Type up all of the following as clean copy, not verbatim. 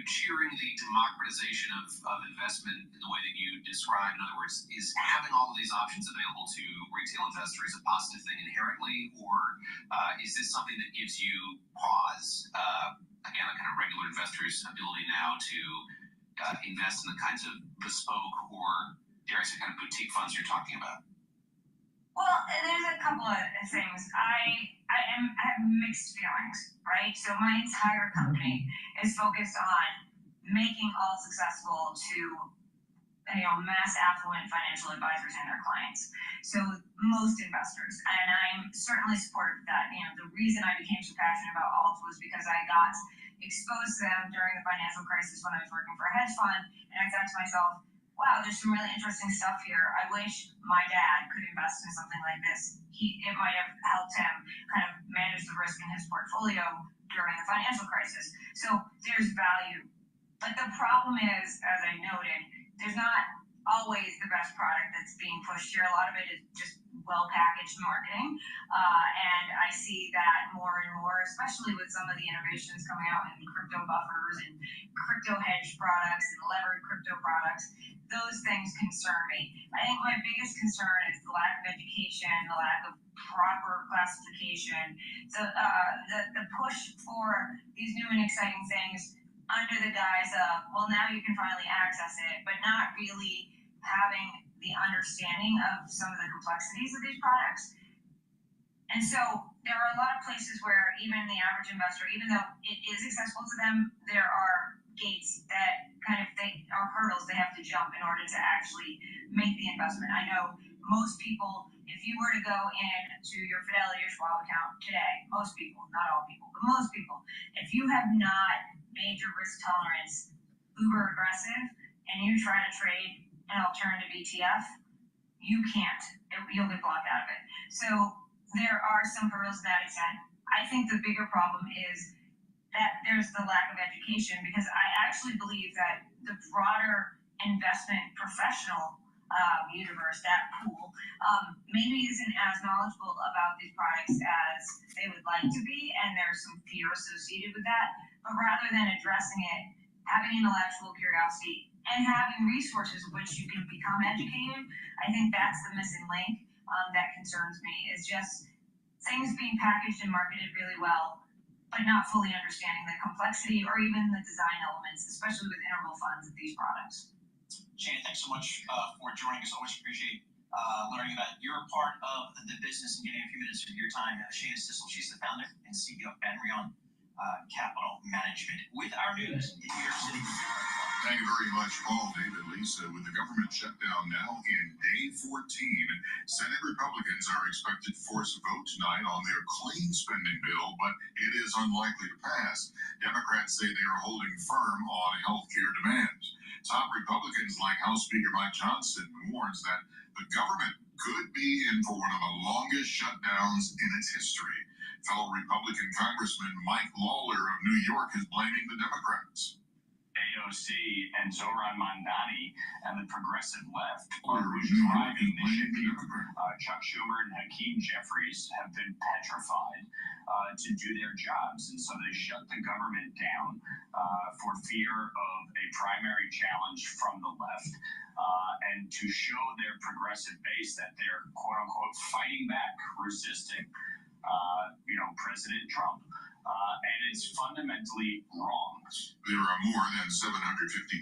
you cheering the democratization of investment in the way that you described? In other words, is having all of these options available to retail investors a positive thing inherently, or is this something that gives you pause? Again, a kind of regular investor's ability now to invest in the kinds of bespoke or, dare I say, kind of boutique funds you're talking about? Well, there's a couple of things. I have mixed feelings, right? So my entire company is focused on making all successful to mass affluent financial advisors and their clients. So most investors, and I'm certainly supportive of that. The reason I became so passionate about alts was because I got exposed to them during the financial crisis when I was working for a hedge fund, and I thought to myself, wow, there's some really interesting stuff here. I wish my dad could invest in something like this. It might have helped him kind of manage the risk in his portfolio during the financial crisis. So there's value. But the problem is, as I noted, there's not always the best product that's being pushed here. A lot of it is just well-packaged marketing. And I see that more and more, especially with some of the innovations coming out in crypto buffers and crypto hedge products and levered crypto products. Those things concern me. I think my biggest concern is the lack of education, the lack of proper classification, the push for these new and exciting things under the guise of, well, now you can finally access it, but not really having the understanding of some of the complexities of these products. And so there are a lot of places where even the average investor, even though it is accessible to them, there are gates that are hurdles they have to jump in order to actually make the investment. I know most people, if you were to go into your Fidelity or Schwab account today, most people, not all people, but most people, if you have not made your risk tolerance uber aggressive and you try to trade an alternative ETF, you can't. You'll get blocked out of it. So there are some hurdles to that extent. I think the bigger problem is that there's the lack of education, because I actually believe that the broader investment professional universe, that pool, maybe isn't as knowledgeable about these products as they would like to be, and there's some fear associated with that. But rather than addressing it, having intellectual curiosity and having resources with which you can become educated, I think that's the missing link that concerns me, is just things being packaged and marketed really well, but not fully understanding the complexity or even the design elements, especially with interval funds of these products. Shannon, thanks so much for joining us. Always appreciate learning about your part of the business and getting a few minutes of your time. Shannon Sissel, she's the founder and CEO of Brighteon Capital Management. With our news in New York City. Thank you very much, Paul, David, Lisa. With the government shutdown now in day 14, Senate Republicans are expected to force a vote tonight on their clean spending bill, but it is unlikely to pass. Democrats say they are holding firm on health care demands. Top Republicans like House Speaker Mike Johnson warns that the government could be in for one of the longest shutdowns in its history. Fellow Republican Congressman Mike Lawler of New York is blaming the Democrats. AOC and Zohran Mamdani and the progressive left are who's driving the ship here. Chuck Schumer and Hakeem Jeffries have been petrified to do their jobs, and so they shut the government down for fear of a primary challenge from the left, and to show their progressive base that they're quote-unquote fighting back, resisting President Trump. And it's fundamentally wrong. There are more than 750,000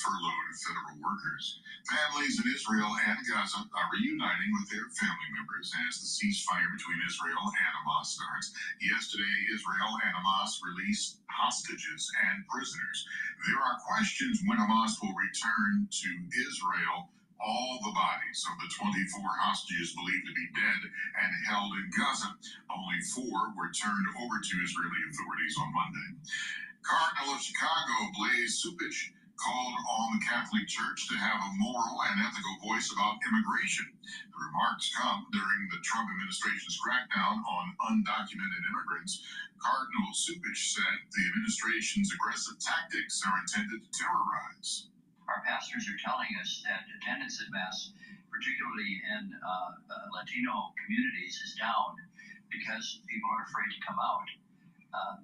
furloughed federal workers. Families in Israel and Gaza are reuniting with their family members as the ceasefire between Israel and Hamas starts. Yesterday, Israel and Hamas released hostages and prisoners. There are questions when Hamas will return to Israel all the bodies of the 24 hostages believed to be dead and held in Gaza. Only 4 were turned over to Israeli authorities on Monday. Cardinal of Chicago, Blaise Supich, called on the Catholic Church to have a moral and ethical voice about immigration. The remarks come during the Trump administration's crackdown on undocumented immigrants. Cardinal Supich said the administration's aggressive tactics are intended to terrorize. Our pastors are telling us that attendance at Mass, particularly in Latino communities, is down because people are afraid to come out.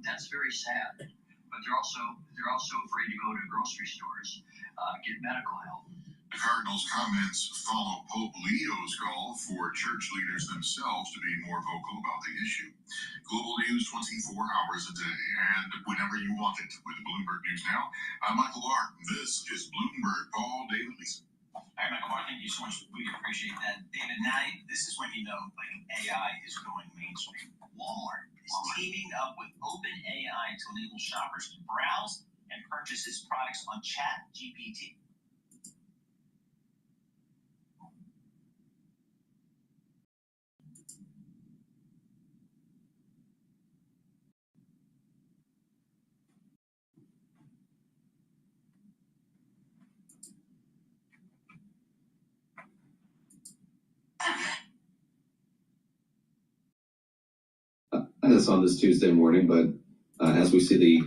That's very sad. but they're also afraid to go to grocery stores, get medical help. The Cardinals' comments follow Pope Leo's call for church leaders themselves to be more vocal about the issue. Global news 24 hours a day and whenever you want it with Bloomberg News Now. I'm Michael Barr. This is Bloomberg. Paul, David, Lisa. All right, Michael Barr, thank you so much. We appreciate that. David, now this is when you know AI is going mainstream. Walmart is teaming up with OpenAI to enable shoppers to browse and purchase its products on ChatGPT. This on this Tuesday morning, but as we see the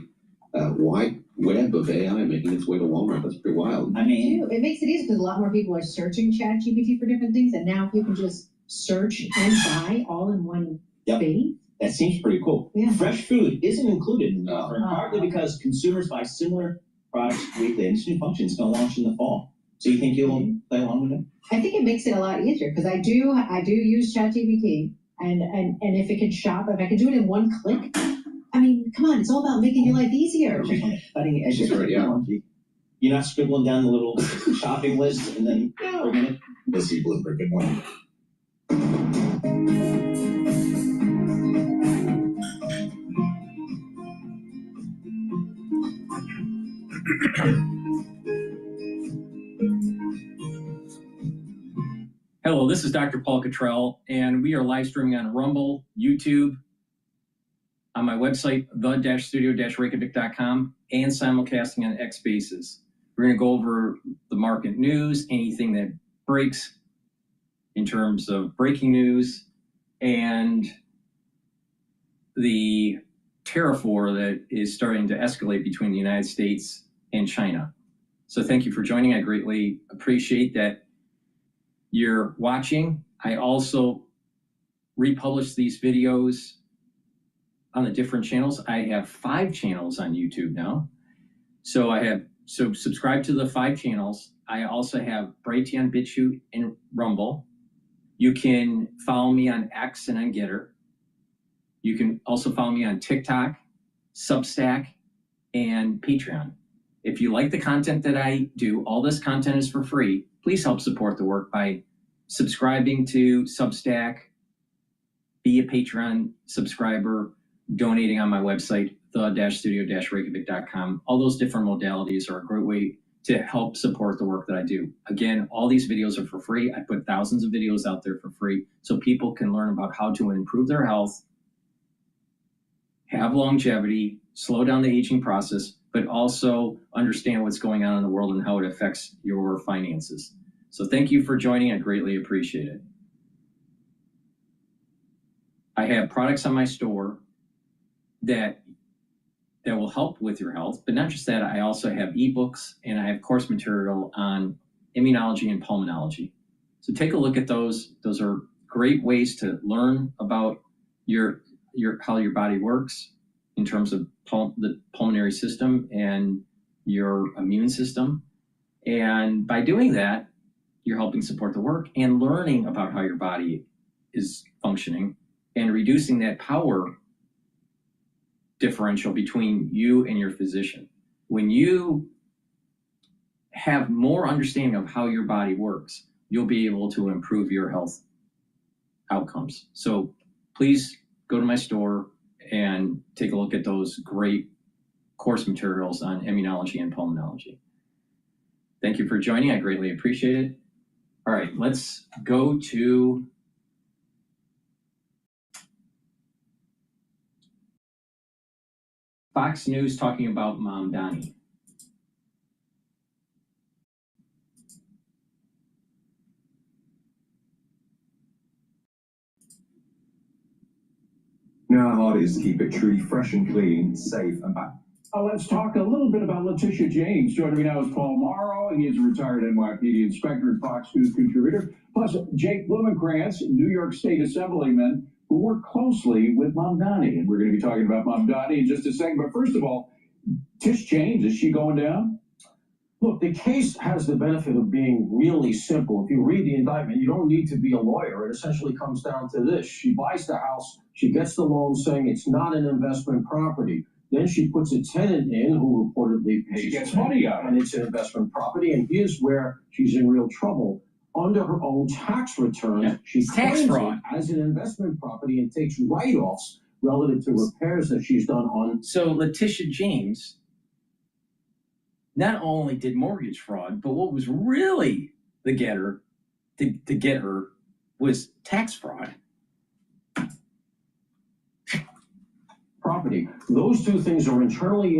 wide web of AI making its way to Walmart, that's pretty wild. I mean, it makes it easy because a lot more people are searching ChatGPT for different things, and now you can just search and buy all in one space. That seems pretty cool. Yeah. Fresh food isn't included in the offer, partly because consumers buy similar products weekly, and this new function is going to launch in the fall. So you think you'll play along with it? I think it makes it a lot easier because I do use ChatGPT. And if it could shop, if I could do it in one click, I mean, come on, it's all about making your life easier. Cutting edge technology. You're not scribbling down the little shopping list and then bringing it. Let's see, Bloomberg. Good morning. Hello, this is DrPaulCottrell, and we are live streaming on Rumble, YouTube, on my website, the-studio-reykjavik.com, and simulcasting on X Spaces. We're going to go over the market news, anything that breaks in terms of breaking news, and the tariff war that is starting to escalate between the United States and China. So thank you for joining. I greatly appreciate that you're watching. I also republish these videos on the different channels. I have 5 channels on YouTube now. So subscribe to the 5 channels. I also have Brighteon, Bitchute, and Rumble. You can follow me on X and on GETTR. You can also follow me on TikTok, Substack, and Patreon. If you like the content that I do, all this content is for free. Please help support the work by subscribing to Substack, be a Patreon subscriber, donating on my website, the-studio-reykjavik.com. All those different modalities are a great way to help support the work that I do. Again, all these videos are for free. I put thousands of videos out there for free so people can learn about how to improve their health, have longevity, slow down the aging process, but also understand what's going on in the world and how it affects your finances. So thank you for joining. I greatly appreciate it. I have products on my store that will help with your health, but not just that, I also have ebooks and I have course material on immunology and pulmonology. So take a look at those. Those are great ways to learn about how your body works in terms of the pulmonary system and your immune system. And by doing that, you're helping support the work and learning about how your body is functioning and reducing that power differential between you and your physician. When you have more understanding of how your body works, you'll be able to improve your health outcomes. So please go to my store and take a look at those great course materials on immunology and pulmonology. Thank you for joining. I greatly appreciate it. All right, let's go to Fox News talking about Mamdani. You know how hard it is to keep it truly fresh and clean, safe and back. Let's talk a little bit about Letitia James. Joining me now is Paul Morrow. He is a retired NYPD inspector and Fox News contributor. Plus, Jake Blumenkrantz, New York State Assemblyman, who worked closely with Mamdani. And we're going to be talking about Mamdani in just a second. But first of all, Tish James, is she going down? Look, the case has the benefit of being really simple. If you read the indictment, you don't need to be a lawyer. It essentially comes down to this. She buys the house, she gets the loan saying it's not an investment property. Then she puts a tenant in who reportedly pays. She gets money out of it. And it's an investment property. And here's where she's in real trouble. Under her own tax returns, she tax claims fraud it as an investment property and takes write-offs relative to repairs that she's done on. So Letitia James not only did mortgage fraud, but what was really the getter to get her was tax fraud. Property. Those two things are internally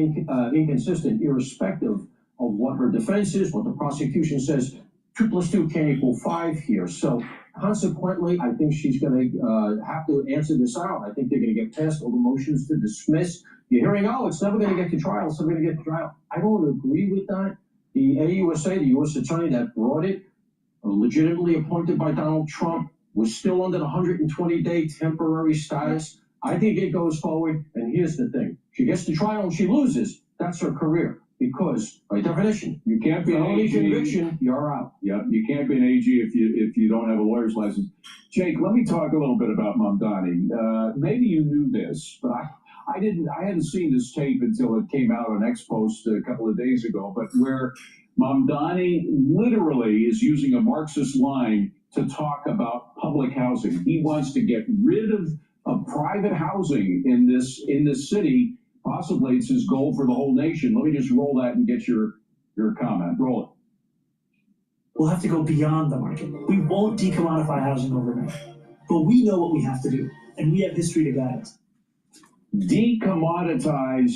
inconsistent, irrespective of what her defense is, what the prosecution says. 2 + 2 can't equal 5 here. So consequently, I think she's going to have to answer this out. I think they're going to get past all the motions to dismiss. You're hearing, oh, it's never going to get to trial. It's never going to get to trial. I don't agree with that. The AUSA, the U.S. attorney that brought it, legitimately appointed by Donald Trump, was still under the 120-day temporary status. I think it goes forward. And here's the thing. She gets to trial and she loses. That's her career. Because, by definition, you can't be an AG. Conviction, you're out. Yeah, you can't be an AG if you don't have a lawyer's license. Jake, let me talk a little bit about Mamdani. Maybe you knew this, but I didn't. I hadn't seen this tape until it came out on X Post a couple of days ago. But where Mamdani literally is using a Marxist line to talk about public housing. He wants to get rid of private housing in this city. Possibly it's his goal for the whole nation. Let me just roll that and get your comment. Roll it. We'll have to go beyond the market. We won't decommodify housing overnight, but we know what we have to do, and we have history to guide us. Decommoditize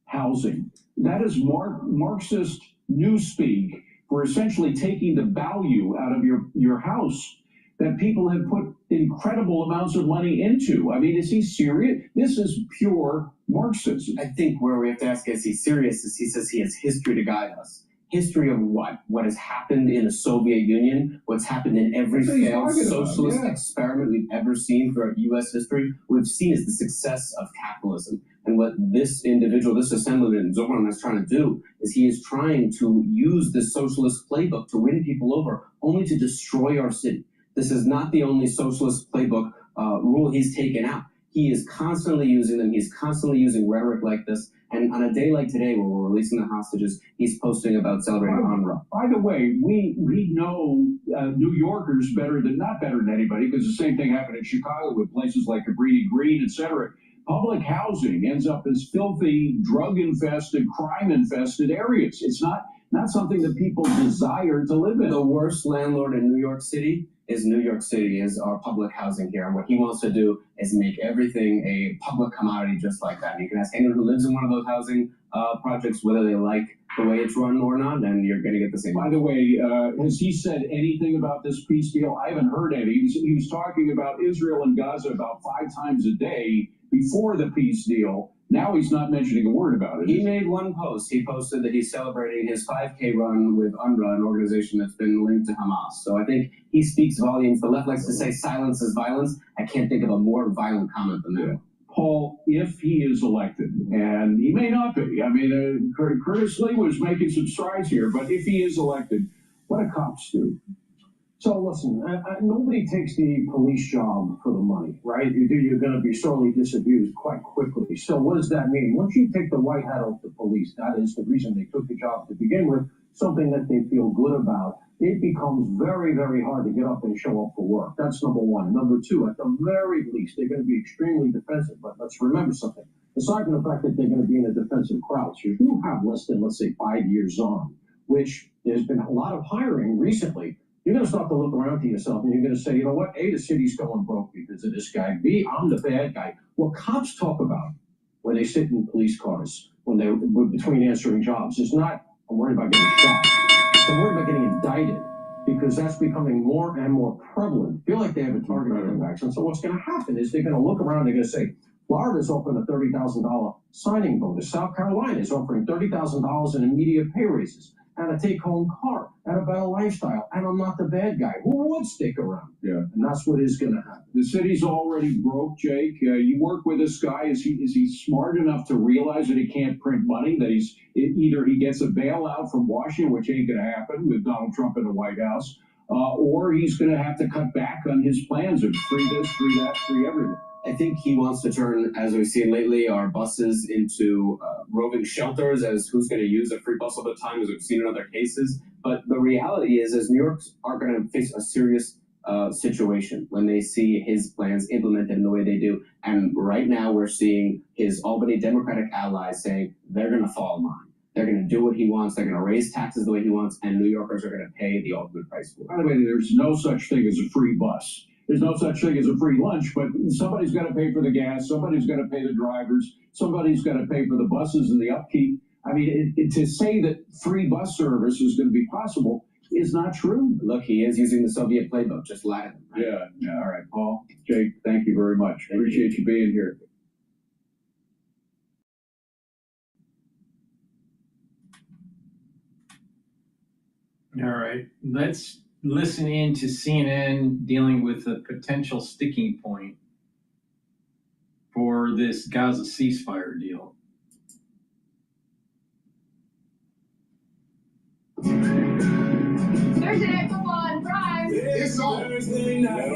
housing. That is Marxist newspeak for essentially taking the value out of your house that people have put incredible amounts of money into. I mean, is he serious? This is pure Marxism. I think where we have to ask, is he serious? Is he says he has history to guide us. History of what? What has happened in the Soviet Union, what's happened in every failed socialist experiment we've ever seen throughout U.S. history. What we've seen is the success of capitalism. And what this individual, this assemblyman, Zoran, is trying to do is he is trying to use this socialist playbook to win people over, only to destroy our city. This is not the only socialist playbook rule he's taken out. He is constantly using them. He's constantly using rhetoric like this. And on a day like today, where we're releasing the hostages, he's posting about celebrating UNRWA. By the way, we know New Yorkers not better than anybody, because the same thing happened in Chicago with places like Cabrini Green, etc. Public housing ends up as filthy, drug-infested, crime-infested areas. It's not something that people desire to live in. The worst landlord in New York City is our public housing here. And what he wants to do is make everything a public commodity just like that. And you can ask anyone who lives in one of those housing projects whether they like the way it's run or not, and you're going to get the same. By the way, has he said anything about this peace deal? I haven't heard any. He was talking about Israel and Gaza about 5 times a day before the peace deal. Now he's not mentioning a word about it. He made one post. He posted that he's celebrating his 5K run with UNRWA, an organization that's been linked to Hamas. So I think he speaks volumes. The left likes to say silence is violence. I can't think of a more violent comment than that. Yeah. Paul, if he is elected, and he may not be, I mean, Curtis Lee was making some strides here, but if he is elected, what do cops do? So listen, nobody takes the police job for the money, right? You're going to be sorely disabused quite quickly. So what does that mean? Once you take the white hat off the police, that is the reason they took the job to begin with, something that they feel good about, it becomes very, very hard to get up and show up for work. That's number one. Number two, at the very least, they're going to be extremely defensive. But let's remember something. Aside from the fact that they're going to be in a defensive crouch, you do have less than, let's say, 5 years on, which there's been a lot of hiring recently. You're going to start to look around to yourself and you're going to say, you know what? A, the city's going broke because of this guy. B, I'm the bad guy. What cops talk about when they sit in police cars, when they're between answering jobs, is not, I'm worried about getting shot. I'm worried about getting indicted, because that's becoming more and more prevalent. I feel like they have a target on their backs. And so what's going to happen is they're going to look around and they're going to say, Florida's offering a $30,000 signing bonus. South Carolina is offering $30,000 in immediate pay raises. and a take-home car and a better lifestyle, and I'm not the bad guy. Who would stick around? Yeah. And that's what is going to happen. The city's already broke, Jake. You work with this guy. Is he smart enough to realize that he can't print money? That either he gets a bailout from Washington, which ain't going to happen with Donald Trump in the White House, or he's going to have to cut back on his plans of free this, free that, free everything. I think he wants to turn, as we've seen lately, our buses into roving shelters, as who's going to use a free bus all the time, as we've seen in other cases. But the reality is New York's are going to face a serious situation when they see his plans implemented in the way they do. And right now we're seeing his Albany Democratic allies saying they're going to fall in line. They're going to do what he wants. They're going to raise taxes the way he wants, and New Yorkers are going to pay the ultimate price for it. By the way, there's no such thing as a free bus. There's no such thing as a free lunch, but somebody's got to pay for the gas. Somebody's got to pay the drivers. Somebody's got to pay for the buses and the upkeep. I mean, to say that free bus service is going to be possible is not true. Look, he is using the Soviet playbook, just Latin. Right? Yeah. All right, Paul, Jake, thank you very much. Appreciate you being here. All right, let's listen in to CNN dealing with a potential sticking point for this Gaza ceasefire deal. Thursday night football on Prime. It's on. Thursday night.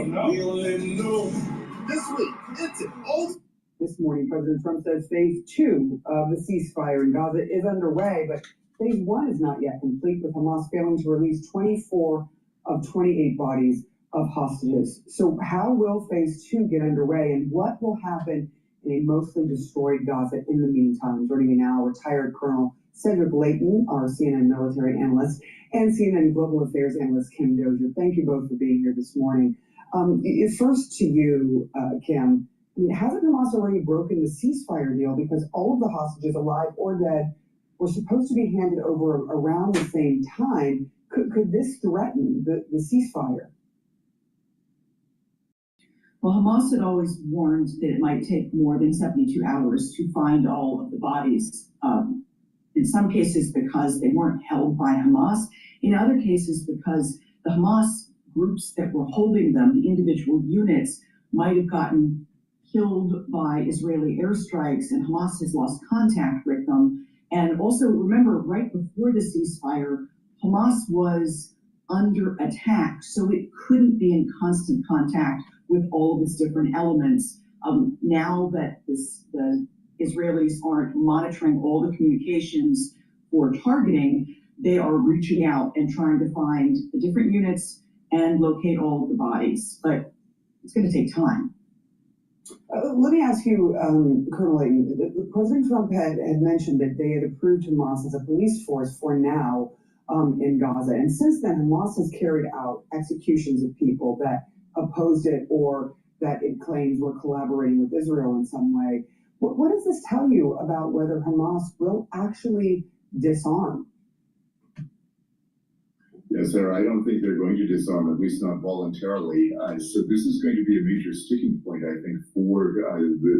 This week, it's an old. This morning, President Trump says phase 2 of the ceasefire in Gaza is underway, but phase 1 is not yet complete, with Hamas failing to release 24 of 28 bodies of hostages. So how will phase 2 get underway, and what will happen in a mostly destroyed Gaza in the meantime? Joining me now, retired Colonel Cedric Layton, our CNN military analyst, and CNN Global Affairs analyst Kim Dozier. Thank you both for being here this morning. First to you, Kim. I mean, hasn't Hamas already broken the ceasefire deal, because all of the hostages, alive or dead, were supposed to be handed over around the same time? Could this threaten the ceasefire? Well, Hamas had always warned that it might take more than 72 hours to find all of the bodies, in some cases because they weren't held by Hamas, in other cases because the Hamas groups that were holding them, the individual units, might have gotten killed by Israeli airstrikes, and Hamas has lost contact with them. And also, remember, right before the ceasefire, Hamas was under attack, so it couldn't be in constant contact with all of its different elements. Now that the Israelis aren't monitoring all the communications for targeting, they are reaching out and trying to find the different units and locate all of the bodies. But it's going to take time. Let me ask you, Colonel Layton, President Trump had mentioned that they had approved Hamas as a police force for now in Gaza. And since then, Hamas has carried out executions of people that opposed it or that it claims were collaborating with Israel in some way. What does this tell you about whether Hamas will actually disarm? Yes, sir. I don't think they're going to disarm, at least not voluntarily. So this is going to be a major sticking point, I think, for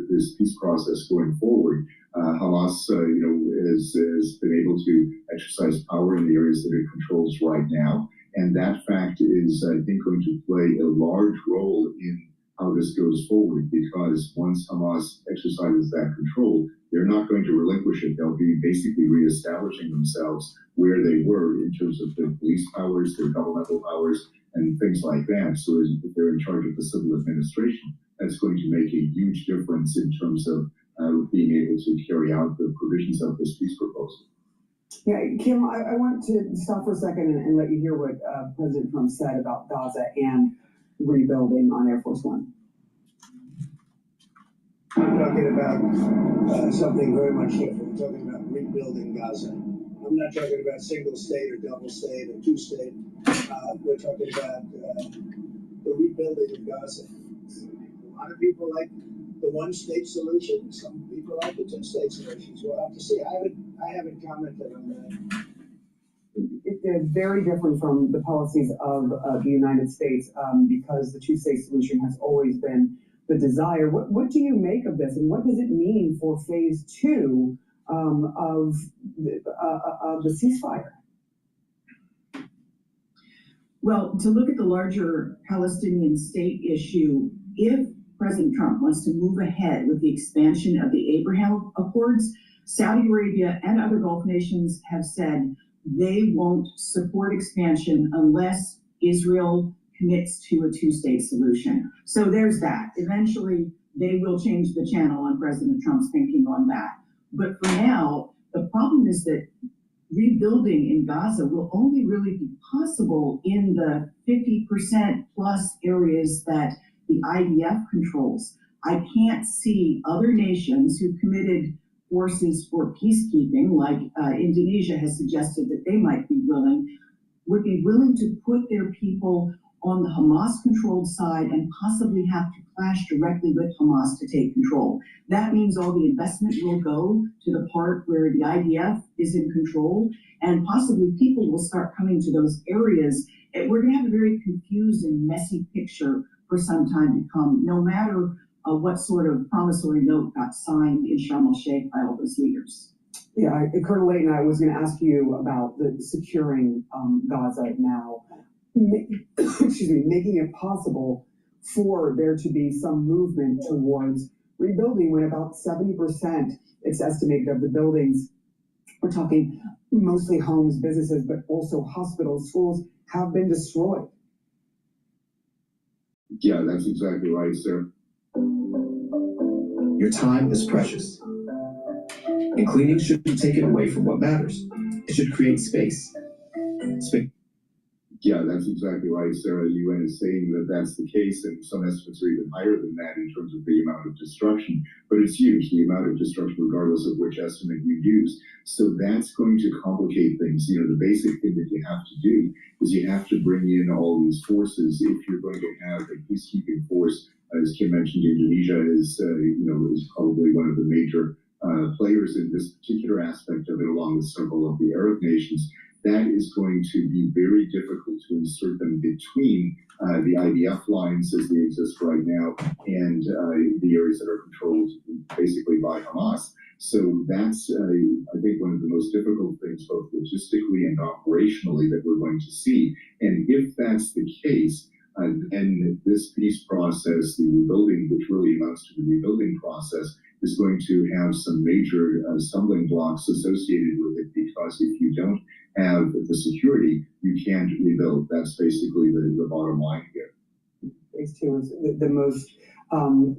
this peace process going forward. Hamas, has been able to exercise power in the areas that it controls right now, and that fact is, I think, going to play a large role in how this goes forward. Because once Hamas exercises that control, they're not going to relinquish it. They'll be basically reestablishing themselves where they were in terms of their police powers, their governmental powers, and things like that. So if they're in charge of the civil administration, that's going to make a huge difference in terms of being able to carry out the provisions of this peace proposal. Yeah, Kim, I want to stop for a second and let you hear what President Trump said about Gaza and rebuilding on Air Force One. I'm talking about something very much different. I'm talking about rebuilding Gaza. I'm not talking about single state or double state or two state. We're talking about the rebuilding of Gaza. A lot of people like the one state solution. Some people like the two state solutions. We'll have to see. I haven't commented on that. It's very different from the policies of the United States because the two-state solution has always been the desire. What do you make of this, and what does it mean for phase 2 of the ceasefire? Well, to look at the larger Palestinian state issue, if President Trump wants to move ahead with the expansion of the Abraham Accords, Saudi Arabia and other Gulf nations have said they won't support expansion unless Israel commits to a two-state solution. So there's that. Eventually, they will change the channel on President Trump's thinking on that. But for now, the problem is that rebuilding in Gaza will only really be possible in the 50% plus areas that the IDF controls. I can't see other nations who committed forces for peacekeeping, like Indonesia has suggested that they might be willing, would be willing to put their people on the Hamas-controlled side and possibly have to clash directly with Hamas to take control. That means all the investment will go to the part where the IDF is in control, and possibly people will start coming to those areas. We're going to have a very confused and messy picture for some time to come, no matter what sort of promissory note got signed in Sharm el-Sheikh by all those leaders. Yeah, Colonel Layton, I was going to ask you about the securing Gaza now. Excuse me, making it possible for there to be some movement towards rebuilding when about 70%, it's estimated, of the buildings, we're talking mostly homes, businesses, but also hospitals, schools, have been destroyed. Yeah, that's exactly right, sir. Your time is precious, and cleaning shouldn't be taken away from what matters. It should create space. Yeah, that's exactly right, Sarah. The UN is saying that that's the case, and some estimates are even higher than that in terms of the amount of destruction. But it's huge, the amount of destruction, regardless of which estimate you use. So that's going to complicate things. You know, the basic thing that you have to do is you have to bring in all these forces. If you're going to have a peacekeeping force, as Kim mentioned, Indonesia is probably one of the major players in this particular aspect of it, along with several of the Arab nations. That is going to be very difficult to insert them between the IDF lines as they exist right now and the areas that are controlled basically by Hamas. So that's, I think, one of the most difficult things, both logistically and operationally, that we're going to see. And if that's the case, then this peace process, the rebuilding, which really amounts to the rebuilding process, is going to have some major stumbling blocks associated with it, because if you don't have the security, you can't rebuild. That's basically the bottom line here. Phase 2 is the most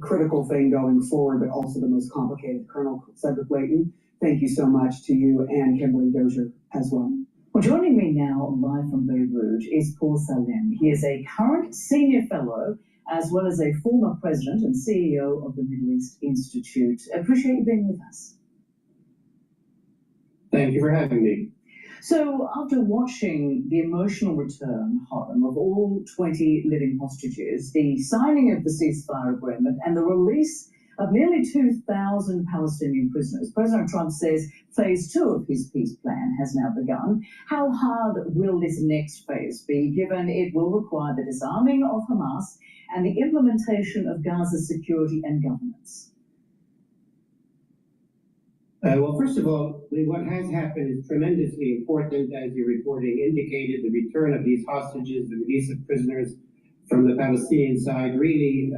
critical thing going forward, but also the most complicated. Colonel Cedric Layton, thank you so much to you and Kimberly Dozier as well. Well, joining me now live from Beirut is Paul Salim. He is a current senior fellow as well as a former president and CEO of the Middle East Institute. I appreciate you being with us. Thank you for having me. So, after watching the emotional return home of all 20 living hostages, the signing of the ceasefire agreement, and the release of nearly 2,000 Palestinian prisoners, President Trump says phase 2 of his peace plan has now begun. How hard will this next phase be, given it will require the disarming of Hamas and the implementation of Gaza's security and governance? Well, first of all, what has happened is tremendously important, as your reporting indicated. The return of these hostages, the release of prisoners from the Palestinian side really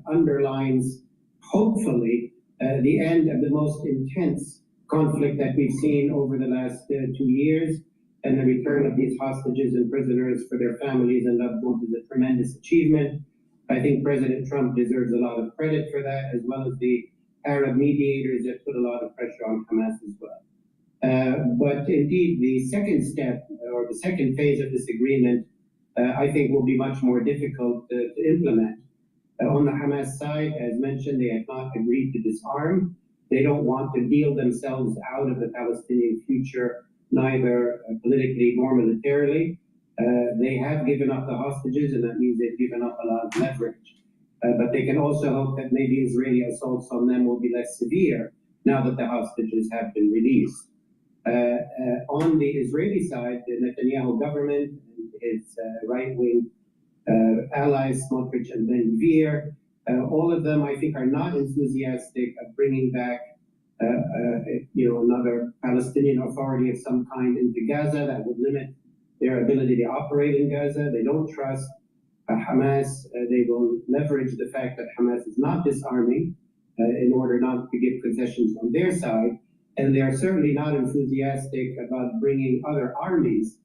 underlines, hopefully, the end of the most intense conflict that we've seen over the last 2 years. And the return of these hostages and prisoners for their families and loved ones is a tremendous achievement. I think President Trump deserves a lot of credit for that, as well as the Arab mediators that put a lot of pressure on Hamas as well. But indeed, the second step, or the second phase of this agreement, I think will be much more difficult to implement. On the Hamas side, as mentioned, they have not agreed to disarm. They don't want to deal themselves out of the Palestinian future, neither politically nor militarily. They have given up the hostages, and that means they've given up a lot of leverage. But they can also hope that maybe Israeli assaults on them will be less severe now that the hostages have been released. On the Israeli side, the Netanyahu government and its right-wing allies, Smotrich and Ben Gvir, all of them, I think, are not enthusiastic of bringing back another Palestinian authority of some kind into Gaza. That would limit their ability to operate in Gaza. They don't trust Hamas. They will leverage the fact that Hamas is not disarming in order not to give concessions on their side. And they are certainly not enthusiastic about bringing other armies,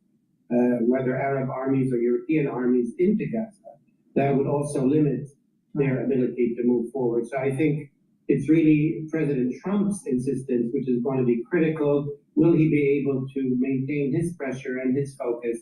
whether Arab armies or European armies, into Gaza. That would also limit their ability to move forward. So I think it's really President Trump's insistence, which is going to be critical. Will he be able to maintain his pressure and his focus,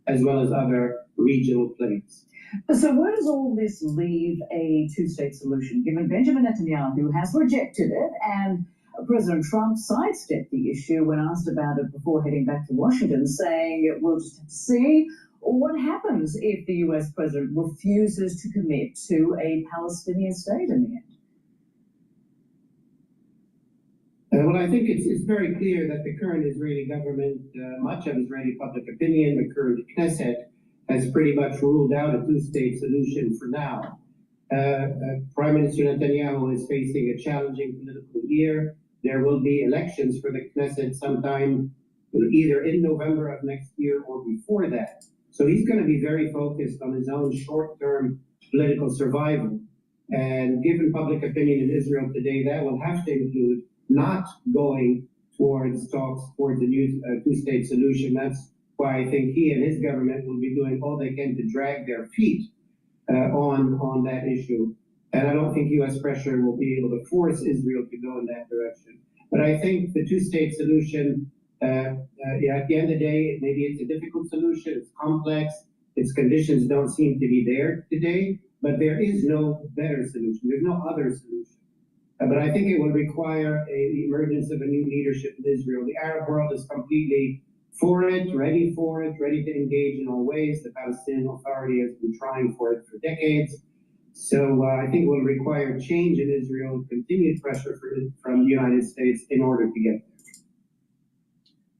as well as other regional players? So where does all this leave a two-state solution, given Benjamin Netanyahu has rejected it and President Trump sidestepped the issue when asked about it before heading back to Washington, saying we'll just have to see what happens if the US president refuses to commit to a Palestinian state in the end? Well, I think it's very clear that the current Israeli government, much of Israeli public opinion, the current Knesset, has pretty much ruled out a two-state solution for now. Prime Minister Netanyahu is facing a challenging political year. There will be elections for the Knesset sometime either in November of next year or before that. So he's going to be very focused on his own short-term political survival. And given public opinion in Israel today, that will have to include not going towards talks towards a new two-state solution. That's why I think he and his government will be doing all they can to drag their feet on that issue. And I don't think U.S. pressure will be able to force Israel to go in that direction. But I think the two-state solution, at the end of the day, maybe it's a difficult solution, it's complex, its conditions don't seem to be there today, but there is no better solution. There's no other solution. But I think it will require the emergence of a new leadership in Israel. The Arab world is completely for it, ready to engage in all ways. The Palestinian Authority has been trying for it for decades. So I think it will require change in Israel, continued pressure from the United States in order to get there.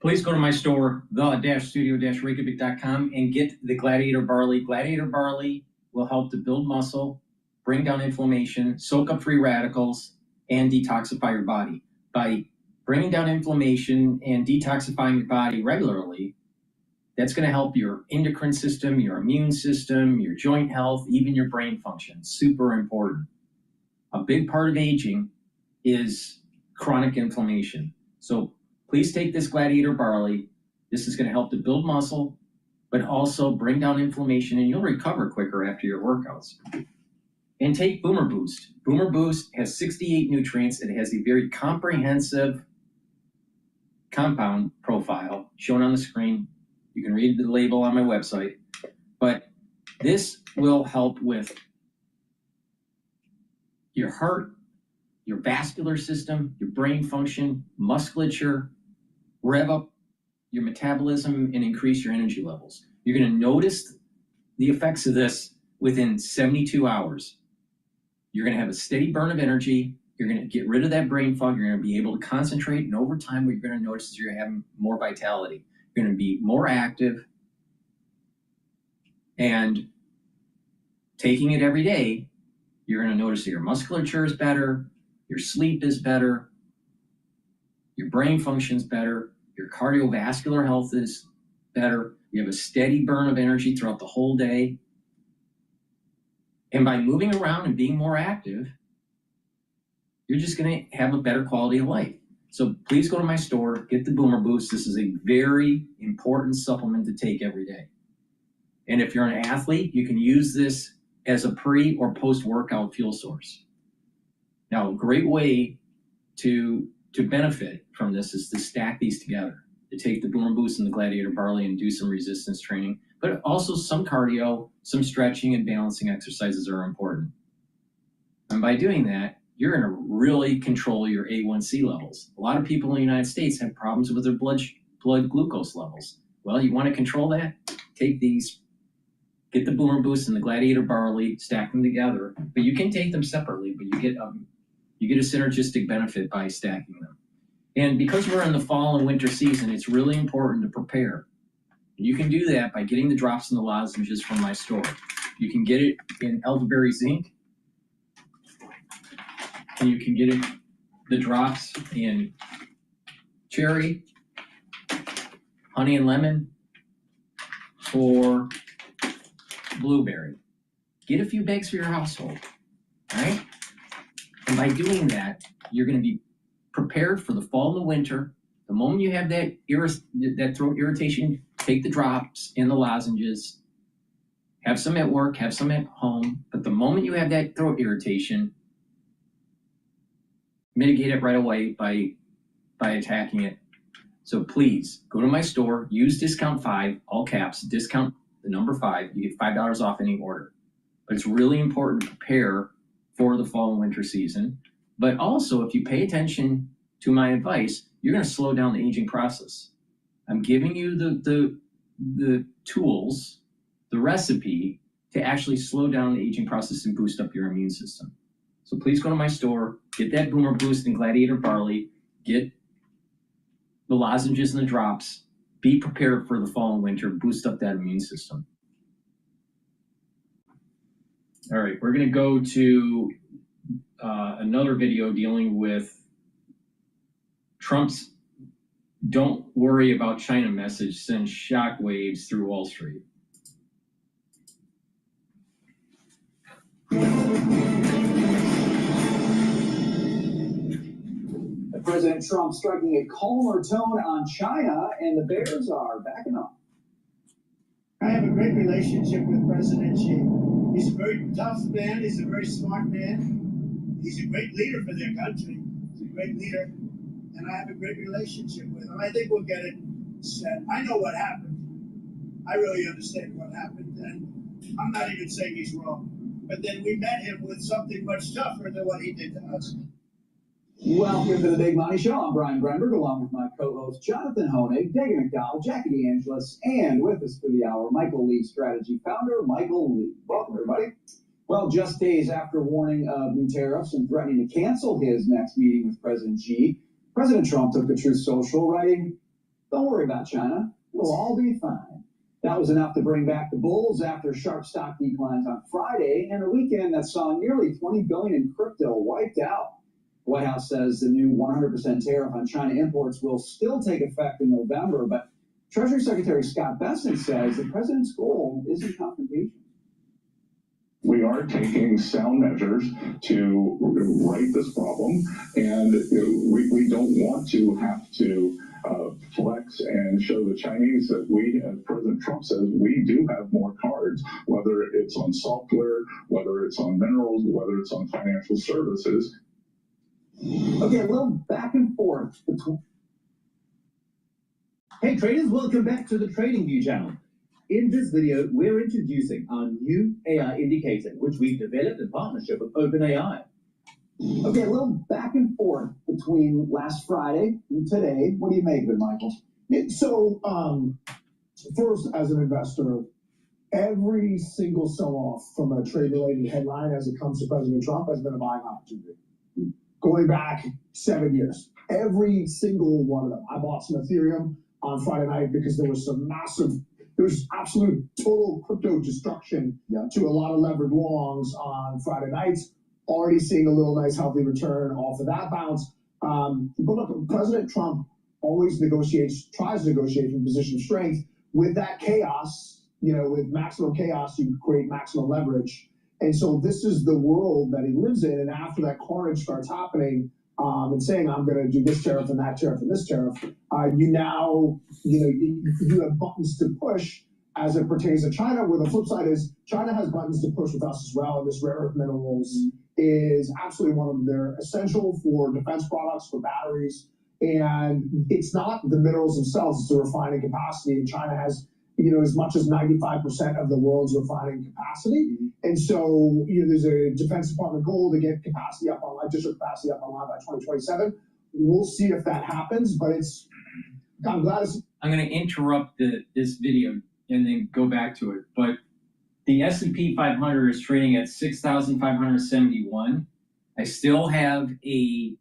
Please go to my store, the-studio-reykjavik.com, and get the Gladiator Barley. Gladiator Barley will help to build muscle, bring down inflammation, soak up free radicals, and detoxify your body. By bringing down inflammation and detoxifying your body regularly, that's going to help your endocrine system, your immune system, your joint health, even your brain function. Super important. A big part of aging is chronic inflammation. So please take this Gladiator Barley. This is going to help to build muscle, but also bring down inflammation, and you'll recover quicker after your workouts. And take Boomer Boost. Boomer Boost has 68 nutrients. It has a very comprehensive compound profile shown on the screen. You can read the label on my website. But this will help with your heart, your vascular system, your brain function, musculature, rev up your metabolism, and increase your energy levels. You're going to notice the effects of this within 72 hours. You're going to have a steady burn of energy. You're going to get rid of that brain fog. You're going to be able to concentrate. And over time, what you're going to notice is you're going to have more vitality. You're going to be more active. And taking it every day, you're going to notice that your musculature is better, your sleep is better, your brain functions better, your cardiovascular health is better. You have a steady burn of energy throughout the whole day. And by moving around and being more active, you're just going to have a better quality of life. So please go to my store, get the Boomer Boost. This is a very important supplement to take every day. And if you're an athlete, you can use this as a pre or post-workout fuel source. Now, a great way to benefit from this is to stack these together, to take the Boomer Boost and the Gladiator Barley and do some resistance training, but also some cardio, some stretching and balancing exercises are important. And by doing that, you're going to really control your A1C levels. A lot of people in the United States have problems with their blood glucose levels. Well, you want to control that? Take these, get the Boomer Boost and the Gladiator Barley, stack them together, but you can take them separately, but you get a synergistic benefit by stacking them. And because we're in the fall and winter season, it's really important to prepare. And you can do that by getting the drops and the lozenges from my store. You can get it in elderberry zinc, and you can get it, the drops in cherry, honey and lemon, for blueberry. Get a few bags for your household, all right? And by doing that, you're going to be prepared for the fall and the winter. The moment you have that throat irritation, take the drops and the lozenges. Have some at work, have some at home. But the moment you have that throat irritation, mitigate it right away by attacking it. So please go to my store, use discount 5, all caps, discount the number 5. You get $5 off any order. But it's really important to prepare for the fall and winter season. But also, if you pay attention to my advice, you're going to slow down the aging process. I'm giving you the tools, the recipe to actually slow down the aging process and boost up your immune system. So please go to my store, get that Boomer Boost and Gladiator Barley, get the lozenges and the drops, be prepared for the fall and winter, boost up that immune system. All right, we're going to go to another video dealing with Trump's "Don't worry about China" message sends shockwaves through Wall Street. President Trump striking a calmer tone on China, and the bears are backing up. I have a great relationship with President Xi. He's a very tough man. He's a very smart man. He's a great leader for their country. He's a great leader. And I have a great relationship with him. I think we'll get it set. I know what happened. I really understand what happened. And I'm not even saying he's wrong. But then we met him with something much tougher than what he did to us. Welcome to the Big Money Show. I'm Brian Brenberg, along with my co-hosts Jonathan Honig, Dagan McDowell, Jackie DeAngelis, and with us for the hour, Michael Lee strategy founder, Michael Lee. Welcome, everybody. Well, just days after warning of new tariffs and threatening to cancel his next meeting with President Xi, President Trump took to Truth Social, writing, "Don't worry about China. It'll all be fine." That was enough to bring back the bulls after sharp stock declines on Friday and a weekend that saw nearly $20 billion in crypto wiped out. The White House says the new 100% tariff on China imports will still take effect in November, but Treasury Secretary Scott Bessent says the president's goal isn't confrontation. We are taking sound measures to right this problem, and we don't want to have to flex and show the Chinese that we, as President Trump says, we do have more cards, whether it's on software, whether it's on minerals, whether it's on financial services. Okay, a little back and forth between. Hey traders, welcome back to the Trading View channel. In this video, we're introducing our new AI indicator, which we've developed in partnership with OpenAI. Okay, a little back and forth between last Friday and today. What do you make of it, Michael? So, first, as an investor, every single sell-off from a trade-related headline as it comes to President Trump has been a buying opportunity. Going back 7 years, every single one of them. I bought some Ethereum on Friday night because there was absolute total crypto destruction to a lot of levered longs on Friday nights. Already seeing a little nice healthy return off of that bounce. But look, President Trump always tries to negotiate from a position of strength. With that chaos, with maximum chaos, you create maximum leverage. And so this is the world that he lives in. And after that carnage starts happening, and saying, I'm going to do this tariff and that tariff and this tariff, you have buttons to push as it pertains to China, where the flip side is China has buttons to push with us as well. And this rare earth minerals is absolutely one of them. They're essential for defense products, for batteries. And it's not the minerals themselves, it's the refining capacity. And China has as much as 95% of the world's refining capacity. And so, there's a Defense Department goal to get capacity up online, district capacity up online by 2027. We'll see if that happens, but I'm glad it's... I'm going to interrupt this video and then go back to it. But the S&P 500 is trading at 6,571. I still have a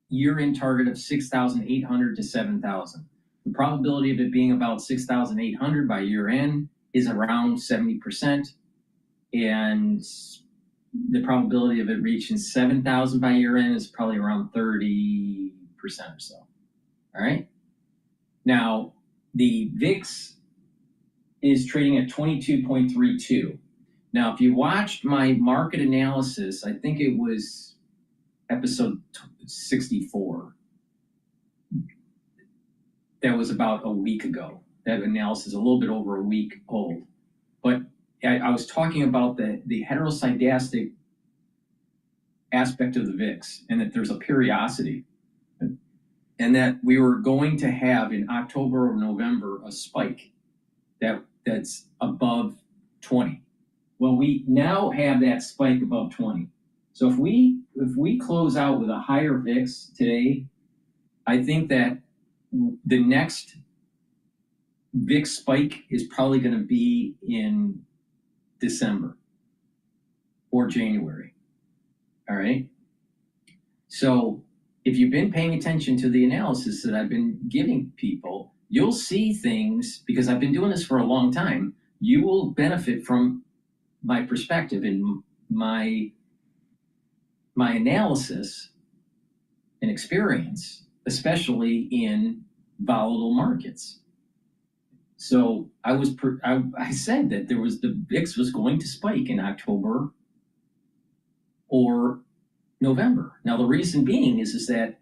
year-end target of 6,800 to 7,000. The probability of it being about 6,800 by year end is around 70%. And the probability of it reaching 7,000 by year end is probably around 30% or so. All right. Now, the VIX is trading at 22.32. Now, if you watched my market analysis, I think it was episode 64. That was about a week ago. That analysis is a little bit over a week old. But I was talking about the heteroscedastic aspect of the VIX, and that there's a periodicity, and that we were going to have in October or November a spike that's above 20. Well, we now have that spike above 20. So if we close out with a higher VIX today, I think that the next VIX spike is probably going to be in December or January. All right. So if you've been paying attention to the analysis that I've been giving people, you'll see things, because I've been doing this for a long time. You will benefit from my perspective and my analysis and experience, especially in volatile markets. So I said that the VIX was going to spike in October or November. Now the reason being is that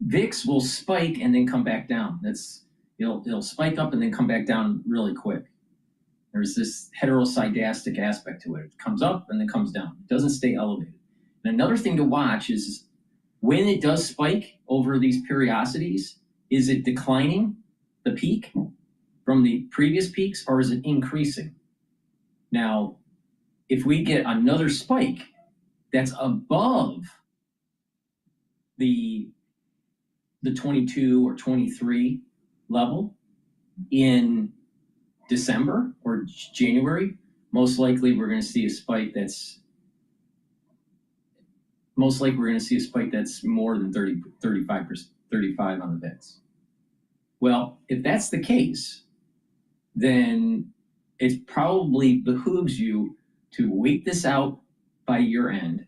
VIX will spike and then come back down. It'll spike up and then come back down really quick. There's this heteroscedastic aspect to it. It comes up and then comes down. It doesn't stay elevated. And another thing to watch is when it does spike over these periodicities, is it declining the peak from the previous peaks, or is it increasing? Now, if we get another spike that's above the 22 or 23 level in December or January, most likely we're going to see a spike that's more than 35 on the VIX. Well, if that's the case, then it probably behooves you to wait this out by year end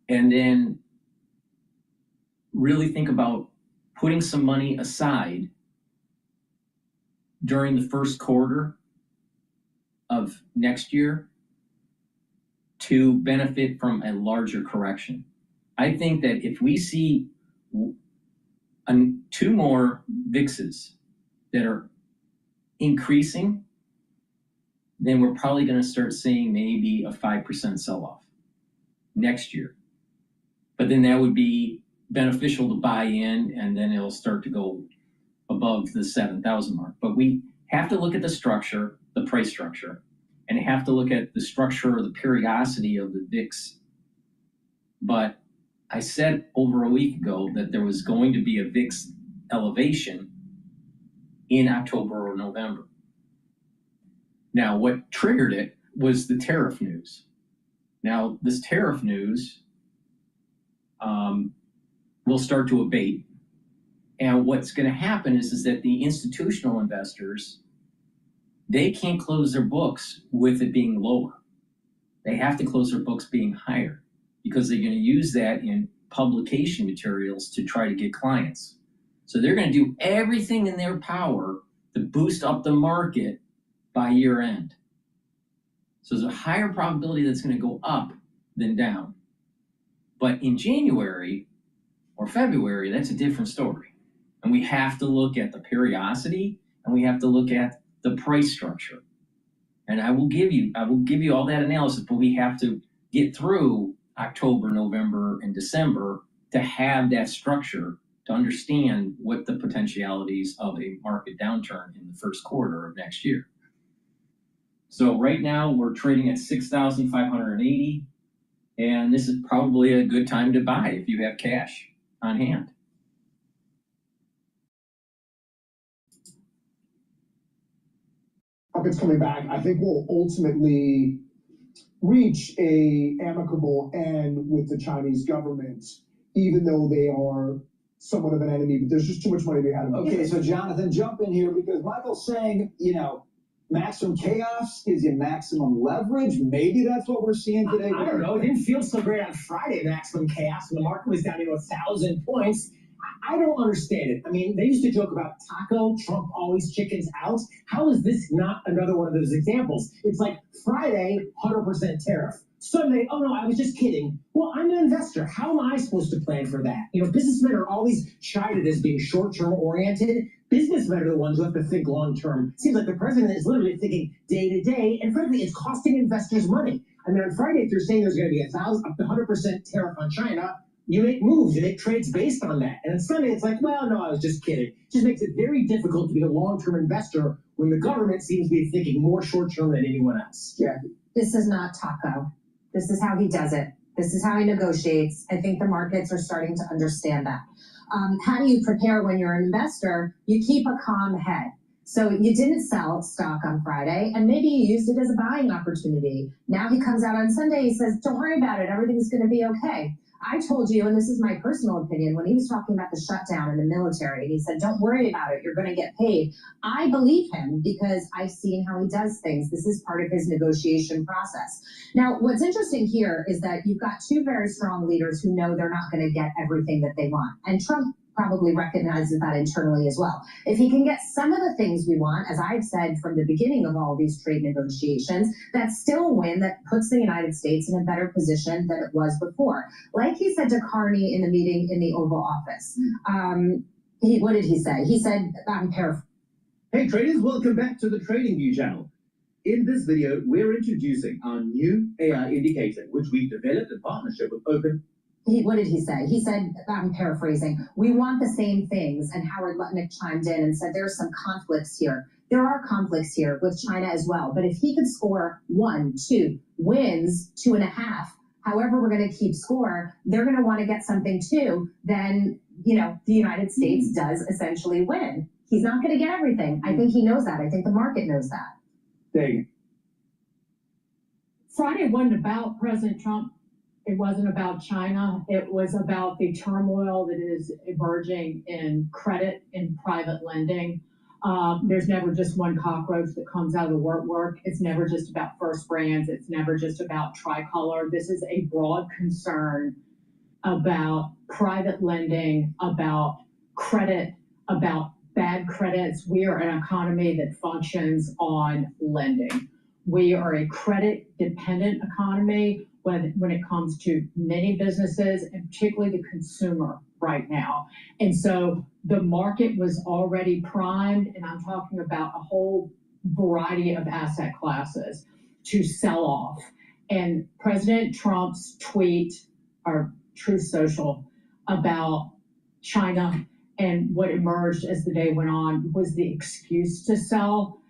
and then really think about putting some money aside during the first quarter of next year to benefit from a larger correction. I think that if we see two more VIXs that are increasing, then we're probably going to start seeing maybe a 5% sell-off next year. But then that would be beneficial to buy in, and then it'll start to go above the 7,000 mark. But we have to look at the structure, the price structure, and have to look at the structure or the periodicity of the VIX. But I said over a week ago that there was going to be a VIX elevation in October or November. Now, what triggered it was the tariff news. Now, this tariff news will start to abate. And what's going to happen is that the institutional investors, they can't close their books with it being lower. They have to close their books being higher, because they're going to use that in publication materials to try to get clients. So they're going to do everything in their power to boost up the market by year end. So there's a higher probability that's going to go up than down. But in January or February, that's a different story. And we have to look at the periodicity, and we have to look at the price structure. And I will give you all that analysis, but we have to get through October, November, and December to have that structure to understand what the potentialities of a market downturn in the first quarter of next year. So right now we're trading at 6,580, and this is probably a good time to buy if you have cash on hand. Markets coming back, I think we'll ultimately reach a amicable end with the Chinese government, even though they are somewhat of an enemy, but there's just too much money to be had. Okay, so Jonathan, jump in here, because Michael's saying, maximum chaos gives you maximum leverage. Maybe that's what we're seeing today. I don't know. It didn't feel so great on Friday, maximum chaos, when the market was down 1,000 points. I don't understand it. I mean, they used to joke about taco, Trump always chickens out. How is this not another one of those examples? It's like Friday, 100% tariff. Sunday, oh no, I was just kidding. Well, I'm an investor. How am I supposed to plan for that? You know, businessmen are always chided as being short-term oriented. Businessmen are the ones who have to think long-term. Seems like the president is literally thinking day to day, and frankly, it's costing investors money. I mean, on Friday, if you're saying there's going to be up to 100% tariff on China, you make moves, you make trades based on that. And on Sunday, it's like, well, no, I was just kidding. It just makes it very difficult to be a long-term investor when the government seems to be thinking more short-term than anyone else. Jackie. This is not taco. This is how he does it. This is how he negotiates. I think the markets are starting to understand that. How do you prepare when you're an investor? You keep a calm head. So you didn't sell stock on Friday, and maybe you used it as a buying opportunity. Now he comes out on Sunday, he says, don't worry about it. Everything's going to be okay. I told you, and this is my personal opinion, when he was talking about the shutdown in the military, and he said, don't worry about it, you're going to get paid. I believe him because I've seen how he does things. This is part of his negotiation process. Now, what's interesting here is that you've got two very strong leaders who know they're not going to get everything that they want. And Trump probably recognizes that internally as well. If he can get some of the things we want, as I've said from the beginning of all these trade negotiations, that's still a win that puts the United States in a better position than it was before. Like he said to Carney in the meeting in the Oval Office. What did he say? He said, I'm paraphrasing. Hey traders, welcome back to the TradingView channel. In this video, we're introducing our new AI indicator, which we've developed in partnership with Open. What did he say? He said, I'm paraphrasing, we want the same things. And Howard Lutnick chimed in and said, there are some conflicts here. There are conflicts here with China as well. But if he could score 1, 2 wins, 2.5, however we're going to keep score, they're going to want to get something too. Then, you know, the United States does essentially win. He's not going to get everything. I think he knows that. I think the market knows that. Dang. Friday wasn't about President Trump. It wasn't about China. It was about the turmoil that is emerging in credit and private lending. There's never just one cockroach that comes out of the work. It's never just about First Brands. It's never just about Tricolor. This is a broad concern about private lending, about credit, about bad credits. We are an economy that functions on lending. We are a credit-dependent economy when it comes to many businesses, and particularly the consumer right now. And so the market was already primed, and I'm talking about a whole variety of asset classes to sell off. And President Trump's tweet, or Truth Social, about China and what emerged as the day went on was the excuse to sell.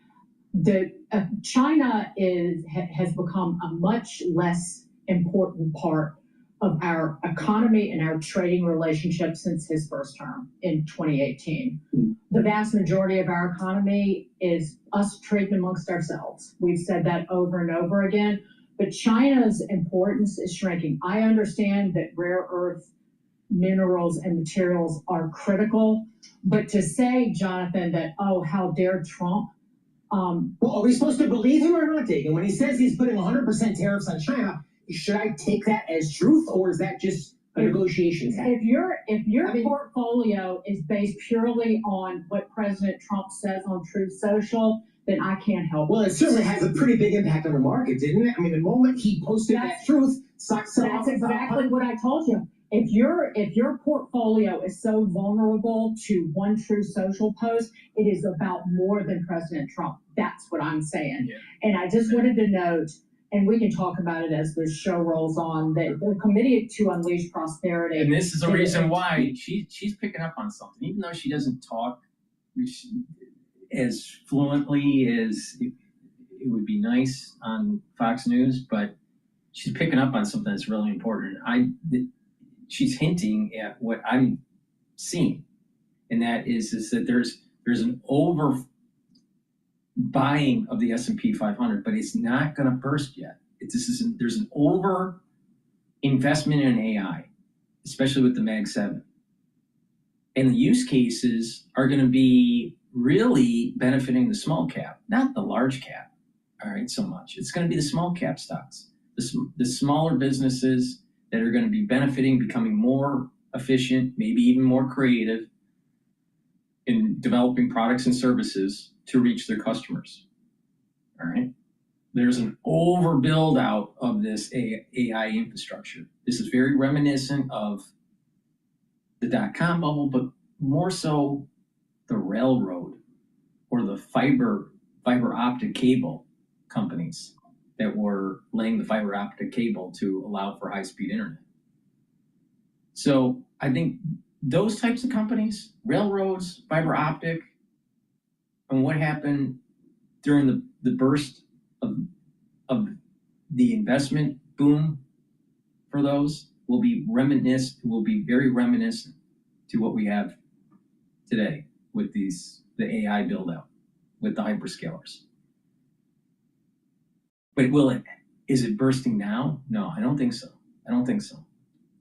China has become a much less important part of our economy and our trading relationship since his first term in 2018. The vast majority of our economy is us trading amongst ourselves. We've said that over and over again, but China's importance is shrinking. I understand that rare earth minerals and materials are critical, but to say, Jonathan, that, oh, how dare Trump? Well, are we supposed to believe him or not, Dagan? When he says he's putting 100% tariffs on China, should I take that as truth, or is that just a negotiation tactic? If your portfolio is based purely on what President Trump says on Truth Social, then I can't help it. Well, it certainly has a pretty big impact on the market, didn't it? I mean, the moment he posted that truth, stocks sell off. That's exactly what I told you. If your portfolio is so vulnerable to one Truth Social post, it is about more than President Trump. That's what I'm saying. Yeah. And I just wanted to note, and we can talk about it as the show rolls on, that the Committee to Unleash Prosperity. And this is the reason why she's picking up on something, even though she doesn't talk as fluently as it would be nice on Fox News, but she's picking up on something that's really important. She's hinting at what I'm seeing, and that is that there's an over buying of the S&P 500, but it's not going to burst yet. There's an over investment in AI, especially with the Mag 7, and the use cases are going to be really benefiting the small cap, not the large cap. All right, so much. It's going to be the small cap stocks, the smaller businesses that are going to be benefiting, becoming more efficient, maybe even more creative in developing products and services to reach their customers. All right. There's an overbuild out of this AI infrastructure. This is very reminiscent of the dot-com bubble, but more so the railroad or the fiber optic cable companies that were laying the fiber optic cable to allow for high-speed internet. So I think those types of companies, railroads, fiber optic, and what happened during the burst of the investment boom for those will be very reminiscent to what we have today with the AI build out with the hyperscalers. But is it bursting now? No, I don't think so.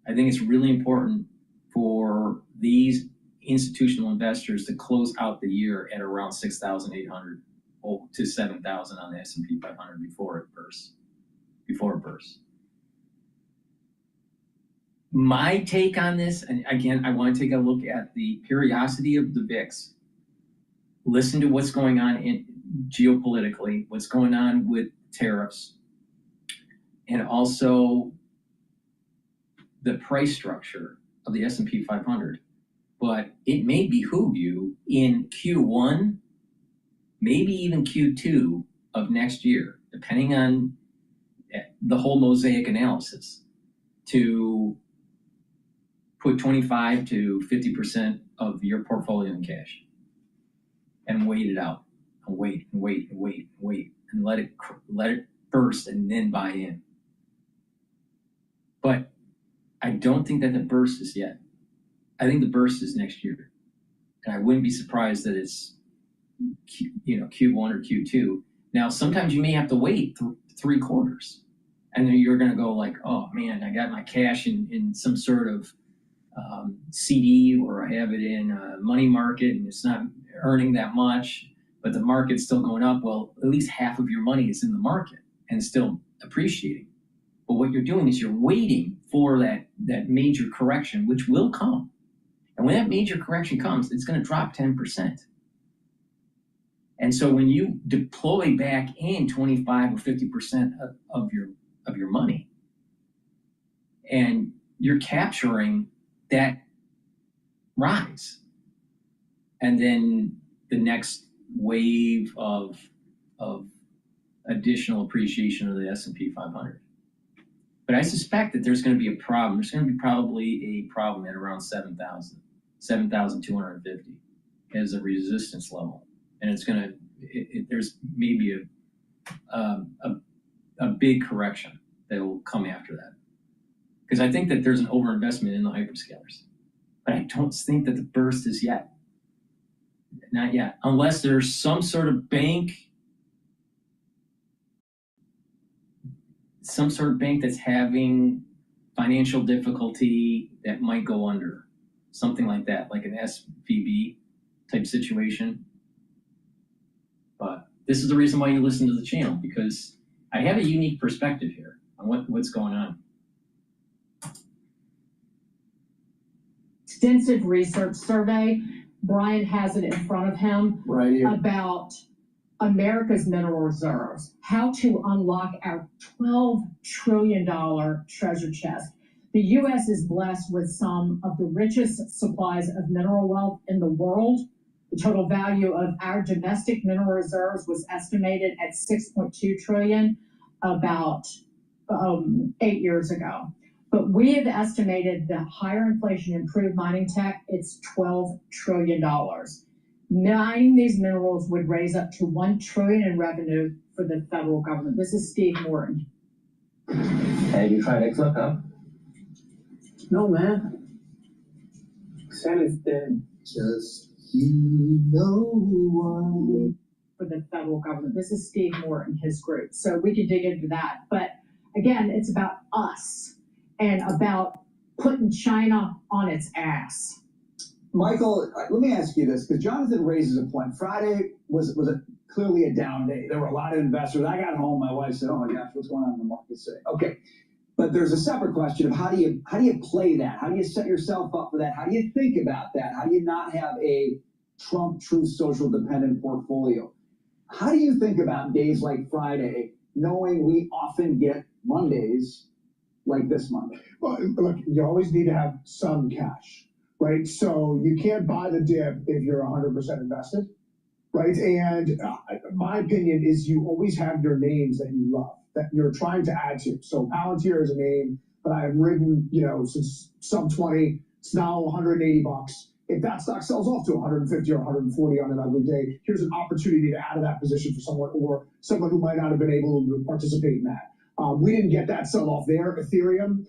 I think it's really important for these institutional investors to close out the year at around 6,800 to 7,000 on the S&P 500 before it bursts. My take on this, and again, I want to take a look at the periodicity of the VIX. Listen to what's going on geopolitically, what's going on with tariffs, and also the price structure of the S&P 500. But it may behoove you in Q1, maybe even Q2 of next year, depending on the whole mosaic analysis, to put 25 to 50% of your portfolio in cash and wait it out, and wait, and let it burst and then buy in. But I don't think that the burst is yet. I think the burst is next year. And I wouldn't be surprised that it's Q1 or Q2. Now, sometimes you may have to wait 3 quarters. And then you're going to go like, oh man, I got my cash in some sort of CD, or I have it in a money market and it's not earning that much, but the market's still going up. Well, at least half of your money is in the market and still appreciating. But what you're doing is you're waiting for that major correction, which will come. And when that major correction comes, it's going to drop 10%. And so when you deploy back in 25 or 50% of your money, and you're capturing that rise, and then the next wave of additional appreciation of the S&P 500. But I suspect that there's going to be a problem. There's going to be probably a problem at around 7,250 as a resistance level, and it's going to. There's maybe a big correction that will come after that, because I think that there's an overinvestment in the hyperscalers, but I don't think that the burst is yet. Not yet, unless there's some sort of bank. Some sort of bank that's having financial difficulty that might go under, something like that, like an SVB type situation. But this is the reason why you listen to the channel, because I have a unique perspective here on what's going on. Extensive research survey. Brian has it in front of him right here about America's mineral reserves, how to unlock our $12 trillion treasure chest. The U.S. is blessed with some of the richest supplies of mineral wealth in the world. The total value of our domestic mineral reserves was estimated at $6.2 trillion about 8 years ago. But we have estimated that higher inflation, improved mining tech, it's $12 trillion. Mining these minerals would raise up to $1 trillion in revenue for the federal government. This is Steve Morton. Have you tried XLOOKUP? No, man. Santa's dead. Just you know why. For the federal government. This is Steve Morton, his group. So we can dig into that. But again, it's about us and about putting China on its ass. Michael, let me ask you this, because Jonathan raises a point. Friday was clearly a down day. There were a lot of investors. I got home, my wife said, oh my gosh, what's going on in the market today? Okay, But there's a separate question of how do you play that? How do you set yourself up for that? How do you think about that? How do you not have a Trump Truth Social dependent portfolio? How do you think about days like Friday, knowing we often get Mondays like this Monday? Well, look, you always need to have some cash, right? So you can't buy the dip if you're 100% invested, right? And my opinion is you always have your names that you love, that you're trying to add to. So Palantir is a name that I have ridden, since sub 20. It's now $180. If that stock sells off to 150 or 140 on an ugly day, here's an opportunity to add to that position for someone or someone who might not have been able to participate in that. We didn't get that sell off there. Ethereum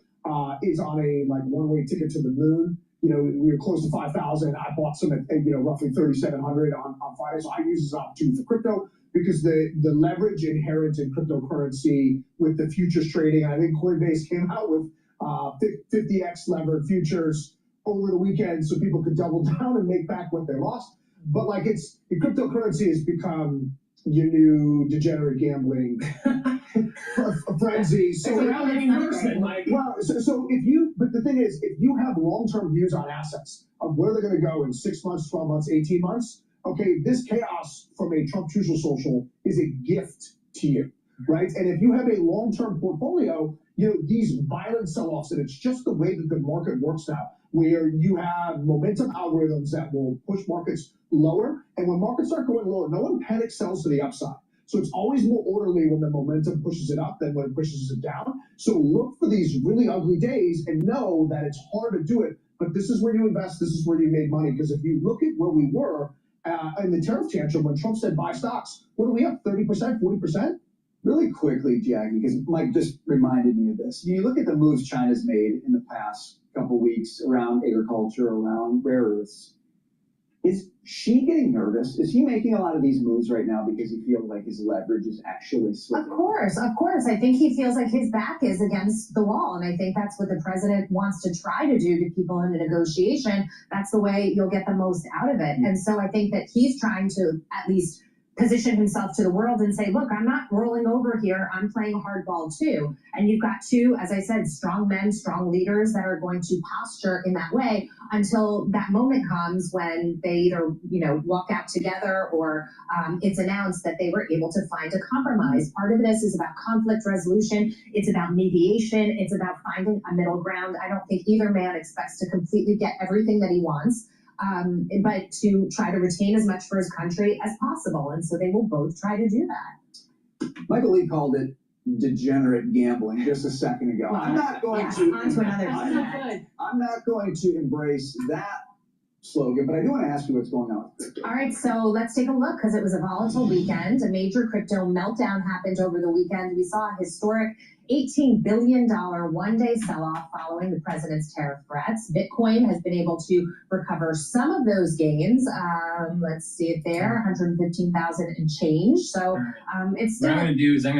is on a one-way ticket to the moon. We were close to 5,000. I bought some at roughly 3,700 on Friday. So I use this as an opportunity for crypto because the leverage inherent in cryptocurrency with the futures trading. I think Coinbase came out with 50x levered futures over the weekend so people could double down and make back what they lost. But the cryptocurrency has become your new degenerate gambling frenzy. So but the thing is, if you have long-term views on assets of where they're going to go in 6 months, 12 months, 18 months, okay, this chaos from a Trump Truth Social is a gift to you, right? And if you have a long-term portfolio, these violent sell-offs, and it's just the way that the market works now, where you have momentum algorithms that will push markets lower. And when markets start going lower, no one panic sells to the upside. So it's always more orderly when the momentum pushes it up than when it pushes it down. So look for these really ugly days and know that it's hard to do it. But this is where you invest. This is where you made money. Because if you look at where we were in the tariff tantrum when Trump said buy stocks, what are we up? 30%, 40%? Really quickly, Jackie, because Mike just reminded me of this. You look at the moves China's made in the past couple weeks around agriculture, around rare earths. Is she getting nervous? Is he making a lot of these moves right now because he feels like his leverage is actually slipping? Of course. I think he feels like his back is against the wall. And I think that's what the president wants to try to do to people in a negotiation. That's the way you'll get the most out of it. And so I think that he's trying to at least position himself to the world and say, look, I'm not rolling over here. I'm playing hardball too. And you've got two, as I said, strong men, strong leaders that are going to posture in that way until that moment comes when they either, walk out together or it's announced that they were able to find a compromise. Part of this is about conflict resolution. It's about mediation. It's about finding a middle ground. I don't think either man expects to completely get everything that he wants. But to try to retain as much for his country as possible. And so they will both try to do that. Michael Lee called it degenerate gambling just a second ago. Well, I'm not going to embrace that slogan, but I do want to ask you what's going on. All right, so let's take a look because it was a volatile weekend. A major crypto meltdown happened over the weekend. We saw a historic $18 billion one-day sell-off following the president's tariff threats. Bitcoin has been able to recover some of those gains. Let's see it there, 115,000 and change. So it's still. What I'm going to do is I'm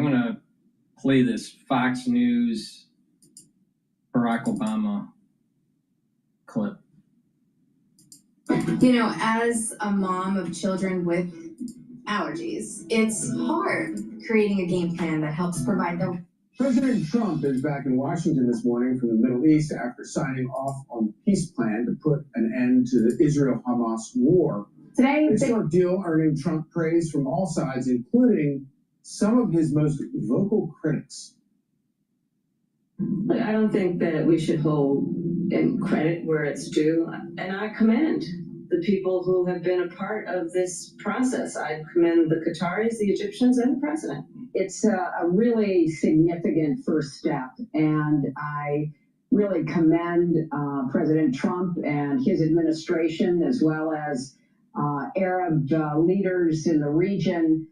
going to play this Fox News Barack Obama clip. As a mom of children with allergies, it's hard creating a game plan that helps provide them. President Trump is back in Washington this morning from the Middle East after signing off on the peace plan to put an end to the Israel-Hamas war. Today, historic deal earning Trump praise from all sides, including some of his most vocal critics. I don't think that we should hold credit where it's due, and I commend the people who have been a part of this process. I commend the Qataris, the Egyptians, and the president. It's a really significant first step, and I really commend President Trump and his administration, as well as Arab leaders in the region.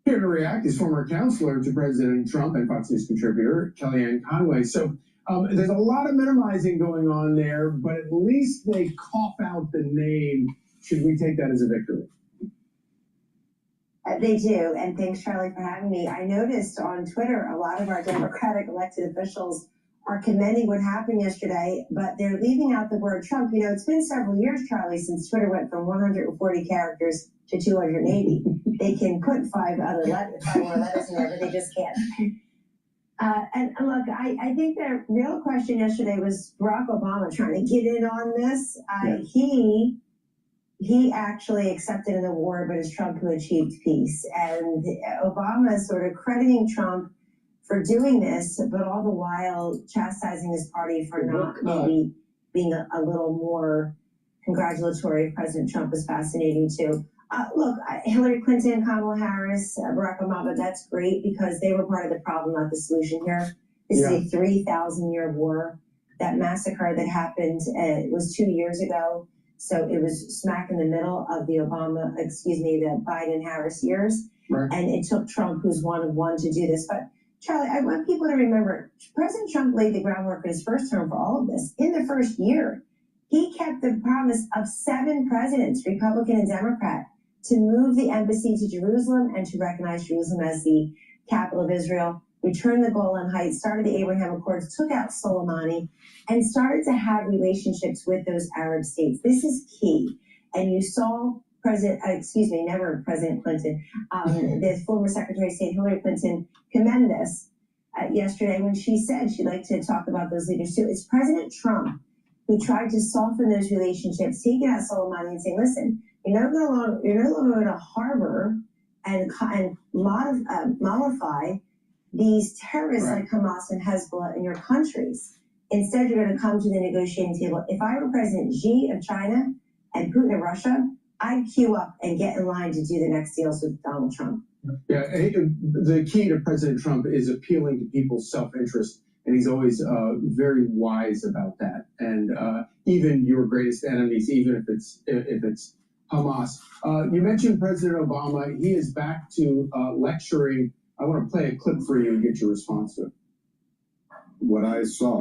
Here to react is former counselor to President Trump and Fox News contributor Kellyanne Conway. So there's a lot of minimizing going on there, but at least they cough out the name. Should we take that as a victory? They do, and thanks, Charlie, for having me. I noticed on Twitter a lot of our Democratic elected officials are commending what happened yesterday, but they're leaving out the word Trump. It's been several years, Charlie, since Twitter went from 140 characters to 280. they can put five more letters in there, but they just can't. And look, I think the real question yesterday was Barack Obama trying to get in on this. He actually accepted an award, but it's Trump who achieved peace. And Obama is sort of crediting Trump for doing this, but all the while chastising his party for not maybe being a little more congratulatory of President Trump is fascinating too. Look, Hillary Clinton, Kamala Harris, Barack Obama, that's great because they were part of the problem, not the solution here. This is a 3,000-year war. That massacre that happened was 2 years ago. So it was smack in the middle of the the Biden-Harris years. Right. And it took Trump, who's one of one, to do this. But Charlie, I want people to remember, President Trump laid the groundwork in his first term for all of this. In the first year, he kept the promise of 7 presidents, Republican and Democrat, to move the embassy to Jerusalem and to recognize Jerusalem as the capital of Israel, return the Golan Heights, started the Abraham Accords, took out Soleimani, and started to have relationships with those Arab states. This is key. And you saw President Clinton, the former Secretary of State Hillary Clinton, commend this yesterday when she said she'd like to talk about those leaders too. It's President Trump who tried to soften those relationships, taking out Soleimani and saying, listen, you're no longer going to harbor and mollify these terrorists like Hamas and Hezbollah in your countries. Instead, you're going to come to the negotiating table. If I were President Xi of China and Putin of Russia, I'd queue up and get in line to do the next deals with Donald Trump. Yeah, the key to President Trump is appealing to people's self-interest, and he's always very wise about that. And even your greatest enemies, even if it's Hamas. You mentioned President Obama. He is back to lecturing. I want to play a clip for you and get your response to it. What I saw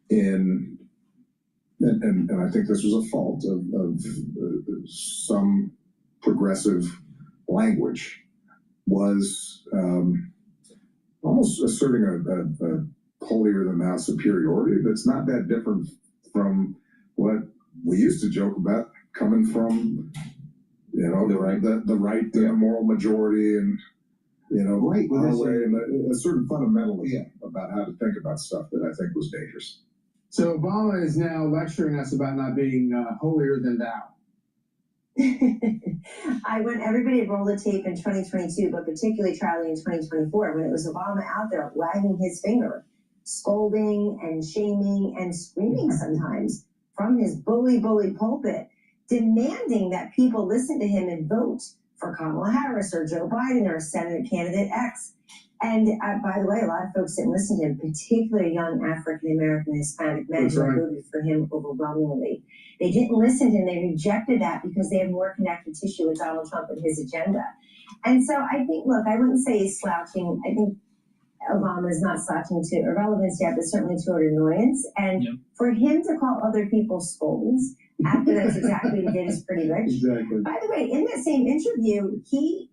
and I think this was a fault of some progressive language, was almost asserting a holier-than-thou superiority that's not that different from what we used to joke about coming from, the right, the moral majority, and right our way, and a certain fundamentalism about how to think about stuff that I think was dangerous. So Obama is now lecturing us about not being holier than thou. I want everybody to roll the tape in 2022, but particularly Charlie in 2024, when it was Obama out there wagging his finger, scolding and shaming and screaming sometimes from his bully pulpit, demanding that people listen to him and vote for Kamala Harris or Joe Biden or Senate candidate X. And by the way, a lot of folks didn't listen to him, particularly young African-American Hispanic men who voted for him overwhelmingly. They didn't listen to him. They rejected that because they have more connective tissue with Donald Trump and his agenda. And so I think, look, I wouldn't say he's slouching. I think Obama is not slouching to irrelevance yet, but certainly toward annoyance. And for him to call other people scolds after that's exactly what he did is pretty rich. Exactly. By the way, in that same interview, he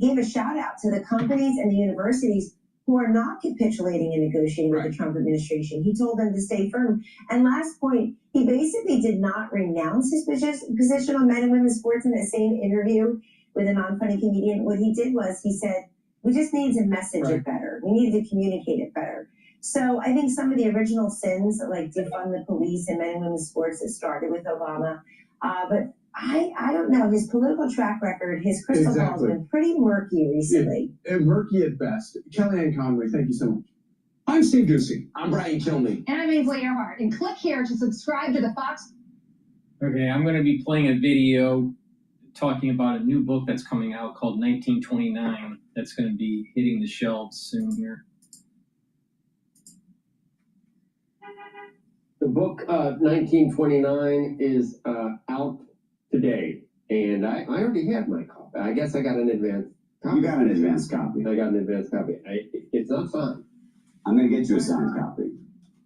gave a shout out to the companies and the universities who are not capitulating and negotiating with the Trump administration. He told them to stay firm. And last point, he basically did not renounce his position on men and women's sports in that same interview with a non-funny comedian. What he did was he said, we just need to message it better. We need to communicate it better. So I think some of the original sins, like defund the police and men and women's sports, that started with Obama. But I don't know. His political track record, his crystal ball has been pretty murky recently. Murky at best. Kellyanne Conway, thank you so much. I'm Steve Doocy. I'm Brian Kilmeade. And I'm Ainsley Earhart. And click here to subscribe to the Fox. Okay, I'm going to be playing a video talking about a new book that's coming out called 1929 that's going to be hitting the shelves soon here. The book 1929 is out today, and I already have my copy. I guess I got an advance copy. You got an advance copy. I got an advance copy. It's not signed. I'm going to get you a signed copy.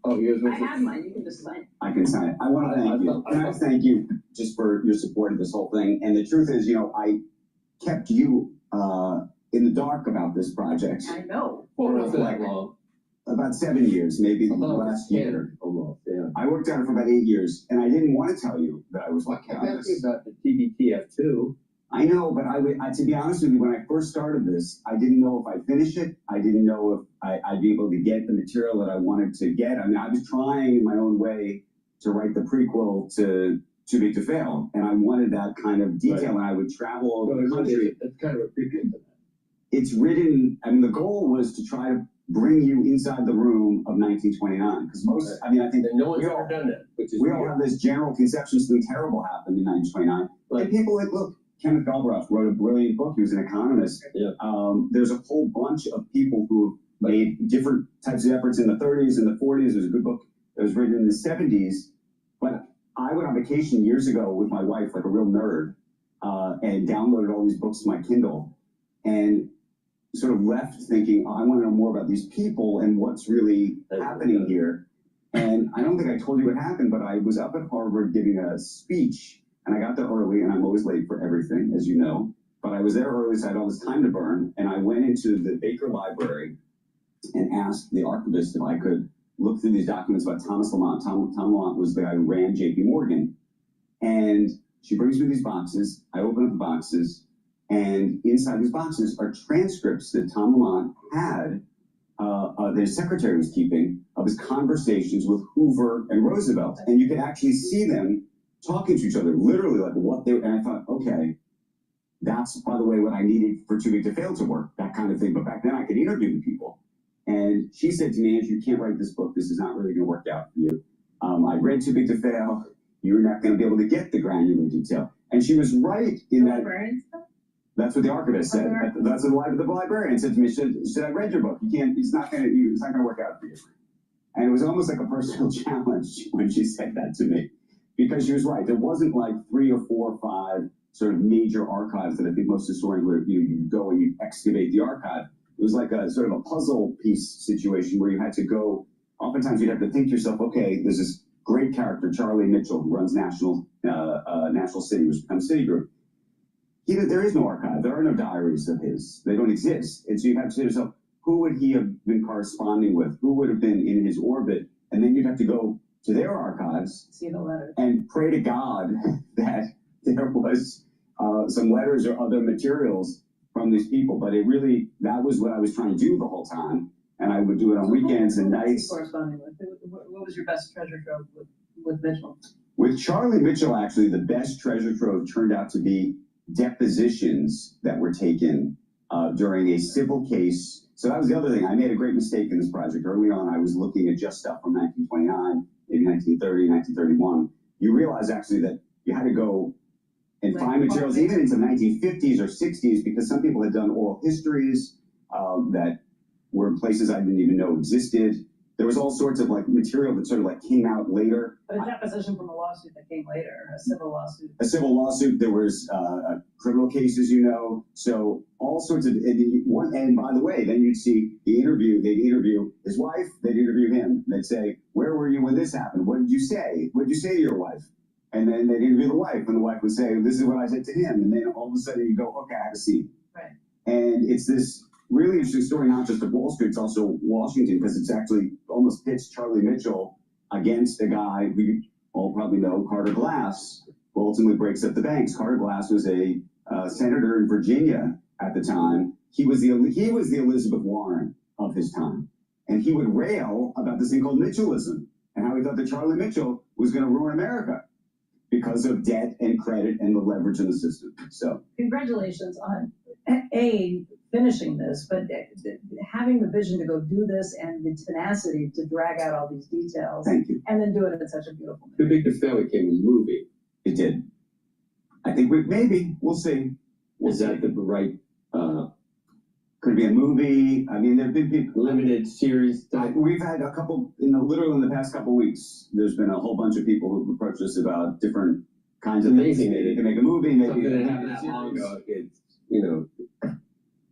Oh, I have mine. You can just sign it. I can sign it. I want to thank you. Can I thank you just for your support of this whole thing? And the truth is, I kept you in the dark about this project. I know. For that long. About 7 years, maybe the last year. Almost, yeah. I worked on it for about 8 years, and I didn't want to tell you that I was working on this. About the TBTF2. I know, but to be honest with you, when I first started this, I didn't know if I'd finish it. I didn't know if I'd be able to get the material that I wanted to get. I mean, I was trying in my own way to write the prequel to Too Big to Fail, and I wanted that kind of detail, and I would travel all over the country. It's kind of a prequel to that. It's written, I mean, the goal was to try to bring you inside the room of 1929, because most, I mean, I think that no one's ever done that, which is we all have this general conception something terrible happened in 1929. And people like, look, Kenneth Galbraith wrote a brilliant book. He was an economist. Yeah. There's a whole bunch of people who have made different types of efforts in the 30s and the 40s. There's a good book that was written in the 70s. But I went on vacation years ago with my wife, like a real nerd, and downloaded all these books to my Kindle, and sort of left thinking, oh, I want to know more about these people and what's really happening here. And I don't think I told you what happened, but I was up at Harvard giving a speech, and I got there early, and I'm always late for everything, as you know. But I was there early, so I had all this time to burn, and I went into the Baker Library and asked the archivist if I could look through these documents about Thomas Lamont. Tom Lamont was the guy who ran J.P. Morgan. And she brings me these boxes. I open up the boxes, and inside these boxes are transcripts that Tom Lamont had, that his secretary was keeping, of his conversations with Hoover and Roosevelt. And you could actually see them talking to each other, literally, like what they were. And I thought, okay, that's, by the way, what I needed for Too Big to Fail to work, that kind of thing. But back then I could interview the people. And she said to me, Andrew, you can't write this book. This is not really going to work out for you. I read Too Big to Fail. You're not going to be able to get the granular detail. And she was right in that. That's what the archivist said. That's what the librarian said to me. Should I read your book? You can't. It's not going to work out for you. And it was almost like a personal challenge when she said that to me, because she was right. There wasn't like 3 or 4 or 5 sort of major archives that I think most historians would. You go and you excavate the archive. It was like a sort of a puzzle piece situation where you had to go. Oftentimes you'd have to think to yourself, okay, there's this great character, Charlie Mitchell, who runs National City, which becomes Citigroup. There is no archive. There are no diaries of his. They don't exist. And so you have to say to yourself, who would he have been corresponding with? Who would have been in his orbit? And then you'd have to go to their archives, see the letters, and pray to God that there was some letters or other materials from these people. But it really, that was what I was trying to do the whole time. And I would do it on weekends and nights. Corresponding with? What was your best treasure trove with Mitchell? With Charlie Mitchell, actually, the best treasure trove turned out to be depositions that were taken during a civil case. So that was the other thing. I made a great mistake in this project. Early on, I was looking at just stuff from 1929, maybe 1930, 1931. You realize actually that you had to go and find materials even into the 1950s or 60s, because some people had done oral histories that were in places I didn't even know existed. There was all sorts of like material that sort of like came out later. But a deposition from a lawsuit that came later, a civil lawsuit. A civil lawsuit. There was criminal cases, you know. So all sorts of, and by the way, then you'd see the interview. They'd interview his wife. They'd interview him. They'd say, "Where were you when this happened? What did you say? What did you say to your wife?" And then they'd interview the wife, and the wife would say, "This is what I said to him." And then all of a sudden you go, "Okay, I have a scene." Right. And it's this really interesting story, not just of Wall Street, it's also Washington, because it's actually almost pitched Charlie Mitchell against a guy who you all probably know, Carter Glass, who ultimately breaks up the banks. Carter Glass was a senator in Virginia at the time. He was the Elizabeth Warren of his time. And he would rail about this thing called Mitchellism and how he thought that Charlie Mitchell was going to ruin America because of debt and credit and the leverage in the system. So congratulations on finishing this, but having the vision to go do this and the tenacity to drag out all these details. Thank you. And then do it in such a beautiful manner. Too Big to Fail became a movie. It did. I think we'll see. Is that the right? Could be a movie. I mean, there've been people. Limited series. We've had a couple literally in the past couple weeks. There's been a whole bunch of people who've approached us about different kinds of things. Maybe they can make a movie. Maybe something that happened that long ago. It's,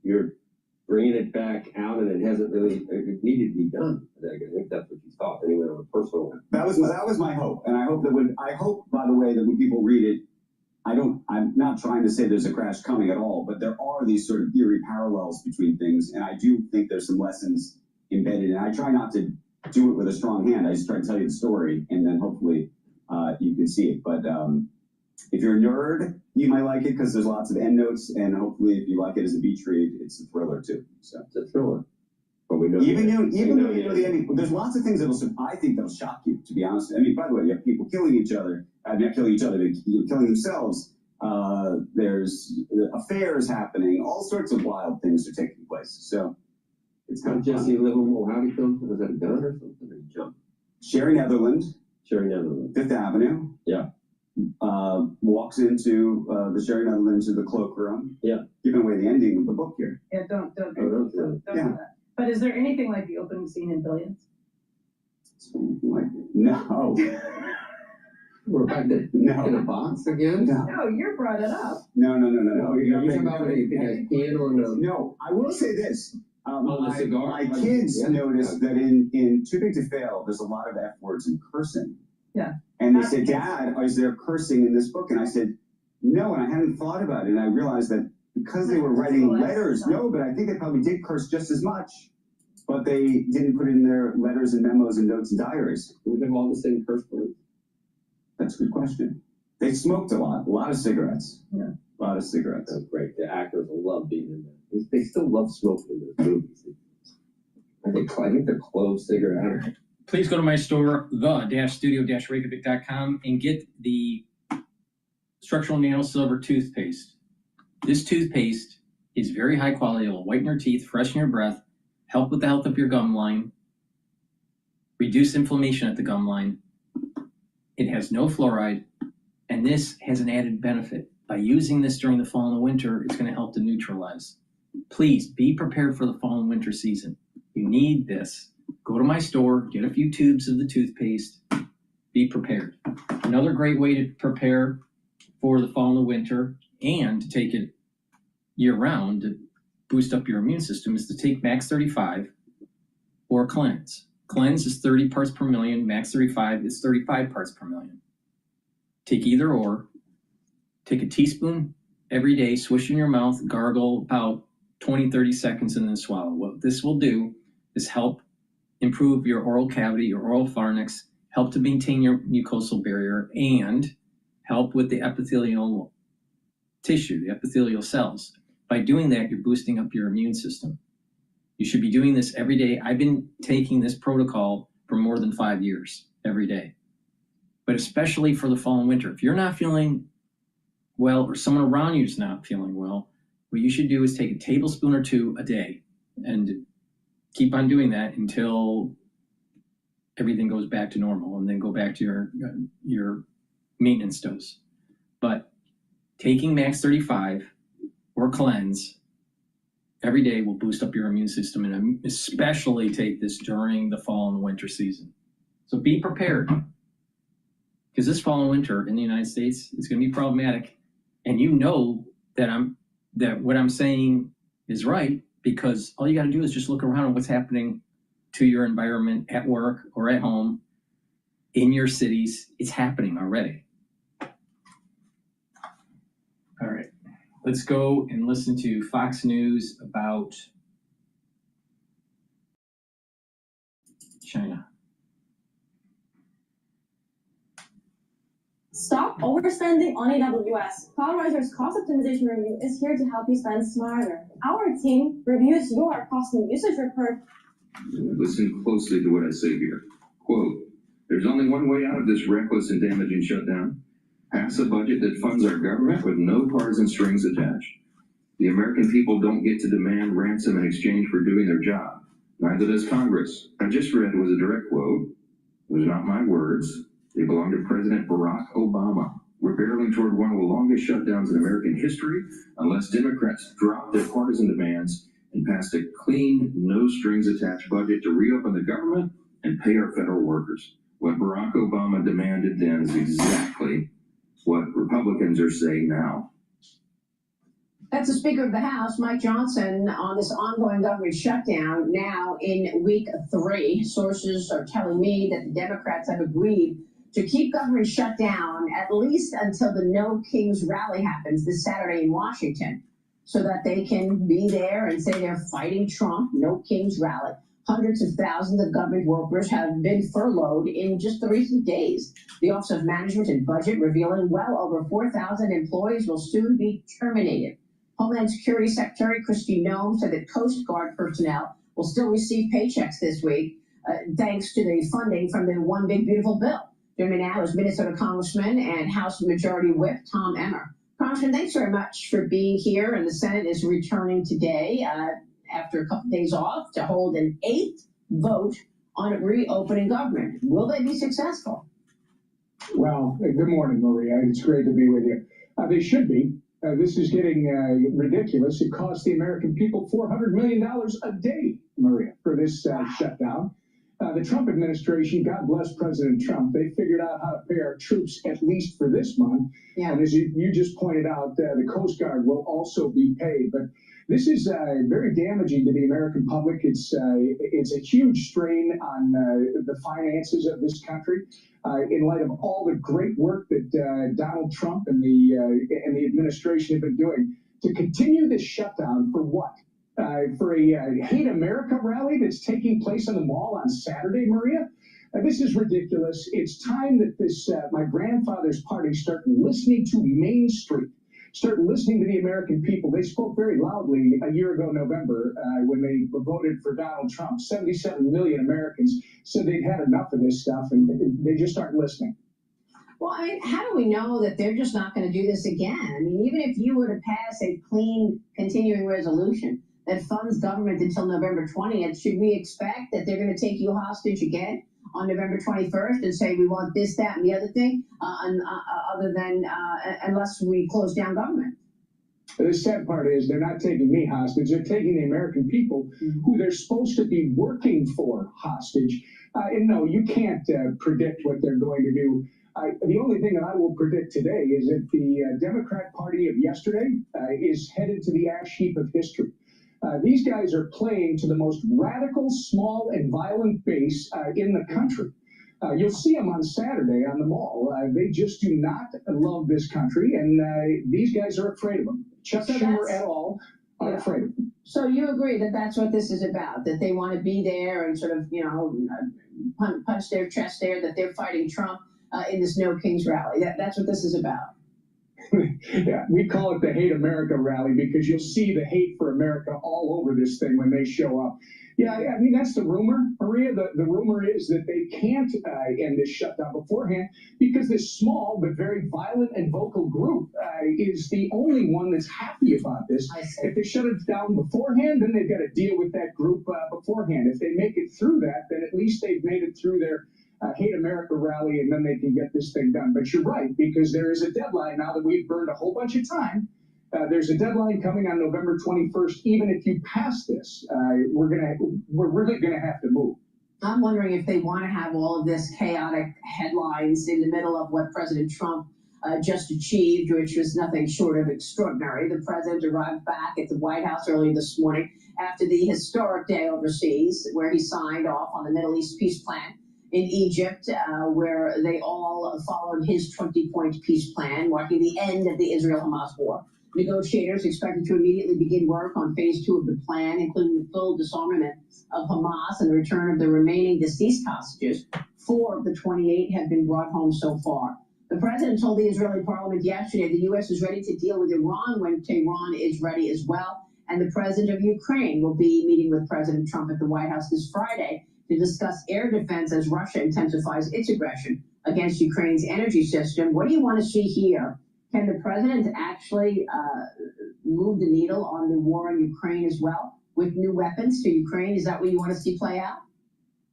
you're bringing it back out, and it hasn't really needed to be done. I think that's what you thought anyway, on a personal. That was my hope, and I hope that by the way, that when people read it, I'm not trying to say there's a crash coming at all, but there are these sort of eerie parallels between things, and I do think there's some lessons embedded. And I try not to do it with a strong hand. I just try to tell you the story, and then hopefully you can see it. But If you're a nerd, you might like it because there's lots of endnotes, and hopefully, if you like it as a beach read, it's a thriller too. So it's a thriller. But we know even though you know the ending, there's lots of things I think that'll shock you. To be honest, I mean, by the way, you have people killing each other. Not killing each other, they're killing themselves. There's affairs happening. All sorts of wild things are taking place. So it's kind of Jesse Livermore. How did he come? Was that a gun or something? Or he jumped? Sherry Netherland, Fifth Avenue. Yeah. Walks into the Sherry Netherland to the cloakroom. Yeah. Giving away the ending of the book here. Yeah, don't Yeah. do that. But is there anything like the opening scene in Billions? Like, no. We're back to in a box again? No, you brought it up. No. You're talking about when he has piano on the... No, I will say this. the cigar? My kids noticed that in Too Big to Fail, there's a lot of F words and cursing. Yeah. And they said, Dad, is there cursing in this book? And I said, no, and I hadn't thought about it. And I realized that because they were writing letters, but I think they probably did curse just as much, but they didn't put in their letters and memos and notes and diaries. Do we have all the same curse words? That's a good question. They smoked a lot of cigarettes. Yeah. A lot of cigarettes. That's great. The actors will love being in there. They still love smoking in those movies. I think they're clove cigarette. Please go to my store, the-studio-reykjavik.com, and get the Structural Nail Silver Toothpaste. This toothpaste is very high quality. It'll whiten your teeth, freshen your breath, help with the health of your gum line, reduce inflammation at the gum line. It has no fluoride, and this has an added benefit. By using this during the fall and the winter, it's going to help to neutralize. Please be prepared for the fall and winter season. You need this. Go to my store, get a few tubes of the toothpaste, be prepared. Another great way to prepare for the fall and the winter and to take it year round to boost up your immune system is to take Max 35 or Cleanse. Cleanse is 30 parts per million, Max 35 is 35 parts per million. Take either or. Take a teaspoon every day, swish in your mouth, gargle about 20-30 seconds, and then swallow. What this will do is help improve your oral cavity, your oral pharynx, help to maintain your mucosal barrier, and help with the epithelial tissue, the epithelial cells. By doing that, you're boosting up your immune system. You should be doing this every day. I've been taking this protocol for more than 5 years, every day. But especially for the fall and winter. If you're not feeling well, or someone around you is not feeling well, what you should do is take a tablespoon or two a day and keep on doing that until everything goes back to normal, and then go back to your maintenance dose. But taking Max 35 or Cleanse every day will boost up your immune system, and especially take this during the fall and the winter season. So be prepared, because this fall and winter in the United States is going to be problematic. And you know that what I'm saying is right, because all you got to do is just look around at what's happening to your environment at work or at home, in your cities. It's happening already. All right, let's go and listen to Fox News about China. Stop overspending on AWS. CloudRiser's cost optimization review is here to help you spend smarter. Our team reviews your cost and usage report. Listen closely to what I say here. Quote, there's only one way out of this reckless and damaging shutdown. Pass a budget that funds our government with no partisan strings attached. The American people don't get to demand ransom in exchange for doing their job. Neither does Congress. I just read was a direct quote. It was not my words. They belong to President Barack Obama. We're barreling toward one of the longest shutdowns in American history unless Democrats drop their partisan demands and pass a clean, no-strings-attached budget to reopen the government and pay our federal workers. What Barack Obama demanded then is exactly what Republicans are saying now. That's the Speaker of the House, Mike Johnson, on this ongoing government shutdown now in week 3. Sources are telling me that the Democrats have agreed to keep government shut down at least until the No Kings rally happens this Saturday in Washington, so that they can be there and say they're fighting Trump. No Kings rally. Hundreds of thousands of government workers have been furloughed in just the recent days. The Office of Management and Budget revealing well over 4,000 employees will soon be terminated. Homeland Security Secretary Kristi Noem said that Coast Guard personnel will still receive paychecks this week, thanks to the funding from the One Big Beautiful Bill. Joining me now is Minnesota Congressman and House Majority Whip Tom Emmer. Congressman, thanks very much for being here, and the Senate is returning today after a couple of days off to hold an 8th vote on reopening government. Will they be successful? Well, good morning, Maria. It's great to be with you. They should be. This is getting ridiculous. It costs the American people $400 million a day, Maria, for this shutdown. The Trump administration, God bless President Trump, they figured out how to pay our troops at least for this month. Yeah. And as you just pointed out, the Coast Guard will also be paid. But this is very damaging to the American public. It's a huge strain on the finances of this country. In light of all the great work that Donald Trump and the administration have been doing, to continue this shutdown for what? For a Hate America rally that's taking place on the Mall on Saturday, Maria? This is ridiculous. It's time that this my grandfather's party start listening to Main Street. Start listening to the American people. They spoke very loudly a year ago, November, when they voted for Donald Trump. 77 million Americans said they'd had enough of this stuff, and they just aren't listening. Well, I mean, how do we know that they're just not going to do this again? I mean, even if you were to pass a clean continuing resolution that funds government until November 20th, should we expect that they're going to take you hostage again on November 21st and say we want this, that, and the other thing, other than unless we close down government? The sad part is they're not taking me hostage. They're taking the American people who they're supposed to be working for hostage. And no, you can't predict what they're going to do. The only thing that I will predict today is that the Democrat Party of yesterday is headed to the ash heap of history. These guys are playing to the most radical, small, and violent base in the country. You'll see them on Saturday on the Mall. They just do not love this country, and these guys are afraid of them. Chuck Schumer et al. Are afraid of them. So you agree that that's what this is about, that they want to be there and sort of, punch their chest there, that they're fighting Trump in this No Kings rally. That's what this is about. Yeah, we call it the Hate America rally because you'll see the hate for America all over this thing when they show up. Yeah, I mean, that's the rumor, Maria. The rumor is that they can't end this shutdown beforehand because this small but very violent and vocal group is the only one that's happy about this. If they shut it down beforehand, then they've got to deal with that group beforehand. If they make it through that, then at least they've made it through their Hate America rally, and then they can get this thing done. But you're right, because there is a deadline now that we've burned a whole bunch of time. There's a deadline coming on November 21st. Even if you pass this, we're really gonna have to move. I'm wondering if they want to have all of this chaotic headlines in the middle of what President Trump just achieved, which was nothing short of extraordinary. The president arrived back at the White House early this morning after the historic day overseas, where he signed off on the Middle East peace plan in Egypt, where they all followed his 20-point peace plan, marking the end of the Israel-Hamas war. Negotiators expected to immediately begin work on phase 2 of the plan, including the full disarmament of Hamas and the return of the remaining deceased hostages. 4 of the 28 have been brought home so far. The president told the Israeli parliament yesterday the U.S. is ready to deal with Iran when Tehran is ready as well. And the president of Ukraine will be meeting with President Trump at the White House this Friday to discuss air defense as Russia intensifies its aggression against Ukraine's energy system. What do you want to see here? Can the president actually move the needle on the war in Ukraine as well with new weapons to Ukraine? Is that what you want to see play out?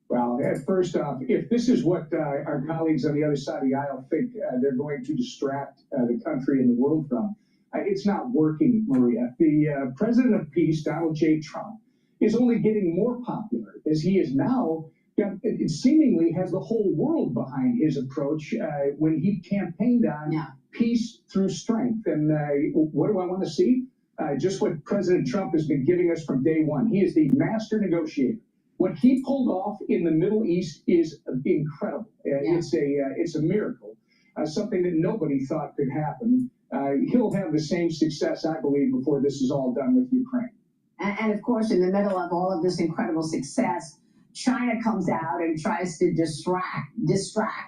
Well, first off, if this is what our colleagues on the other side of the aisle think they're going to distract the country and the world from, it's not working, Maria. The president of peace, Donald J. Trump, is only getting more popular as he is now, it seemingly has the whole world behind his approach when he campaigned on peace through strength. And what do I want to see? Just what President Trump has been giving us from day one. He is the master negotiator. What he pulled off in the Middle East is incredible. It's a miracle, something that nobody thought could happen. He'll have the same success, I believe, before this is all done with Ukraine. And of course, in the middle of all of this incredible success, China comes out and tries to distract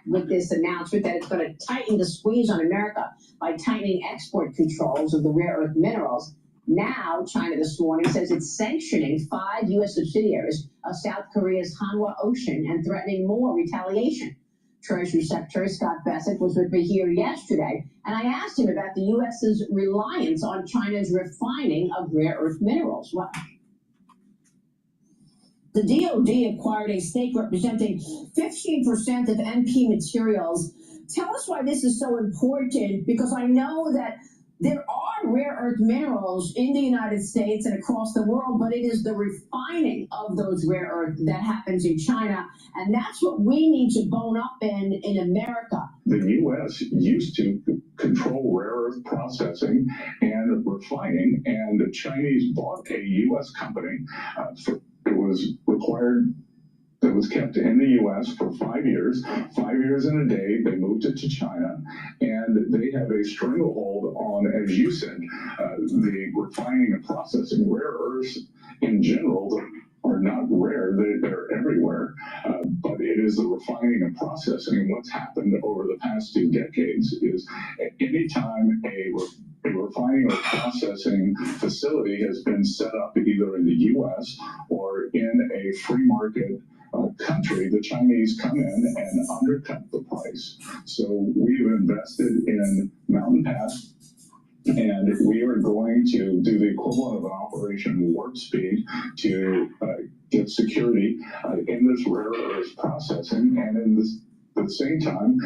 with this announcement that it's going to tighten the squeeze on America by tightening export controls of the rare earth minerals. Now, China this morning says it's sanctioning 5 U.S. subsidiaries of South Korea's Hanwha Ocean and threatening more retaliation. Treasury Secretary Scott Bessent was with me here yesterday, and I asked him about the U.S.'s reliance on China's refining of rare earth minerals. Well, the DOD acquired a stake representing 15% of MP Materials. Tell us why this is so important, because I know that there are rare earth minerals in the United States and across the world, but it is the refining of those rare earth that happens in China, and that's what we need to bone up in America. The U.S. used to control rare earth processing and refining, and the Chinese bought a U.S. company. It was required. That was kept in the U.S. for 5 years. 5 years and a day, they moved it to China, and they have a stranglehold on, as you said, the refining and processing. Rare earths in general are not rare; they're everywhere. But it is the refining and processing. And what's happened over the past 2 decades is, anytime a refining or processing facility has been set up either in the U.S. or in a free market country, the Chinese come in and undercut the price. So we've invested in Mountain Pass, and we are going to do the equivalent of an Operation Warp Speed to get security in this rare earth processing, and in this. At the same time,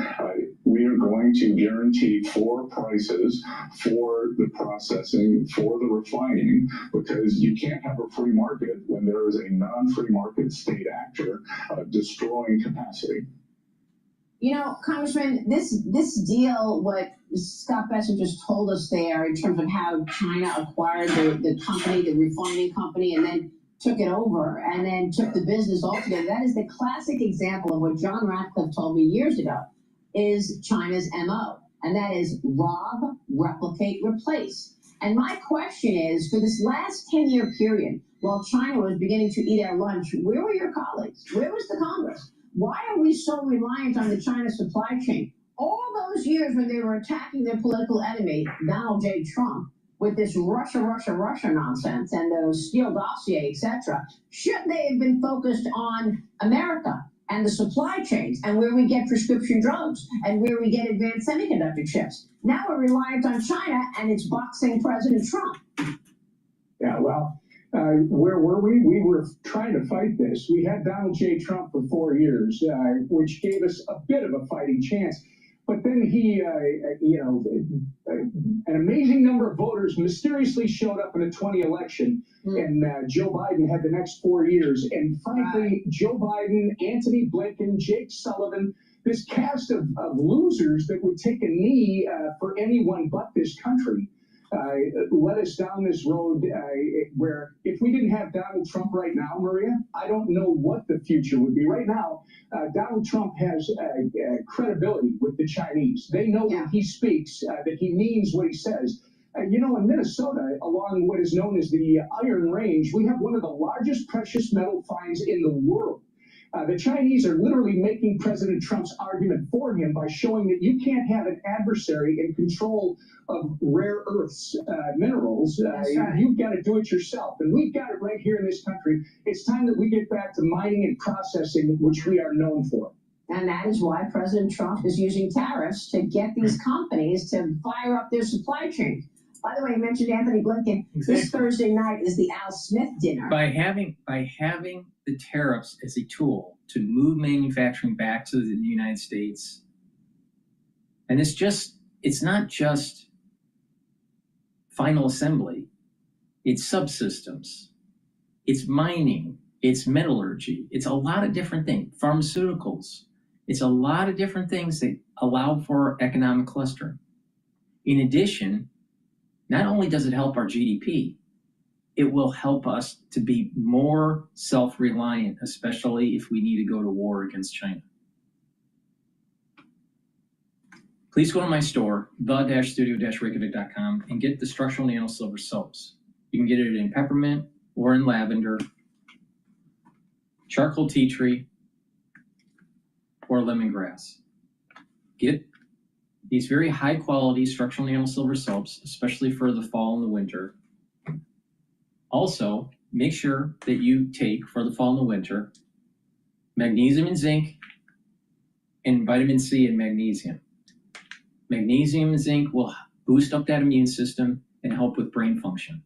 we are going to guarantee floor prices for the processing, for the refining, because you can't have a free market when there is a non-free market state actor destroying capacity. You know, Congressman, this deal, what Scott Bessent just told us there in terms of how China acquired the company, the refining company, and then took it over and then took the business altogether. That is the classic example of what John Ratcliffe told me years ago is China's MO. And that is rob, replicate, replace. And my question is, for this last 10-year period, while China was beginning to eat our lunch, where were your colleagues? Where was the Congress? Why are we so reliant on the China supply chain? All those years when they were attacking their political enemy, Donald J. Trump, with this Russia nonsense and the Steele dossier, etc., shouldn't they have been focused on America and the supply chains and where we get prescription drugs and where we get advanced semiconductor chips? Now we're reliant on China, and it's boxing President Trump. Yeah, well, where were we? We were trying to fight this. We had Donald J. Trump for 4 years, which gave us a bit of a fighting chance. But then he, an amazing number of voters mysteriously showed up in the 2020 election, and Joe Biden had the next 4 years. And frankly, Joe Biden, Anthony Blinken, Jake Sullivan, this cast of losers that would take a knee for anyone but this country, led us down this road where if we didn't have Donald Trump right now, Maria, I don't know what the future would be. Right now, Donald Trump has credibility with the Chinese. They know when he speaks that he means what he says. In Minnesota, along what is known as the Iron Range, we have one of the largest precious metal finds in the world. The Chinese are literally making President Trump's argument for him by showing that you can't have an adversary in control of rare earths, minerals. Right. You've got to do it yourself. And we've got it right here in this country. It's time that we get back to mining and processing, which we are known for. And that is why President Trump is using tariffs to get these companies to fire up their supply chain. By the way, you mentioned Anthony Blinken. Exactly. This Thursday night is the Al Smith dinner. By having the tariffs as a tool to move manufacturing back to the United States, and it's not just final assembly, it's subsystems, it's mining, it's metallurgy, it's a lot of different things, pharmaceuticals, it's a lot of different things that allow for economic clustering. In addition, not only does it help our GDP, it will help us to be more self-reliant, especially if we need to go to war against China. Please go to my store, the-studio-reykjavik.com, and get the structural nano silver soaps. You can get it in peppermint or in lavender. charcoal tea tree, or lemongrass. Get these very high quality structural nanosilver soaps, especially for the fall and the winter. Also, make sure that you take, for the fall and the winter, magnesium and zinc, and vitamin C and magnesium. Magnesium and zinc will boost up that immune system and help with brain function.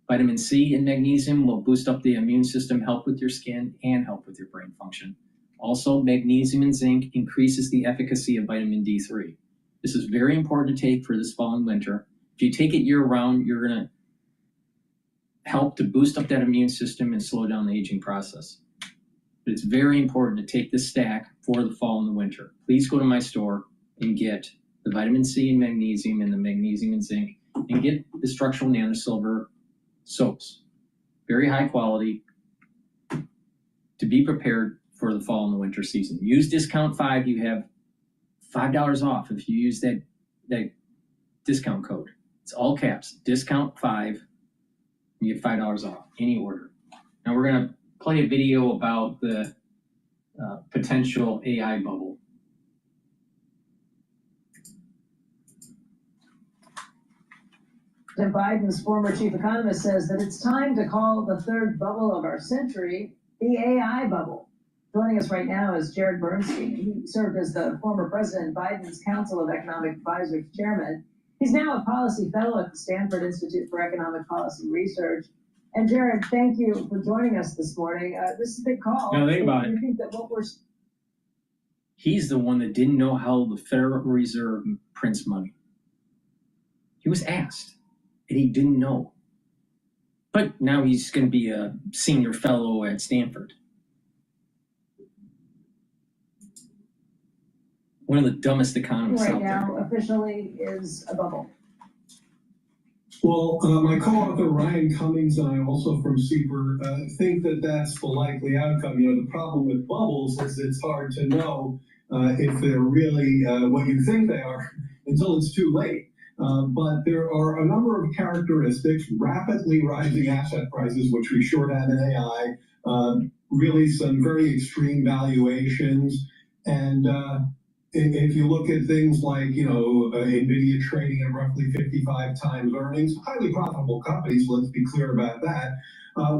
Vitamin C and magnesium will boost up the immune system, help with your skin, and help with your brain function. Also, magnesium and zinc increases the efficacy of vitamin D3. This is very important to take for this fall and winter. If you take it year-round, you're going to help to boost up that immune system and slow down the aging process. But it's very important to take this stack for the fall and the winter. Please go to my store and get the vitamin C and magnesium and the magnesium and zinc, and get the structural nanosilver soaps. Very high quality to be prepared for the fall and the winter season. Use discount 5. You have $5 off if you use that discount code. It's all caps, discount 5. You get $5 off any order. Now we're going to play a video about the potential AI bubble. President Biden's former chief economist says that it's time to call the third bubble of our century the AI bubble. Joining us right now is Jared Bernstein. He served as the former President Biden's Council of Economic Advisors chairman. He's now a policy fellow at the Stanford Institute for Economic Policy Research. And Jared, thank you for joining us this morning. This is a big call. Now think about it. You think that what we're... He's the one that didn't know how the Federal Reserve prints money. He was asked, and he didn't know. But now he's going to be a senior fellow at Stanford. One of the dumbest economists right out there. now officially is a bubble. Well, my co-author Ryan Cummings and I, also from CEPR, think that that's the likely outcome. You know, the problem with bubbles is it's hard to know if they're really what you think they are until it's too late. But there are a number of characteristics: rapidly rising asset prices, which we sure have in AI, really some very extreme valuations, and if you look at things like, you know, NVIDIA trading at roughly 55 times earnings, highly profitable companies, let's be clear about that.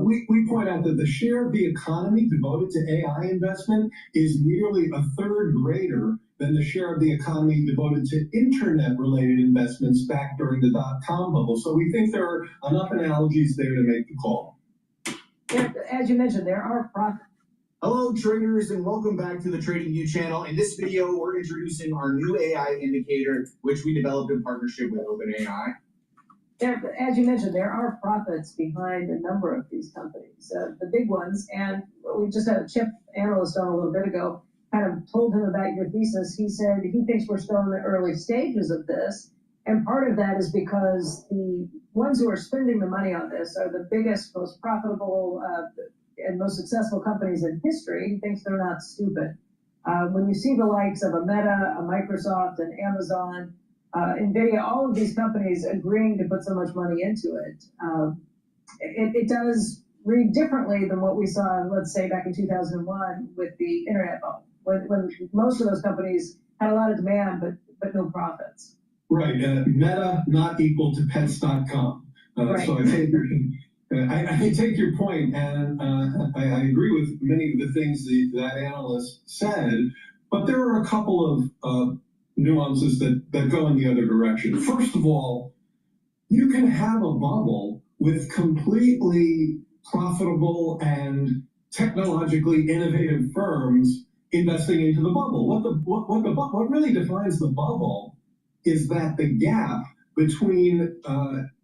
We point out that the share of the economy devoted to AI investment is nearly a third greater than the share of the economy devoted to internet-related investments back during the dot-com bubble. So we think there are enough analogies there to make the call. Yeah, as you mentioned, there are profits. Hello traders, and welcome back to the TradingView channel. In this video, we're introducing our new AI indicator, which we developed in partnership with OpenAI. Yeah, as you mentioned, there are profits behind a number of these companies, the big ones. And we just had a chip analyst on a little bit ago, kind of told him about your thesis. He said he thinks we're still in the early stages of this. And part of that is because the ones who are spending the money on this are the biggest, most profitable, and most successful companies in history. He thinks they're not stupid. When you see the likes of a Meta, a Microsoft, an Amazon, NVIDIA, all of these companies agreeing to put so much money into it, it does read differently than what we saw, let's say, back in 2001 with the internet bubble, when most of those companies had a lot of demand, but no profits. Right. Meta not equal to pets.com. Right. So I think I take your point, and I agree with many of the things that analyst said, but there are a couple of nuances that go in the other direction. First of all, you can have a bubble with completely profitable and technologically innovative firms investing into the bubble. What really defines the bubble is that the gap between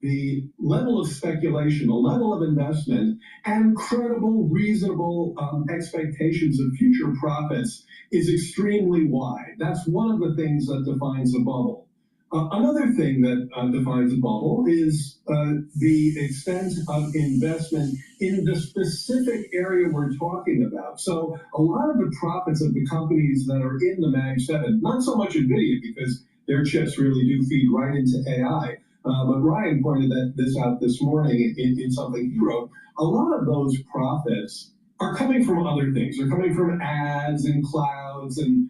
the level of speculation, the level of investment, and credible, reasonable expectations of future profits is extremely wide. That's one of the things that defines a bubble. Another thing that defines a bubble is the extent of investment in the specific area we're talking about. So a lot of the profits of the companies that are in the Mag 7, not so much NVIDIA, because their chips really do feed right into AI. But Ryan pointed this out this morning in something he wrote. A lot of those profits are coming from other things. They're coming from ads and clouds and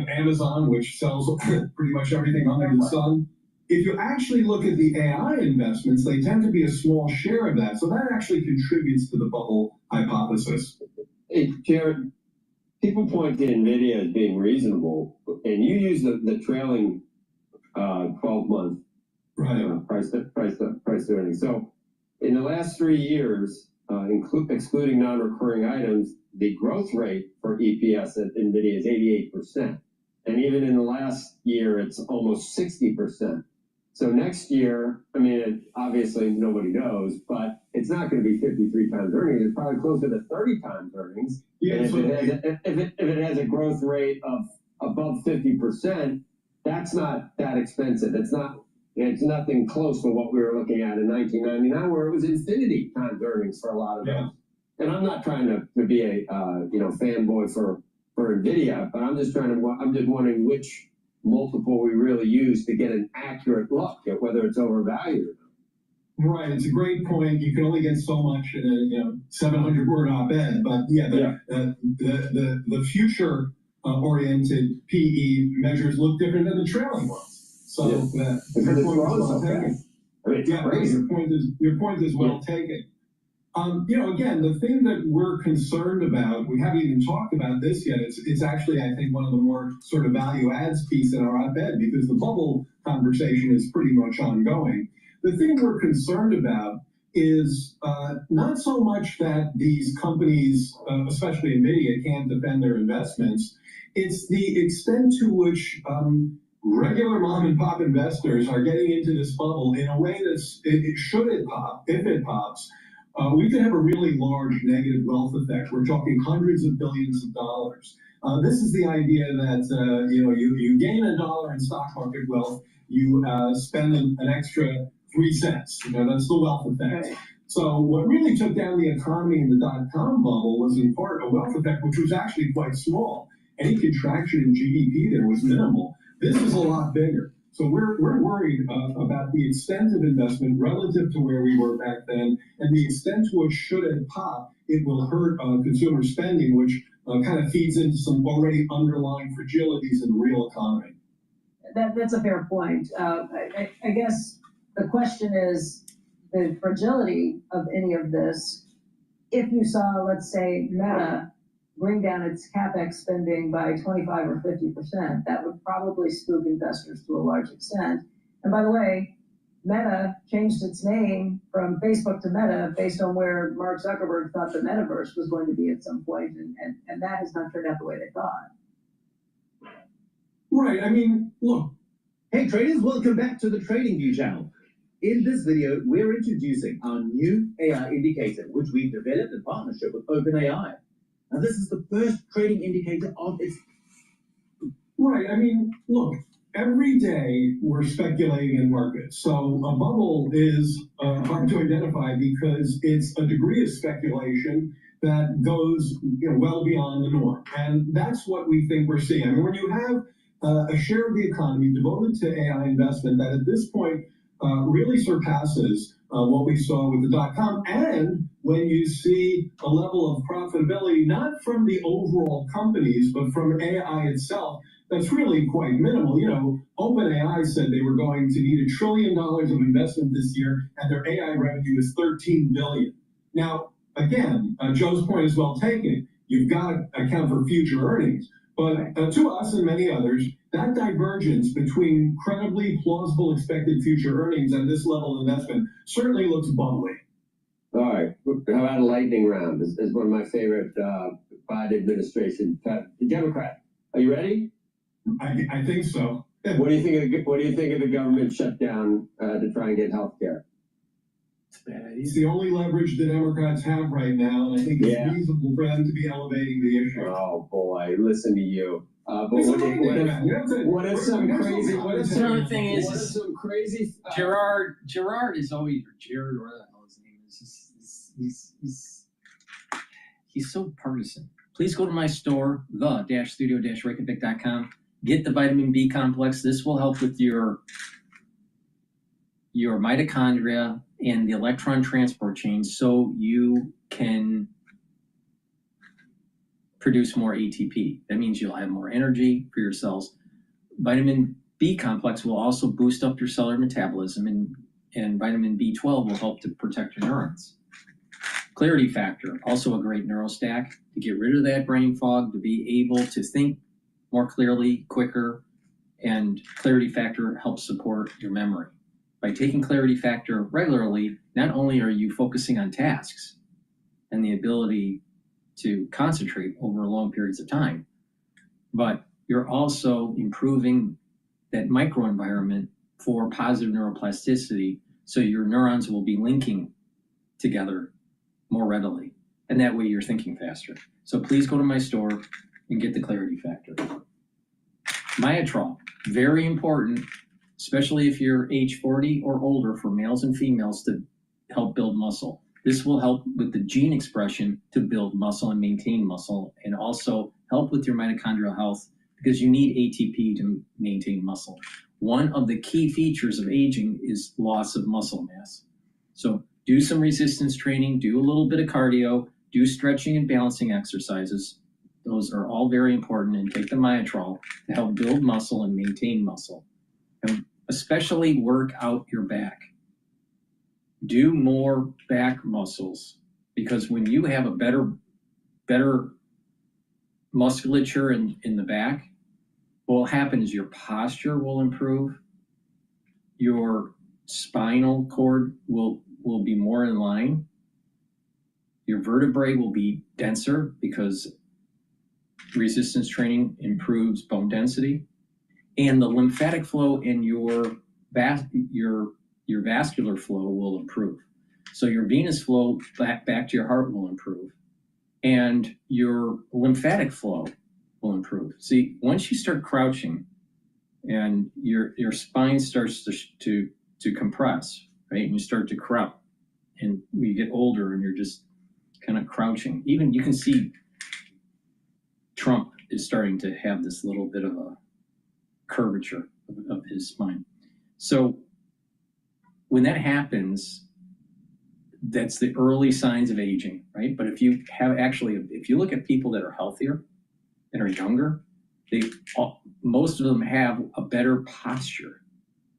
Amazon, which sells pretty much everything under the sun. If you actually look at the AI investments, they tend to be a small share of that. So that actually contributes to the bubble hypothesis. Hey, Jared, people point to NVIDIA as being reasonable, and you use the trailing 12-month price to earnings. So in the last 3 years, excluding non-recurring items, the growth rate for EPS at NVIDIA is 88%. And even in the last year, it's almost 60%. So next year, I mean, obviously nobody knows, but it's not going to be 53 times earnings. It's probably closer to 30 times earnings. Yeah, and if it has a growth rate of above 50%, that's not that expensive. It's nothing close to what we were looking at in 1999, where it was infinity times earnings for a lot of those. And I'm not trying to be a fanboy for NVIDIA, but I'm just wondering which multiple we really use to get an accurate look at whether it's overvalued or not. Right, it's a great point. You can only get so much in a 700-word op-ed, but the future oriented PE measures look different than the trailing ones. So your point is well taken. Again, the thing that we're concerned about, we haven't even talked about this yet. It's actually, I think, one of the more sort of value adds piece in our op-ed, because the bubble conversation is pretty much ongoing. The thing we're concerned about is not so much that these companies, especially NVIDIA, can't defend their investments. It's the extent to which regular mom and pop investors are getting into this bubble in a way that's, if it pops, we could have a really large negative wealth effect. We're talking hundreds of billions of dollars. This is the idea that you gain $1 in stock market wealth, you spend an extra 3 cents. That's the wealth effect. Right. So what really took down the economy in the dot-com bubble was in part a wealth effect, which was actually quite small. Any contraction in GDP there was minimal. This is a lot bigger. So we're worried about the extent of investment relative to where we were back then, and the extent to which, should it pop, it will hurt consumer spending, which kind of feeds into some already underlying fragilities in the real economy. That's a fair point. I guess the question is the fragility of any of this. If you saw, let's say, Meta bring down its CapEx spending by 25 or 50%, that would probably spook investors to a large extent. And by the way, Meta changed its name from Facebook to Meta based on where Mark Zuckerberg thought the metaverse was going to be at some point, and that has not turned out the way they thought. Right, I mean, look. Hey traders, welcome back to the TradingView channel. In this video, we're introducing our new AI indicator, which we've developed in partnership with OpenAI. Now, this is the first trading indicator of its... Right, I mean, look, every day we're speculating in markets. So a bubble is hard to identify because it's a degree of speculation that goes well beyond the norm. And that's what we think we're seeing. I mean, when you have a share of the economy devoted to AI investment that at this point really surpasses what we saw with the dot-com, and when you see a level of profitability, not from the overall companies, but from AI itself, that's really quite minimal. OpenAI said they were going to need $1 trillion of investment this year, and their AI revenue is $13 billion. Now, again, Joe's point is well taken. You've got to account for future earnings. But to us and many others, that divergence between credibly plausible expected future earnings and this level of investment certainly looks bubbly. All right. How about a lightning round? This is one of my favorite Biden administration. The Democrat. Are you ready? I think so. What do you think of the government shutdown to try and get health care? It's the only leverage the Democrats have right now, and I think it's reasonable for them to be elevating the issue. Oh boy, listen to you. But what if some crazy Gerard is always, or Jared, or whatever the hell his name is. He's so partisan. Please go to my store, the-studio-reykjavik.com. Get the vitamin B complex. This will help with your mitochondria and the electron transport chain, so you can produce more ATP. That means you'll have more energy for your cells. Vitamin B complex will also boost up your cellular metabolism, and vitamin B12 will help to protect your neurons. Clarity factor, also a great neurostack to get rid of that brain fog, to be able to think more clearly, quicker, and clarity factor helps support your memory. By taking clarity factor regularly, not only are you focusing on tasks and the ability to concentrate over long periods of time, but you're also improving that microenvironment for positive neuroplasticity, so your neurons will be linking together more readily, and that way you're thinking faster. So please go to my store and get the clarity factor. Myotrol, very important, especially if you're age 40 or older, for males and females, to help build muscle. This will help with the gene expression to build muscle and maintain muscle, and also help with your mitochondrial health, because you need ATP to maintain muscle. One of the key features of aging is loss of muscle mass. So do some resistance training, do a little bit of cardio, do stretching and balancing exercises. Those are all very important, and take the Myotrol to help build muscle and maintain muscle. And especially work out your back. Do more back muscles, because when you have a better musculature in the back, what will happen is your posture will improve, your spinal cord will be more in line, your vertebrae will be denser because resistance training improves bone density, and the lymphatic flow in your vascular flow will improve. So your venous flow back to your heart will improve, and your lymphatic flow will improve. See, once you start crouching and your spine starts to compress, right, and you start to crouch, and you get older and you're just kind of crouching. Even you can see Trump is starting to have this little bit of a curvature of his spine. So when that happens, that's the early signs of aging, right? But if you look at people that are healthier and are younger, most of them have a better posture.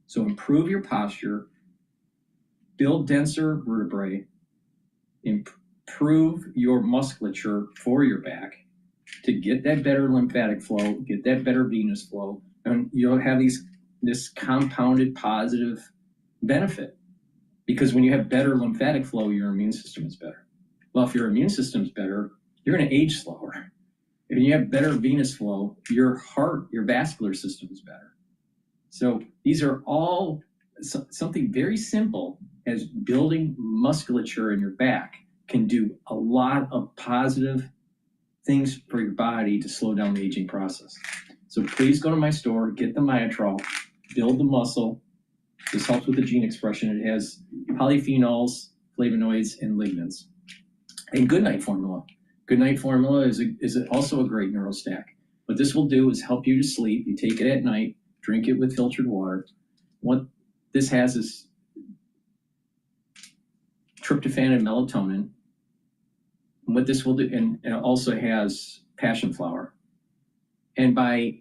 So improve your posture, build denser vertebrae, improve your musculature for your back to get that better lymphatic flow, get that better venous flow, and you'll have this compounded positive benefit. Because when you have better lymphatic flow, your immune system is better. Well, if your immune system's better, you're going to age slower. If you have better venous flow, your heart, your vascular system is better. So these are all something very simple, as building musculature in your back can do a lot of positive things for your body to slow down the aging process. So please go to my store, get the Myotrol, build the muscle. This helps with the gene expression. It has polyphenols, flavonoids, and lignans. And Goodnight Formula. Goodnight Formula is also a great neurostack. What this will do is help you to sleep. You take it at night, drink it with filtered water. What this has is tryptophan and melatonin. And what this will do, and it also has passion flower. And by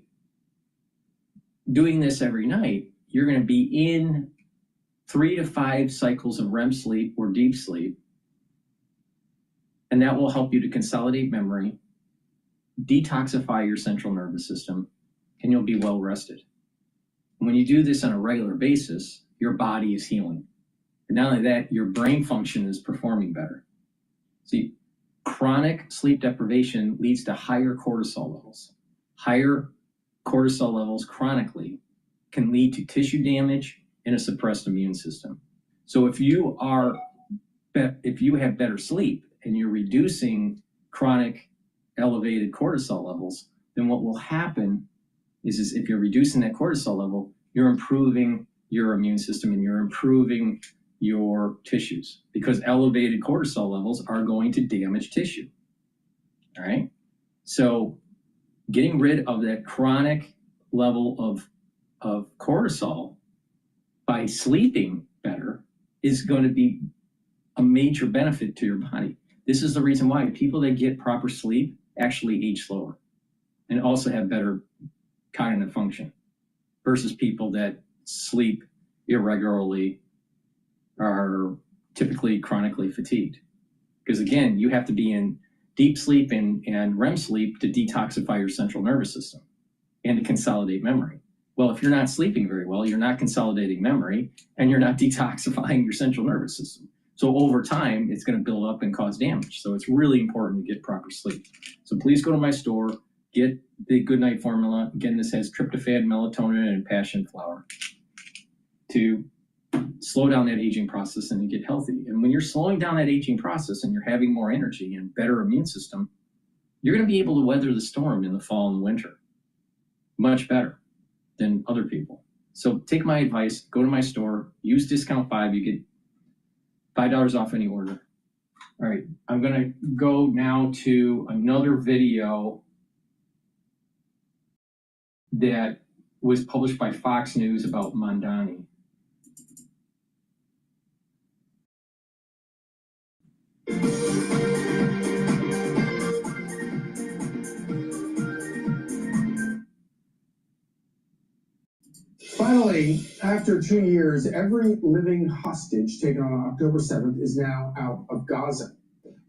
doing this every night, you're going to be in 3 to 5 cycles of REM sleep or deep sleep. And that will help you to consolidate memory, detoxify your central nervous system, and you'll be well rested. And when you do this on a regular basis, your body is healing. And not only that, your brain function is performing better. See, chronic sleep deprivation leads to higher cortisol levels. Higher cortisol levels chronically can lead to tissue damage and a suppressed immune system. So if you have better sleep and you're reducing chronic elevated cortisol levels, then what will happen is if you're reducing that cortisol level, you're improving your immune system and you're improving your tissues, because elevated cortisol levels are going to damage tissue. All right? So getting rid of that chronic level of cortisol by sleeping better is going to be a major benefit to your body. This is the reason why people that get proper sleep actually age slower and also have better cognitive function versus people that sleep irregularly are typically chronically fatigued. Because again, you have to be in deep sleep and REM sleep to detoxify your central nervous system and to consolidate memory. Well, if you're not sleeping very well, you're not consolidating memory and you're not detoxifying your central nervous system. So over time, it's going to build up and cause damage. So it's really important to get proper sleep. So please go to my store, get the Good Night Formula. Again, this has tryptophan, melatonin, and passion flower to slow down that aging process and to get healthy. And when you're slowing down that aging process and you're having more energy and better immune system, you're going to be able to weather the storm in the fall and winter much better than other people. So take my advice, go to my store, use discount 5, you get $5 off any order. All right, I'm going to go now to another video that was published by Fox News about Mamdani. Finally, after 2 years, every living hostage taken on October 7th is now out of Gaza.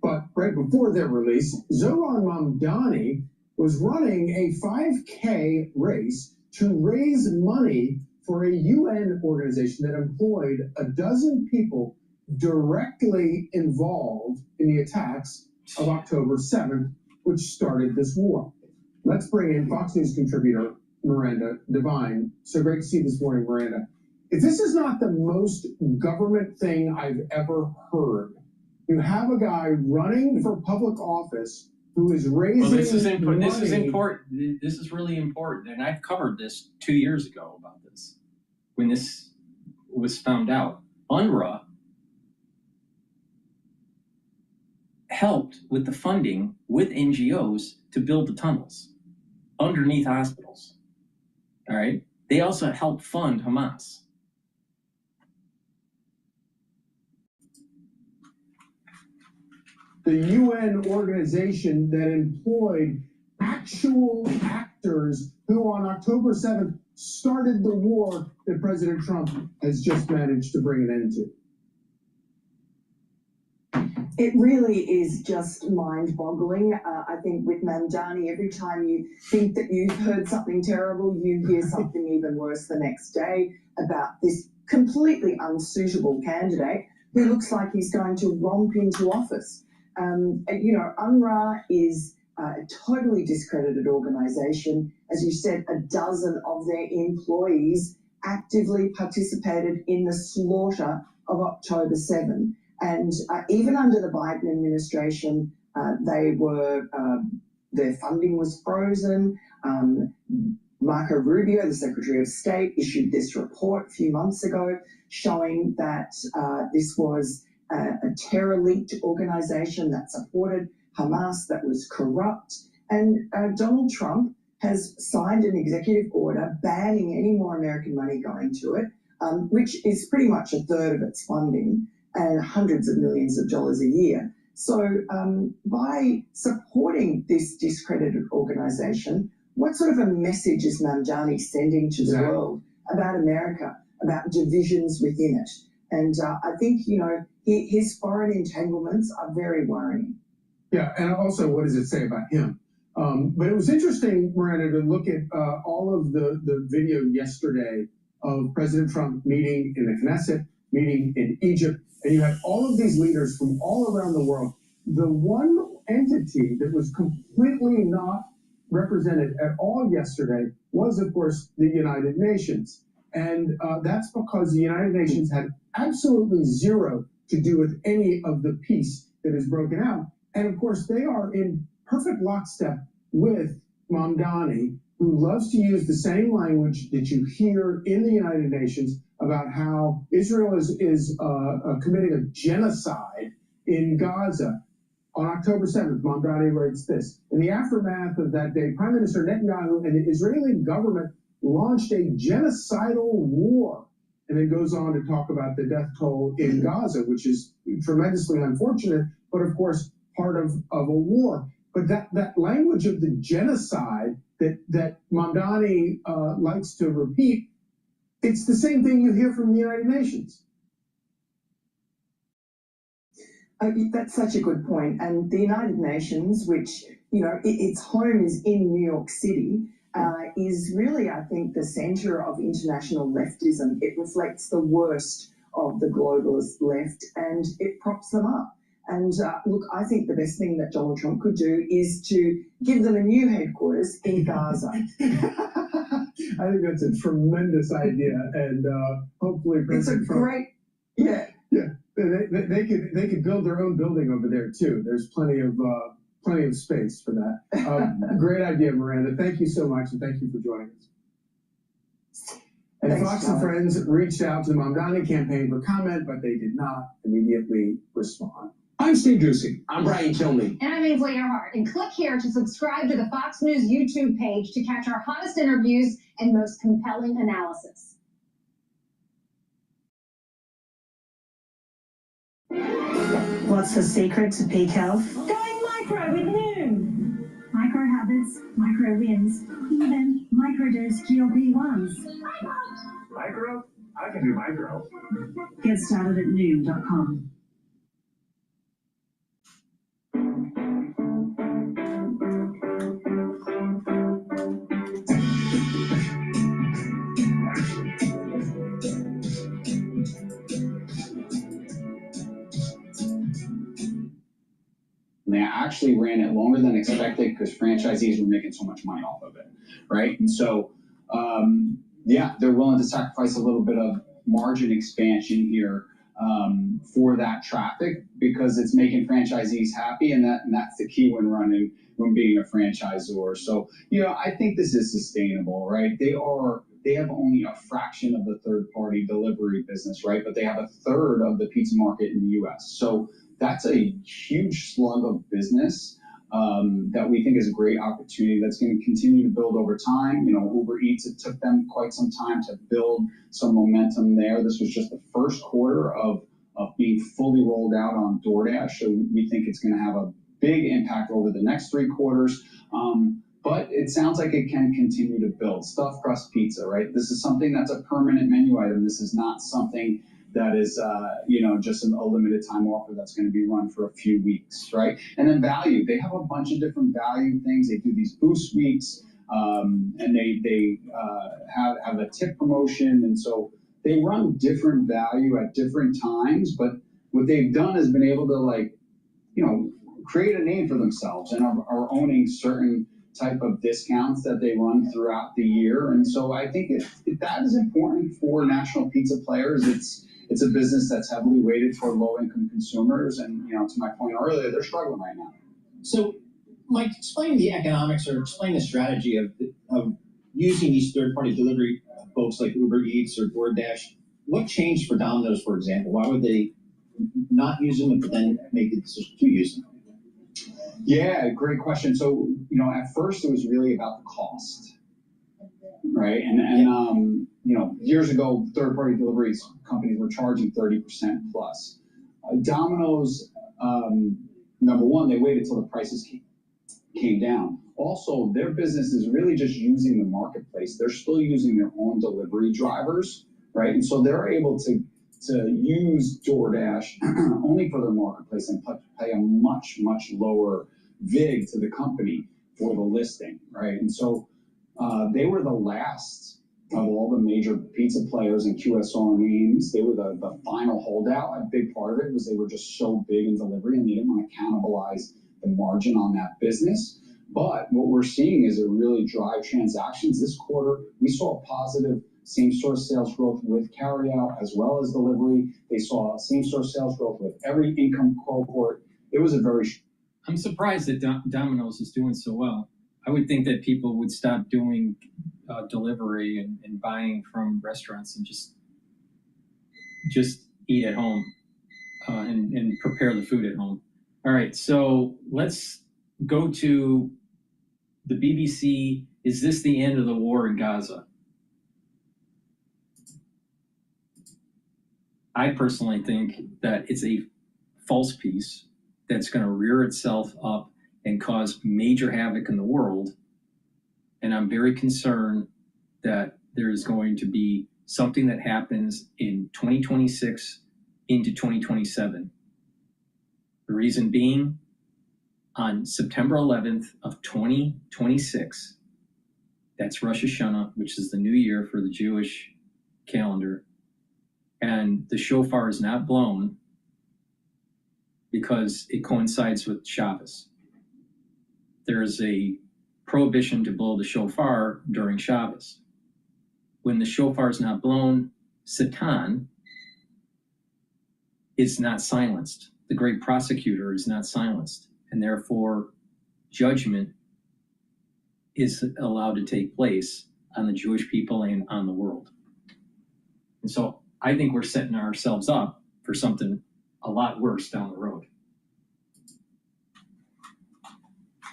But right before their release, Zoran Mamdani was running a 5K race to raise money for a UN organization that employed 12 people directly involved in the attacks of October 7th, which started this war. Let's bring in Fox News contributor Miranda Devine. So great to see you this morning, Miranda. If this is not the most government thing I've ever heard, you have a guy running for public office who is raising money. This is important. This is really important. And I've covered this 2 years ago about this. When this was found out, UNRWA helped with the funding with NGOs to build the tunnels underneath hospitals. All right. They also helped fund Hamas. The UN organization that employed actual actors who on October 7th started the war that President Trump has just managed to bring an end to. It really is just mind-boggling. I think with Mamdani, every time you think that you've heard something terrible, you hear something even worse the next day about this completely unsuitable candidate who looks like he's going to romp into office. UNRWA is a totally discredited organization. As you said, 12 of their employees actively participated in the slaughter of October 7. And even under the Biden administration, their funding was frozen. Marco Rubio, the Secretary of State, issued this report a few months ago showing that this was a terror-linked organization that supported Hamas, that was corrupt. And Donald Trump has signed an executive order banning any more American money going to it, which is pretty much 1/3 of its funding and hundreds of millions of dollars a year. So by supporting this discredited organization, what sort of a message is Mamdani sending to the world about America, about divisions within it? And I think, his foreign entanglements are very worrying. Yeah, and also, what does it say about him? But it was interesting, Miranda, to look at all of the video yesterday of President Trump meeting in the Knesset, meeting in Egypt, and you had all of these leaders from all around the world. The one entity that was completely not represented at all yesterday was, of course, the United Nations. And that's because the United Nations had absolutely zero to do with any of the peace that is broken out. And of course, they are in perfect lockstep with Mamdani, who loves to use the same language that you hear in the United Nations about how Israel is committing a genocide in Gaza. On October 7th, Mamdani writes this: in the aftermath of that day, Prime Minister Netanyahu and the Israeli government launched a genocidal war. And then goes on to talk about the death toll in Gaza, which is tremendously unfortunate, but of course, part of a war. But that language of the genocide that Mamdani likes to repeat, it's the same thing you hear from the United Nations. That's such a good point. And the United Nations, which, its home is in New York City, is really, I think, the center of international leftism. It reflects the worst of the globalist left and it props them up. And look, I think the best thing that Donald Trump could do is to give them a new headquarters in Gaza. I think that's a tremendous idea, and hopefully President Trump. Great, yeah. They could build their own building over there too. There's plenty of space for that. Great idea, Miranda. Thank you so much, and thank you for joining us. And Thanks, Fox John. and Friends reached out to the Mamdani campaign for comment, but they did not immediately respond. I'm Steve Doocy. I'm Brighteon Channel. And I'm Ainsley Earhart. And click here to subscribe to the Fox News YouTube page to catch our hottest interviews and most compelling analysis. What's the secret to peak health? Going micro with Noom. Micro habits, micro wins, even microdose GLP-1s. Micro? I can do micro. Get started at Noom.com. And they actually ran it longer than expected because franchisees were making so much money off of it, right? And so, they're willing to sacrifice a little bit of margin expansion here for that traffic because it's making franchisees happy, and that's the key when being a franchisor. So, I think this is sustainable, right? They have only a fraction of the third-party delivery business, right? But they have a third of the pizza market in the U.S. So that's a huge slug of business that we think is a great opportunity that's going to continue to build over time. Uber Eats, it took them quite some time to build some momentum there. This was just the first quarter of being fully rolled out on DoorDash. So we think it's going to have a big impact over the next 3 quarters. But it sounds like it can continue to build. Stuffed crust pizza, right? This is something that's a permanent menu item. This is not something that is, just a limited time offer that's going to be run for a few weeks, right? And then value, they have a bunch of different value things. They do these boost weeks, and they have a tip promotion. And so they run different value at different times, but what they've done is been able to create a name for themselves and are owning certain type of discounts that they run throughout the year. And so I think that is important for national pizza players. It's a business that's heavily weighted toward low-income consumers, and to my point earlier, they're struggling right now. So, Mike, explain the economics or explain the strategy of using these third-party delivery folks like Uber Eats or DoorDash. What changed for Domino's, for example? Why would they not use them but then make the decision to use them? Yeah, great question. So, at first it was really about the cost, right? And years ago, third-party delivery companies were charging 30% plus. Domino's, number one, they waited till the prices came down. Also, their business is really just using the marketplace. They're still using their own delivery drivers, right? And so they're able to use DoorDash only for their marketplace and pay a much, much lower VIG to the company for the listing, right? And so they were the last of all the major pizza players and QSR names. They were the final holdout. A big part of it was they were just so big in delivery and they didn't want to cannibalize the margin on that business. But what we're seeing is it really drive transactions. This quarter, we saw a positive same-store sales growth with carryout as well as delivery. They saw same-store sales growth with every income cohort. It was a very... I'm surprised that Domino's is doing so well. I would think that people would stop doing delivery and buying from restaurants and just eat at home and prepare the food at home. All right, so let's go to the BBC. Is this the end of the war in Gaza? I personally think that it's a false piece that's going to rear itself up and cause major havoc in the world. And I'm very concerned that there is going to be something that happens in 2026 into 2027. The reason being, on September 11th of 2026, that's Rosh Hashanah, which is the new year for the Jewish calendar, and the shofar is not blown because it coincides with Shabbos. There's a prohibition to blow the shofar during Shabbos. When the shofar is not blown, Satan is not silenced. The great prosecutor is not silenced, and therefore judgment is allowed to take place on the Jewish people and on the world. And so I think we're setting ourselves up for something a lot worse down the road.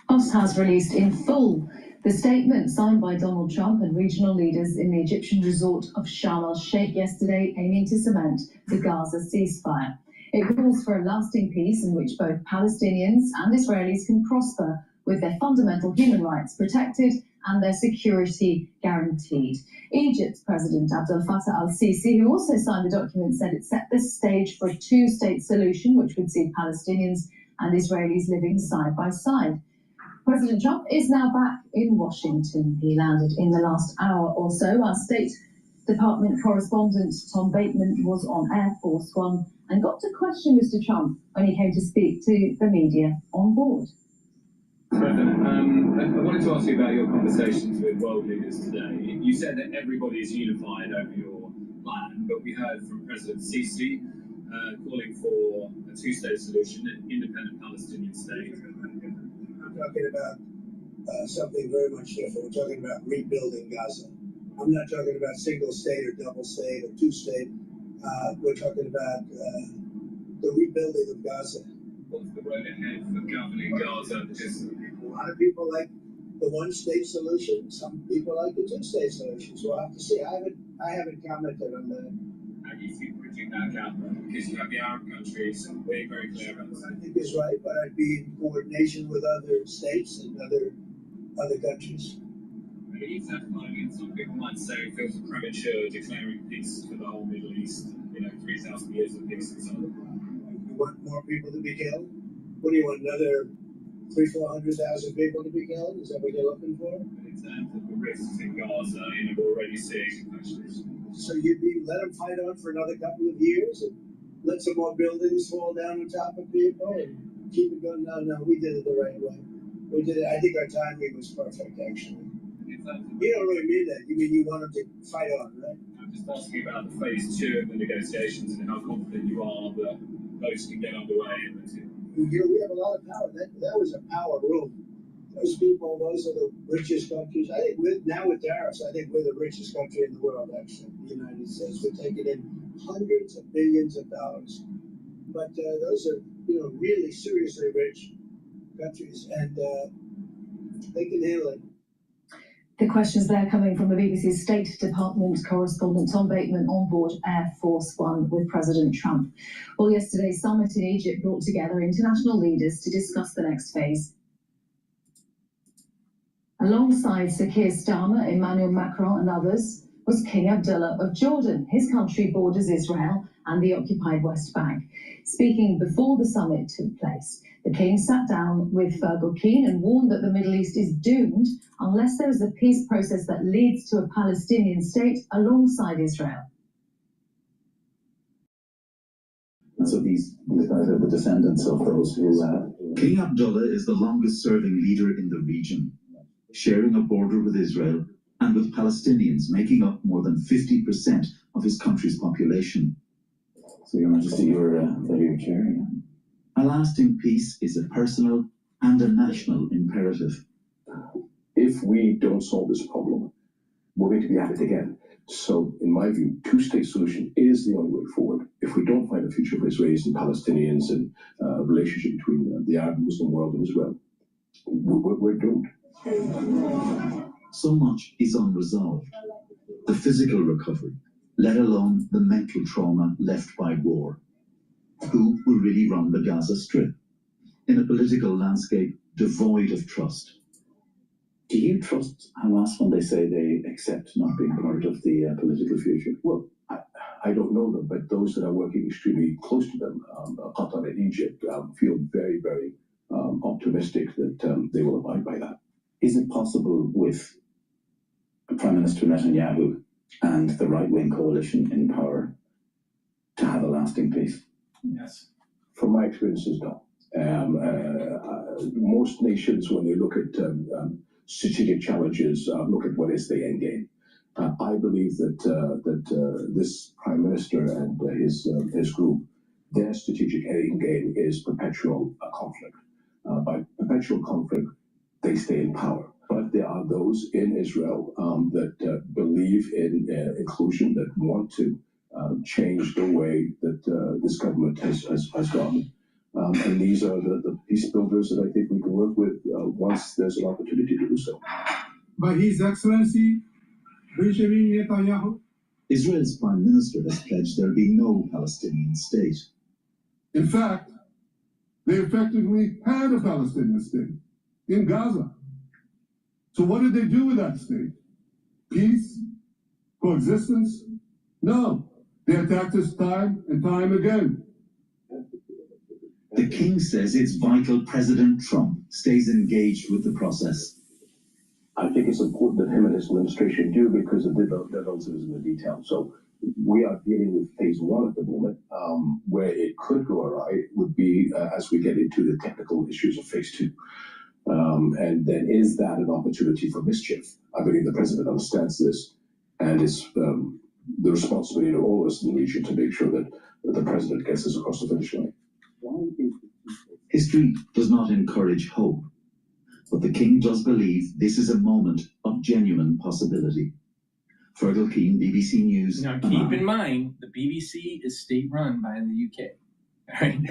Post has released in full the statement signed by Donald Trump and regional leaders in the Egyptian resort of Sharm el-Sheikh yesterday, aiming to cement the Gaza ceasefire. It calls for a lasting peace in which both Palestinians and Israelis can prosper with their fundamental human rights protected and their security guaranteed. Egypt's President Abdel Fattah al-Sisi, who also signed the document, said it set the stage for a two-state solution which would see Palestinians and Israelis living side by side. President Trump is now back in Washington. He landed in the last hour or so. Our State Department correspondent Tom Bateman was on Air Force One and got to question Mr. Trump when he came to speak to the media on board. President, I wanted to ask you about your conversations with world leaders today. You said that everybody is unified over your plan, but we heard from President Sisi calling for a two-state solution, an independent Palestinian state. I'm talking about something very much different. We're talking about rebuilding Gaza. I'm not talking about single state or double state or two state. We're talking about the rebuilding of Gaza. What's the road ahead for governing Gaza? Because a lot of people like the one-state solution. Some people like the two-state solution. So we'll have to see. I haven't commented on that. How do you see bridging that gap? Because you have the Arab countries being very clear about this. I think is right, but I'd be in coordination with other states and other countries. Some people might say it feels premature declaring peace for the whole Middle East. 3,000 years of peace and so on. You want more people to be killed? What do you want, another 300,000-400,000 people to be killed? Is that what you're looking for? In terms of the risks in Gaza, we're already seeing actually. So you'd let them fight on for another couple of years and let some more buildings fall down on top of people and keep it going? No, we did it the right way. We did it. I think our timing was perfect, actually. You don't really mean that. You mean you want them to fight on, right? I'm just asking about the phase 2 of the negotiations and how confident you are that those can get underway. We have a lot of power. That was a power room. Those people, those are the richest countries. I think with tariffs, I think we're the richest country in the world, actually, the United States. We're taking in hundreds of billions of dollars. But those are, really seriously rich countries, and they can handle it. The questions there coming from the BBC's State Department correspondent Tom Bateman on board Air Force One with President Trump. Well, yesterday's summit in Egypt brought together international leaders to discuss the next phase. Alongside Sir Keir Starmer, Emmanuel Macron and others was King Abdullah of Jordan. His country borders Israel and the occupied West Bank. Speaking before the summit took place, the king sat down with Fergal Keane and warned that the Middle East is doomed unless there is a peace process that leads to a Palestinian state alongside Israel. So these guys are the descendants of those who... King Abdullah is the longest-serving leader in the region, sharing a border with Israel and with Palestinians making up more than 50% of his country's population. So, Your Majesty, you're chairing. A lasting peace is a personal and a national imperative. If we don't solve this problem, we're going to be at it again. So, in my view, two-state solution is the only way forward. If we don't find a future for Israelis and Palestinians and a relationship between the Arab and Muslim world and Israel, we're doomed. So much is unresolved. The physical recovery, let alone the mental trauma left by war. Who will really run the Gaza Strip? In a political landscape devoid of trust. Do you trust Hamas when they say they accept not being part of the political future? Well, I don't know them, but those that are working extremely close to them, Qatar and Egypt, feel very, very optimistic that they will abide by that. Is it possible with Prime Minister Netanyahu and the right-wing coalition in power to have a lasting peace? Yes. From my experiences, no. Most nations, when they look at strategic challenges, look at what is the end game. I believe that this Prime Minister and his group, their strategic end game is perpetual conflict. By perpetual conflict, they stay in power. But there are those in Israel that believe in inclusion, that want to change the way that this government has gone. And these are the peace builders that I think we can work with once there's an opportunity to do so. By His Excellency, Benjamin Netanyahu. Israel's Prime Minister has pledged there be no Palestinian state. In fact, they effectively had a Palestinian state in Gaza. So what did they do with that state? Peace? Coexistence? No. They attacked us time and time again. The king says it's vital President Trump stays engaged with the process. I think it's important that him and his administration do, because the devil is in the detail. So we are dealing with phase one at the moment. Where it could go awry would be as we get into the technical issues of phase two. And then is that an opportunity for mischief? I believe the president understands this, and it's the responsibility of all of us in the region to make sure that the president gets us across the finish line. History does not encourage hope, but the king does believe this is a moment of genuine possibility. Fergal Keane, BBC News. Now, keep in mind, the BBC is state-run by the UK. Right?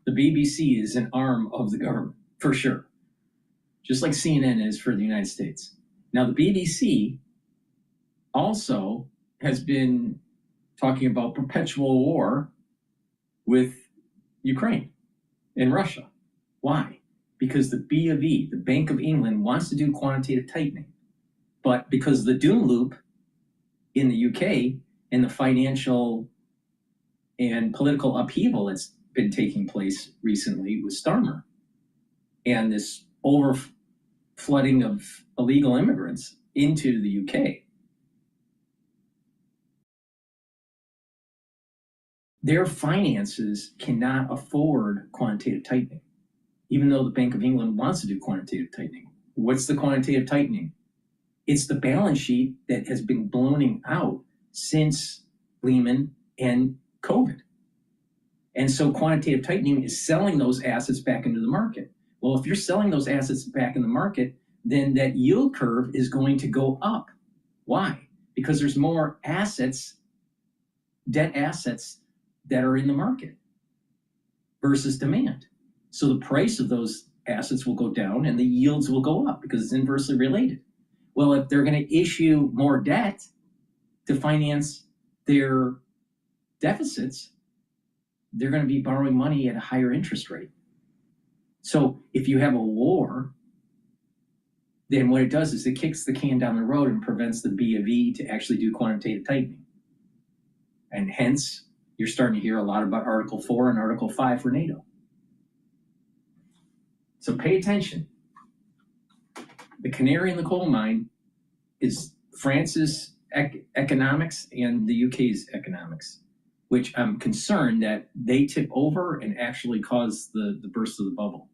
The BBC is an arm of the government, for sure. Just like CNN is for the United States. Now, the BBC also has been talking about perpetual war with Ukraine and Russia. Why? Because the B of E, the Bank of England, wants to do quantitative tightening. But because of the doom loop in the UK and the financial and political upheaval that's been taking place recently with Starmer and this overflooding of illegal immigrants into the UK, their finances cannot afford quantitative tightening, even though the Bank of England wants to do quantitative tightening. What's the quantitative tightening? It's the balance sheet that has been ballooning out since Lehman and COVID. And so quantitative tightening is selling those assets back into the market. Well, if you're selling those assets back in the market, then that yield curve is going to go up. Why? Because there's more assets, debt assets, that are in the market versus demand. So the price of those assets will go down and the yields will go up because it's inversely related. Well, if they're going to issue more debt to finance their deficits, they're going to be borrowing money at a higher interest rate. So if you have a war, then what it does is it kicks the can down the road and prevents the B of E to actually do quantitative tightening. And hence, you're starting to hear a lot about Article 4 and Article 5 for NATO. So pay attention. The canary in the coal mine is France's economics and the UK's economics, which I'm concerned that they tip over and actually cause the burst of the bubble.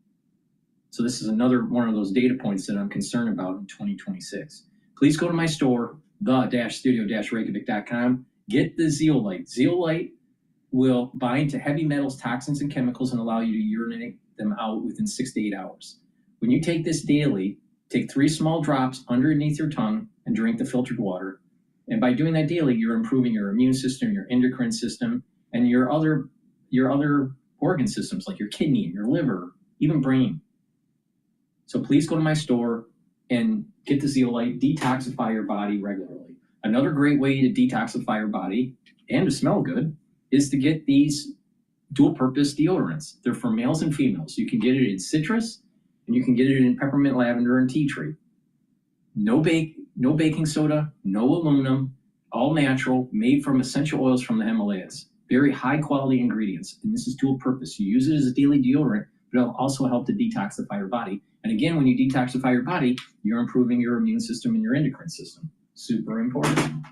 So this is another one of those data points that I'm concerned about in 2026. Please go to my store, the-studio-reykjavik.com. Get the zeolite. Zeolite will bind to heavy metals, toxins, and chemicals and allow you to urinate them out within 6 to 8 hours. When you take this daily, take 3 small drops underneath your tongue and drink the filtered water. And by doing that daily, you're improving your immune system, your endocrine system, and your other organ systems like your kidney and your liver, even brain. So please go to my store and get the zeolite, detoxify your body regularly. Another great way to detoxify your body and to smell good is to get these dual purpose deodorants. They're for males and females. You can get it in citrus, and you can get it in peppermint, lavender, and tea tree. No baking soda, no aluminum, all natural, made from essential oils from the Himalayas. Very high quality ingredients, and this is dual purpose. You use it as a daily deodorant, but it'll also help to detoxify your body. And again, when you detoxify your body, you're improving your immune system and your endocrine system. Super important.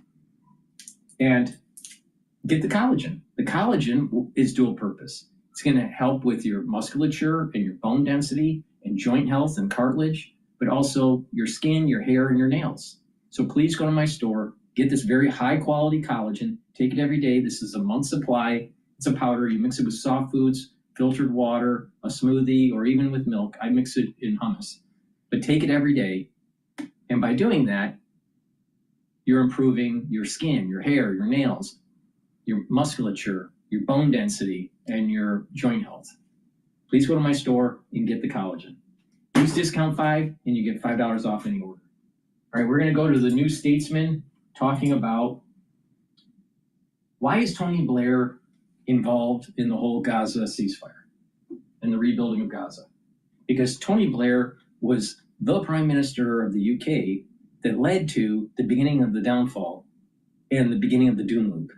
And get the collagen. The collagen is dual purpose. It's going to help with your musculature and your bone density and joint health and cartilage, but also your skin, your hair, and your nails. So please go to my store, get this very high quality collagen, take it every day. This is a month's supply. It's a powder. You mix it with soft foods, filtered water, a smoothie, or even with milk. I mix it in hummus. But take it every day. And by doing that, you're improving your skin, your hair, your nails, your musculature, your bone density, and your joint health. Please go to my store and get the collagen. Use discount 5 and you get $5 off any order. All right, we're going to go to the New Statesman talking about why is Tony Blair involved in the whole Gaza ceasefire and the rebuilding of Gaza? Because Tony Blair was the Prime Minister of the UK that led to the beginning of the downfall and the beginning of the doom loop.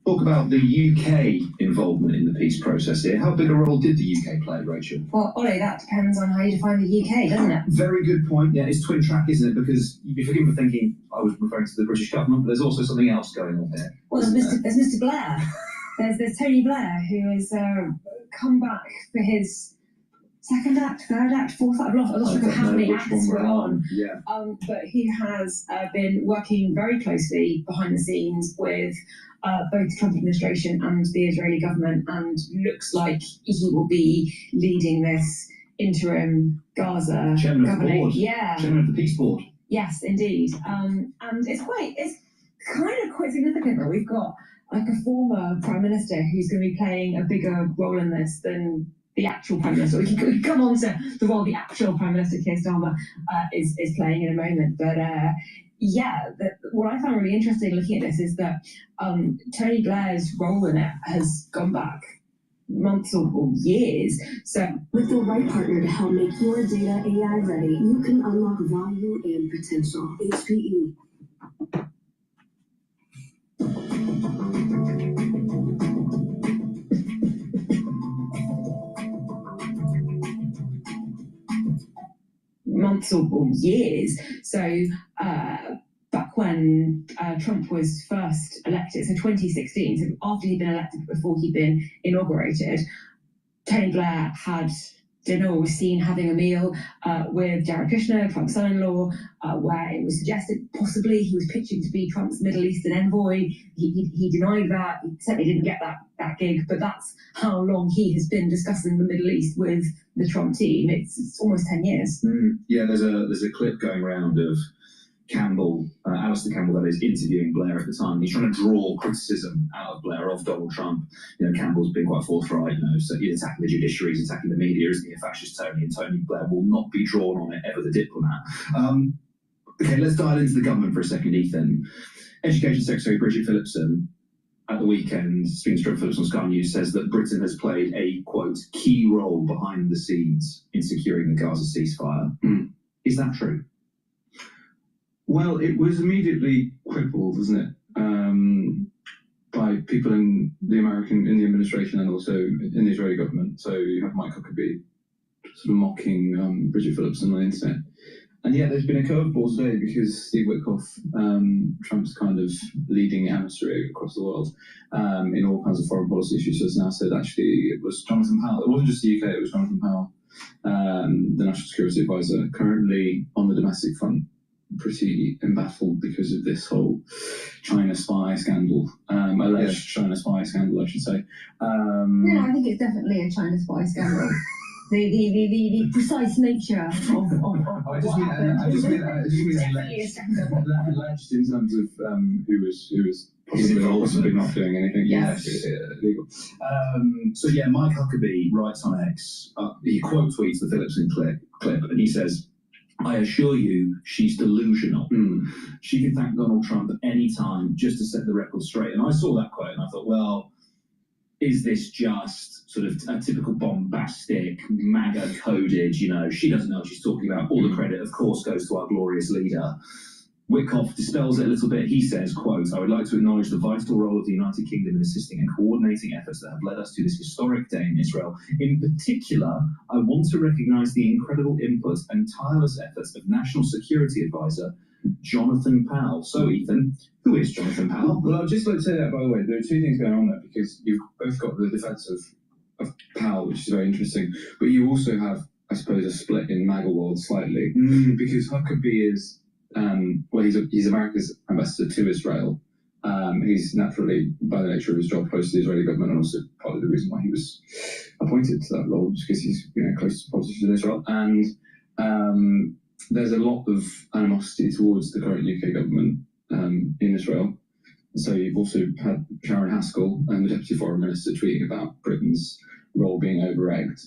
Talk about the UK involvement in the peace process here. How big a role did the UK play, Rachel? Well, Ollie, that depends on how you define the UK, doesn't it? Very good point. Yeah, it's twin track, isn't it? Because you'd be forgiven for thinking I was referring to the British government, but there's also something else going on here. Well, there's Mr. Blair. there's Tony Blair, who has come back for his second act, third act, fourth act. I've lost track of how many acts we're on. Yeah. But he has been working very closely behind the scenes with both the Trump administration and the Israeli government, and looks like he will be leading this interim Gaza Chairman of the board. Yeah. Chairman of the Peace Board. Yes, indeed. And it's kind of quite significant that we've got like a former Prime Minister who's going to be playing a bigger role in this than the actual Prime Minister. We can come on to the role the actual Prime Minister Keir Starmer is playing in a moment. But what I found really interesting looking at this is that Tony Blair's role in it has gone back months or years. So with the right partner to help make your data AI ready, you can unlock value and potential. HPE. Months or years. So back when Trump was first elected, so 2016, so after he'd been elected, before he'd been inaugurated, Tony Blair had dinner or was seen having a meal with Jared Kushner, Trump's son-in-law, where it was suggested possibly he was pitching to be Trump's Middle Eastern envoy. He denied that. He certainly didn't get that gig, but that's how long he has been discussing the Middle East with the Trump team. It's almost 10 years. Yeah, there's a clip going around of Campbell, Alistair Campbell, that is, interviewing Blair at the time. He's trying to draw criticism out of Blair, of Donald Trump. You know, Campbell's been quite forthright, so he's attacking the judiciary, he's attacking the media, isn't he, a fascist Tony, and Tony Blair will not be drawn on it, ever the diplomat. Okay, let's dial into the government for a second, Ethan. Education Secretary Bridget Phillipson, at the weekend, speaking to Phillips on Sky News, says that Britain has played a, quote, key role behind the scenes in securing the Gaza ceasefire. Is that true? Well, it was immediately crippled, wasn't it, by people in the administration and also in the Israeli government. So you have Mike Huckabee sort of mocking Bridget Phillipson on the internet. And yet there's been a curveball today because Steve Witkoff, Trump's kind of leading emissary across the world in all kinds of foreign policy issues, has now said actually it was Jonathan Powell. It wasn't just the UK, it was Jonathan Powell, the National Security Advisor, currently on the domestic front, pretty embattled because of this whole China spy scandal, alleged China spy scandal, I should say. No, I think it's definitely a China spy scandal. The precise nature of I just mean alleged in terms of who was possibly not doing anything. Yes. Illegal. So yeah, Mike Huckabee writes on X, he quote tweets the Phillipson clip, and he says, "I assure you, she's delusional. She can thank Donald Trump at any time just to set the record straight." And I saw that quote and I thought, well, is this just sort of a typical bombastic, MAGA-coded, she doesn't know what she's talking about, all the credit, of course, goes to our glorious leader. Witkoff dispels it a little bit. He says, quote, "I would like to acknowledge the vital role of the United Kingdom in assisting and coordinating efforts that have led us to this historic day in Israel. In particular, I want to recognise the incredible input and tireless efforts of National Security Advisor Jonathan Powell." So, Ethan, who is Jonathan Powell? Well, I'd just like to say that, by the way, there are two things going on there, because you've both got the defence of Powell, which is very interesting, but you also have, I suppose, a split in MAGA world slightly, because Huckabee is, he's America's ambassador to Israel. He's naturally, by the nature of his job, close to the Israeli government, and also part of the reason why he was appointed to that role, because he's close to politicians in Israel. And there's a lot of animosity towards the current UK government in Israel. So you've also had Sharon Haskell and the Deputy Foreign Minister tweeting about Britain's role being over-egged.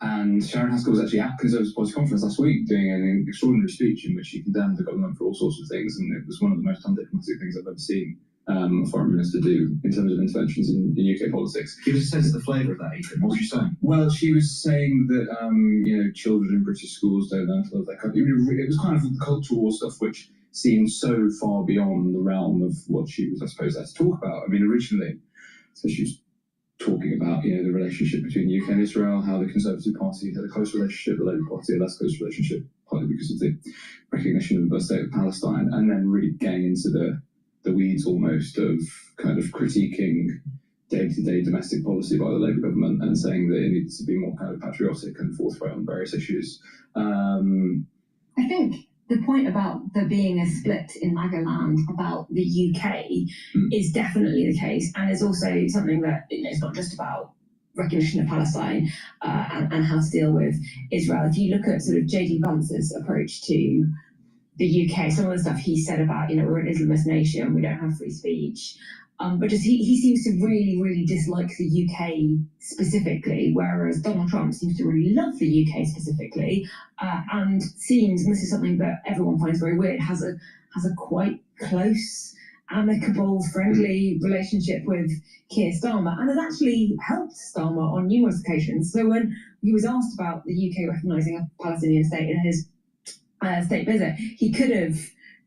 And Sharon Haskell was actually at Conservative Policy Conference last week doing an extraordinary speech in which she condemned the government for all sorts of things, and it was one of the most undiplomatic things I've ever seen a foreign minister do in terms of interventions in UK politics. Give us a sense of the flavour of that, Ethan. What was she saying? Well, she was saying that children in British schools don't learn to love their country. It was kind of the cultural war stuff, which seemed so far beyond the realm of what she was, I suppose, there to talk about. I mean, originally, so she was talking about the relationship between UK and Israel, how the Conservative Party had a close relationship, the Labour Party a less close relationship, partly because of the recognition of the state of Palestine, and then really getting into the weeds almost of kind of critiquing day-to-day domestic policy by the Labour government and saying that it needs to be more kind of patriotic and forthright on various issues. I think the point about there being a split in MAGA land about the UK is definitely the case, and is also something that it's not just about recognition of Palestine and how to deal with Israel. If you look at sort of J.D. Vance's approach to the UK, some of the stuff he said about, we're an Islamist nation, we don't have free speech, but just he seems to really, really dislike the UK specifically, whereas Donald Trump seems to really love the UK specifically, and seems, and this is something that everyone finds very weird, has a quite close, amicable, friendly relationship with Keir Starmer, and has actually helped Starmer on numerous occasions. So when he was asked about the UK recognising a Palestinian state in his state visit, he could have,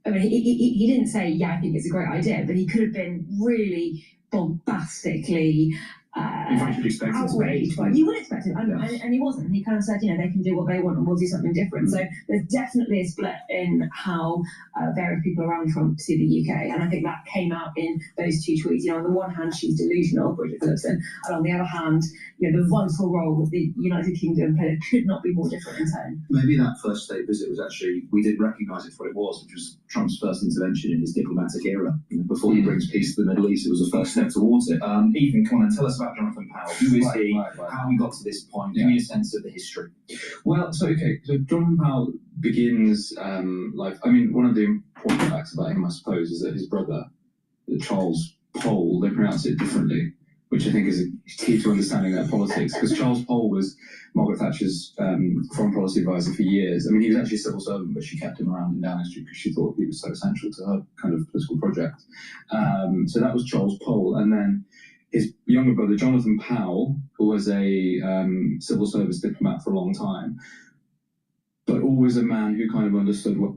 he didn't say, yeah, I think it's a great idea, but he could have been really bombastically outraged by, you would expect him, and he wasn't. He kind of said, they can do what they want and we'll do something different. So there's definitely a split in how various people around Trump see the UK, and I think that came out in those two tweets. On the one hand, she's delusional, Bridget Phillipson, and on the other hand, the vital role that the United Kingdom played could not be more different in tone. Maybe that first state visit was actually, we didn't recognise it for what it was, which was Trump's first intervention in his diplomatic era. Before he brings peace to the Middle East, it was the first step towards it. Ethan, come on and tell us about Jonathan Powell. Who is he? How he got to this point? Give me a sense of the history. Well, so Jonathan Powell begins life. One of the important facts about him, I suppose, is that his brother, Charles Pole, they pronounce it differently, which I think is key to understanding their politics, because Charles Pole was Margaret Thatcher's foreign policy advisor for years. He was actually a civil servant, but she kept him around in Downing Street because she thought he was so essential to her kind of political project. So that was Charles Pole. And then his younger brother, Jonathan Powell, who was a civil service diplomat for a long time, but always a man who kind of understood what...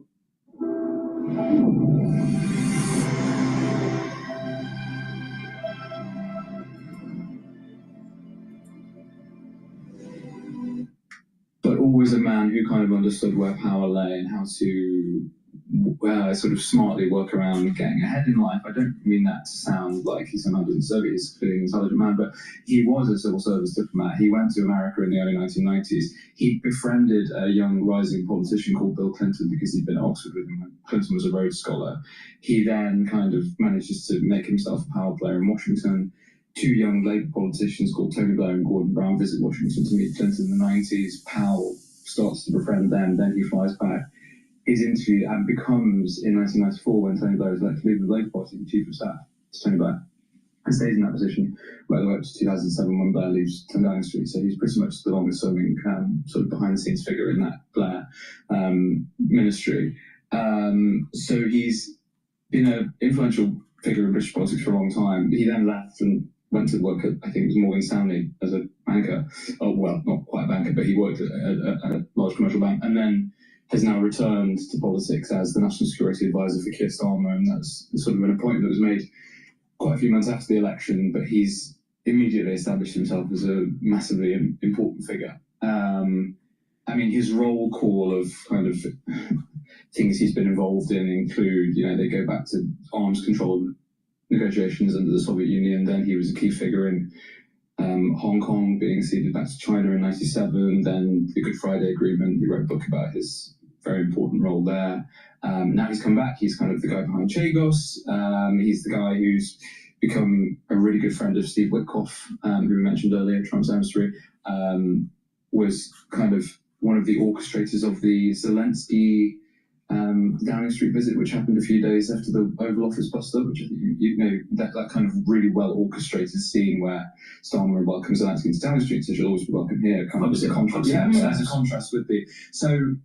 always a man who kind of understood where power lay and how to sort of smartly work around getting ahead in life. I don't mean that to sound like he's an underserved, he's clearly an intelligent man, but he was a civil service diplomat. He went to America in the early 1990s. He befriended a young rising politician called Bill Clinton because he'd been at Oxford with him when Clinton was a Rhodes Scholar. He then kind of manages to make himself a power player in Washington. Two young Labour politicians called Tony Blair and Gordon Brown visit Washington to meet Clinton in the 90s. Powell starts to befriend them, then he flies back. He's interviewed and becomes, in 1994, when Tony Blair is elected leader of the Labour Party, the Chief of Staff to Tony Blair, and stays in that position right the way up to 2007 when Blair leaves Downing Street. So he's pretty much the longest serving sort of behind-the-scenes figure in that Blair ministry. So he's been an influential figure in British politics for a long time. He then left and went to work at, I think it was Morgan Stanley as a banker. Oh, well, not quite a banker, but he worked at a large commercial bank, and then has now returned to politics as the National Security Advisor for Keir Starmer, and that's sort of an appointment that was made quite a few months after the election, but he's immediately established himself as a massively important figure. I mean, his roll call of kind of things he's been involved in include, they go back to arms control negotiations under the Soviet Union. Then he was a key figure in Hong Kong being ceded back to China in '97. Then the Good Friday Agreement. He wrote a book about his very important role there. Now he's come back. He's kind of the guy behind Chagos. He's the guy who's become a really good friend of Steve Witkoff, who we mentioned earlier, Trump's emissary. Was kind of one of the orchestrators of the Zelensky Downing Street visit, which happened a few days after the Oval Office bust-up, which I think that kind of really well orchestrated scene where Starmer welcomes Zelensky into Downing Street, so she'll always be welcome here. Kind of as a contrast. Yeah, so as a contrast with the. So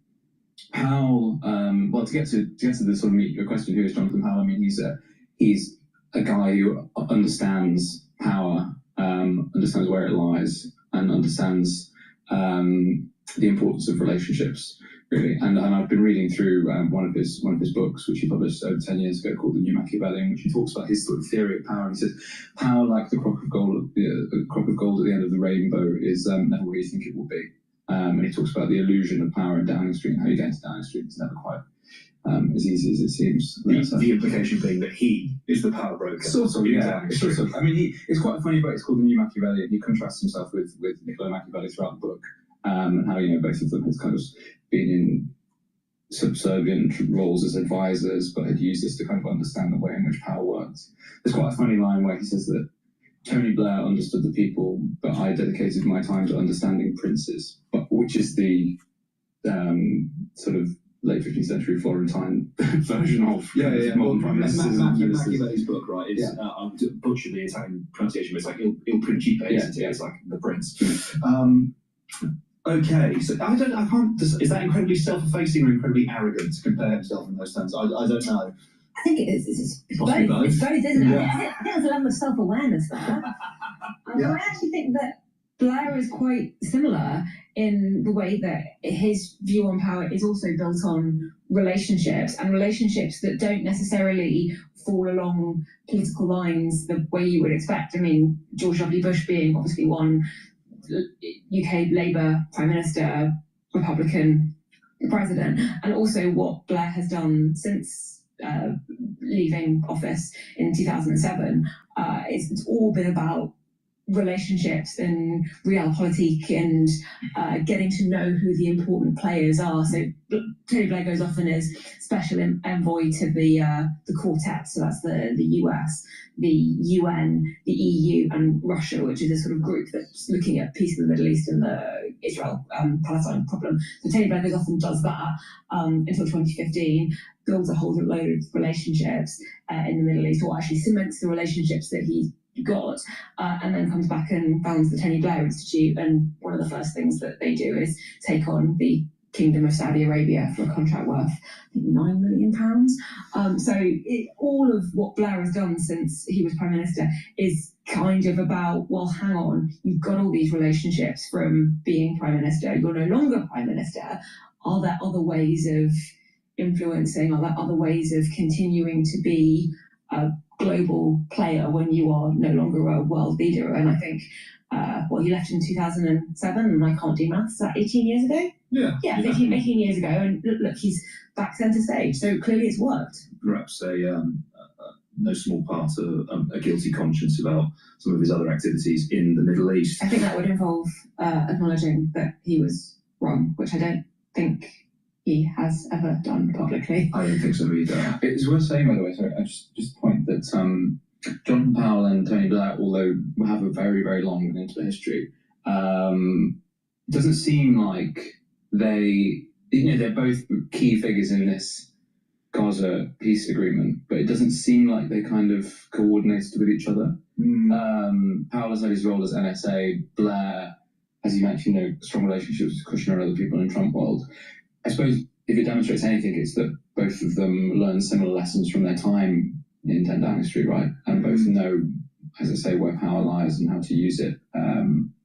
how? Well, to get to the sort of meat of your question, who is Jonathan Powell? I mean, he's a guy who understands power, understands where it lies, and understands the importance of relationships, really. And I've been reading through one of his books, which he published over 10 years ago, called The New Machiavellian, which he talks about his sort of theory of power. And he says, power, like the crock of gold at the end of the rainbow, is never where you think it will be. And he talks about the illusion of power in Downing Street and how you get into Downing Street. It's never quite as easy as it seems. The implication being that he is the power broker. Sort of, yeah. Sort of. I mean, it's quite a funny book. It's called The New Machiavellian. He contrasts himself with Niccolo Machiavelli throughout the book, and how both of them has kind of been in subservient roles as advisors, but had used this to kind of understand the way in which power works. There's quite a funny line where he says that Tony Blair understood the people, but I dedicated my time to understanding princes, which is the sort of late 15th century Florentine version of modern prime ministers. Machiavelli's book, right, is, I'm to butcher the Italian pronunciation, but it's like Il Principe, isn't it? It's like the prince. Okay, so I can't, is that incredibly self-effacing or incredibly arrogant to compare himself in those terms? I don't know. I think it is. It's both, isn't it? I think there's a level of self-awareness there. I actually think that Blair is quite similar in the way that his view on power is also built on relationships, and relationships that don't necessarily fall along political lines the way you would expect. I mean, George W. Bush being obviously one, UK Labour Prime Minister, Republican President, and also what Blair has done since leaving office in 2007. It's all been about relationships and realpolitik and getting to know who the important players are. So Tony Blair goes off and is special envoy to the Quartet, so that's the US, the UN, the EU, and Russia, which is a sort of group that's looking at peace in the Middle East and the Israel-Palestine problem. So Tony Blair goes off and does that until 2015, builds a whole load of relationships in the Middle East, or actually cements the relationships that he's got, and then comes back and founds the Tony Blair Institute. And one of the first things that they do is take on the Kingdom of Saudi Arabia for a contract worth, I think, £9 million. All of what Blair has done since he was Prime Minister is kind of about, well, hang on, you've got all these relationships from being Prime Minister, you're no longer Prime Minister. Are there other ways of influencing? Are there other ways of continuing to be a global player when you are no longer a world leader? And I think, he left in 2007, and I can't do maths. Is that 18 years ago? Yeah, 18 years ago, and look, he's back centre stage. So clearly, it's worked. Perhaps no small part of a guilty conscience about some of his other activities in the Middle East. I think that would involve acknowledging that he was wrong, which I don't think he has ever done publicly. I don't think so either. It's worth saying, by the way, sorry, I just point that Jonathan Powell and Tony Blair, although have a very, very long and intimate history, it doesn't seem like they're both key figures in this Gaza peace agreement, but it doesn't seem like they kind of coordinated with each other. Powell has had his role as NSA. Blair, as you mentioned, strong relationships with Kushner and other people in Trump world. I suppose if it demonstrates anything, it's that both of them learned similar lessons from their time in 10 Downing Street, right? And both know as I say, where power lies and how to use it.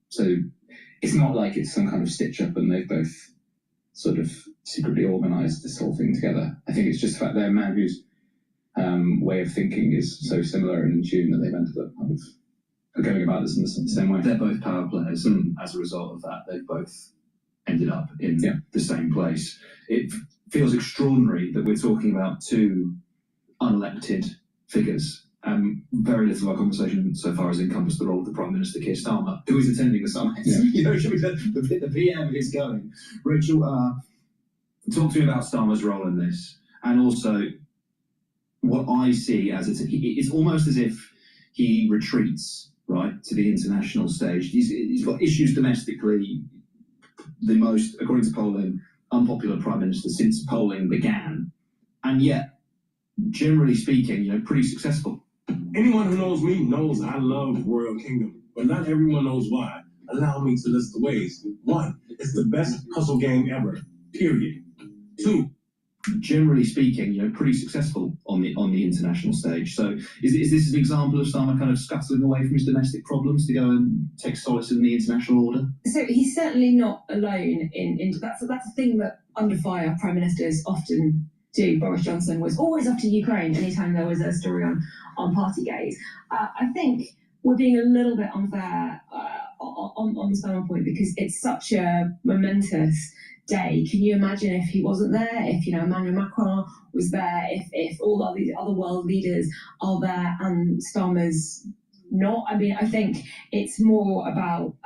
So it's not like it's some kind of stitch up and they've both sort of secretly organised this whole thing together. I think it's just the fact they're a man whose way of thinking is so similar and in tune that they've ended up kind of going about this in the same way. They're both power players, and as a result of that, they've both ended up in the same place. It feels extraordinary that we're talking about two unelected figures. Very little of our conversation so far has encompassed the role of the Prime Minister, Keir Starmer, who is attending the summit. You know, the PM is going. Rachel, talk to me about Starmer's role in this, and also what I see as it's almost as if he retreats, right, to the international stage. He's got issues domestically, the most, according to polling, unpopular Prime Minister since polling began, and yet, generally speaking, you know, pretty successful. Anyone who knows me knows I love Royal Kingdom, but not everyone knows why. Allow me to list the ways. 1, it's the best puzzle game ever, period. 2, generally speaking, you know, pretty successful on the international stage. So is this an example of Starmer kind of scuttling away from his domestic problems to go and take solace in the international order? So he's certainly not alone in that's a thing that under fire prime ministers often do. Boris Johnson was always off to Ukraine anytime there was a story on Partygate. I think we're being a little bit unfair on the Starmer point because it's such a momentous day. Can you imagine if he wasn't there? If, you know, Emmanuel Macron was there? If all of these other world leaders are there and Starmer's not? I mean, I think it's more about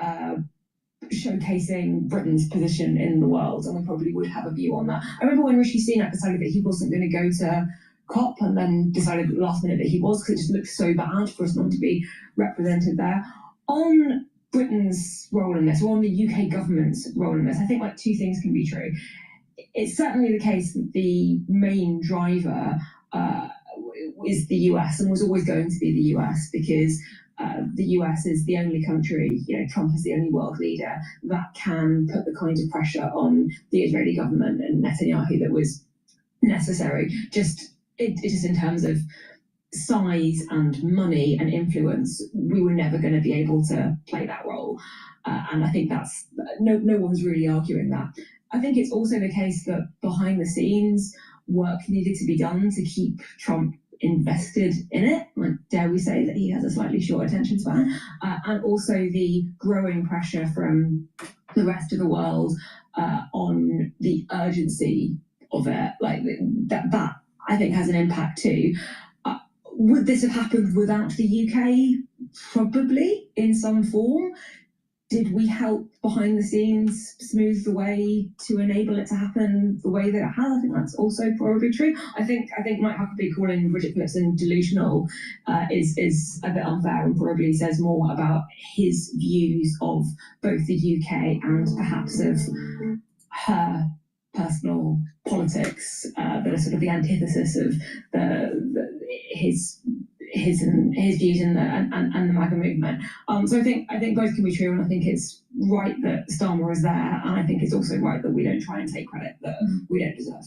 showcasing Britain's position in the world, and we probably would have a view on that. I remember when Rishi Sunak decided that he wasn't going to go to COP and then decided at the last minute that he was, because it just looked so bad for us not to be represented there. On Britain's role in this, or on the UK government's role in this, I think like two things can be true. It's certainly the case that the main driver is the US, and was always going to be the US, because the US is the only country, you know, Trump is the only world leader that can put the kind of pressure on the Israeli government and Netanyahu that was necessary. Just in terms of size and money and influence, we were never going to be able to play that role. And I think that's, no one's really arguing that. I think it's also the case that behind the scenes, work needed to be done to keep Trump invested in it. Like, dare we say that he has a slightly short attention span, and also the growing pressure from the rest of the world on the urgency of it. Like that I think has an impact too. Would this have happened without the UK? Probably, in some form. Did we help behind the scenes smooth the way to enable it to happen the way that it has? I think that's also probably true. I think Mike Huckabee calling Bridget Phillipson delusional is a bit unfair, and probably says more about his views of both the UK and perhaps of her personal politics that are sort of the antithesis of his views in the MAGA movement. So I think both can be true, and I think it's right that Starmer is there, and I think it's also right that we don't try and take credit that we don't deserve.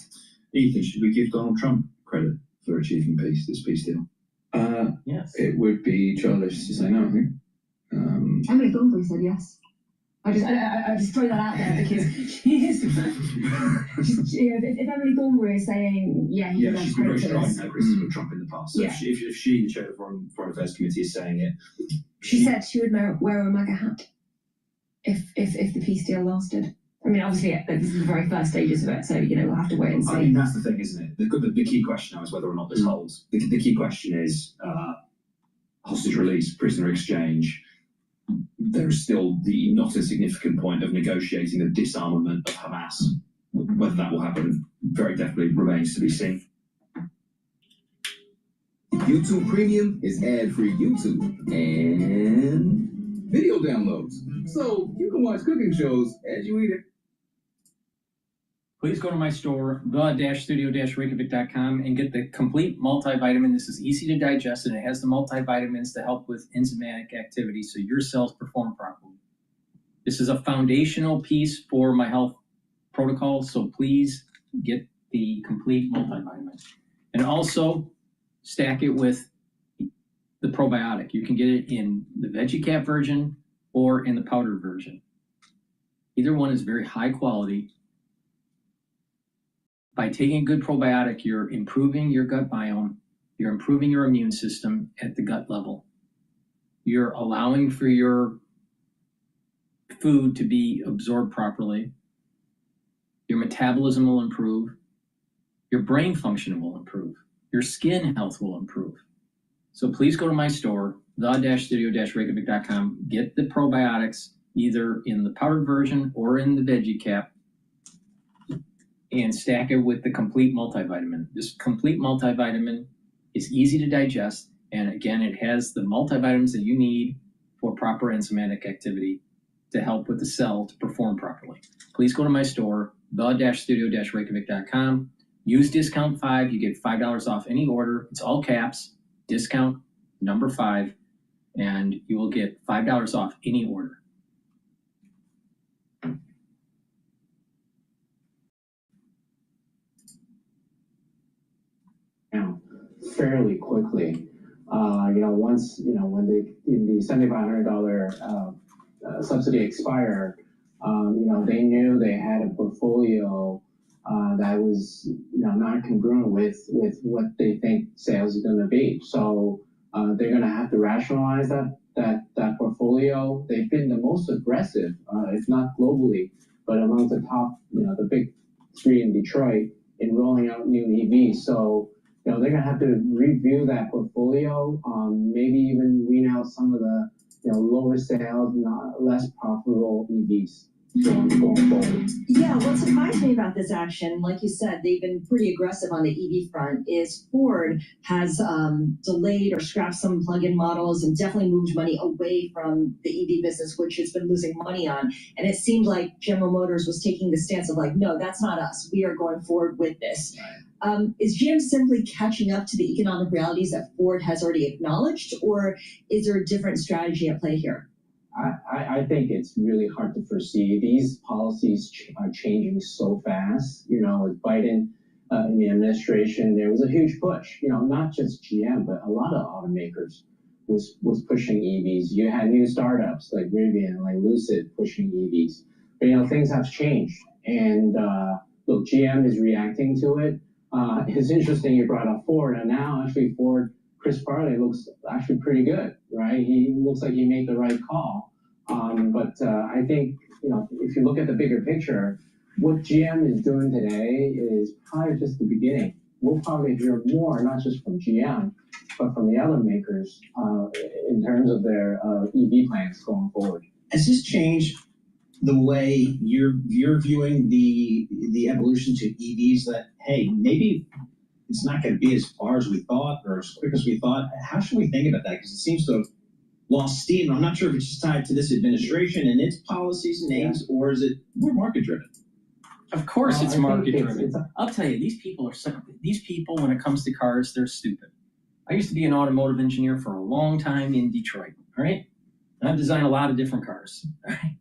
Ethan, should we give Donald Trump credit for achieving this peace deal? Yes. It would be childish to say no, I think. Emily Gombrey said yes. I just throw that out there because she is. If Emily Gombrey is saying, she's been very strong in her criticism of Trump in the past. So Yeah. if she, the chair of the Foreign Affairs Committee, is saying it, she said she would wear a MAGA hat if the peace deal lasted. I mean, obviously, this is the very first stages of it, so we'll have to wait and see. I mean, that's the thing, isn't it? The key question now is whether or not this holds. The key question is hostage release, prisoner exchange. There is still the not insignificant point of negotiating the disarmament of Hamas. Whether that will happen very definitely remains to be seen. YouTube Premium is ad-free YouTube and video downloads, so you can watch cooking shows as you eat it. Please go to my store, the-studio-reykjavik.com, and get the complete multivitamin. This is easy to digest, and it has the multivitamins to help with enzymatic activity so your cells perform properly. This is a foundational piece for my health protocol, so please get the complete multivitamin. And also, stack it with the probiotic. You can get it in the VeggieCap version or in the powdered version. Either one is very high quality. By taking a good probiotic, you're improving your gut biome, you're improving your immune system at the gut level. You're allowing for your food to be absorbed properly. Your metabolism will improve. Your brain function will improve. Your skin health will improve. So please go to my store, the-studio-reykjavik.com. Get the probiotics either in the powdered version or in the VeggieCap, and stack it with the complete multivitamin. This complete multivitamin is easy to digest, and again, it has the multivitamins that you need for proper enzymatic activity to help with the cell to perform properly. Please go to my store, the-studio-reykjavik.com. Use discount 5, you get $5 off any order. It's all caps, discount number 5, and you will get $5 off any order. Fairly quickly. Once, when the $7,500 subsidy expired, they knew they had a portfolio that was, not congruent with what they think sales is going to be. So they're going to have to rationalize that portfolio. They've been the most aggressive, if not globally, but among the top, the big 3 in Detroit in rolling out new EVs. So they're going to have to review that portfolio, maybe even wean out some of the lower sales, less profitable EVs going forward. Yeah, what surprised me about this action, like you said, they've been pretty aggressive on the EV front, is Ford has delayed or scrapped some plug-in models and definitely moved money away from the EV business, which it's been losing money on. And it seemed like General Motors was taking the stance of like, no, that's not us. We are going forward with this. Is GM simply catching up to the economic realities that Ford has already acknowledged, or is there a different strategy at play here? I think it's really hard to foresee. These policies are changing so fast. With Biden in the administration, there was a huge push. Not just GM, but a lot of automakers was pushing EVs. You had new startups like Rivian, like Lucid pushing EVs. But things have changed, and look, GM is reacting to it. It's interesting you brought up Ford, and now actually Ford, Chris Farley looks actually pretty good, right? He looks like he made the right call. But I think, if you look at the bigger picture, what GM is doing today is probably just the beginning. We'll probably hear more, not just from GM, but from the other makers in terms of their EV plans going forward. Has this changed the way you're viewing the evolution to EVs, that, hey, maybe it's not going to be as far as we thought or as quick as we thought? How should we think about that? Because it seems to have lost steam. I'm not sure if it's just tied to this administration and its policies and aims, or is it more market-driven? Of course it's market-driven. I'll tell you, these people, when it comes to cars, they're stupid. I used to be an automotive engineer for a long time in Detroit, all right? And I've designed a lot of different cars, all right?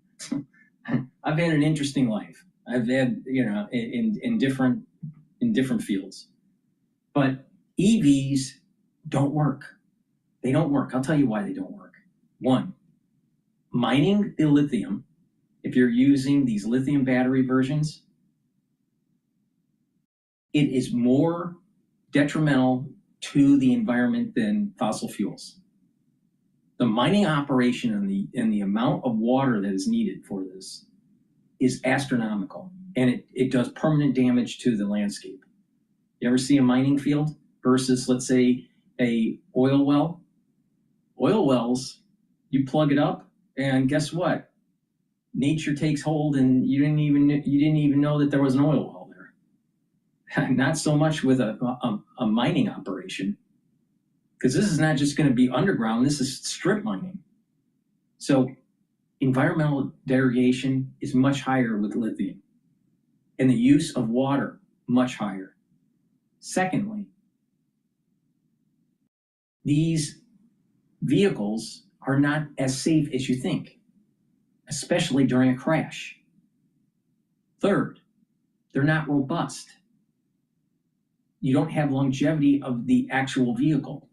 I've had an interesting life. I've had, in different fields. But EVs don't work. They don't work. I'll tell you why they don't work. 1, mining the lithium, if you're using these lithium battery versions, it is more detrimental to the environment than fossil fuels. The mining operation and the amount of water that is needed for this is astronomical, and it does permanent damage to the landscape. You ever see a mining field versus, let's say, a oil well? Oil wells, you plug it up, and guess what? Nature takes hold, and you didn't even know that there was an oil well there. Not so much with a mining operation, because this is not just going to be underground. This is strip mining. So environmental degradation is much higher with lithium, and the use of water much higher. Secondly, these vehicles are not as safe as you think, especially during a crash. Third, they're not robust. You don't have longevity of the actual vehicle.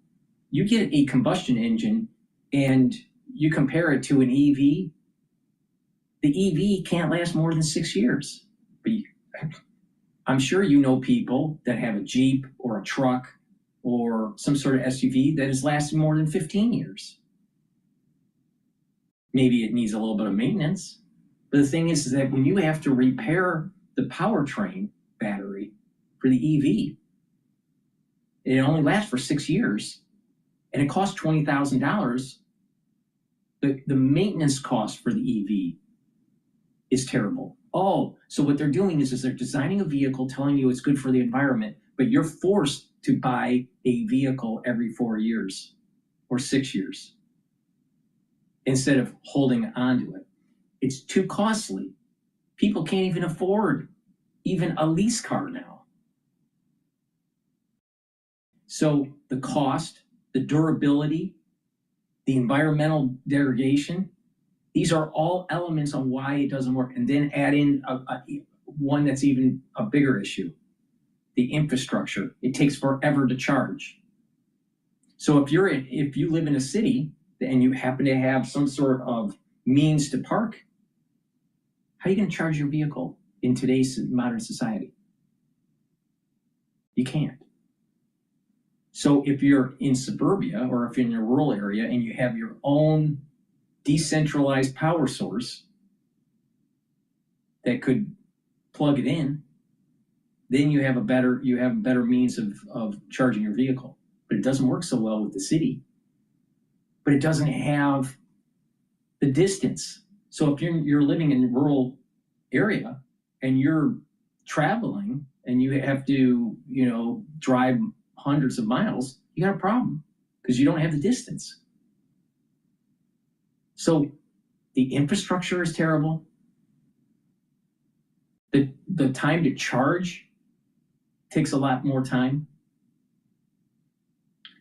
you get a combustion engine and you compare it to an EV, the EV can't last more than 6 years. But I'm sure you know people that have a Jeep or a truck or some sort of SUV that has lasted more than 15 years. Maybe it needs a little bit of maintenance. But the thing is that when you have to repair the powertrain battery for the EV, it only lasts for 6 years, and it costs $20,000. The maintenance cost for the EV is terrible. Oh, so what they're doing is they're designing a vehicle telling you it's good for the environment, but you're forced to buy a vehicle every 4 years or 6 years instead of holding on to it. It's too costly. People can't even afford even a lease car now. So the cost, the durability, the environmental degradation, these are all elements on why it doesn't work. And then add in one that's even a bigger issue, the infrastructure. It takes forever to charge. So if you live in a city and you happen to have some sort of means to park, how are you going to charge your vehicle in today's modern society? You can't. So if you're in suburbia or if you're in a rural area and you have your own decentralized power source that could plug it in, then you have a better means of charging your vehicle. But it doesn't work so well with the city. But it doesn't have the distance. So if you're living in a rural area and you're traveling and you have to, drive hundreds of miles, you got a problem because you don't have the distance. So the infrastructure is terrible. The time to charge takes a lot more time.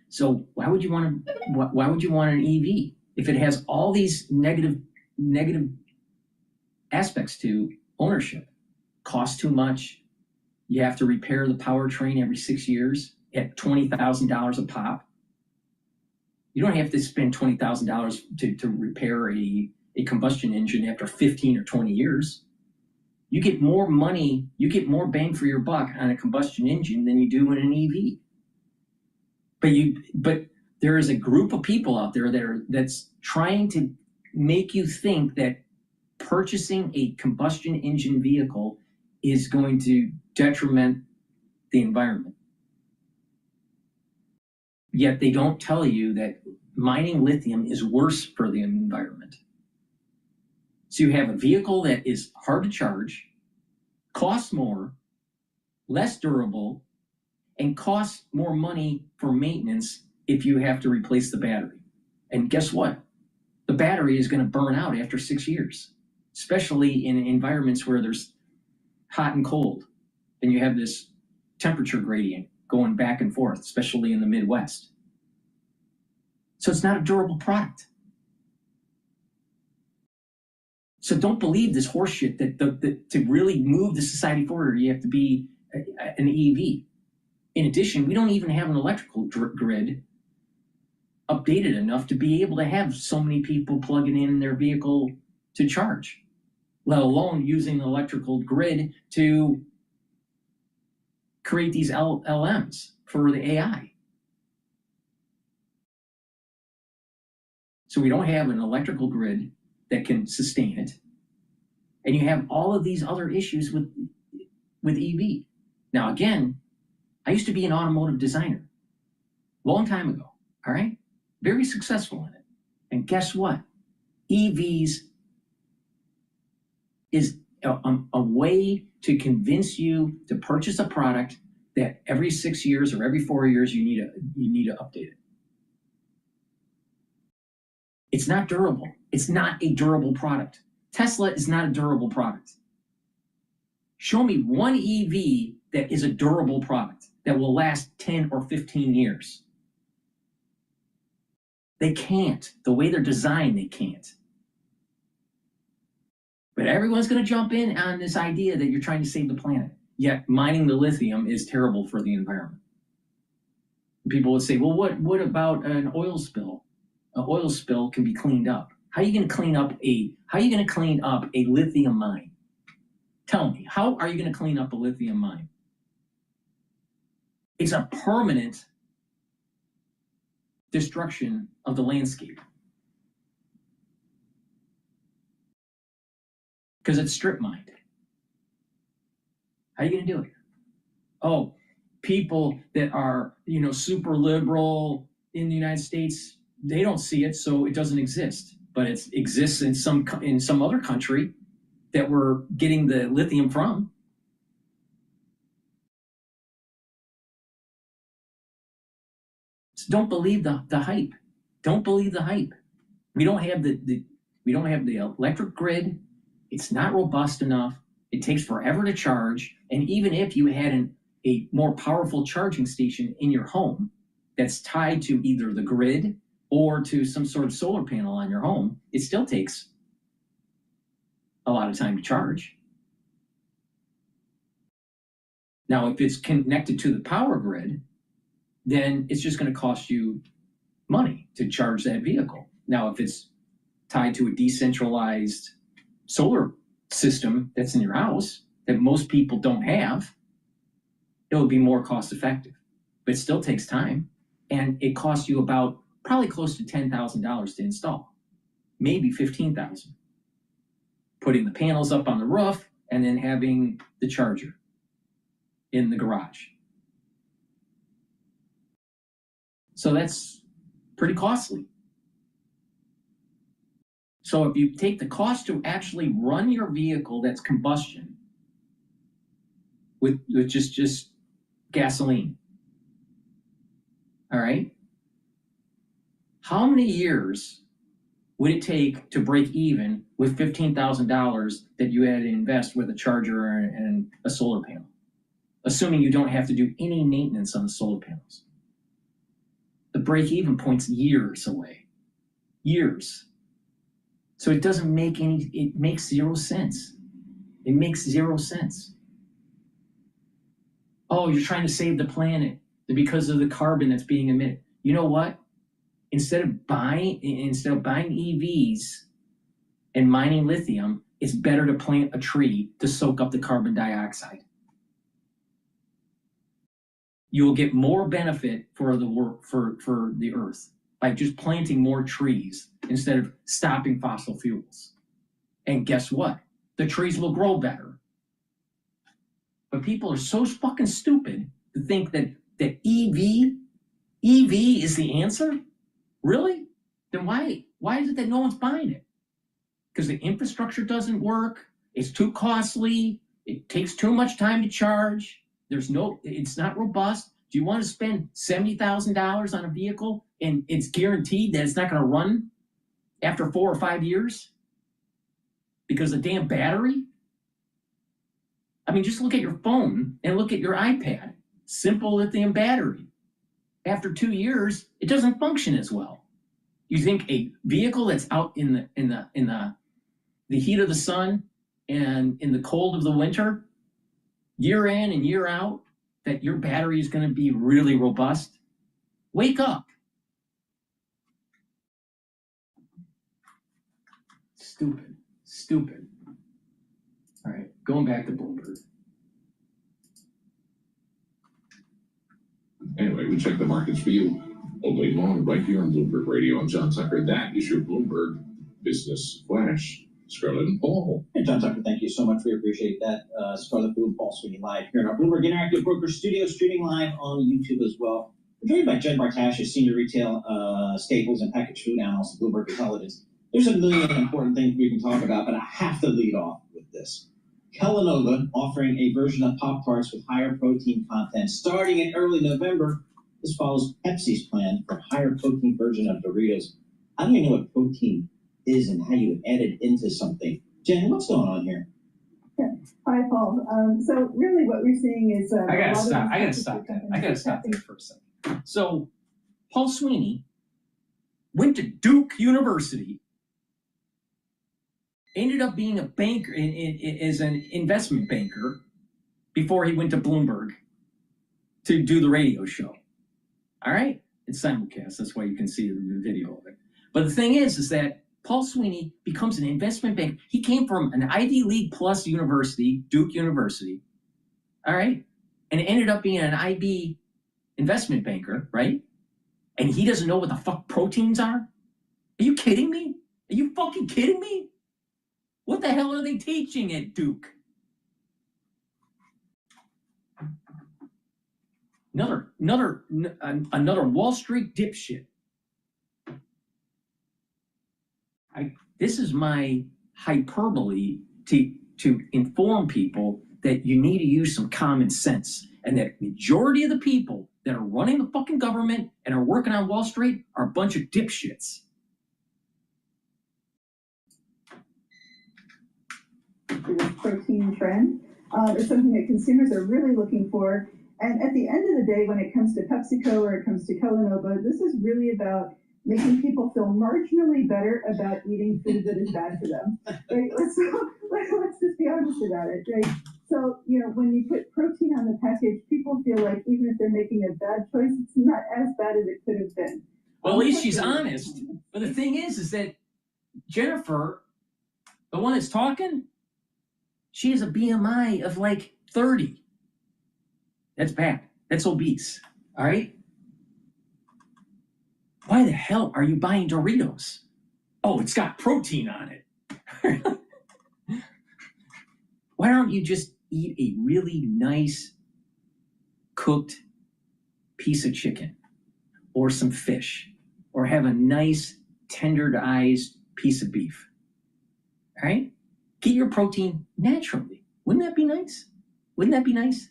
So why would you want an EV if it has all these negative aspects to ownership? Costs too much. You have to repair the powertrain every 6 years at $20,000 a pop. You don't have to spend $20,000 to repair a combustion engine after 15 or 20 years. You get more money, you get more bang for your buck on a combustion engine than you do in an EV. But there is a group of people out there that's trying to make you think that purchasing a combustion engine vehicle is going to detriment the environment. Yet they don't tell you that mining lithium is worse for the environment. So you have a vehicle that is hard to charge, costs more, less durable, and costs more money for maintenance if you have to replace the battery. And guess what? The battery is going to burn out after 6 years, especially in environments where there's hot and cold, and you have this temperature gradient going back and forth, especially in the Midwest. So it's not a durable product. So don't believe this horseshit that to really move the society forward, you have to be an EV. In addition, we don't even have an electrical grid updated enough to be able to have so many people plugging in their vehicle to charge, let alone using the electrical grid to create these LMs for the AI. So we don't have an electrical grid that can sustain it. And you have all of these other issues with EV. Now, again, I used to be an automotive designer long time ago, all right? Very successful in it. And guess what? EVs is a way to convince you to purchase a product that every 6 years or every 4 years you need to update it. It's not durable. It's not a durable product. Tesla is not a durable product. Show me one EV that is a durable product that will last 10 or 15 years. They can't. The way they're designed, they can't. But everyone's going to jump in on this idea that you're trying to save the planet. Yet mining the lithium is terrible for the environment. People would say, well, what about an oil spill? An oil spill can be cleaned up. How are you going to clean up a lithium mine? Tell me, how are you going to clean up a lithium mine? It's a permanent destruction of the landscape. Because it's strip mined. How are you going to do it? Oh, people that are, super liberal in the United States, they don't see it, so it doesn't exist. But it exists in some other country that we're getting the lithium from. So don't believe the hype. Don't believe the hype. We don't have the electric grid. It's not robust enough. It takes forever to charge. And even if you had a more powerful charging station in your home that's tied to either the grid or to some sort of solar panel on your home, it still takes a lot of time to charge. Now, if it's connected to the power grid, then it's just going to cost you money to charge that vehicle. Now, if it's tied to a decentralized solar system that's in your house that most people don't have, it would be more cost effective. But it still takes time, and it costs you about probably close to $10,000 to install, maybe $15,000. Putting the panels up on the roof and then having the charger in the garage. So that's pretty costly. So if you take the cost to actually run your vehicle that's combustion with just gasoline, all right? How many years would it take to break even with $15,000 that you had to invest with a charger and a solar panel? Assuming you don't have to do any maintenance on the solar panels. The break-even point's years away. Years. So it doesn't make it makes zero sense. It makes zero sense. Oh, you're trying to save the planet because of the carbon that's being emitted. You know what? Instead of buying EVs and mining lithium, it's better to plant a tree to soak up the carbon dioxide. You will get more benefit for the earth by just planting more trees instead of stopping fossil fuels. And guess what? The trees will grow better. But people are so fucking stupid to think that EV is the answer. Really? Then why is it that no one's buying it? Because the infrastructure doesn't work. It's too costly. It takes too much time to charge. It's not robust. Do you want to spend $70,000 on a vehicle and it's guaranteed that it's not going to run after 4 or 5 years because of the damn battery? I mean, just look at your phone and look at your iPad. Simple lithium battery. After 2 years, it doesn't function as well. You think a vehicle that's out in the heat of the sun and in the cold of the winter, year in and year out, that your battery is going to be really robust? Wake up. Stupid. All right, going back to Bloomberg. Anyway, we check the markets for you all day long right here on Bloomberg Radio. I'm John Tucker. That is your Bloomberg Business Flash. Scarlett and Paul. Hey, John Tucker, thank you so much. We appreciate that. Scarlett Boone, Paul Sweeney live here in our Bloomberg Interactive Broker Studio, streaming live on YouTube as well. We're joined by Jen Bartash, Senior Retail Staples and Packaged Food Analyst at Bloomberg Intelligence. There's a million important things we can talk about, but I have to lead off with this. Kellanova offering a version of Pop-Tarts with higher protein content starting in early November. This follows Pepsi's plan for a higher protein version of Doritos. I don't even know what protein is and how you add it into something. Jen, what's going on here? Yeah. Hi, Paul. So really what we're seeing is... I gotta stop there for a second. So Paul Sweeney went to Duke University, ended up being a banker, as an investment banker, before he went to Bloomberg to do the radio show. All right? It's simulcast. That's why you can see the video of it. But the thing is that Paul Sweeney becomes an investment banker. He came from an Ivy League plus university, Duke University, all right? And ended up being an IB investment banker, right? And he doesn't know what the fuck proteins are? Are you kidding me? Are you fucking kidding me? What the hell are they teaching at Duke? Another Wall Street dipshit. This is my hyperbole to inform people that you need to use some common sense, and that majority of the people that are running the fucking government and are working on Wall Street are a bunch of dipshits. This protein trend is something that consumers are really looking for. And at the end of the day, when it comes to PepsiCo or it comes to Kellanova, this is really about making people feel marginally better about eating food that is bad for them. Right? Let's just be honest about it, right? So, you know, when you put protein on the package, people feel like even if they're making a bad choice, it's not as bad as it could have been. Well, at least she's honest. But the thing is that Jennifer, the one that's talking, she has a BMI of like 30. That's bad. That's obese. All right? Why the hell are you buying Doritos? Oh, it's got protein on it. Why don't you just eat a really nice cooked piece of chicken or some fish, or have a nice tenderized piece of beef? All right? Get your protein naturally. Wouldn't that be nice? Wouldn't that be nice?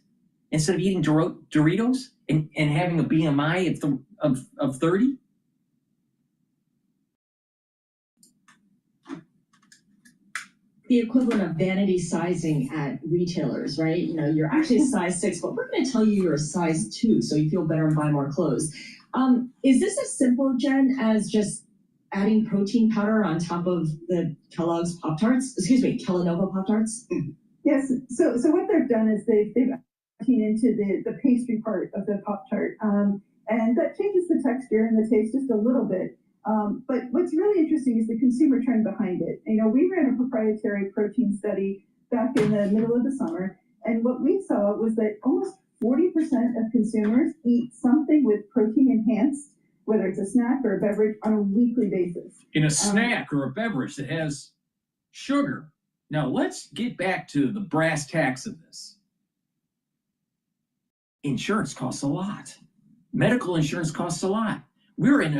Instead of eating Doritos and having a BMI of 30? The equivalent of vanity sizing at retailers, right? You know, you're actually a size 6, but we're going to tell you you're a size 2 so you feel better and buy more clothes. Is this as simple, Jen, as just adding protein powder on top of the Kellogg's Pop-Tarts? Excuse me, Kellanova Pop-Tarts? Yes. So what they've done is they've protein into the pastry part of the Pop-Tart, and that changes the texture and the taste just a little bit. But what's really interesting is the consumer trend behind it. You know, we ran a proprietary protein study back in the middle of the summer, and what we saw was that almost 40% of consumers eat something with protein enhanced, whether it's a snack or a beverage, on a weekly basis. In a snack or a beverage that has sugar. Now let's get back to the brass tacks of this. Insurance costs a lot. Medical insurance costs a lot. We're in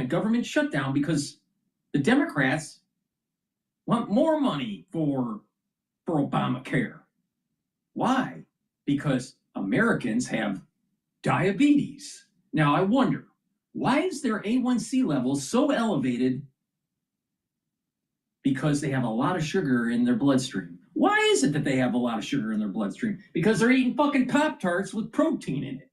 a government shutdown because the Democrats want more money for Obamacare. Why? Because Americans have diabetes. Now I wonder, why is their A1C level so elevated? Because they have a lot of sugar in their bloodstream. Why is it that they have a lot of sugar in their bloodstream? Because they're eating fucking Pop-Tarts with protein in it.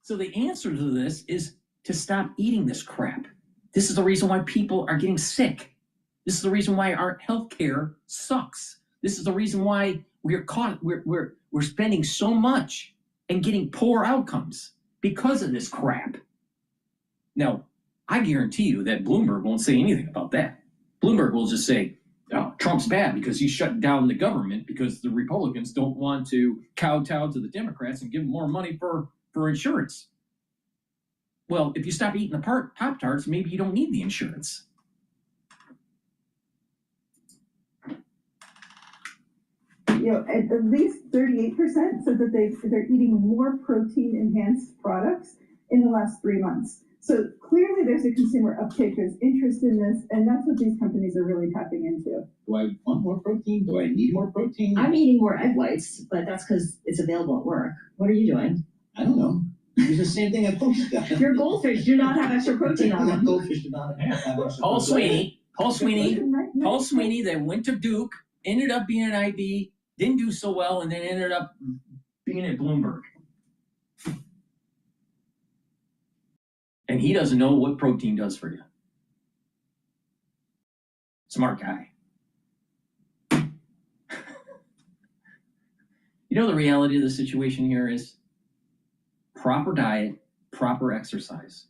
So the answer to this is to stop eating this crap. This is the reason why people are getting sick. This is the reason why our healthcare sucks. This is the reason why we're spending so much and getting poor outcomes because of this crap. Now, I guarantee you that Bloomberg won't say anything about that. Bloomberg will just say, oh, Trump's bad because he's shutting down the government because the Republicans don't want to kowtow to the Democrats and give them more money for insurance. Well, if you stop eating the Pop-Tarts, maybe you don't need the insurance. You know, at least 38% said that they're eating more protein-enhanced products in the last 3 months. So clearly there's a consumer uptake, there's interest in this, and that's what these companies are really tapping into. Do I want more protein? Do I need more protein? I'm eating more egg whites, but that's because it's available at work. What are you doing? I don't know. It's the same thing I posted. Your goldfish do not have extra protein on them. Goldfish do not have extra Paul protein. Sweeney that went to Duke, ended up being an IB, didn't do so well, and then ended up being at Bloomberg. And he doesn't know what protein does for you. Smart guy. You know, the reality of the situation here is proper diet, proper exercise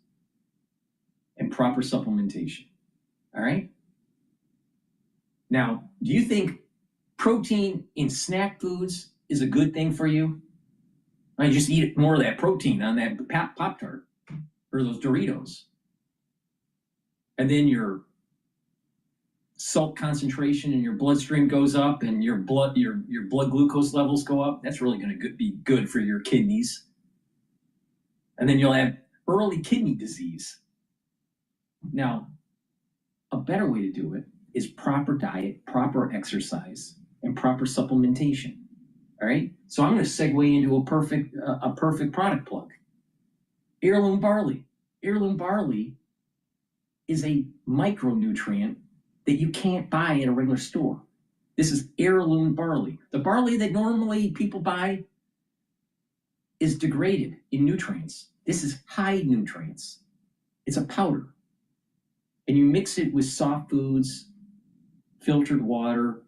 and proper supplementation. All right? Now, do you think protein in snack foods is a good thing for you? I just eat more of that protein on that Pop-Tart or those Doritos. And then your salt concentration in your bloodstream goes up and your blood glucose levels go up. That's really going to be good for your kidneys. And then you'll have early kidney disease. Now, a better way to do it is proper diet, proper exercise, and proper supplementation. All right? So I'm going to segue into a perfect product plug. Heirloom barley. Heirloom barley is a micronutrient that you can't buy at a regular store. This is heirloom barley. The barley that normally people buy is degraded in nutrients. This is high nutrients. It's a powder. And you mix it with soft foods, filtered water,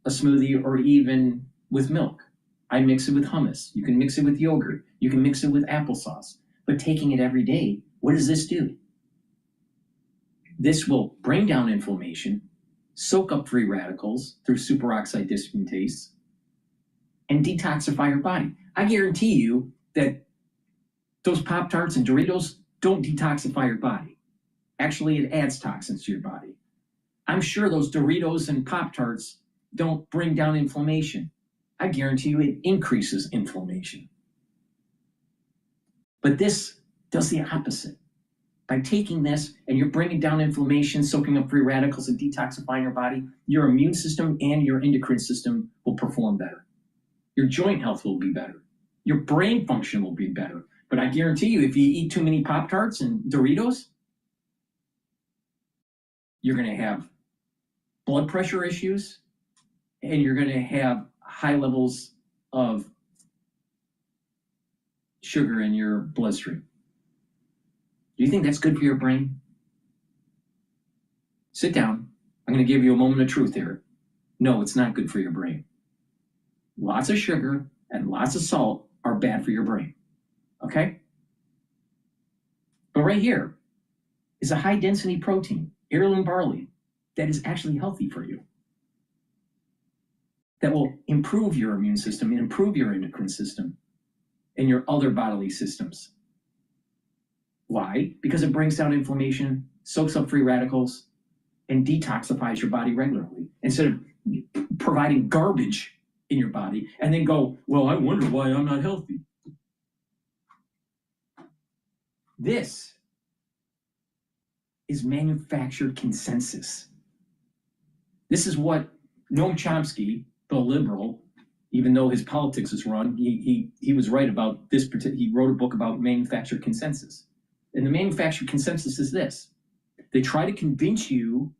a smoothie, or even with milk. I mix it with hummus. You can mix it with yogurt. You can mix it with applesauce. But taking it every day, what does this do? This will bring down inflammation, soak up free radicals through superoxide dismutase, and detoxify your body. I guarantee you that those Pop-Tarts and Doritos don't detoxify your body. Actually, it adds toxins to your body. I'm sure those Doritos and Pop-Tarts don't bring down inflammation. I guarantee you it increases inflammation. But this does the opposite. By taking this and you're bringing down inflammation, soaking up free radicals, and detoxifying your body, your immune system and your endocrine system will perform better. Your joint health will be better. Your brain function will be better. But I guarantee you, if you eat too many Pop-Tarts and Doritos, you're going to have blood pressure issues, and you're going to have high levels of sugar in your bloodstream. Do you think that's good for your brain? Sit down. I'm going to give you a moment of truth here. No, it's not good for your brain. Lots of sugar and lots of salt are bad for your brain. Okay? But right here is a high-density protein, heirloom barley, that is actually healthy for you. That will improve your immune system and improve your endocrine system and your other bodily systems. Why? Because it brings down inflammation, soaks up free radicals, and detoxifies your body regularly. Instead of providing garbage in your body and then go, well, I wonder why I'm not healthy. This is manufactured consensus. This is what Noam Chomsky, the liberal, even though his politics is wrong, he was right about this. He wrote a book about manufactured consensus. And the manufactured consensus is this. They try to convince you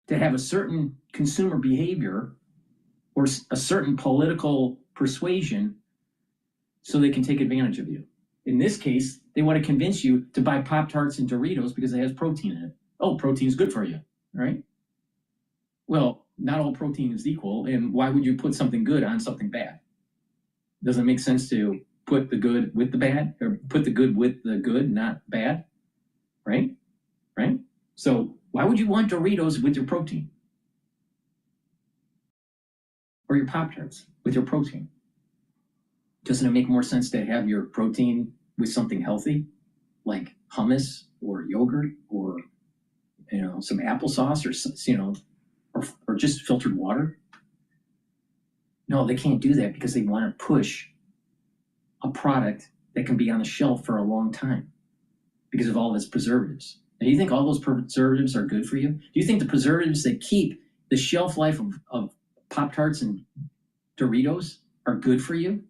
to have a certain consumer behavior or a certain political persuasion so they can take advantage of you. In this case, they want to convince you to buy Pop-Tarts and Doritos because it has protein in it. Oh, protein is good for you, right? Well, not all protein is equal, and why would you put something good on something bad? Doesn't it make sense to put the good with the bad, or put the good with the good, not bad, right? Right? So why would you want Doritos with your protein? Or your Pop-Tarts with your protein? Doesn't it make more sense to have your protein with something healthy, like hummus or yogurt or some applesauce or just filtered water? No, they can't do that because they want to push a product that can be on the shelf for a long time because of all of its preservatives. Now, do you think all those preservatives are good for you? Do you think the preservatives that keep the shelf life of Pop-Tarts and Doritos are good for you?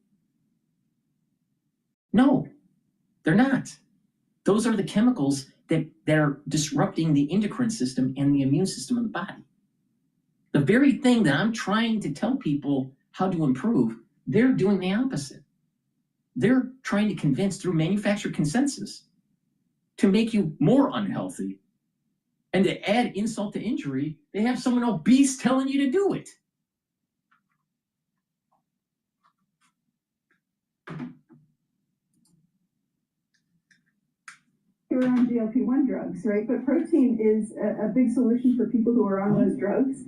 No, they're not. Those are the chemicals that are disrupting the endocrine system and the immune system of the body. The very thing that I'm trying to tell people how to improve, they're doing the opposite. They're trying to convince through manufactured consensus to make you more unhealthy. And to add insult to injury, they have someone obese telling you to do it. who are on GLP-1 drugs, right? But protein is a big solution for people who are on those drugs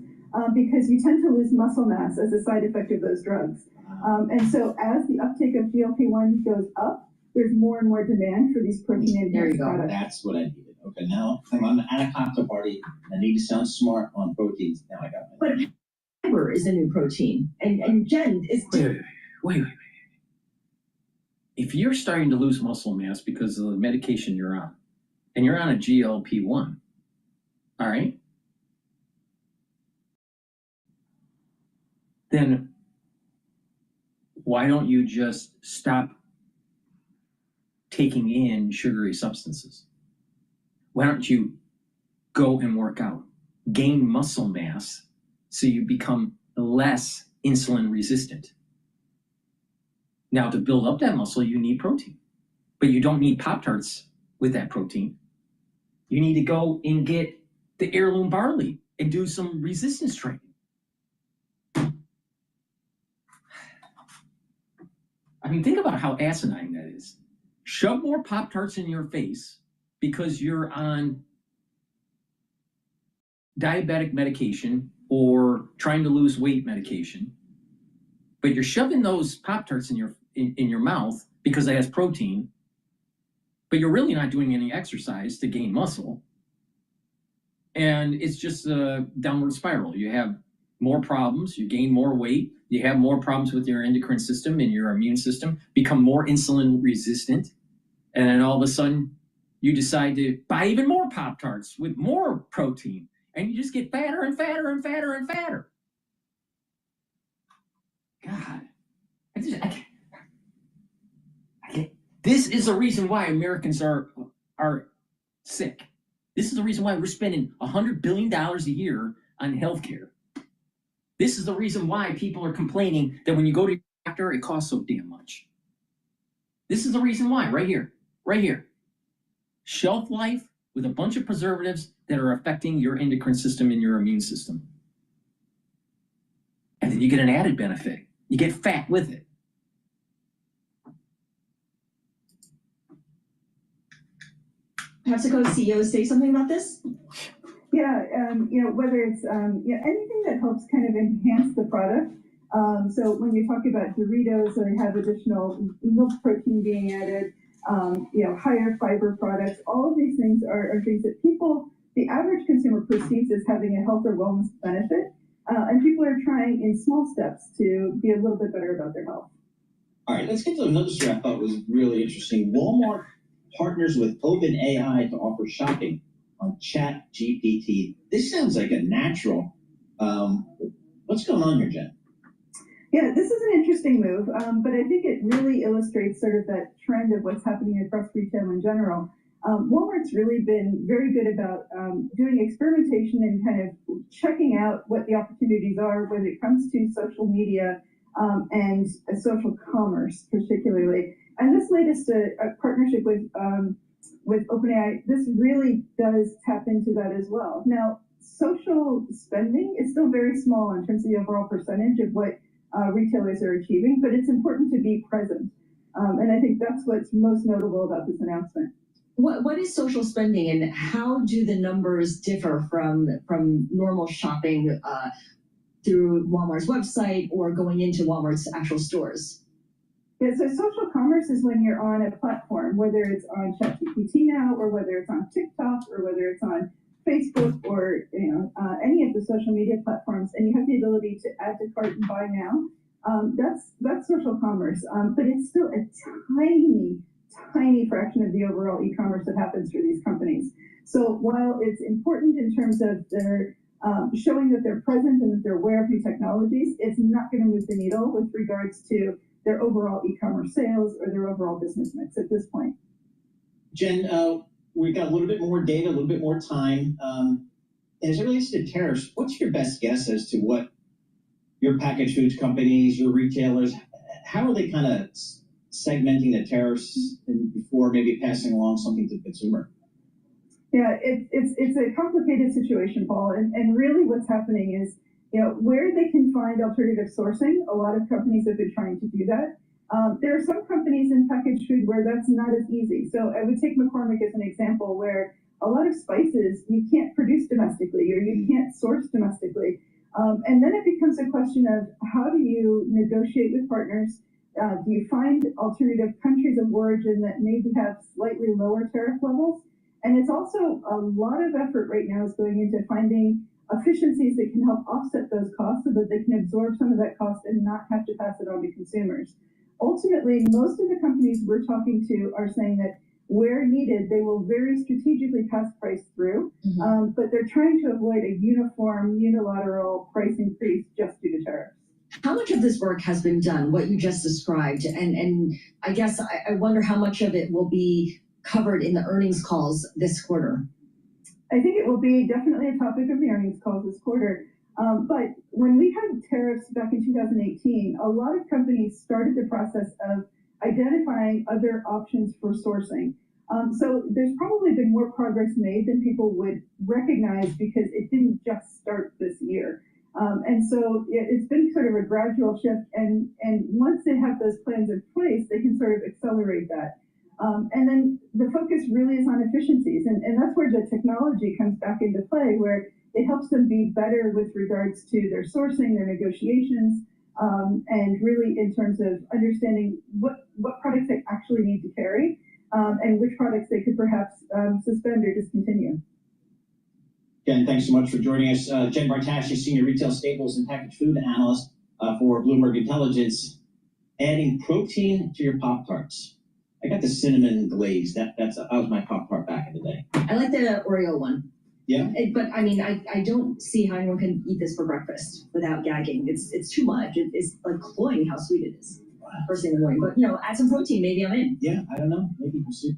because you tend to lose muscle mass as a side effect of those drugs. And so as the uptake of GLP-1 goes up, there's more and more demand for these protein enhanced products. That's what I needed. Okay, now I'm on a cocktail party. I need to sound smart on proteins. Now I got it. But fiber is a new protein, and Jen is. Wait. If you're starting to lose muscle mass because of the medication you're on, and you're on a GLP-1, all right, then why don't you just stop taking in sugary substances? Why don't you go and work out, gain muscle mass so you become less insulin resistant? Now, to build up that muscle, you need protein, but you don't need Pop-Tarts with that protein. You need to go and get the heirloom barley and do some resistance training. I mean, think about how asinine that is. Shove more Pop-Tarts in your face because you're on diabetic medication or trying to lose weight medication, but you're shoving those Pop-Tarts in your mouth because it has protein, but you're really not doing any exercise to gain muscle. And it's just a downward spiral. You have more problems, you gain more weight, you have more problems with your endocrine system and your immune system, become more insulin resistant, and then all of a sudden you decide to buy even more Pop-Tarts with more protein, and you just get fatter and fatter and fatter and fatter. God, I can't. This is the reason why Americans are sick. This is the reason why we're spending $100 billion a year on healthcare. This is the reason why people are complaining that when you go to your doctor, it costs so damn much. This is the reason why, right here. Shelf life with a bunch of preservatives that are affecting your endocrine system and your immune system. And then you get an added benefit. You get fat with it. PepsiCo CEO say something about this? Yeah, whether it's anything that helps kind of enhance the product. So when you talk about Doritos, they have additional milk protein being added, higher fiber products. All of these things are things that the average consumer perceives as having a health or wellness benefit, and people are trying in small steps to be a little bit better about their health. All right, let's get to another story I thought was really interesting. Walmart partners with OpenAI to offer shopping on ChatGPT. This sounds like a natural. What's going on here, Jen? Yeah, this is an interesting move, but I think it really illustrates sort of that trend of what's happening across retail in general. Walmart's really been very good about doing experimentation and kind of checking out what the opportunities are when it comes to social media and social commerce particularly. And this latest partnership with OpenAI, this really does tap into that as well. Now, social spending is still very small in terms of the overall percentage of what retailers are achieving, but it's important to be present. And I think that's what's most notable about this announcement. What is social spending, and how do the numbers differ from normal shopping through Walmart's website or going into Walmart's actual stores? Yeah, so social commerce is when you're on a platform, whether it's on ChatGPT now, or whether it's on TikTok, or whether it's on Facebook, or any of the social media platforms, and you have the ability to add to cart and buy now. That's social commerce, but it's still a tiny fraction of the overall e-commerce that happens through these companies. So while it's important in terms of their showing that they're present and that they're aware of new technologies, it's not going to move the needle with regards to their overall e-commerce sales or their overall business mix at this point. Jen, we've got a little bit more data, a little bit more time. As it relates to tariffs, what's your best guess as to what your packaged foods companies, your retailers, how are they kind of segmenting the tariffs before maybe passing along something to the consumer? Yeah, it's a complicated situation, Paul, and really what's happening is, where they can find alternative sourcing, a lot of companies have been trying to do that. There are some companies in packaged food where that's not as easy. So I would take McCormick as an example where a lot of spices you can't produce domestically or you can't source domestically. And then it becomes a question of how do you negotiate with partners? Do you find alternative countries of origin that maybe have slightly lower tariff levels? And it's also a lot of effort right now is going into finding efficiencies that can help offset those costs so that they can absorb some of that cost and not have to pass it on to consumers. Ultimately, most of the companies we're talking to are saying that where needed, they will very strategically pass price through, but they're trying to avoid a uniform, unilateral price increase just due to tariffs. How much of this work has been done, what you just described? And I guess I wonder how much of it will be covered in the earnings calls this quarter. I think it will be definitely a topic of the earnings calls this quarter. But when we had tariffs back in 2018, a lot of companies started the process of identifying other options for sourcing. So there's probably been more progress made than people would recognize because it didn't just start this year. And so it's been sort of a gradual shift. And once they have those plans in place, they can sort of accelerate that. And then the focus really is on efficiencies. And that's where the technology comes back into play, where it helps them be better with regards to their sourcing, their negotiations, and really in terms of understanding what products they actually need to carry and which products they could perhaps suspend or discontinue. Jen, thanks so much for joining us. Jen Bartash is Senior Retail Staples and Packaged Food Analyst for Bloomberg Intelligence. Adding protein to your Pop-Tarts. I got the cinnamon glaze. That was my Pop-Tart back in the day. I like the Oreo one. Yeah. But I mean, I don't see how anyone can eat this for breakfast without gagging. It's too much. It's like cloying how sweet it is first thing in the morning. But add some protein, maybe I'm in. Yeah, I don't know. Maybe we'll see.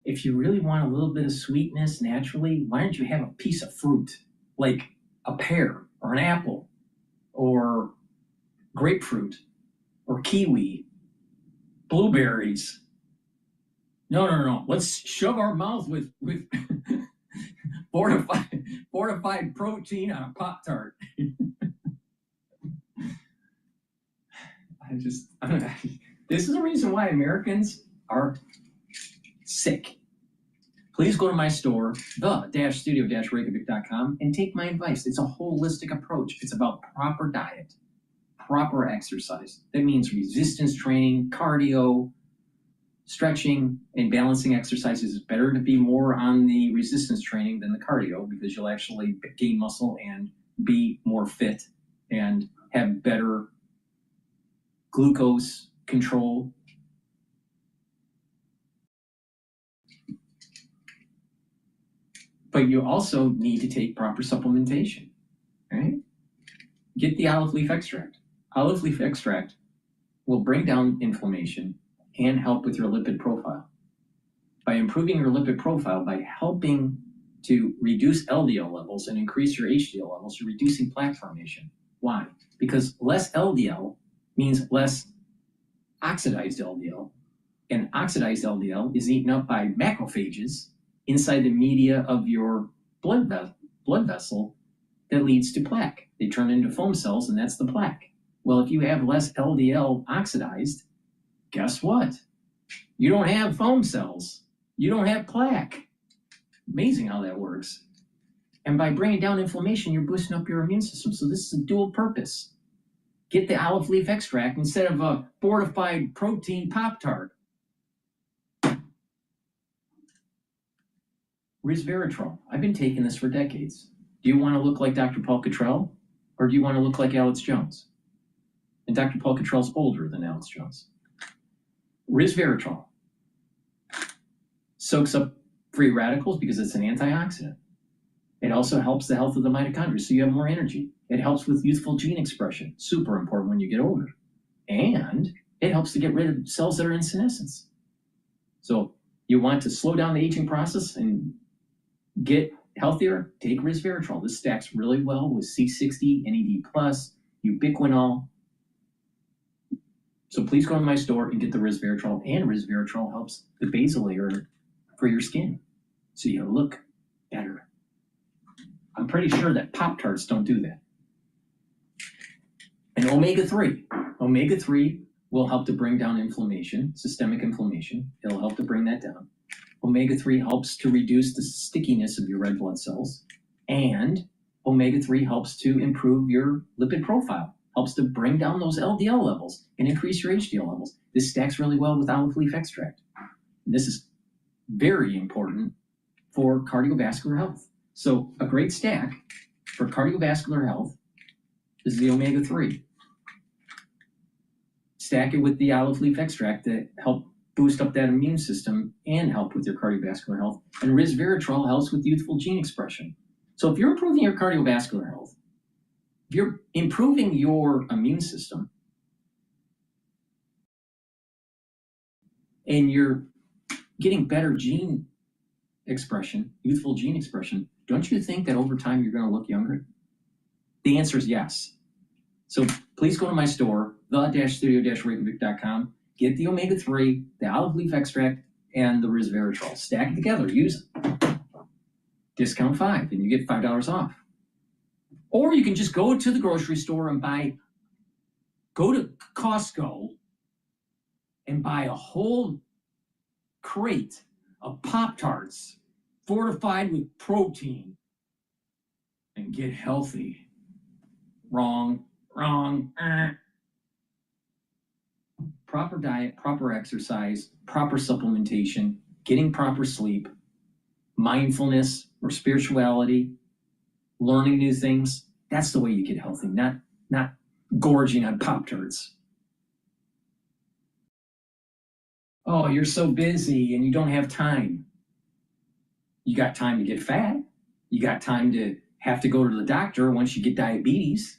If you really want a little bit of sweetness naturally, why don't you have a piece of fruit, like a pear or an apple or grapefruit or kiwi, blueberries. No. Let's shove our mouth with fortified protein on a Pop-Tart. This is the reason why Americans are sick. Please go to my store, the-studio-reykjavik.com, and take my advice. It's a holistic approach. It's about proper diet, proper exercise. That means resistance training, cardio, stretching, and balancing exercises. It's better to be more on the resistance training than the cardio because you'll actually gain muscle and be more fit and have better glucose control. But you also need to take proper supplementation, right? Get the olive leaf extract. Olive leaf extract will bring down inflammation and help with your lipid profile. By improving your lipid profile, by helping to reduce LDL levels and increase your HDL levels, you're reducing plaque formation. Why? Because less LDL means less oxidized LDL, and oxidized LDL is eaten up by macrophages inside the media of your blood vessel that leads to plaque. They turn into foam cells, and that's the plaque. Well, if you have less LDL oxidized, guess what? You don't have foam cells. You don't have plaque. Amazing how that works. And by bringing down inflammation, you're boosting up your immune system. So this is a dual purpose. Get the olive leaf extract instead of a fortified protein Pop-Tart. Resveratrol. I've been taking this for decades. Do you want to look like DrPaulCottrell, or do you want to look like Alex Jones? And DrPaulCottrell's older than Alex Jones. Resveratrol soaks up free radicals because it's an antioxidant. It also helps the health of the mitochondria, so you have more energy. It helps with youthful gene expression, super important when you get older. And it helps to get rid of cells that are in senescence. So you want to slow down the aging process and get healthier, take resveratrol. This stacks really well with C60, NAD+, ubiquinol. So please go to my store and get the resveratrol, and resveratrol helps the basal layer for your skin, so you look better. I'm pretty sure that Pop-Tarts don't do that. And omega-3. Omega-3 will help to bring down inflammation, systemic inflammation. It'll help to bring that down. Omega-3 helps to reduce the stickiness of your red blood cells. And omega-3 helps to improve your lipid profile, helps to bring down those LDL levels and increase your HDL levels. This stacks really well with olive leaf extract. And this is very important for cardiovascular health. So a great stack for cardiovascular health is the omega-3. Stack it with the olive leaf extract that help boost up that immune system and help with your cardiovascular health. And resveratrol helps with youthful gene expression. So if you're improving your cardiovascular health, if you're improving your immune system, and you're getting better gene expression, youthful gene expression, don't you think that over time you're going to look younger? The answer is yes. So please go to my store, the-studio-reykjavik.com, get the omega-3, the olive leaf extract, and the resveratrol. Stack it together, use it. Discount 5, and you get $5 off. Or you can just go to the grocery store and go to Costco and buy a whole crate of Pop-Tarts fortified with protein and get healthy. Wrong. Proper diet, proper exercise, proper supplementation, getting proper sleep, mindfulness or spirituality, learning new things. That's the way you get healthy, not gorging on Pop-Tarts. Oh, you're so busy and you don't have time. You got time to get fat. You got time to have to go to the doctor once you get diabetes.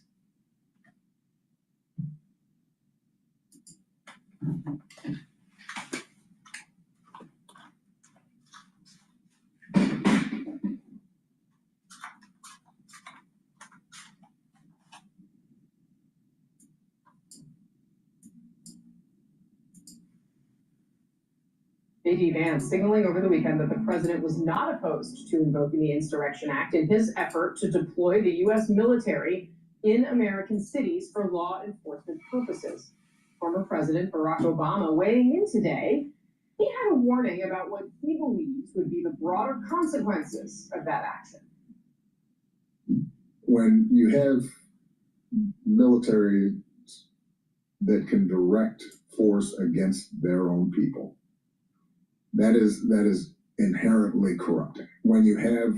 J.D. Vance signaling over the weekend that the president was not opposed to invoking the Insurrection Act in his effort to deploy the U.S. military in American cities for law enforcement purposes. Former President Barack Obama weighing in today, he had a warning about what he believes would be the broader consequences of that action. When you have military that can direct force against their own people, that is inherently corrupting. When you have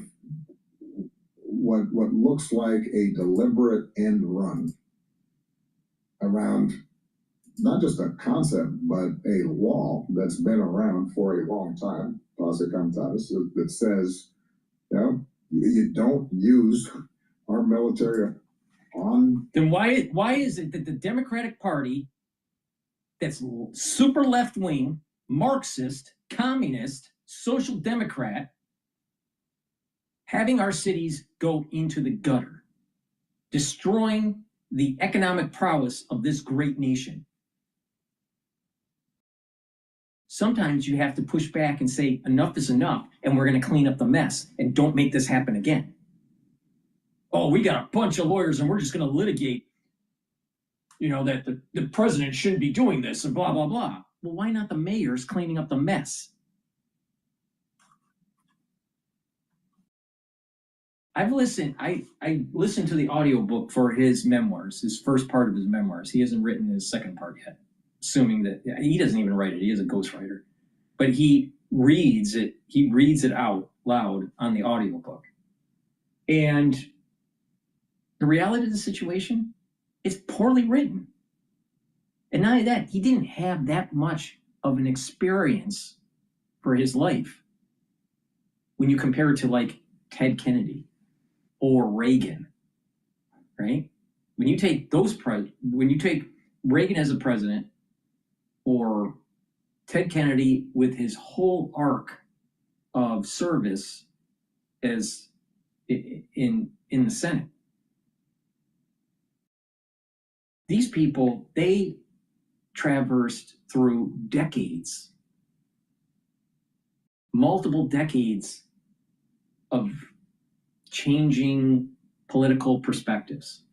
what looks like a deliberate end run around not just a concept, but a law that's been around for a long time, Posse Comitatus, that says, you don't use our military on. Then why is it that the Democratic Party, that's super left-wing, Marxist, communist, social democrat, having our cities go into the gutter, destroying the economic prowess of this great nation? Sometimes you have to push back and say enough is enough, and we're going to clean up the mess and don't make this happen again. Oh, we got a bunch of lawyers and we're just going to litigate, that the president shouldn't be doing this and blah, blah, blah. Well, why not the mayors cleaning up the mess? I listened to the audiobook for his memoirs, his first part of his memoirs. He hasn't written his second part yet, assuming that he doesn't even write it. He is a ghostwriter. But he reads it out loud on the audiobook. And the reality of the situation, it's poorly written. And not only that, he didn't have that much of an experience for his life when you compare it to like Ted Kennedy or Reagan, right? When you take Reagan as a president or Ted Kennedy with his whole arc of service as in the Senate, these people, they traversed through decades, multiple decades of changing political perspectives.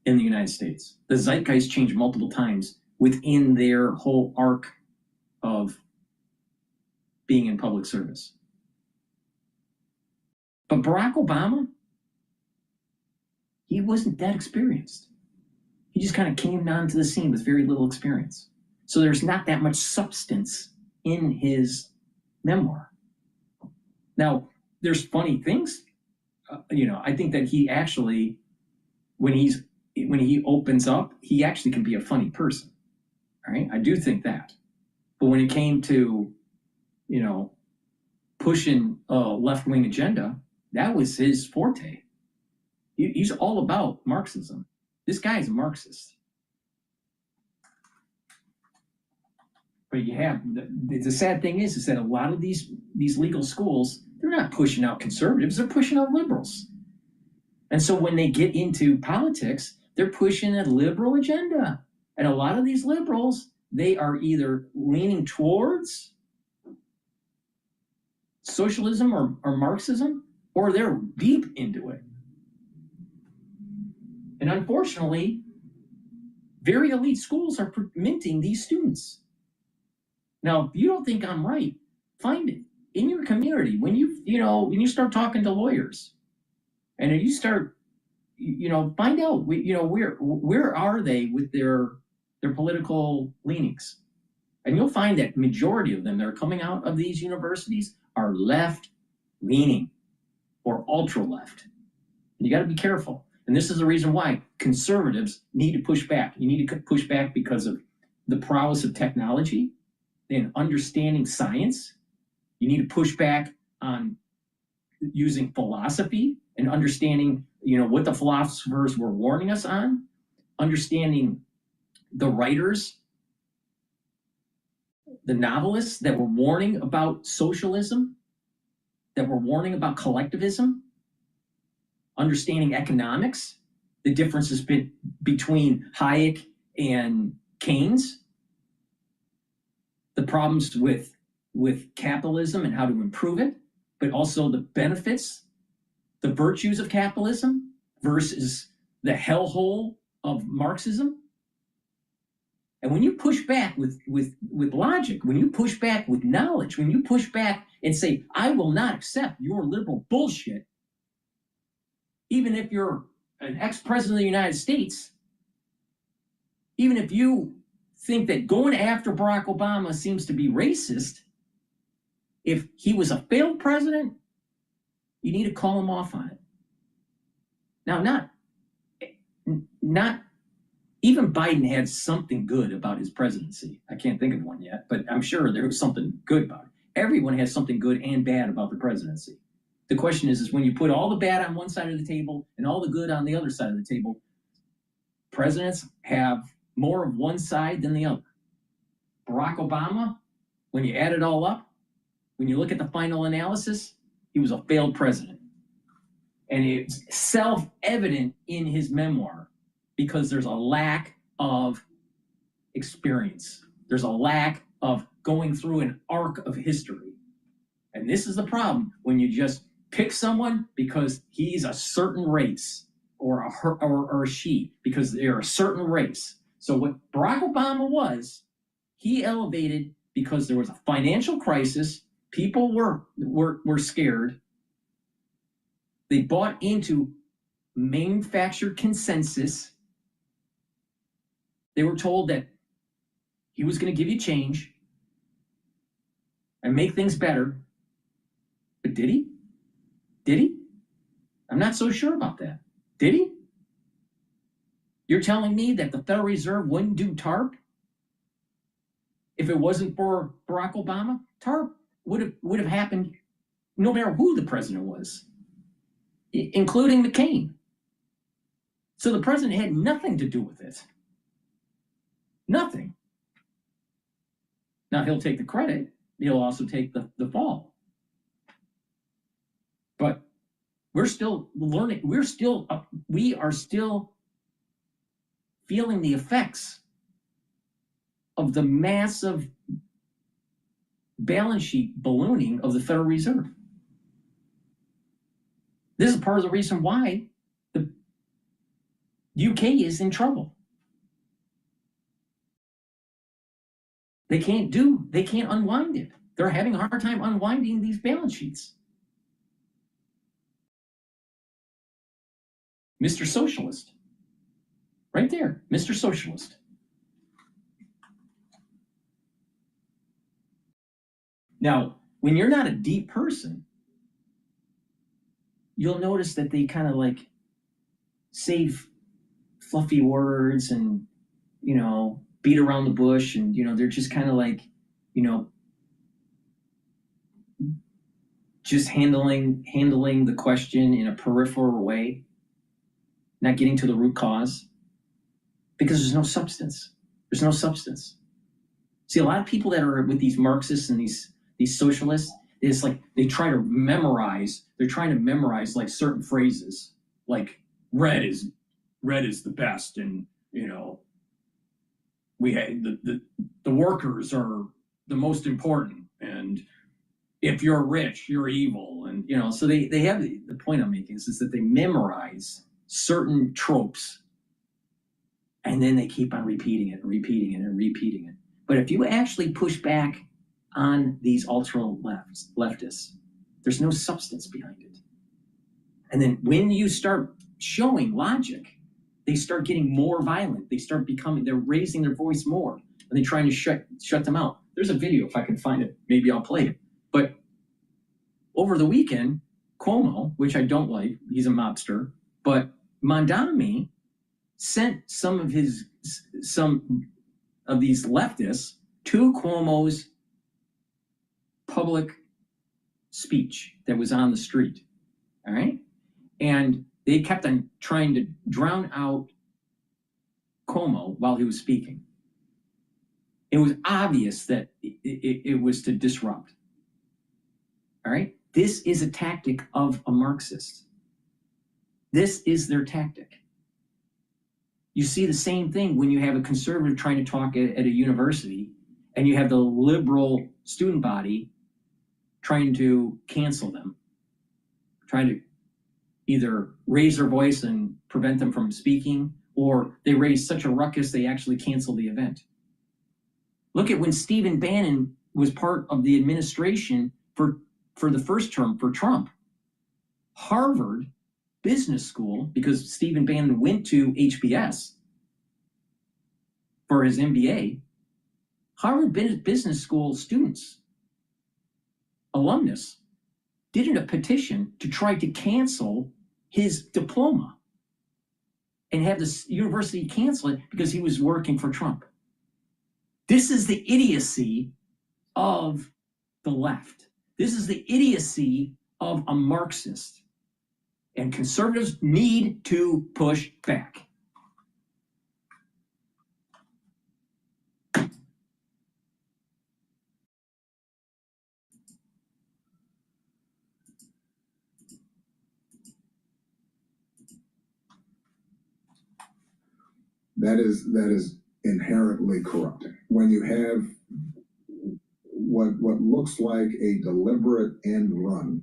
in the United States. The zeitgeist changed multiple times within their whole arc of being in public service. But Barack Obama, he wasn't that experienced. He just kind of came onto the scene with very little experience. So there's not that much substance in his memoir. Now, there's funny things. I think that he actually, when he opens up, he actually can be a funny person. All right, I do think that. But when it came to, pushing a left-wing agenda, that was his forte. He's all about Marxism. This guy is a Marxist. But you have the sad thing is that a lot of these legal schools, they're not pushing out conservatives, they're pushing out liberals. And so when they get into politics, they're pushing a liberal agenda. And a lot of these liberals, they are either leaning towards socialism or Marxism, or they're deep into it. And unfortunately, very elite schools are minting these students. Now, if you don't think I'm right, find it in your community. When you start talking to lawyers, and you start, find out, where are they with their political leanings, and you'll find that majority of them that are coming out of these universities are left leaning or ultra left. And you got to be careful. And this is the reason why conservatives need to push back. You need to push back because of the prowess of technology and understanding science. You need to push back on using philosophy and understanding, what the philosophers were warning us on, understanding the writers, the novelists that were warning about socialism, that were warning about collectivism, understanding economics, the differences between Hayek and Keynes, the problems with capitalism and how to improve it, but also the benefits, the virtues of capitalism versus the hellhole of Marxism. And when you push back with logic, when you push back with knowledge, when you push back and say, I will not accept your liberal bullshit, even if you're an ex-president of the United States, even if you think that going after Barack Obama seems to be racist, if he was a failed president, you need to call him off on it. Now, not even Biden had something good about his presidency. I can't think of one yet, but I'm sure there was something good about it. Everyone has something good and bad about the presidency. The question is when you put all the bad on one side of the table and all the good on the other side of the table, presidents have more of one side than the other. Barack Obama, when you add it all up, when you look at the final analysis, he was a failed president. And it's self-evident in his memoir because there's a lack of experience. There's a lack of going through an arc of history. And this is the problem when you just pick someone because he's a certain race or a she because they're a certain race. So what Barack Obama was, he elevated because there was a financial crisis. People were scared. They bought into manufactured consensus. They were told that he was going to give you change and make things better. But did he? Did he? I'm not so sure about that. Did he? You're telling me that the Federal Reserve wouldn't do TARP if it wasn't for Barack Obama? TARP would have happened no matter who the president was, including McCain. So the president had nothing to do with it. Nothing. Now he'll take the credit. He'll also take the fall. But we're still learning. We are still feeling the effects of the massive balance sheet ballooning of the Federal Reserve. This is part of the reason why UK is in trouble. They can't unwind it. They're having a hard time unwinding these balance sheets. Mr. Socialist. Right there, Mr. Socialist. Now, when you're not a deep person, you'll notice that they kind of like save fluffy words and, you know, beat around the bush, and, you know, they're just kind of like, you know, just handling the question in a peripheral way, not getting to the root cause, because there's no substance. There's no substance. See, a lot of people that are with these Marxists and these socialists, it's like they're trying to memorize like certain phrases, like red is the best, and, you know, we had the workers are the most important, and if you're rich, you're evil, and, you know, so they have the point I'm making is that they memorize certain tropes, and then they keep on repeating it. But if you actually push back on these ultra leftists, there's no substance behind it. And then when you start showing logic, they start getting more violent. They're raising their voice more, and they're trying to shut them out. There's a video, if I can find it, maybe I'll play it. But over the weekend, Cuomo, which I don't like, he's a mobster, but Mamdani sent some of these leftists to Cuomo's public speech that was on the street. All right? And they kept on trying to drown out Cuomo while he was speaking. It was obvious that it was to disrupt. All right? This is a tactic of a Marxist. This is their tactic. You see the same thing when you have a conservative trying to talk at a university, and you have the liberal student body trying to cancel them, trying to either raise their voice and prevent them from speaking, or they raise such a ruckus they actually cancel the event. Look at when Stephen Bannon was part of the administration for the first term for Trump. Harvard Business School, because Stephen Bannon went to HBS for his MBA, Harvard Business School students, alumnus, did a petition to try to cancel his diploma and have the university cancel it because he was working for Trump. This is the idiocy of the left. This is the idiocy of a Marxist. And conservatives need to push back. That is inherently corrupting. When you have what looks like a deliberate end run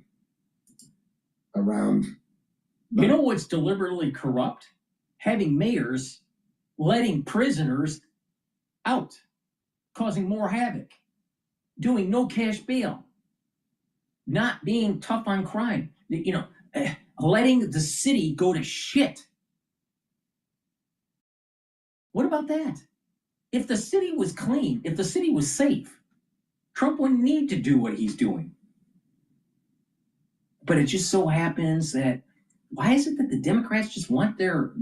around. You know what's deliberately corrupt? Having mayors letting prisoners out, causing more havoc, doing no cash bail, not being tough on crime, you know, letting the city go to shit. What about that? If the city was clean, if the city was safe, Trump wouldn't need to do what he's doing. But it just so happens that, why is it that the Democrats just want their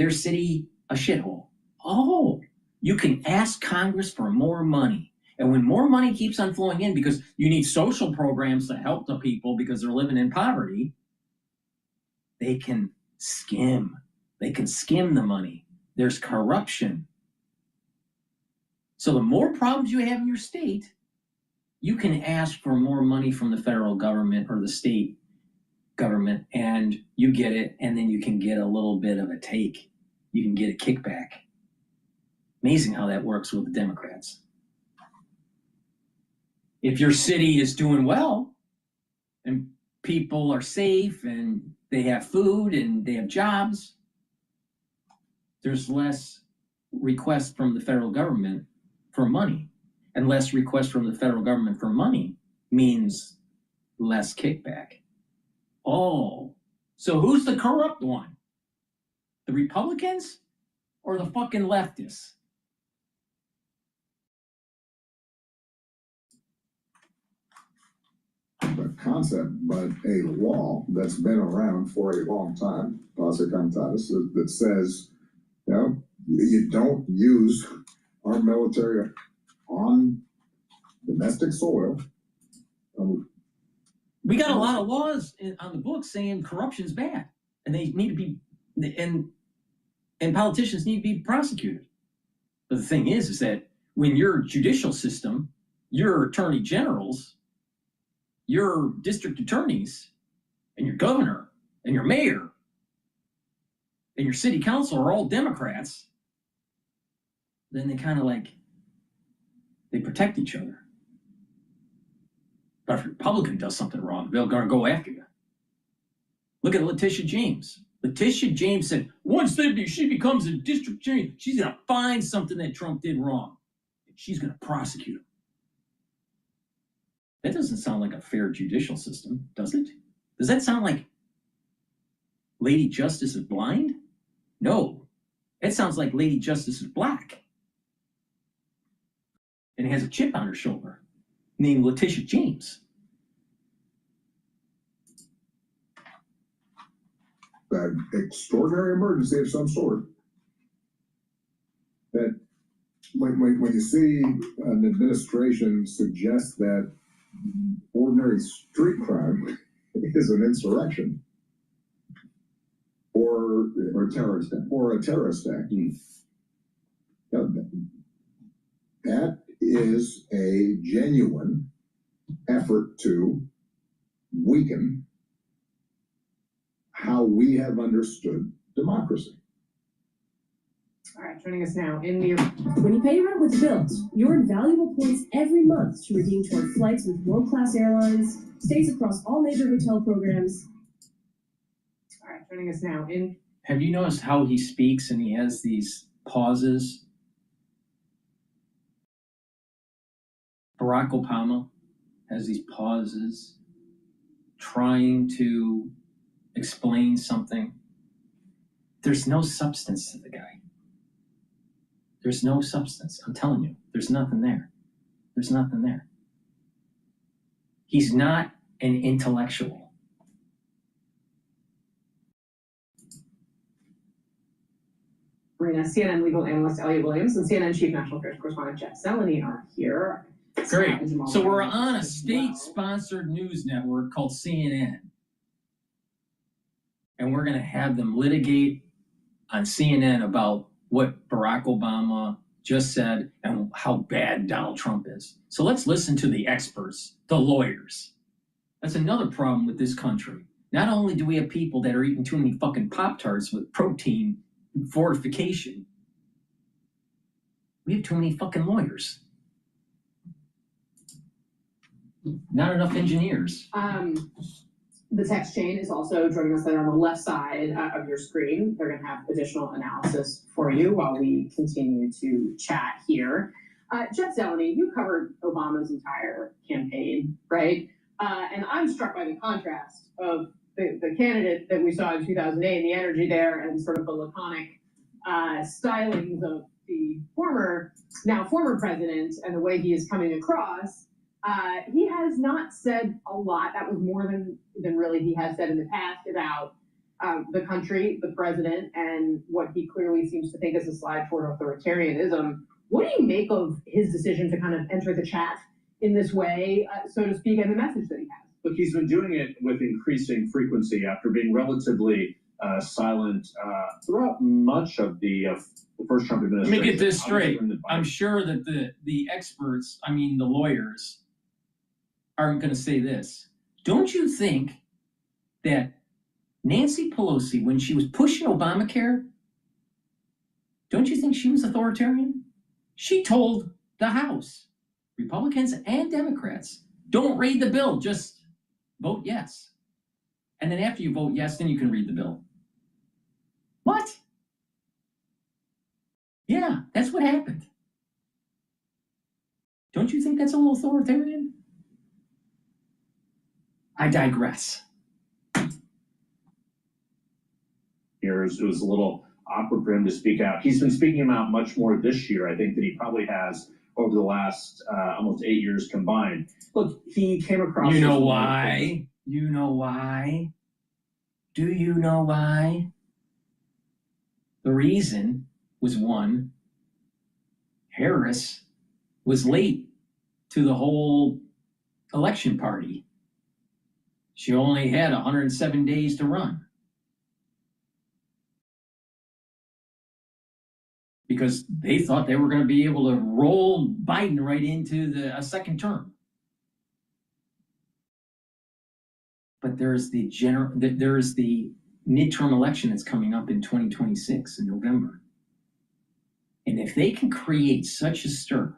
city a shithole? Oh, you can ask Congress for more money. And when more money keeps on flowing in, because you need social programs to help the people because they're living in poverty, they can skim. They can skim the money. There's corruption. So the more problems you have in your state, you can ask for more money from the federal government or the state government, and you get it, and then you can get a little bit of a take. You can get a kickback. Amazing how that works with the Democrats. If your city is doing well, and people are safe, and they have food, and they have jobs, there's less request from the federal government for money. And less request from the federal government for money means less kickback. Oh, so who's the corrupt one? The Republicans or the fucking leftists? The concept, but a law that's been around for a long time, that says, you know, you don't use our military on domestic soil. We got a lot of laws on the books saying corruption's bad, and they need to be, and politicians need to be prosecuted. But the thing is that when your judicial system, your attorney generals, your district attorneys, and your governor, and your mayor, and your city council are all Democrats, then they kind of like, they protect each other. But if a Republican does something wrong, they're going to go after you. Look at Letitia James. Letitia James said, once she becomes a district attorney, she's going to find something that Trump did wrong. And she's going to prosecute him. That doesn't sound like a fair judicial system, does it? Does that sound like Lady Justice is blind? No. It sounds like Lady Justice is black. And has a chip on her shoulder named Letitia James. An extraordinary emergency of some sort. That when you see an administration suggest that ordinary street crime is an insurrection or a terrorist act, that is a genuine effort to weaken how we have understood democracy. All right, joining us now in the... When you pay rent with Bilt, you earn valuable points every month to redeem toward flights with world-class airlines, stays across all major hotel programs. All right, joining us now in... Have you noticed how he speaks and he has these pauses? Barack Obama has these pauses trying to explain something. There's no substance to the guy. There's no substance. I'm telling you, there's nothing there. There's nothing there. He's not an intellectual. Marina, CNN legal analyst Elliot Williams and CNN chief national affairs correspondent Jeff Zeleny are here. Great. So we're on a state-sponsored news network called CNN. And we're going to have them litigate on CNN about what Barack Obama just said and how bad Donald Trump is. So let's listen to the experts, the lawyers. That's another problem with this country. Not only do we have people that are eating too many fucking Pop-Tarts with protein fortification, we have too many fucking lawyers. Not enough engineers. The text chain is also joining us there on the left side of your screen. They're going to have additional analysis for you while we continue to chat here. Jeff Zeleny, you covered Obama's entire campaign, right? And I'm struck by the contrast of the candidate that we saw in 2008, the energy there, and sort of the laconic stylings of the former president and the way he is coming across. He has not said a lot. That was more than really he has said in the past about the country, the president, and what he clearly seems to think is a slide toward authoritarianism. What do you make of his decision to kind of enter the chat in this way, so to speak, and the message that he has? Look, he's been doing it with increasing frequency after being relatively silent throughout much of the first Trump administration. Let me get this straight. I'm sure that the experts, I mean the lawyers, aren't going to say this. Don't you think that Nancy Pelosi, when she was pushing Obamacare, don't you think she was authoritarian? She told the House, Republicans and Democrats, don't read the bill, just vote yes. And then after you vote yes, then you can read the bill. What? Yeah, that's what happened. Don't you think that's a little authoritarian? I digress. It was a little awkward for him to speak out. He's been speaking out much more this year, I think, than he probably has over the last almost 8 years combined. Look, he came across. You know why? You know why? Do you know why? The reason was one, Harris was late to the whole election party. She only had 107 days to run. Because they thought they were going to be able to roll Biden right into a second term. But there's the midterm election that's coming up in 2026 in November. And if they can create such a stir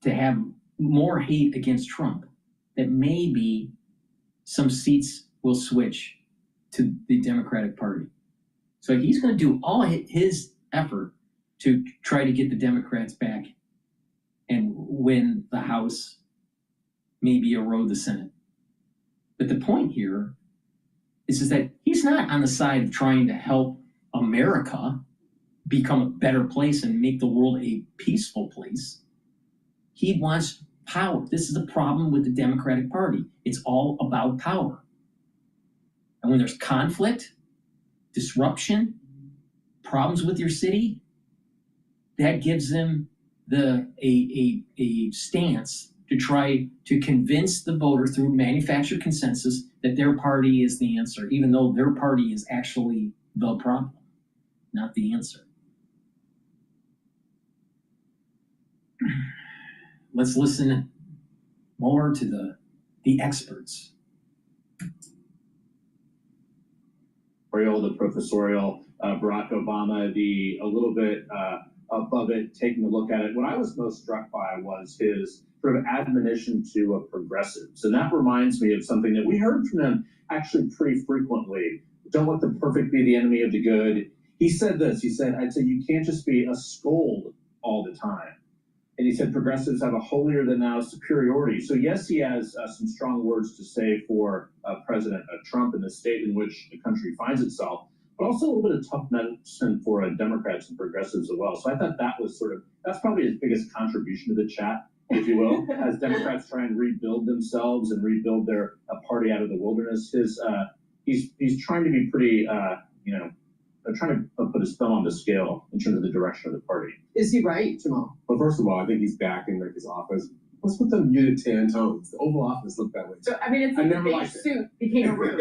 to have more hate against Trump, that maybe some seats will switch to the Democratic Party. So he's going to do all his effort to try to get the Democrats back and win the House, maybe erode the Senate. But the point here is that he's not on the side of trying to help America become a better place and make the world a peaceful place. He wants power. This is the problem with the Democratic Party. It's all about power. And when there's conflict, disruption, problems with your city, that gives them a stance to try to convince the voter through manufactured consensus that their party is the answer, even though their party is actually the problem, not the answer. Let's listen more to the experts. The professorial, Barack Obama, a little bit above it, taking a look at it. What I was most struck by was his sort of admonition to progressives. And that reminds me of something that we heard from him actually pretty frequently. Don't let the perfect be the enemy of the good. He said this, he said, I'd say you can't just be a scold all the time. And he said progressives have a holier than thou superiority. So yes, he has some strong words to say for President Trump and the state in which the country finds itself, but also a little bit of tough medicine for Democrats and progressives as well. So I thought that was that's probably his biggest contribution to the chat, if you will, as Democrats try and rebuild themselves and rebuild their party out of the wilderness. He's trying to be pretty, trying to put his thumb on the scale in terms of the direction of the party. Is he right, Jamal? Well, first of all, I think he's back in his office. What's with the muted tan tones? The Oval Office looked that way. So I mean, it's like the beige suit became a room.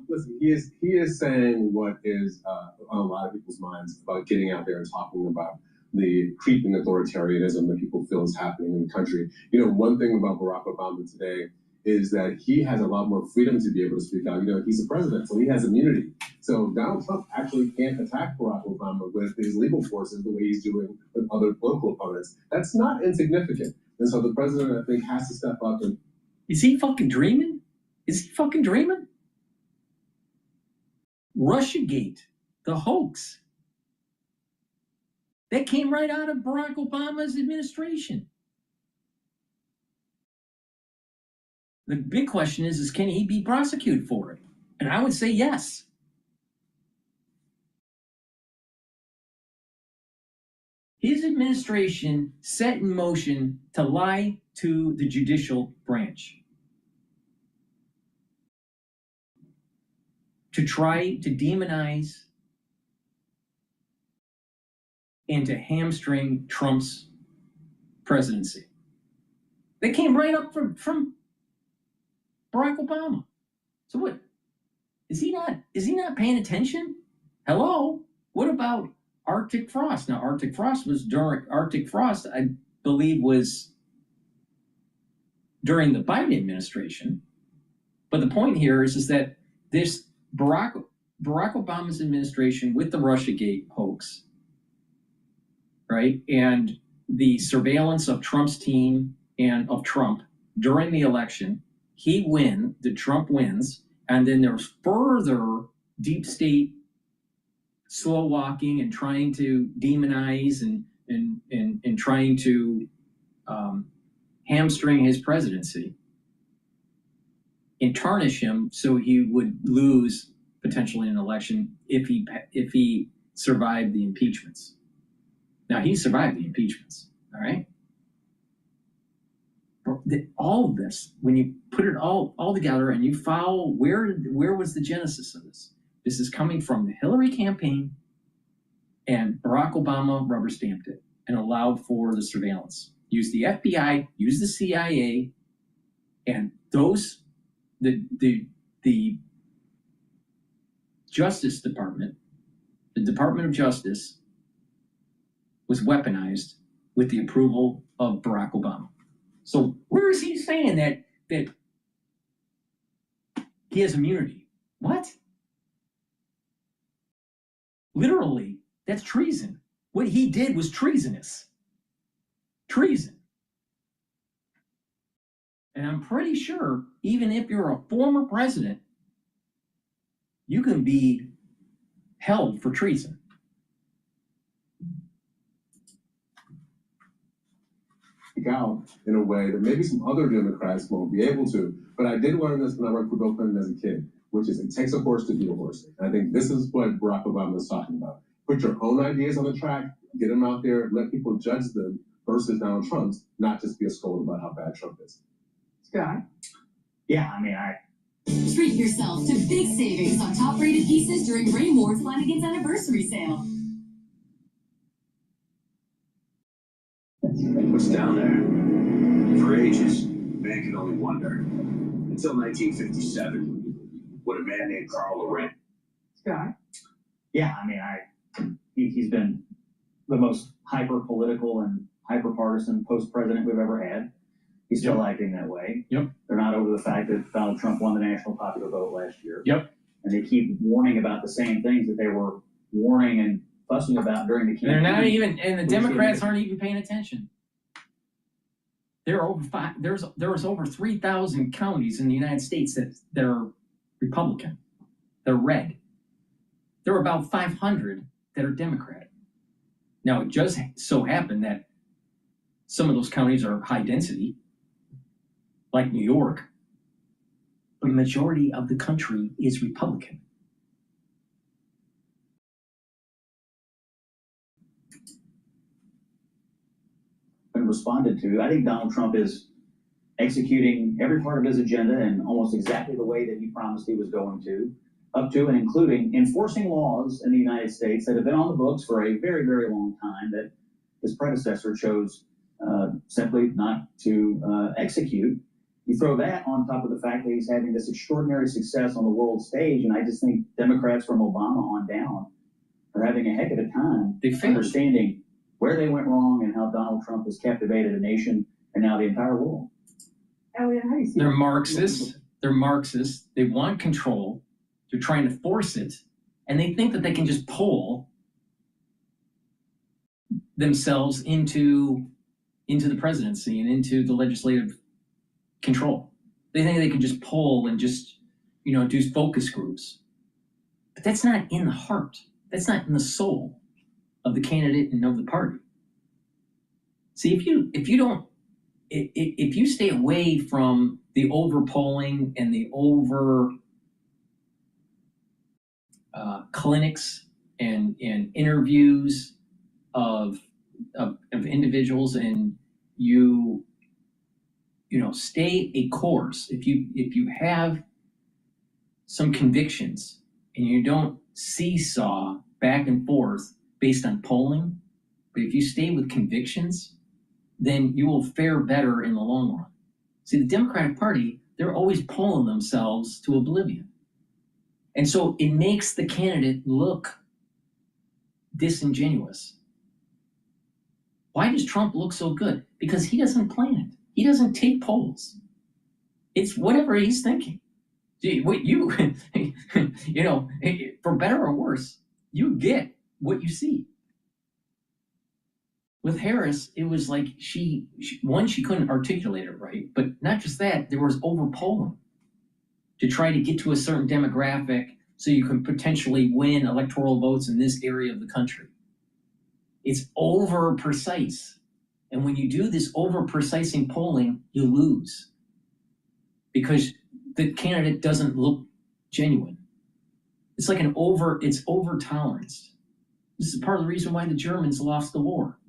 Listen, he is saying what is on a lot of people's minds about getting out there and talking about the creeping authoritarianism that people feel is happening in the country. You know, one thing about Barack Obama today is that he has a lot more freedom to be able to speak out. You know, he's a president, so he has immunity. So Donald Trump actually can't attack Barack Obama with his legal forces the way he's doing with other political opponents. That's not insignificant. And so the president, I think, has to step up and... Is he fucking dreaming? Is he fucking dreaming? Russiagate, the hoax. That came right out of Barack Obama's administration. The big question is can he be prosecuted for it? And I would say yes. His administration set in motion to lie to the judicial branch, to try to demonize and to hamstring Trump's presidency. They came right up from Barack Obama. So what? Is he not paying attention? Hello? What about Arctic frost? Now, Arctic frost, I believe, was during the Biden administration. But the point here is that this Barack Obama's administration with the Russiagate hoax, right, and the surveillance of Trump's team and of Trump during the election, Trump wins, and then there's further deep state slow walking and trying to demonize and trying to hamstring his presidency and tarnish him so he would lose potentially an election if he survived the impeachments. Now, he survived the impeachments, all right? All of this, when you put it all together and you follow where was the genesis of this? This is coming from the Hillary campaign, and Barack Obama rubber stamped it and allowed for the surveillance. Used the FBI, used the CIA, and the Justice Department, the Department of Justice, was weaponized with the approval of Barack Obama. So where is he saying that he has immunity? What? Literally, that's treason. What he did was treasonous. Treason. And I'm pretty sure, even if you're a former president, you can be held for treason. Out in a way that maybe some other Democrats won't be able to. But I did learn this when I worked for Bill Clinton as a kid, which is it takes a horse to beat a horse. And I think this is what Barack Obama is talking about. Put your own ideas on the track, get them out there, let people judge them versus Donald Trump's, not just be a scold about how bad Trump is. Scott? Yeah, treat yourself to big savings on top-rated pieces during Raymore Flanagan's anniversary sale. What's down there? For ages, man can only wonder. Until 1957, when a man named Carl Loren. Scott? Yeah, he's been the most hyper-political and hyper-partisan post-president we've ever had. He's still acting that way. Yep. They're not over the fact that Donald Trump won the national popular vote last year. Yep. And they keep warning about the same things that they were warning and fussing about during the campaign. They're not even, and the Democrats aren't even paying attention. There are there's over 3,000 counties in the United States that are Republican. They're red. There are about 500 that are Democratic. Now, it just so happened that some of those counties are high density, like New York, but the majority of the country is Republican. Been responded to. I think Donald Trump is executing every part of his agenda in almost exactly the way that he promised he was going to, up to and including enforcing laws in the United States that have been on the books for a very, very long time that his predecessor chose simply not to execute. You throw that on top of the fact that he's having this extraordinary success on the world stage, and I just think Democrats from Obama on down are having a heck of a time understanding where they went wrong and how Donald Trump has captivated a nation and now the entire world. Elliot, how do you see They're Marxists. They're Marxists. They want control. They're trying to force it, and they think that they can just pull themselves into the presidency and into the legislative control. They think they can just pull and just, do focus groups. But that's not in the heart. That's not in the soul of the candidate and of the party. See, if you stay away from the over polling and the over clinics and interviews of individuals, and you stay a course, if you have some convictions and you don't seesaw back and forth based on polling, but if you stay with convictions, then you will fare better in the long run. See, the Democratic Party, they're always polling themselves to oblivion. And so it makes the candidate look disingenuous. Why does Trump look so good? Because he doesn't plan it. He doesn't take polls. It's whatever he's thinking. For better or worse, you get what you see. With Harris, it was like she couldn't articulate it right, but not just that, there was over polling to try to get to a certain demographic so you can potentially win electoral votes in this area of the country. It's over precise. And when you do this over precising polling, you lose because the candidate doesn't look genuine. It's like it's over tolerance. This is part of the reason why the Germans lost the war.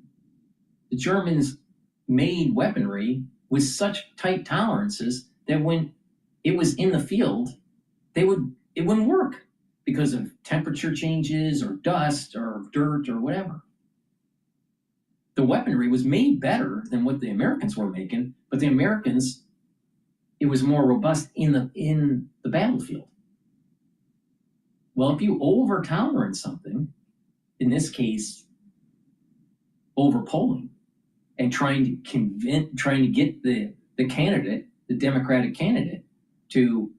The Germans made weaponry with such tight tolerances that when it was in the field, it wouldn't work because of temperature changes or dust or dirt or whatever. The weaponry was made better than what the Americans were making, but the Americans, it was more robust in the battlefield. Well, if you over tolerance something, in this case, over polling, and trying to get the candidate, the Democratic candidate, to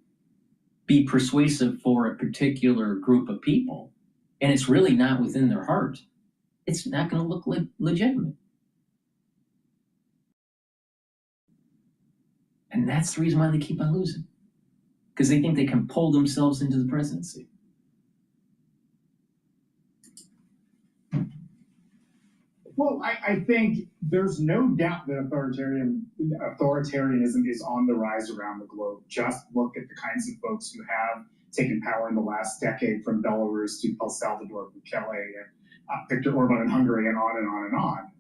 be persuasive for a particular group of people, and it's really not within their heart, it's not going to look legitimate. And that's the reason why they keep on losing, because they think they can pull themselves into the presidency. Well, I think there's no doubt that authoritarianism is on the rise around the globe. Just look at the kinds of folks who have taken power in the last decade, from Belarus to El Salvador, Bukele, and Viktor Orban in Hungary, and on and on and on.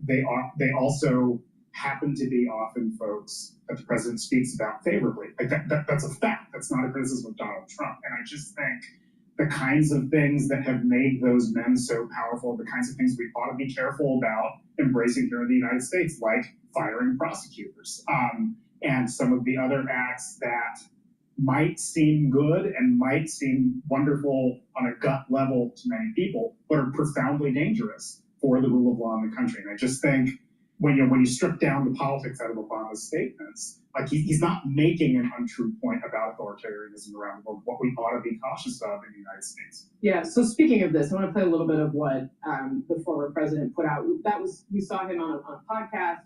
They also happen to be often folks that the president speaks about favorably. Like that's a fact. That's not a criticism of Donald Trump. And I just think the kinds of things that have made those men so powerful, the kinds of things we ought to be careful about embracing here in the United States, like firing prosecutors, and some of the other acts that might seem good and might seem wonderful on a gut level to many people, but are profoundly dangerous for the rule of law in the country. And I just think when you strip down the politics out of Obama's statements, like he's not making an untrue point about authoritarianism around the world, what we ought to be cautious of in the United States. Yeah, so speaking of this, I want to play a little bit of what the former president put out. You saw him on a podcast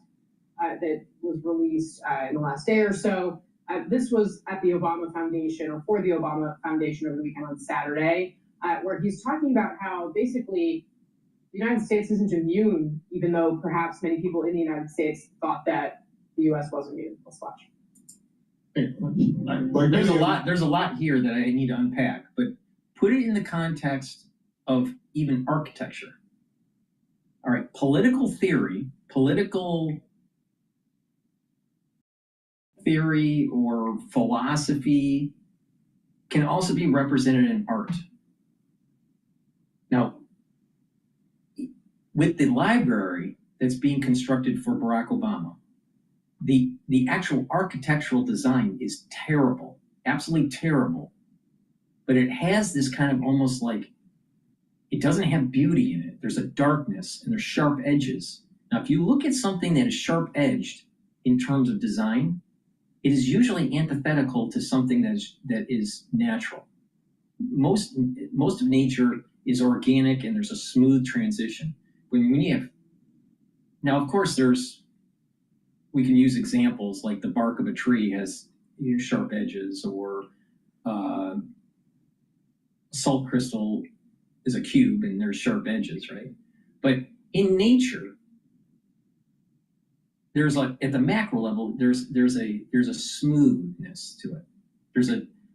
that was released in the last day or so. This was at the Obama Foundation, or for the Obama Foundation, over the weekend on Saturday, where he's talking about how basically the United States isn't immune, even though perhaps many people in the United States thought that the U.S. was immune. Let's watch. There's a lot here that I need to unpack, but put it in the context of even architecture. All right, political theory or philosophy can also be represented in art. Now, with the library that's being constructed for Barack Obama, the actual architectural design is terrible, absolutely terrible. But it has this kind of almost like, it doesn't have beauty in it. There's a darkness and there's sharp edges. Now, if you look at something that is sharp edged in terms of design, it is usually antithetical to something that is natural. Most of nature is organic and there's a smooth transition. When you have, now of course we can use examples like the bark of a tree has sharp edges, or salt crystal is a cube and there's sharp edges, right? But in nature, there's like at the macro level, there's a smoothness to it.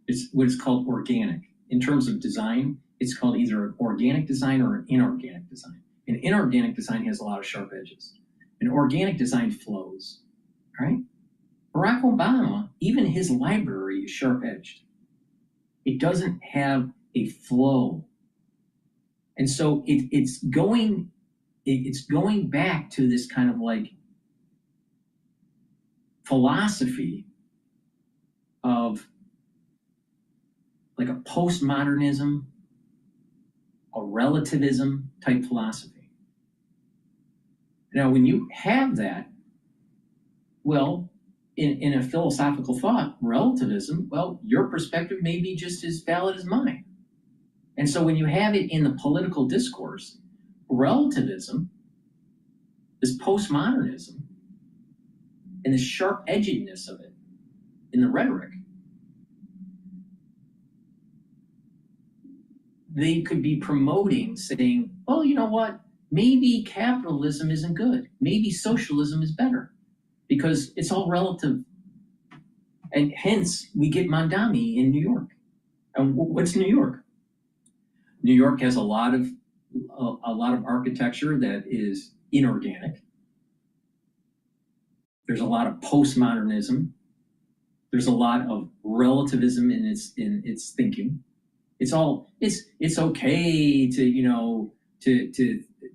It's what is called organic. In terms of design, it's called either an organic design or an inorganic design. An inorganic design has a lot of sharp edges. An organic design flows, right? Barack Obama, even his library is sharp-edged. It doesn't have a flow. And so it's going back to this kind of like philosophy of like a postmodernism, a relativism type philosophy. Now, when you have that, well, in a philosophical thought, relativism, well, your perspective may be just as valid as mine. And so when you have it in the political discourse, relativism, this postmodernism, and the sharp-edgedness of it in the rhetoric, they could be promoting, saying, well, you know what? Maybe capitalism isn't good. Maybe socialism is better because it's all relative. And hence, we get Mamdani in New York. And what's New York? New York has a lot of architecture that is inorganic. There's a lot of postmodernism. There's a lot of relativism in its thinking. It's okay to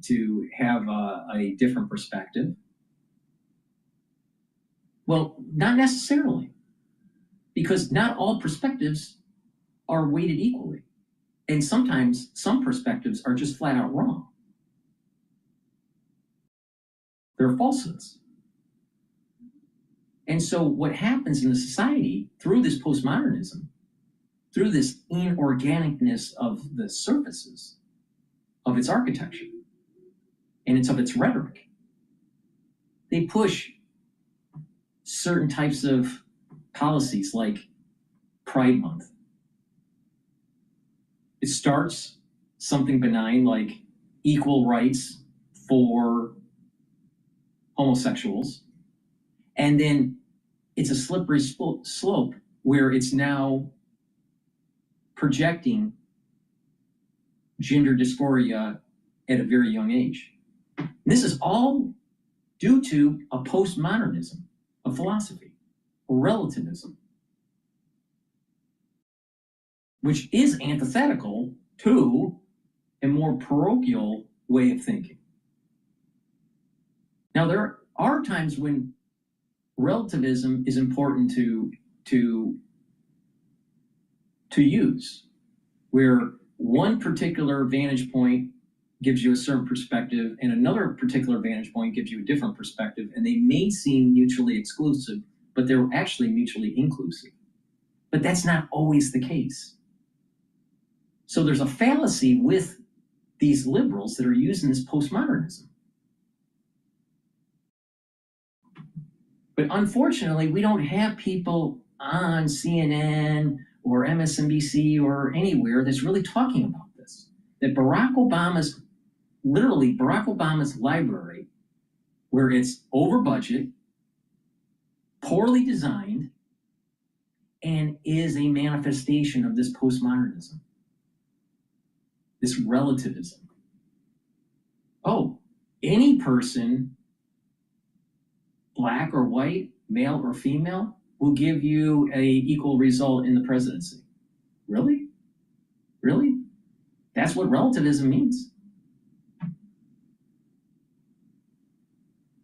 to have a different perspective. Well, not necessarily, because not all perspectives are weighted equally. And sometimes some perspectives are just flat out wrong. They're falsehoods. And so what happens in the society through this postmodernism, through this inorganicness of the surfaces of its architecture and of its rhetoric, they push certain types of policies like Pride Month. It starts something benign like equal rights for homosexuals, and then it's a slippery slope where it's now projecting gender dysphoria at a very young age. And this is all due to a postmodernism of philosophy, or relativism, which is antithetical to a more parochial way of thinking. Now, there are times when relativism is important to use, where one particular vantage point gives you a certain perspective and another particular vantage point gives you a different perspective, and they may seem mutually exclusive, but they're actually mutually inclusive. But that's not always the case. So there's a fallacy with these liberals that are using this postmodernism. But unfortunately, we don't have people on CNN or MSNBC or anywhere that's really talking about this. That Barack Obama's library, where it's over budget, poorly designed, and is a manifestation of this postmodernism, this relativism. Oh, any person, black or white, male or female, will give you an equal result in the presidency. Really? Really? That's what relativism means.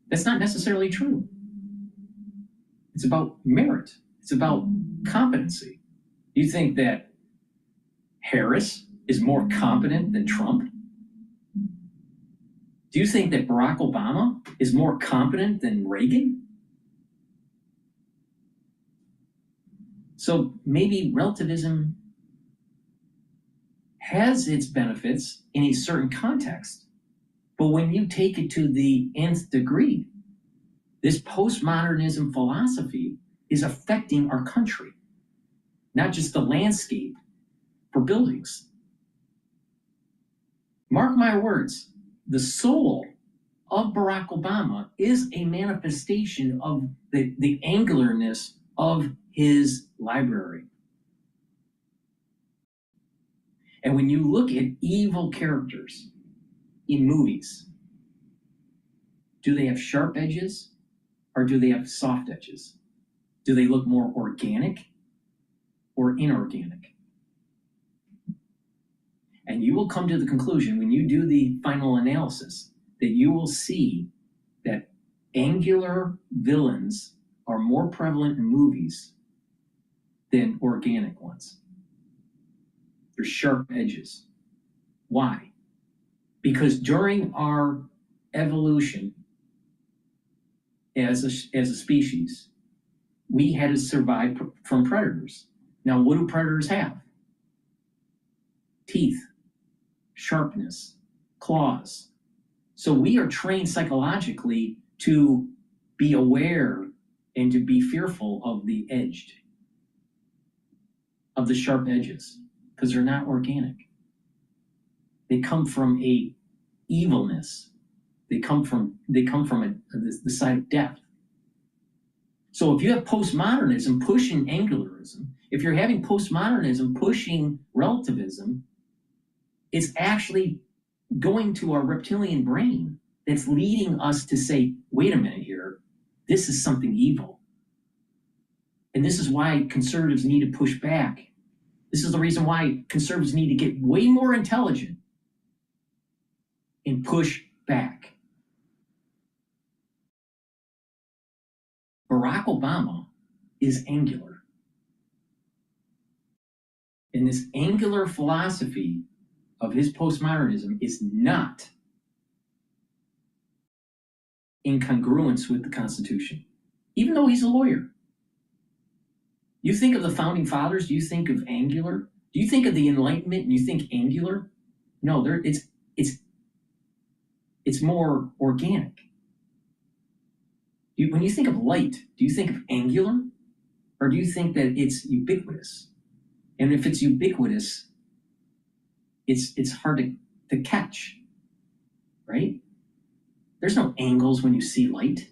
That's not necessarily true. It's about merit. It's about competency. You think that Harris is more competent than Trump? Do you think that Barack Obama is more competent than Reagan? So maybe relativism has its benefits in a certain context, but when you take it to the nth degree, this postmodernism philosophy is affecting our country, not just the landscape for buildings. Mark my words, the soul of Barack Obama is a manifestation of the angularness of his library. And when you look at evil characters in movies, do they have sharp edges or do they have soft edges? Do they look more organic or inorganic? And you will come to the conclusion when you do the final analysis that you will see that angular villains are more prevalent in movies than organic ones. They're sharp edges. Why? Because during our evolution as a species, we had to survive from predators. Now, what do predators have? Teeth, sharpness, claws. So we are trained psychologically to be aware and to be fearful of the edged, of the sharp edges, because they're not organic. They come from a evilness. They come from the side of death. So if you have postmodernism pushing angularism, if you're having postmodernism pushing relativism, it's actually going to our reptilian brain that's leading us to say, wait a minute here, this is something evil. And this is why conservatives need to push back. This is the reason why conservatives need to get way more intelligent and push back. Barack Obama is angular. And this angular philosophy of his postmodernism is not in congruence with the Constitution, even though he's a lawyer. You think of the founding fathers, do you think of angular? Do you think of the Enlightenment and you think angular? No, it's more organic. When you think of light, do you think of angular? Or do you think that it's ubiquitous? And if it's ubiquitous, it's hard to catch, right? There's no angles when you see light.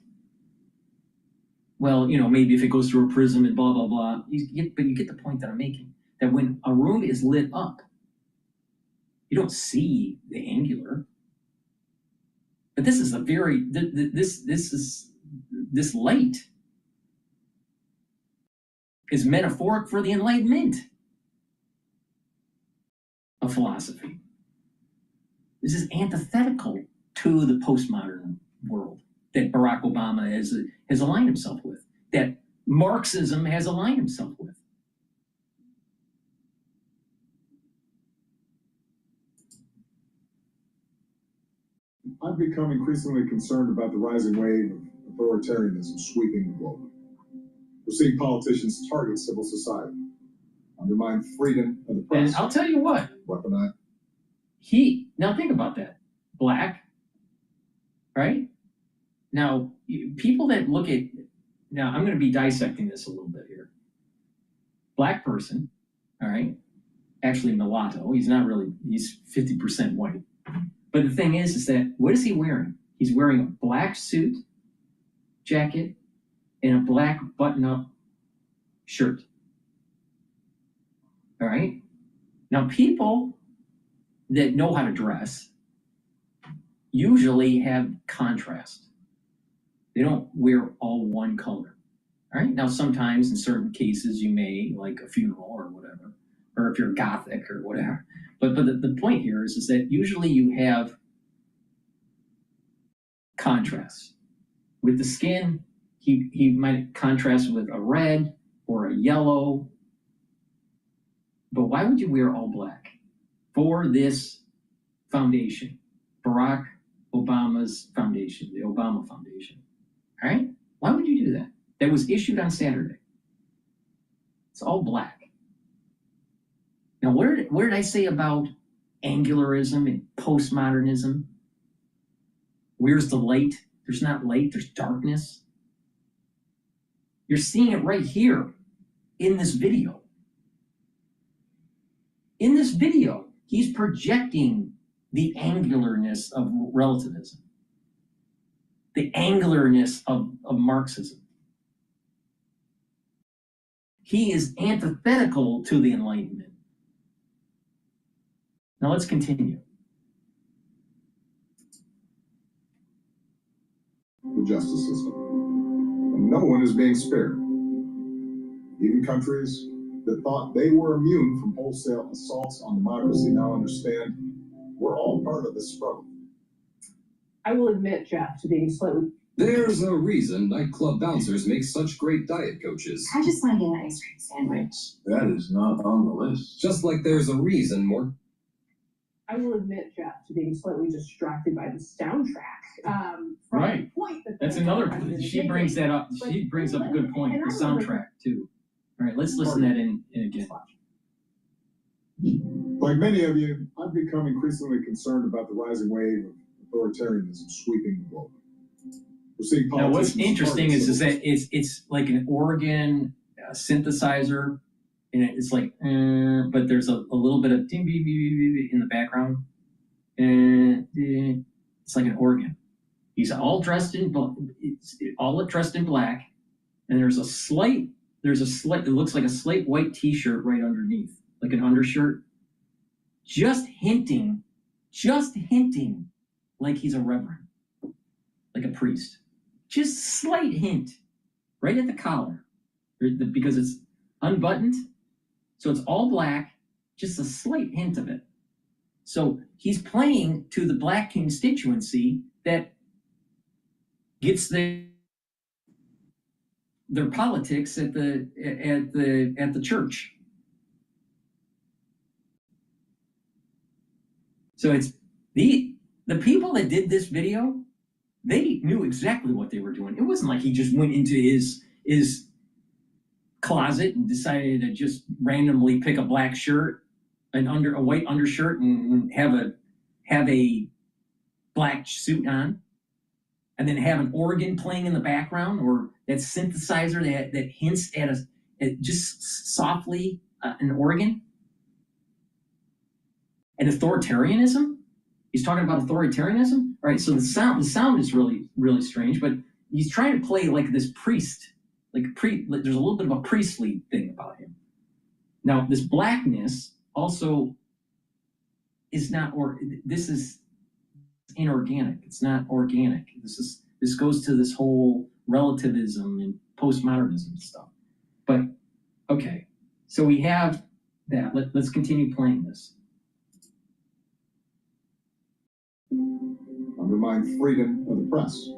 Well, maybe if it goes through a prism and blah, blah, blah. But you get the point that I'm making. That when a room is lit up, you don't see the angular. But this is this light is metaphoric for the Enlightenment of philosophy. This is antithetical to the postmodern world that Barack Obama has aligned himself with, that Marxism has aligned himself with. I've become increasingly concerned about the rising wave of authoritarianism sweeping the globe. We're seeing politicians target civil society, undermine freedom of the press. And I'll tell you what. Weaponize. Now think about that. Black, right? Now, people that look at, now I'm going to be dissecting this a little bit here. Black person, all right? Actually mulatto, he's 50% white. But the thing is that, what is he wearing? He's wearing a black suit, jacket, and a black button-up shirt. All right? Now, people that know how to dress usually have contrast. They don't wear all one color. All right? Now, sometimes in certain cases, you may, like a funeral or whatever, or if you're Gothic or whatever. But the point here is that usually you have contrast. With the skin, he might contrast with a red or a yellow. But why would you wear all black? For this foundation, Barack Obama's foundation, the Obama Foundation. All right? Why would you do that? That was issued on Saturday. It's all black. Now, where did I say about angularism and postmodernism? Where's the light? There's not light, there's darkness. You're seeing it right here in this video. In this video, he's projecting the angularness of relativism, the angularness of Marxism. He is antithetical to the Enlightenment. Now let's continue. The justice system. And no one is being spared. Even countries that thought they were immune from wholesale assaults on democracy now understand we're all part of this struggle. I will admit, Jeff, to being slightly... There's a reason nightclub bouncers make such great diet coaches. I just want to get an ice cream sandwich. That is not on the list. Just like there's a reason more... I will admit, Jeff, to being slightly distracted by the soundtrack. From Right. the point that That's another. She brings that up. She brings up a good point. The soundtrack too. All right, let's listen to that in again. Like many of you, I've become increasingly concerned about the rising wave of authoritarianism sweeping the globe. We're seeing Now, what's politicians interesting target is civil that it's like an organ synthesizer, and it's like, but there's a little bit of in the background. It's like an organ. He's all dressed in black, and there's a slight, it looks like a slight white t-shirt right underneath, like an undershirt, just hinting like he's a reverend, like a priest. Just slight hint right at the collar, because it's unbuttoned, so it's all black, just a slight hint of it. So he's playing to the black constituency that gets their politics at the church. So it's the people that did this video, they knew exactly what they were doing. It wasn't like he just went into his closet and decided to just randomly pick a black shirt, a white undershirt, and have a black suit on, and then have an organ playing in the background, or that synthesizer that hints at just softly an organ. And authoritarianism? He's talking about authoritarianism? All right, so the sound is really, really strange, but he's trying to play like this priest, like there's a little bit of a priestly thing about him. Now, this blackness also is not, this is inorganic. It's not organic. This goes to this whole relativism and postmodernism stuff. But okay, so we have that. Let's continue playing this. Undermine freedom of the press,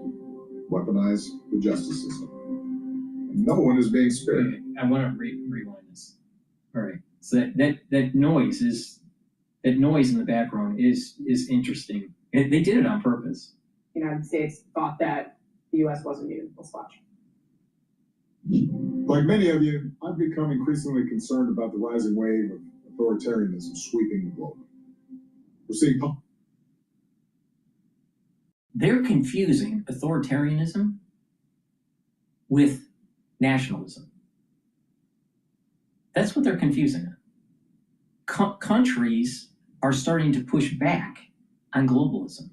weaponize the justice system. No one is being spared. Okay, I want to rewind this. All right, so that noise in the background is interesting. They did it on purpose. The United States thought that the U.S. was immune. Let's watch. Like many of you, I've become increasingly concerned about the rising wave of authoritarianism sweeping the globe. We're seeing they're confusing authoritarianism with nationalism. That's what they're confusing. Countries are starting to push back on globalism.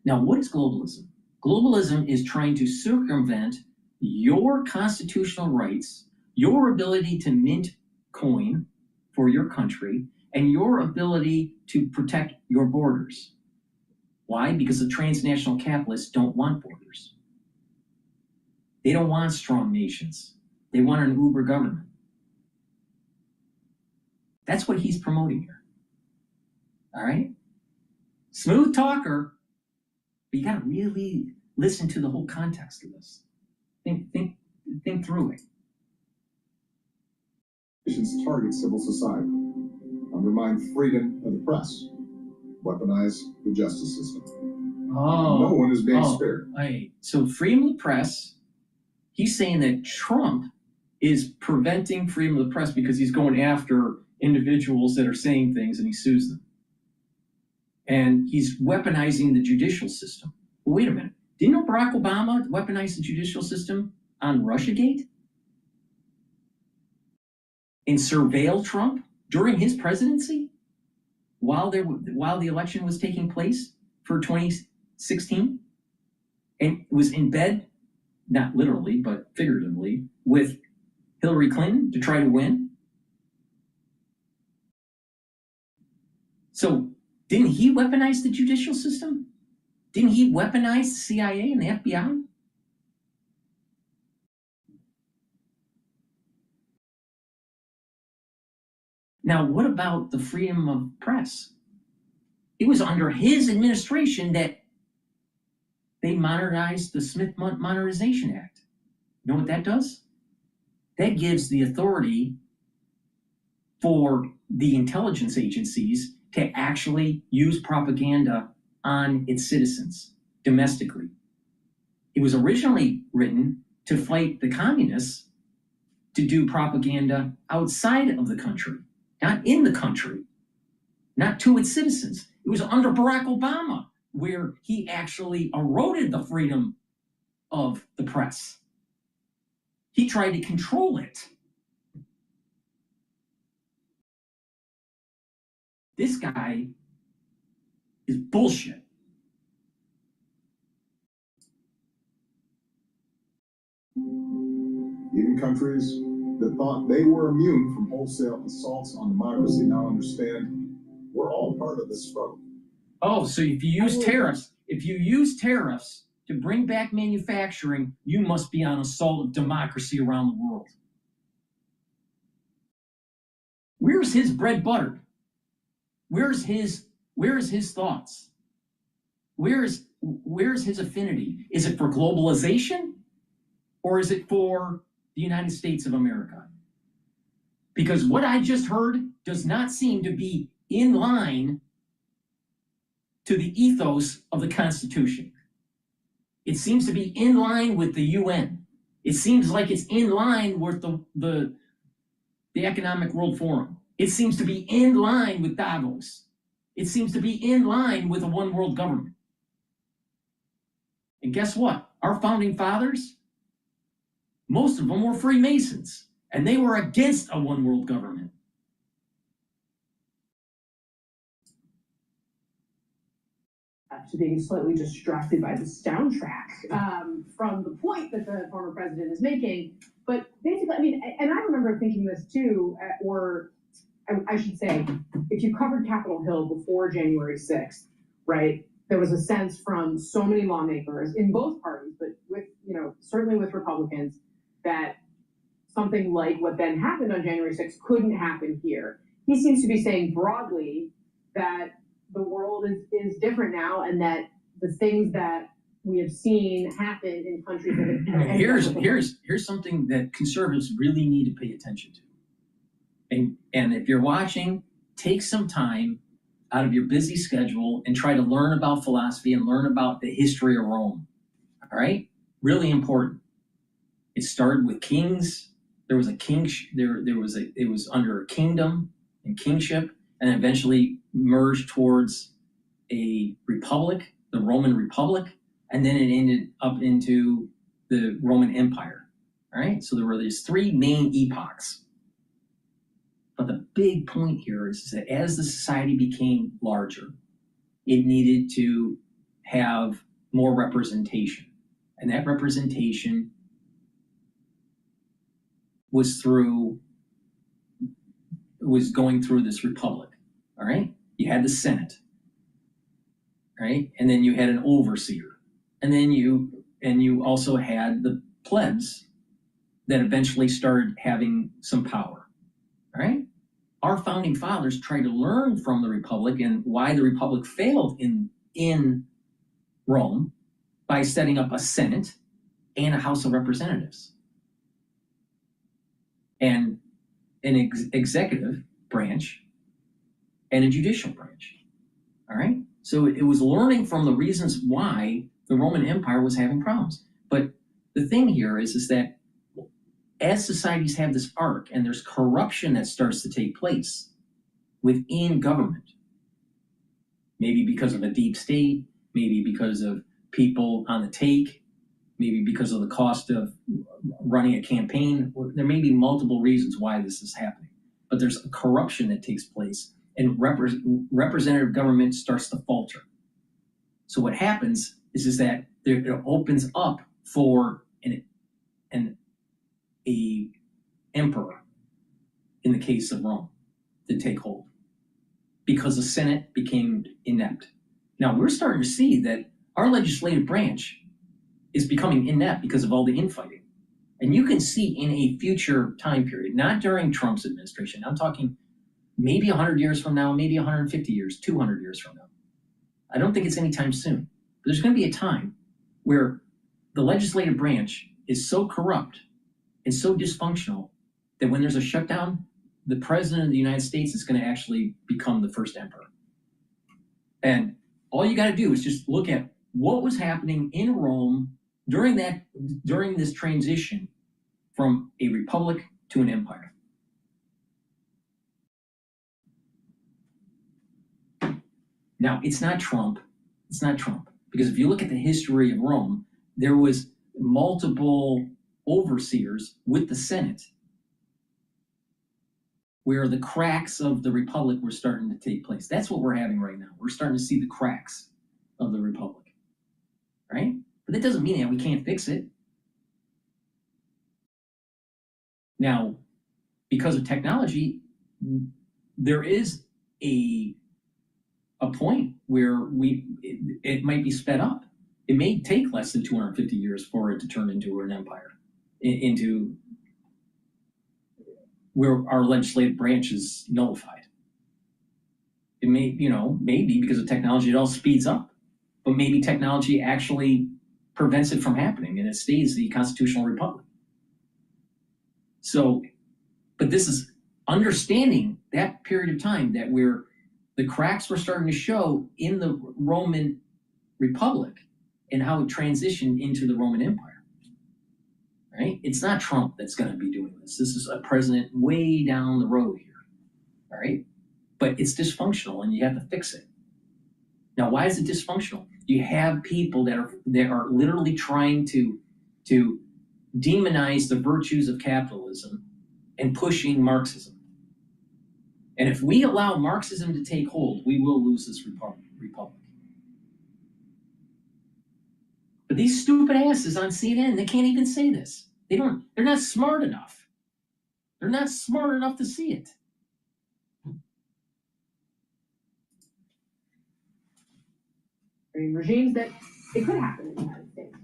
Now, what is globalism? Globalism is trying to circumvent your constitutional rights, your ability to mint coin for your country, and your ability to protect your borders. Why? Because the transnational capitalists don't want borders. They don't want strong nations. They want an uber government. That's what he's promoting here. All right? Smooth talker, but you got to really listen to the whole context of this. Think through it. Nations target civil society, undermine freedom of the press, weaponize the justice system. Oh, no one is being spared. Right. So freedom of the press, he's saying that Trump is preventing freedom of the press because he's going after individuals that are saying things and he sues them. And he's weaponizing the judicial system. Well, wait a minute. Didn't Barack Obama weaponize the judicial system on Russiagate? And surveil Trump during his presidency while the election was taking place for 2016? And was in bed, not literally, but figuratively, with Hillary Clinton to try to win? So didn't he weaponize the judicial system? Didn't he weaponize the CIA and the FBI? Now, what about the freedom of press? It was under his administration that they modernized the Smith Modernization Act. You know what that does? That gives the authority for the intelligence agencies to actually use propaganda on its citizens domestically. It was originally written to fight the communists to do propaganda outside of the country, not in the country, not to its citizens. It was under Barack Obama where he actually eroded the freedom of the press. He tried to control it. This guy is bullshit. Even countries that thought they were immune from wholesale assaults on democracy now understand we're all part of this struggle. Oh, so if you use tariffs to bring back manufacturing, you must be on assault of democracy around the world. Where's his bread buttered? Where's his thoughts? Where's his affinity? Is it for globalization or is it for the United States of America? Because what I just heard does not seem to be in line to the ethos of the Constitution. It seems to be in line with the UN. It seems like it's in line with the Economic World Forum. It seems to be in line with Davos. It seems to be in line with a one world government. And guess what? Our founding fathers, most of them were Freemasons, and they were against a one world government. To being slightly distracted by the soundtrack from the point that the former president is making. But basically, I mean, and I remember thinking this too, or I should say, if you covered Capitol Hill before January 6th, right, there was a sense from so many lawmakers in both parties, but with, certainly with Republicans, that something like what then happened on January 6th couldn't happen here. He seems to be saying broadly that the world is different now, and that the things that we have seen happen in countries that here's something that conservatives really need to pay attention to. And if you're watching, take some time out of your busy schedule and try to learn about philosophy and learn about the history of Rome. All right? Really important. It started with kings. There was a king. It was under a kingdom and kingship, and eventually merged towards a republic, the Roman Republic, and then it ended up into the Roman Empire. All right, so there were these three main epochs. But the big point here is that as the society became larger, it needed to have more representation. And that representation was going through this republic. All right, you had the Senate, right, and then you had an overseer, and then you also had the plebs that eventually started having some power. All right, our founding fathers tried to learn from the republic and why the republic failed in Rome by setting up a Senate and a House of Representatives and an executive branch and a judicial branch. All right? So it was learning from the reasons why the Roman Empire was having problems. But the thing here is that as societies have this arc and there's corruption that starts to take place within government, maybe because of a deep state, maybe because of people on the take, maybe because of the cost of running a campaign, there may be multiple reasons why this is happening. But there's a corruption that takes place, and representative government starts to falter. So what happens is that it opens up for a emperor, in the case of Rome, to take hold, because the Senate became inept. Now we're starting to see that our legislative branch is becoming inept because of all the infighting. And you can see in a future time period, not during Trump's administration, I'm talking maybe 100 years from now, maybe 150 years, 200 years from now. I don't think it's anytime soon. But there's going to be a time where the legislative branch is so corrupt and so dysfunctional that when there's a shutdown, the president of the United States is going to actually become the first emperor. And all you got to do is just look at what was happening in Rome during this transition from a republic to an empire. Now, it's not Trump. It's not Trump. Because if you look at the history of Rome, there was multiple overseers with the Senate where the cracks of the republic were starting to take place. That's what we're having right now. We're starting to see the cracks of the republic, right? But that doesn't mean that we can't fix it. Now, because of technology, there is a point where it might be sped up. It may take less than 250 years for it to turn into an empire, into where our legislative branch is nullified. It may, maybe because of technology, it all speeds up, but maybe technology actually prevents it from happening and it stays the constitutional republic. So, but this is understanding that period of time that the cracks were starting to show in the Roman Republic and how it transitioned into the Roman Empire, right? It's not Trump that's going to be doing this. This is a president way down the road here, all right? But it's dysfunctional and you have to fix it. Now, why is it dysfunctional? You have people that are literally trying to demonize the virtues of capitalism and pushing Marxism. And if we allow Marxism to take hold, we will lose this republic. But these stupid asses on CNN, they can't even say this. They're not smart enough. They're not smart enough to see it. I mean, regimes that it could happen in the United States.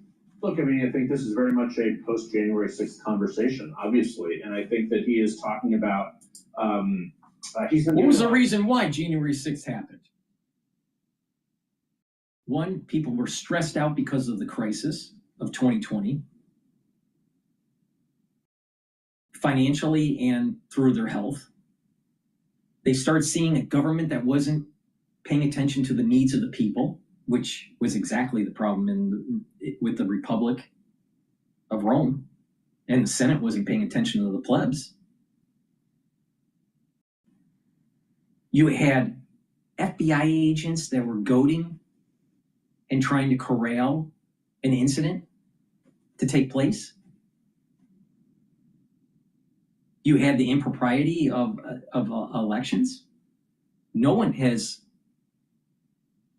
Look, I mean, I think this is very much a post-January 6th conversation, obviously, and I think that he is talking about. What was the reason why January 6th happened? One, people were stressed out because of the crisis of 2020, financially and through their health. They started seeing a government that wasn't paying attention to the needs of the people, which was exactly the problem with the Republic of Rome, and the Senate wasn't paying attention to the plebs. You had FBI agents that were goading and trying to corral an incident to take place. You had the impropriety of elections. No one has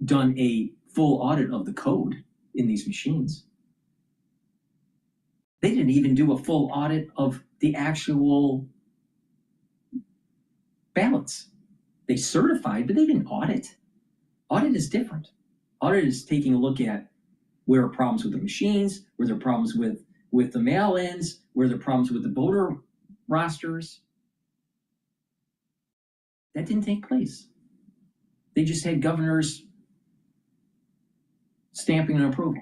done a full audit of the code in these machines. They didn't even do a full audit of the actual ballots. They certified, but they didn't audit. Audit is different. Audit is taking a look at where are problems with the machines, where there are problems with the mail-ins, where there are problems with the voter rosters. That didn't take place. They just had governors stamping an approval.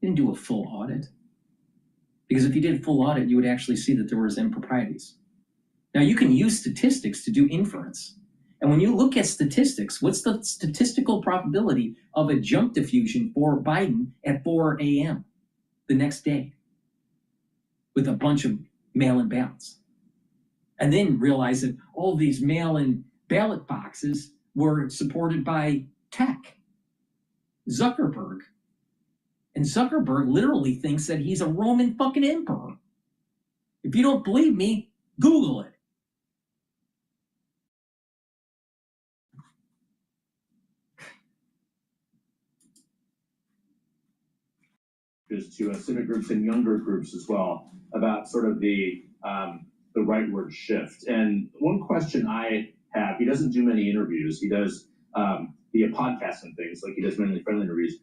They didn't do a full audit. Because if you did a full audit, you would actually see that there was improprieties. Now, you can use statistics to do inference. And when you look at statistics, what's the statistical probability of a jump diffusion for Biden at 4 a.m. the next day with a bunch of mail-in ballots? And then realize that all these mail-in ballot boxes were supported by tech. Zuckerberg. And Zuckerberg literally thinks that he's a Roman fucking emperor. If you don't believe me, Google it. To civic groups and younger groups as well about sort of the rightward shift. And one question I have, he doesn't do many interviews. He does via podcasts and things, like he does mainly friendly interviews.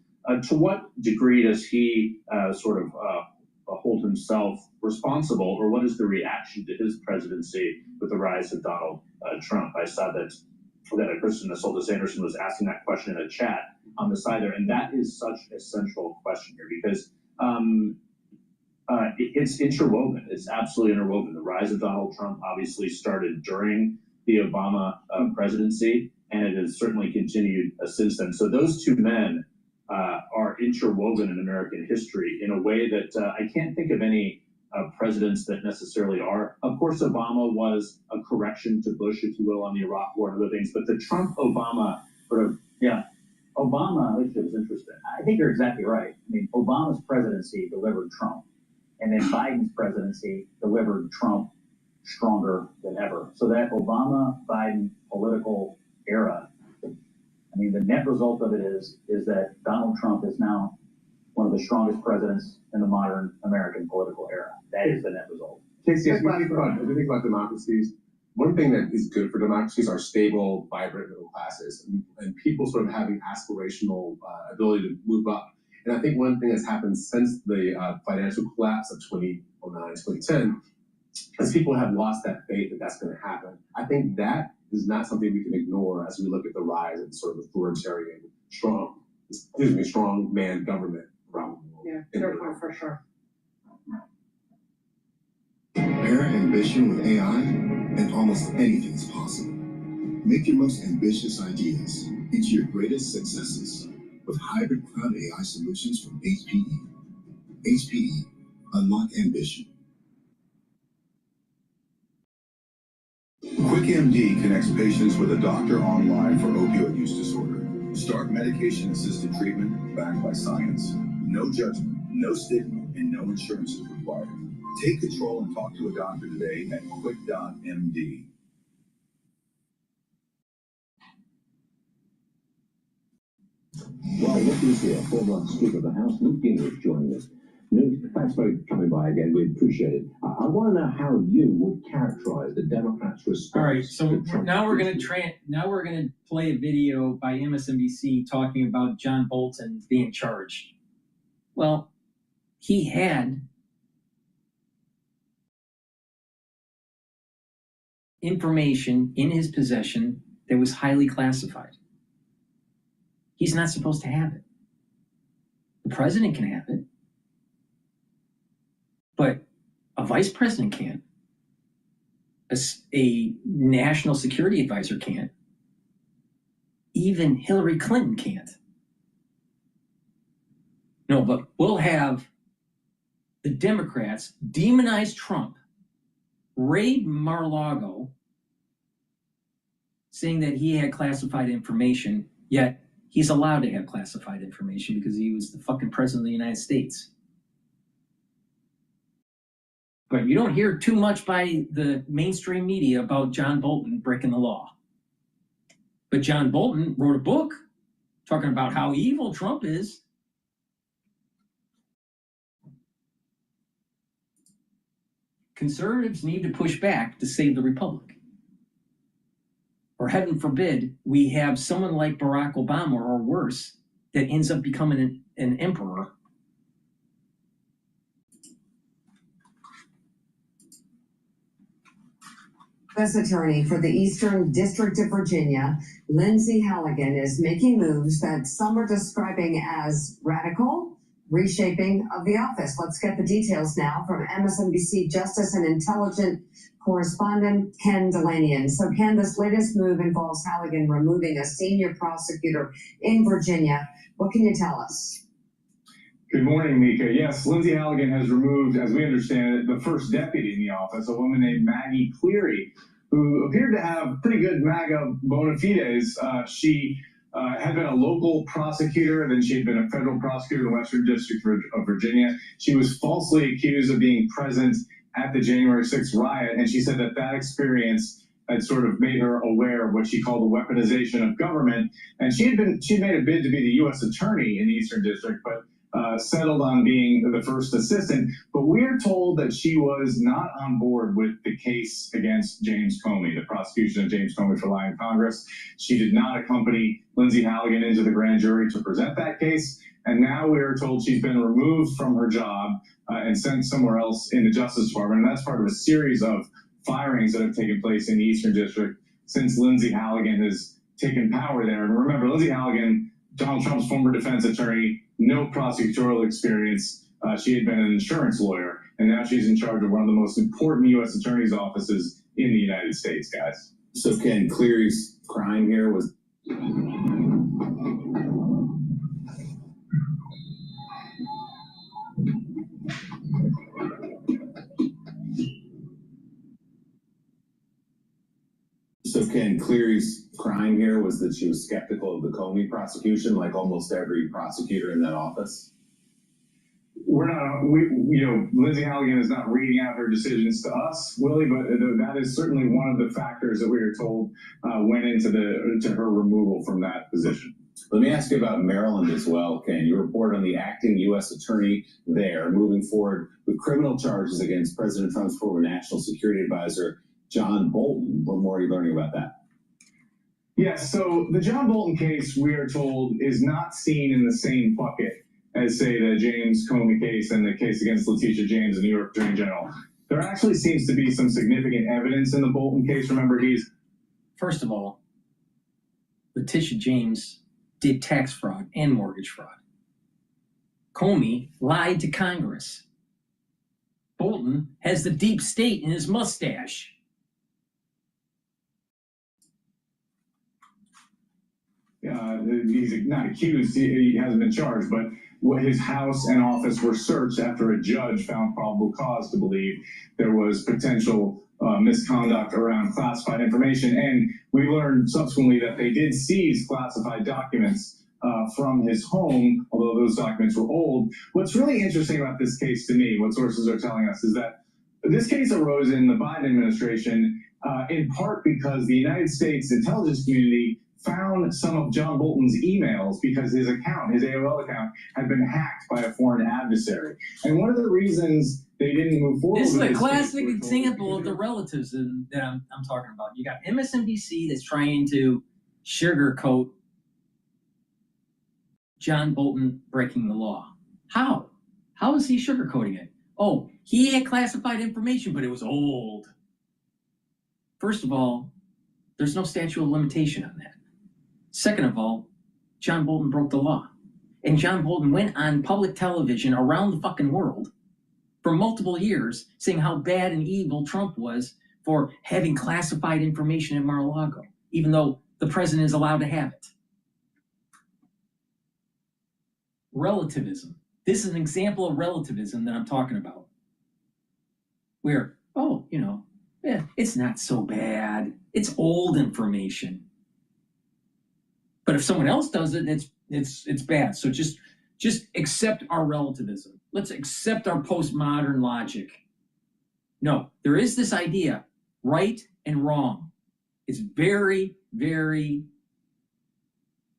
To what degree does he sort of hold himself responsible, or what is the reaction to his presidency with the rise of Donald Trump? I saw that a person, Isolde Sanderson, was asking that question in a chat on the side there, and that is such a central question here because it's interwoven. It's absolutely interwoven. The rise of Donald Trump obviously started during the Obama presidency, and it has certainly continued since then. So those two men are interwoven in American history in a way that I can't think of any presidents that necessarily are. Of course, Obama was a correction to Bush, if you will, on the Iraq War and other things, but the Trump-Obama sort of... Yeah. Obama, which is interesting. I think you're exactly right. I mean, Obama's presidency delivered Trump, and then Biden's presidency delivered Trump stronger than ever. So that Obama-Biden political era, I mean, the net result of it is that Donald Trump is now one of the strongest presidents in the modern American political era. That is the net result. Casey, as we think about democracies, one thing that is good for democracies are stable, vibrant middle classes and people sort of having aspirational ability to move up. And I think one thing that's happened since the financial collapse of 2009, 2010, is people have lost that faith that that's going to happen. I think that is not something we can ignore as we look at the rise of sort of authoritarian, strong man government around the world. Yeah, fair point for sure. Pair ambition with AI, and almost anything is possible. Make your most ambitious ideas into your greatest successes with hybrid cloud AI solutions from HPE. HPE, unlock ambition. QuickMD connects patients with a doctor online for opioid use disorder. Start medication-assisted treatment backed by science. No judgment, no stigma, and no insurance is required. Take control and talk to a doctor today at quick.md. Well, look who's here. Former Speaker of the House, Newt Gingrich, joining us. Newt, thanks for coming by again. We appreciate it. I want to know how you would characterize the Democrats' response. All right, so now we're going to play a video by MSNBC talking about John Bolton being charged. Well, he had information in his possession that was highly classified. He's not supposed to have it. The president can have it, but a vice president can't. A national security advisor can't. Even Hillary Clinton can't. No, but we'll have the Democrats demonize Trump, raid Mar-a-Lago, saying that he had classified information, yet he's allowed to have classified information because he was the fucking president of the United States. But you don't hear too much by the mainstream media about John Bolton breaking the law. But John Bolton wrote a book talking about how evil Trump is. Conservatives need to push back to save the republic. Or heaven forbid, we have someone like Barack Obama or worse that ends up becoming an emperor. U.S. Attorney for the Eastern District of Virginia, Lindsay Halligan, is making moves that some are describing as radical reshaping of the office. Let's get the details now from MSNBC Justice and Intelligence correspondent Ken Delanian. So, Ken, this latest move involves Halligan removing a senior prosecutor in Virginia. What can you tell us? Good morning, Mika. Yes, Lindsay Halligan has removed, as we understand it, the first deputy in the office, a woman named Maggie Cleary, who appeared to have pretty good MAGA bona fides. She had been a local prosecutor, and then she had been a federal prosecutor in the Western District of Virginia. She was falsely accused of being present at the January 6th riot, and she said that that experience had sort of made her aware of what she called the weaponization of government. And she made a bid to be the U.S. attorney in the Eastern District, but settled on being the first assistant. But we're told that she was not on board with the case against James Comey, the prosecution of James Comey for lying in Congress. She did not accompany Lindsay Halligan into the grand jury to present that case. And now we're told she's been removed from her job and sent somewhere else in the Justice Department. And that's part of a series of firings that have taken place in the Eastern District since Lindsay Halligan has taken power there. And remember, Lindsay Halligan, Donald Trump's former defense attorney, no prosecutorial experience. She had been an insurance lawyer, and now she's in charge of one of the most important U.S. attorney's offices in the United States, guys. So Ken, Cleary's crime here was... So Ken, Cleary's crime here was that she was skeptical of the Comey prosecution, like almost every prosecutor in that office? we're not, Lindsay Halligan is not reading out her decisions to us, Willie, but that is certainly one of the factors that we are told went into her removal from that position. Let me ask you about Maryland as well, Ken. You report on the acting U.S. attorney there moving forward with criminal charges against President Trump's former national security advisor, John Bolton. What more are you learning about that? Yes, so the John Bolton case, we are told, is not seen in the same bucket as, say, the James Comey case and the case against Letitia James, the New York Attorney General. There actually seems to be some significant evidence in the Bolton case. Remember, First of all, Letitia James did tax fraud and mortgage fraud. Comey lied to Congress. Bolton has the deep state in his mustache. He's not accused, he hasn't been charged, but his house and office were searched after a judge found probable cause to believe there was potential misconduct around classified information. And we learned subsequently that they did seize classified documents from his home, although those documents were old. What's really interesting about this case to me, what sources are telling us, is that this case arose in the Biden administration in part because the United States intelligence community found some of John Bolton's emails because his account, his AOL account, had been hacked by a foreign adversary. And one of the reasons they didn't move forward This is with a this classic case example of the relatives that I'm talking about. You got MSNBC that's trying to sugarcoat John Bolton breaking the law. How? How is he sugarcoating it? Oh, he had classified information, but it was old. First of all, there's no statute of limitation on that. Second of all, John Bolton broke the law. And John Bolton went on public television around the fucking world for multiple years saying how bad and evil Trump was for having classified information at Mar-a-Lago, even though the president is allowed to have it. Relativism. This is an example of relativism that I'm talking about. Where, it's not so bad. It's old information. But if someone else does it, it's bad. So just accept our relativism. Let's accept our postmodern logic. No, there is this idea, right and wrong. It's very, very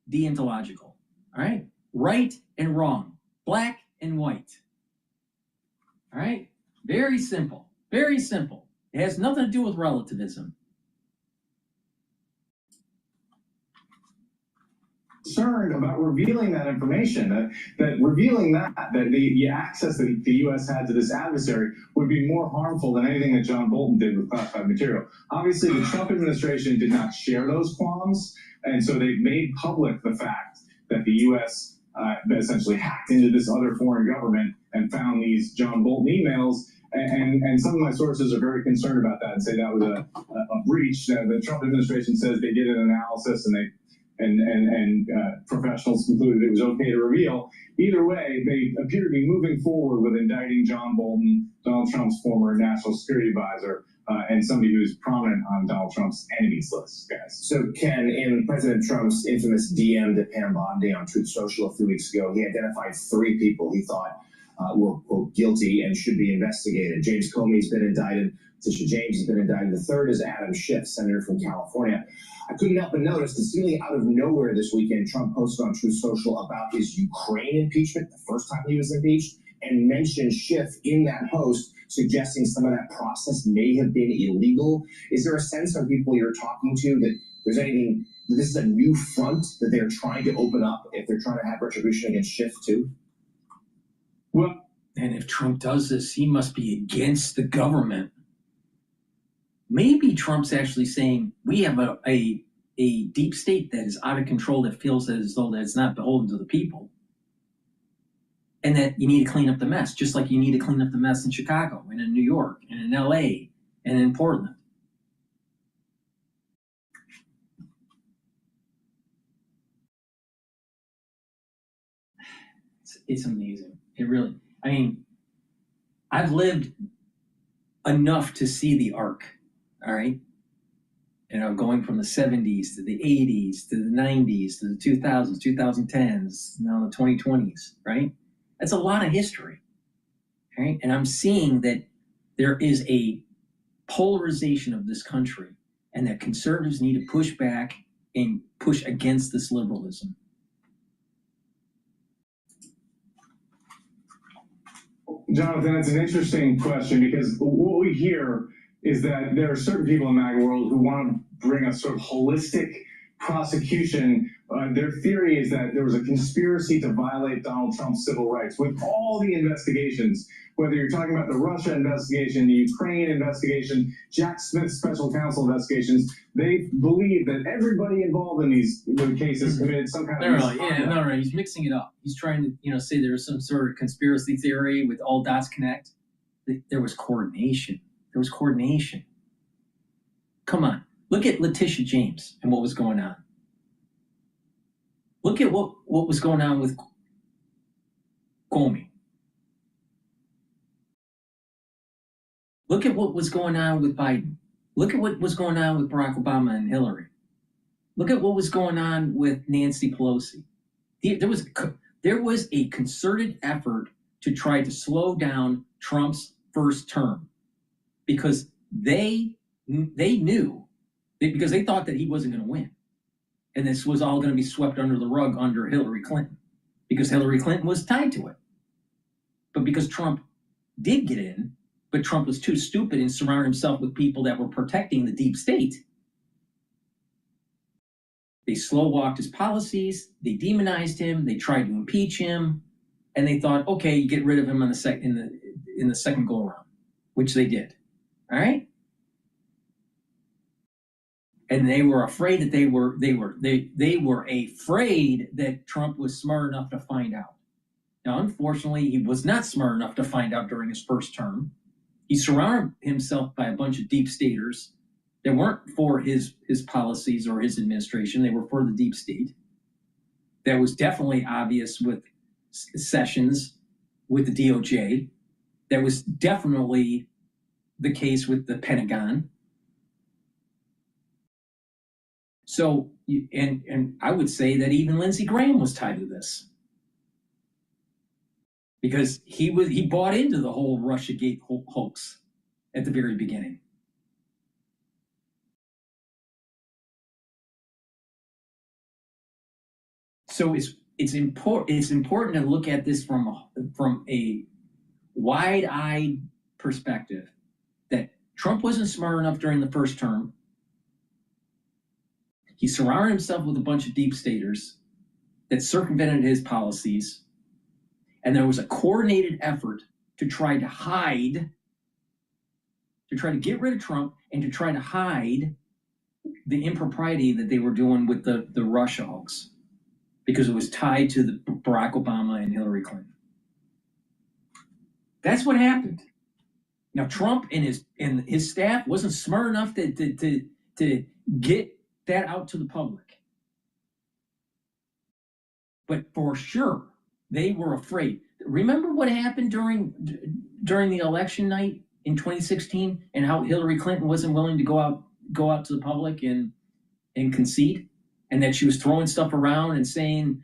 deontological. All right? Right and wrong. Black and white. All right? Very simple. Very simple. It has nothing to do with relativism. Concerned about revealing that information, that revealing that the access that the U.S. had to this adversary would be more harmful than anything that John Bolton did with classified material. Obviously, the Trump administration did not share those qualms, and so they made public the fact that the U.S. Essentially hacked into this other foreign government and found these John Bolton emails. And some of my sources are very concerned about that and say that was a breach. The Trump administration says they did an analysis and professionals concluded it was okay to reveal. Either way, they appear to be moving forward with indicting John Bolton, Donald Trump's former national security advisor, and somebody who's prominent on Donald Trump's enemies list, guys. So, Ken, in President Trump's infamous DM to Mamdani on Truth Social a few weeks ago, he identified 3 people he thought were, quote, guilty and should be investigated. James Comey's been indicted. Letitia James has been indicted. The third is Adam Schiff, senator from California. I couldn't help but notice that seemingly out of nowhere this weekend, Trump posted on Truth Social about his Ukraine impeachment, the first time he was impeached, and mentioned Schiff in that post, suggesting some of that process may have been illegal. Is there a sense from people you're talking to that there's anything, that this is a new front that they're trying to open up if they're trying to have retribution against Schiff too? Well, and if Trump does this, he must be against the government. Maybe Trump's actually saying we have a deep state that is out of control, that feels as though that it's not beholden to the people. And that you need to clean up the mess, just like you need to clean up the mess in Chicago and in New York and in LA and in Portland. It's amazing. It really, I've lived enough to see the arc, all right? Going from the 70s to the 80s to the 90s to the 2000s, 2010s, now the 2020s, right? That's a lot of history. right? And I'm seeing that there is a polarization of this country, and that conservatives need to push back and push against this liberalism. Jonathan, that's an interesting question, because what we hear is that there are certain people in the MAGA world who want to bring a sort of holistic prosecution. Their theory is that there was a conspiracy to violate Donald Trump's civil rights with all the investigations, whether you're talking about the Russia investigation, the Ukraine investigation, Jack Smith's special counsel investigations. They believe that everybody involved in these cases committed some kind of misconduct. No, he's mixing it up. He's trying to, say there's some sort of conspiracy theory with all dots connect. There was coordination. Come on. Look at Letitia James and what was going on. Look at what was going on with Comey. Look at what was going on with Biden. Look at what was going on with Barack Obama and Hillary. Look at what was going on with Nancy Pelosi. There was a concerted effort to try to slow down Trump's first term, because they knew, because they thought that he wasn't going to win. And this was all going to be swept under the rug under Hillary Clinton, because Hillary Clinton was tied to it. But because Trump did get in, but Trump was too stupid and surrounded himself with people that were protecting the deep state, they slow-walked his policies, they demonized him, they tried to impeach him, and they thought, okay, you get rid of him on in the second go-around, which they did. All right? And they were afraid that they were afraid that Trump was smart enough to find out. Now, unfortunately, he was not smart enough to find out during his first term. He surrounded himself by a bunch of deep staters that weren't for his policies or his administration. They were for the deep state. That was definitely obvious with Sessions, with the DOJ. That was definitely the case with the Pentagon. So, and I would say that even Lindsey Graham was tied to this, because he bought into the whole Russiagate hoax at the very beginning. So it's important to look at this from a wide-eyed perspective, that Trump wasn't smart enough during the first term. He surrounded himself with a bunch of deep staters that circumvented his policies, and there was a coordinated effort to try to hide, to try to get rid of Trump and to try to hide the impropriety that they were doing with the Russia hoax, because it was tied to the Barack Obama and Hillary Clinton. That's what happened. Now, Trump and his staff wasn't smart enough to get that out to the public. But for sure, they were afraid. Remember what happened during the election night in 2016, and how Hillary Clinton wasn't willing to go out to the public and concede, and that she was throwing stuff around and saying,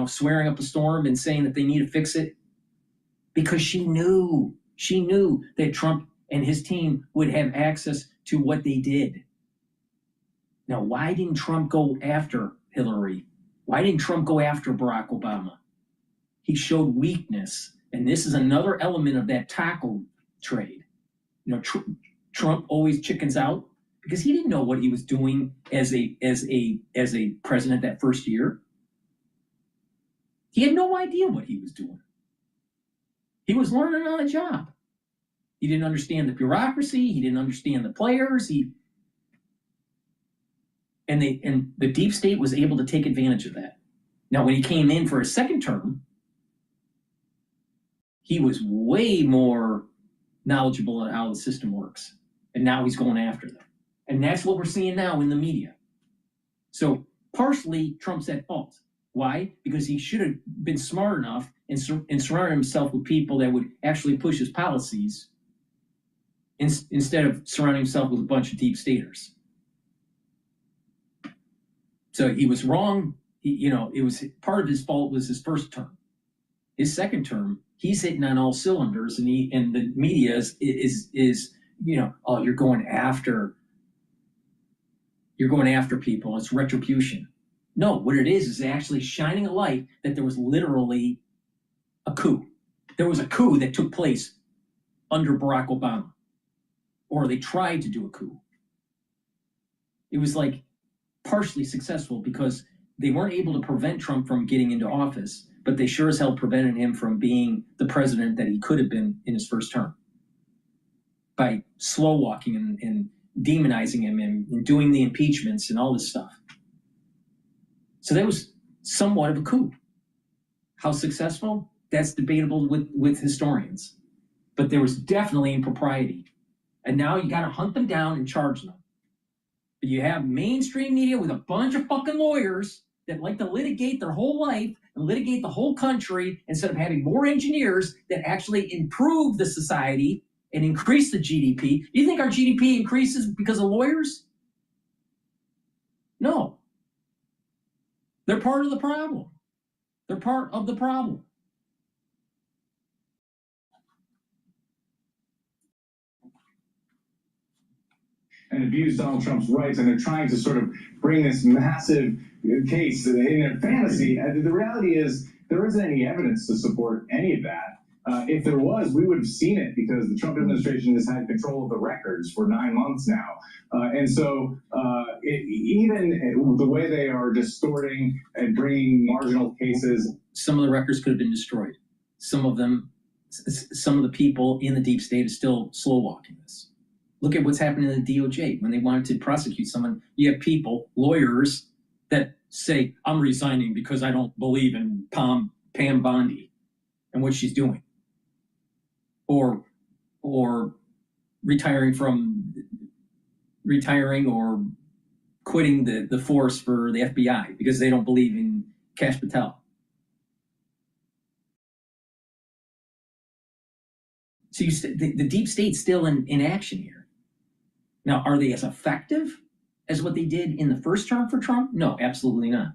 swearing up a storm and saying that they need to fix it, because she knew that Trump and his team would have access to what they did. Now, why didn't Trump go after Hillary? Why didn't Trump go after Barack Obama? He showed weakness, and this is another element of that tackle trade. Trump always chickens out because he didn't know what he was doing as a president that first year. He had no idea what he was doing. He was learning on the job. He didn't understand the bureaucracy. He didn't understand the players. And the deep state was able to take advantage of that. Now, when he came in for his second term, he was way more knowledgeable on how the system works. And now he's going after them. And that's what we're seeing now in the media. So partially, Trump's at fault. Why? Because he should have been smart enough and surrounded himself with people that would actually push his policies instead of surrounding himself with a bunch of deep staters. So he was wrong. It was part of his fault was his first term. his second term, he's hitting on all cylinders, and the media is oh, you're going after people. It's retribution. No, what it is actually shining a light that there was literally a coup. There was a coup that took place under Barack Obama, or they tried to do a coup. It was like partially successful because they weren't able to prevent Trump from getting into office, but they sure as hell prevented him from being the president that he could have been in his first term by slow walking and demonizing him and doing the impeachments and all this stuff. So that was somewhat of a coup. How successful? That's debatable with historians. But there was definitely impropriety. And now you got to hunt them down and charge them. But you have mainstream media with a bunch of fucking lawyers that like to litigate their whole life and litigate the whole country instead of having more engineers that actually improve the society and increase the GDP. You think our GDP increases because of lawyers? No. They're part of the problem. They're part of the problem. And abuse Donald Trump's rights, and they're trying to sort of bring this massive case in their fantasy. The reality is there isn't any evidence to support any of that. If there was, we would have seen it because the Trump administration has had control of the records for 9 months now. And so even the way they are distorting and bringing marginal cases. Some of the records could have been destroyed. Some of the people in the deep state are still slow walking this. Look at what's happening in the DOJ. When they wanted to prosecute someone, you have people, lawyers, that say, I'm resigning because I don't believe in Pam Bondi and what she's doing. Or retiring or quitting the force for the FBI because they don't believe in Kash Patel. So the deep state's still in action here. Now, are they as effective as what they did in the first term for Trump? No, absolutely not.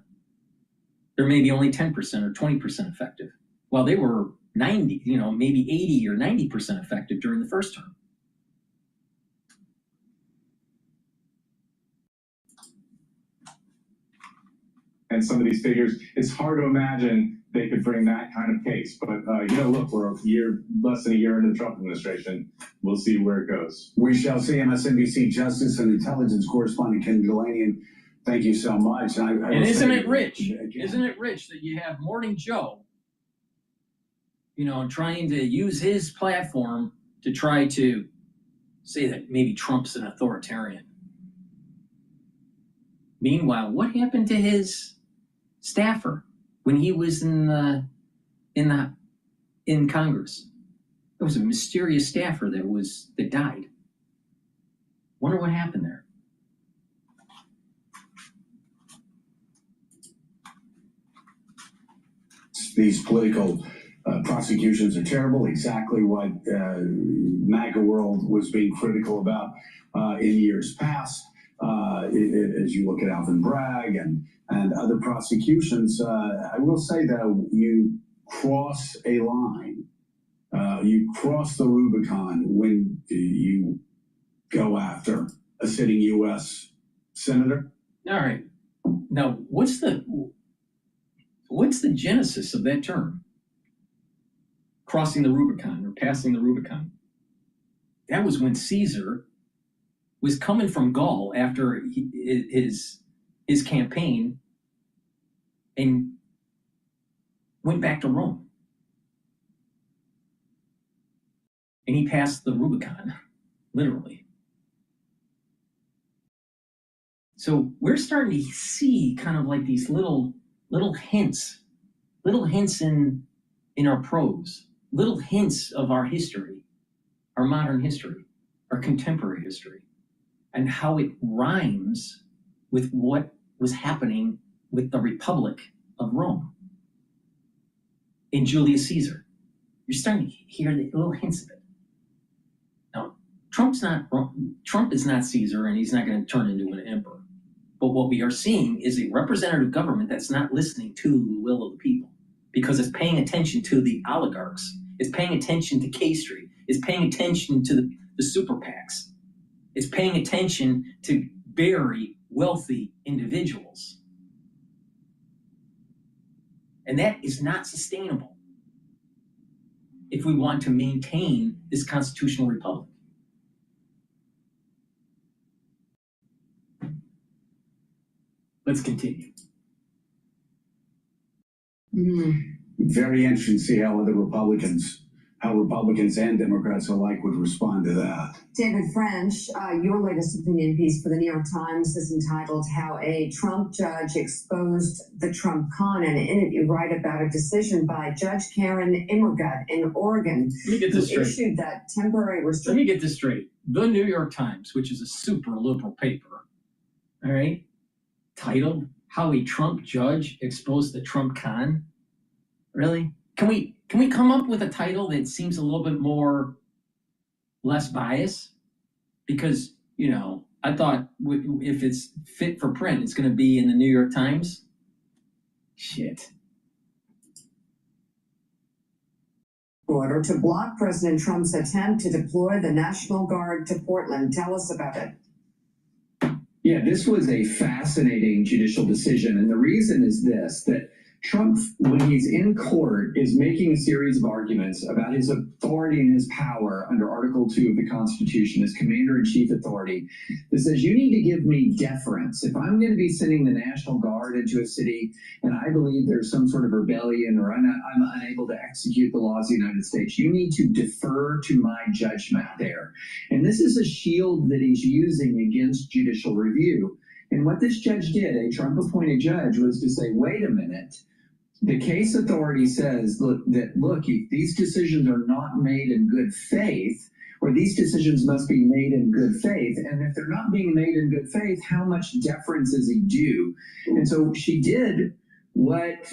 They're maybe only 10% or 20% effective, while they were 90, maybe 80 or 90% effective during the first term. And some of these figures, it's hard to imagine they could bring that kind of case. But, look, we're less than a year into the Trump administration. We'll see where it goes. We shall see. MSNBC Justice and Intelligence correspondent Ken Galanian, thank you so much. And isn't it rich? Isn't it rich that you have Morning Joe, trying to use his platform to try to say that maybe Trump's an authoritarian? Meanwhile, what happened to his staffer when he was in Congress? There was a mysterious staffer that died. Wonder what happened there. These political prosecutions are terrible. Exactly what MAGA world was being critical about in years past. As you look at Alvin Bragg and other prosecutions, I will say though, you cross a line. You cross the Rubicon when you go after a sitting U.S. senator. All right. Now, what's the genesis of that term? Crossing the Rubicon or passing the Rubicon. That was when Caesar was coming from Gaul after his campaign and went back to Rome. And he passed the Rubicon, literally. So we're starting to see kind of like these little hints in our prose, little hints of our history, our modern history, our contemporary history, and how it rhymes with what was happening with the Republic of Rome in Julius Caesar. You're starting to hear the little hints of it. Now, Trump is not Caesar, and he's not going to turn into an emperor. But what we are seeing is a representative government that's not listening to the will of the people, because it's paying attention to the oligarchs. It's paying attention to K Street. It's paying attention to the super PACs. It's paying attention to very wealthy individuals. And that is not sustainable if we want to maintain this constitutional republic. Let's continue. Very interesting to see how Republicans and Democrats alike would respond to that. David French, your latest opinion piece for the New York Times is entitled How a Trump Judge Exposed the Trump Con, and in it you write about a decision by Judge Karen Immergut in Oregon Let me get this who straight. issued that temporary Let restriction. me get this straight. The New York Times, which is a super liberal paper, all right, titled How a Trump Judge Exposed the Trump Con. Really? Can we come up with a title that seems a little bit less biased? Because, you know, I thought if it's fit for print, it's going to be in the New York Times. Shit. Order to block President Trump's attempt to deploy the National Guard to Portland. Tell us about it. Yeah, this was a fascinating judicial decision. And the reason is this, that Trump, when he's in court, is making a series of arguments about his authority and his power under Article 2 of the Constitution as commander-in-chief authority that says you need to give me deference. If I'm going to be sending the National Guard into a city and I believe there's some sort of rebellion or I'm unable to execute the laws of the United States, you need to defer to my judgment there. And this is a shield that he's using against judicial review. And what this judge did, a Trump-appointed judge, was to say, wait a minute, the case authority says if these decisions are not made in good faith, or these decisions must be made in good faith, and if they're not being made in good faith, how much deference is he due? And so she did what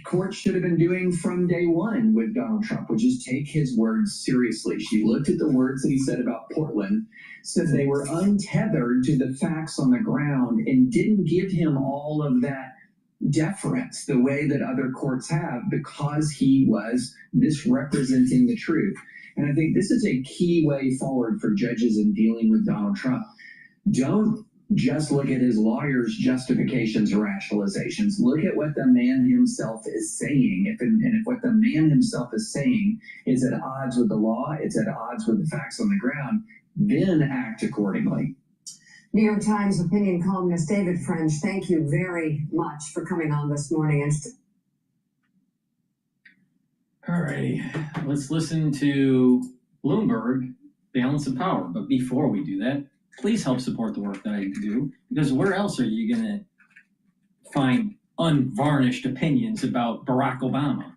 courts should have been doing from day one with Donald Trump, which is take his words seriously. She looked at the words that he said about Portland, said they were untethered to the facts on the ground, and didn't give him all of that deference the way that other courts have because he was misrepresenting the truth. And I think this is a key way forward for judges in dealing with Donald Trump. Don't just look at his lawyers' justifications or rationalizations. Look at what the man himself is saying. If what the man himself is saying is at odds with the law, it's at odds with the facts on the ground, then act accordingly. New York Times opinion columnist David French, thank you very much for coming on this morning. All righty, let's listen to Bloomberg, Balance of Power. But before we do that, please help support the work that I do, because where else are you going to find unvarnished opinions about Barack Obama?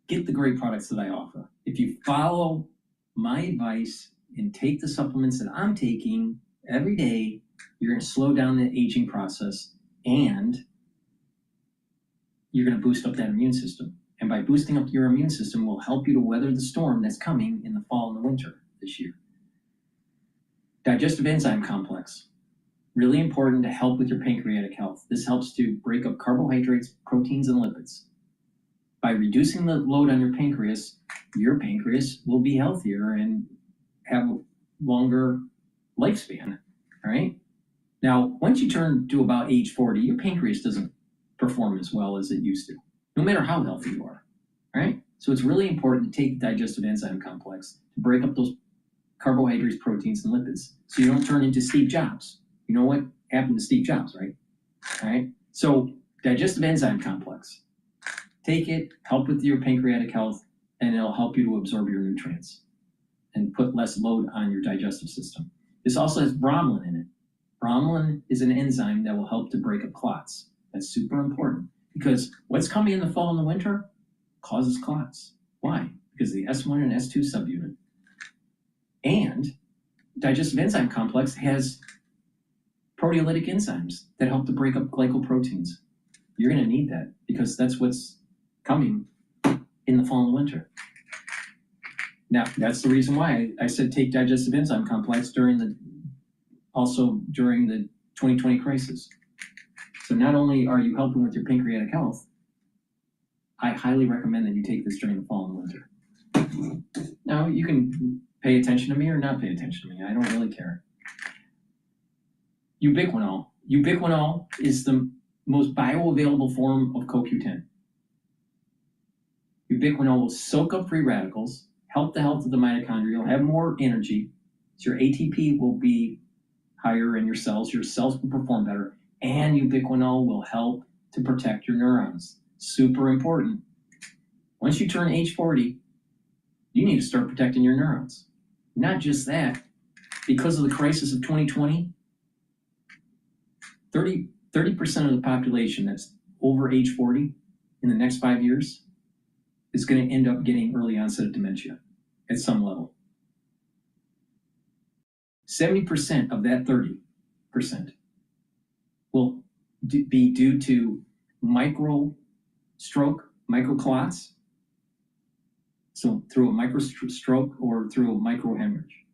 Get the great products that I offer. If you follow my advice and take the supplements that I'm taking every day, you're going to slow down the aging process and you're going to boost up that immune system. And by boosting up your immune system will help you to weather the storm that's coming in the fall and the winter this year. Digestive enzyme complex, really important to help with your pancreatic health. This helps to break up carbohydrates, proteins, and lipids. By reducing the load on your pancreas will be healthier and have a longer lifespan, all right? Now, once you turn to about age 40, your pancreas doesn't perform as well as it used to, no matter how healthy you are, all right? So it's really important to take the digestive enzyme complex to break up those carbohydrates, proteins, and lipids so you don't turn into Steve Jobs. You know what happened to Steve Jobs, right? All right? So digestive enzyme complex. Take it, help with your pancreatic health, and it'll help you to absorb your nutrients and put less load on your digestive system. This also has bromelain in it. Bromelain is an enzyme that will help to break up clots. That's super important because what's coming in the fall and the winter causes clots. Why? Because of the S1 and S2 subunit. And digestive enzyme complex has proteolytic enzymes that help to break up glycoproteins. You're going to need that because that's what's coming in the fall and the winter. Now, that's the reason why I said take digestive enzyme complex during the 2020 crisis. So not only are you helping with your pancreatic health, I highly recommend that you take this during the fall and winter. Now, you can pay attention to me or not pay attention to me. I don't really care. Ubiquinol. Ubiquinol is the most bioavailable form of CoQ10. Ubiquinol will soak up free radicals, help the health of the mitochondria, you'll have more energy, so your ATP will be higher in your cells will perform better, and ubiquinol will help to protect your neurons. Super important. Once you turn age 40, you need to start protecting your neurons. Not just that, because of the crisis of 2020, 30% of the population that's over age 40 in the next 5 years is going to end up getting early onset of dementia at some level. 70% of that 30% will be due to micro stroke, microclots, so through a micro stroke or through a microhemorrhage.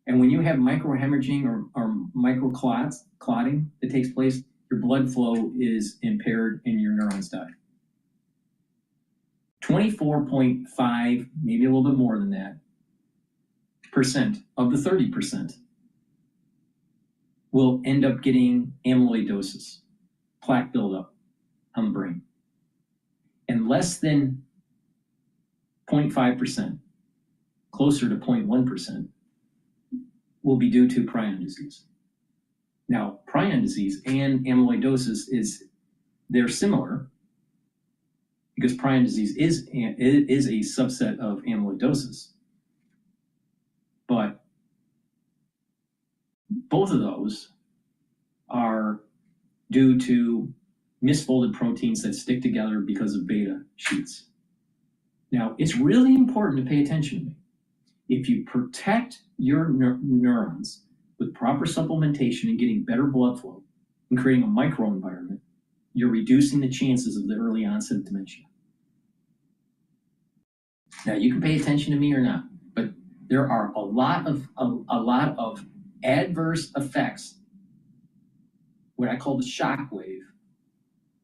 And when you have microhemorrhaging or microclotting that takes place, your blood flow is impaired and your neurons die. 24.5, maybe a little bit more than that, % of the 30% will end up getting amyloidosis, plaque buildup on the brain. And less than 0.5%, closer to 0.1%, will be due to prion disease. Now, prion disease and amyloidosis they're similar because prion disease is a subset of amyloidosis. But both of those are due to misfolded proteins that stick together because of beta sheets. Now, it's really important to pay attention to me. If you protect your neurons with proper supplementation and getting better blood flow and creating a microenvironment, you're reducing the chances of the early onset of dementia. Now, you can pay attention to me or not, but there are a lot of adverse effects, what I call the shock wave,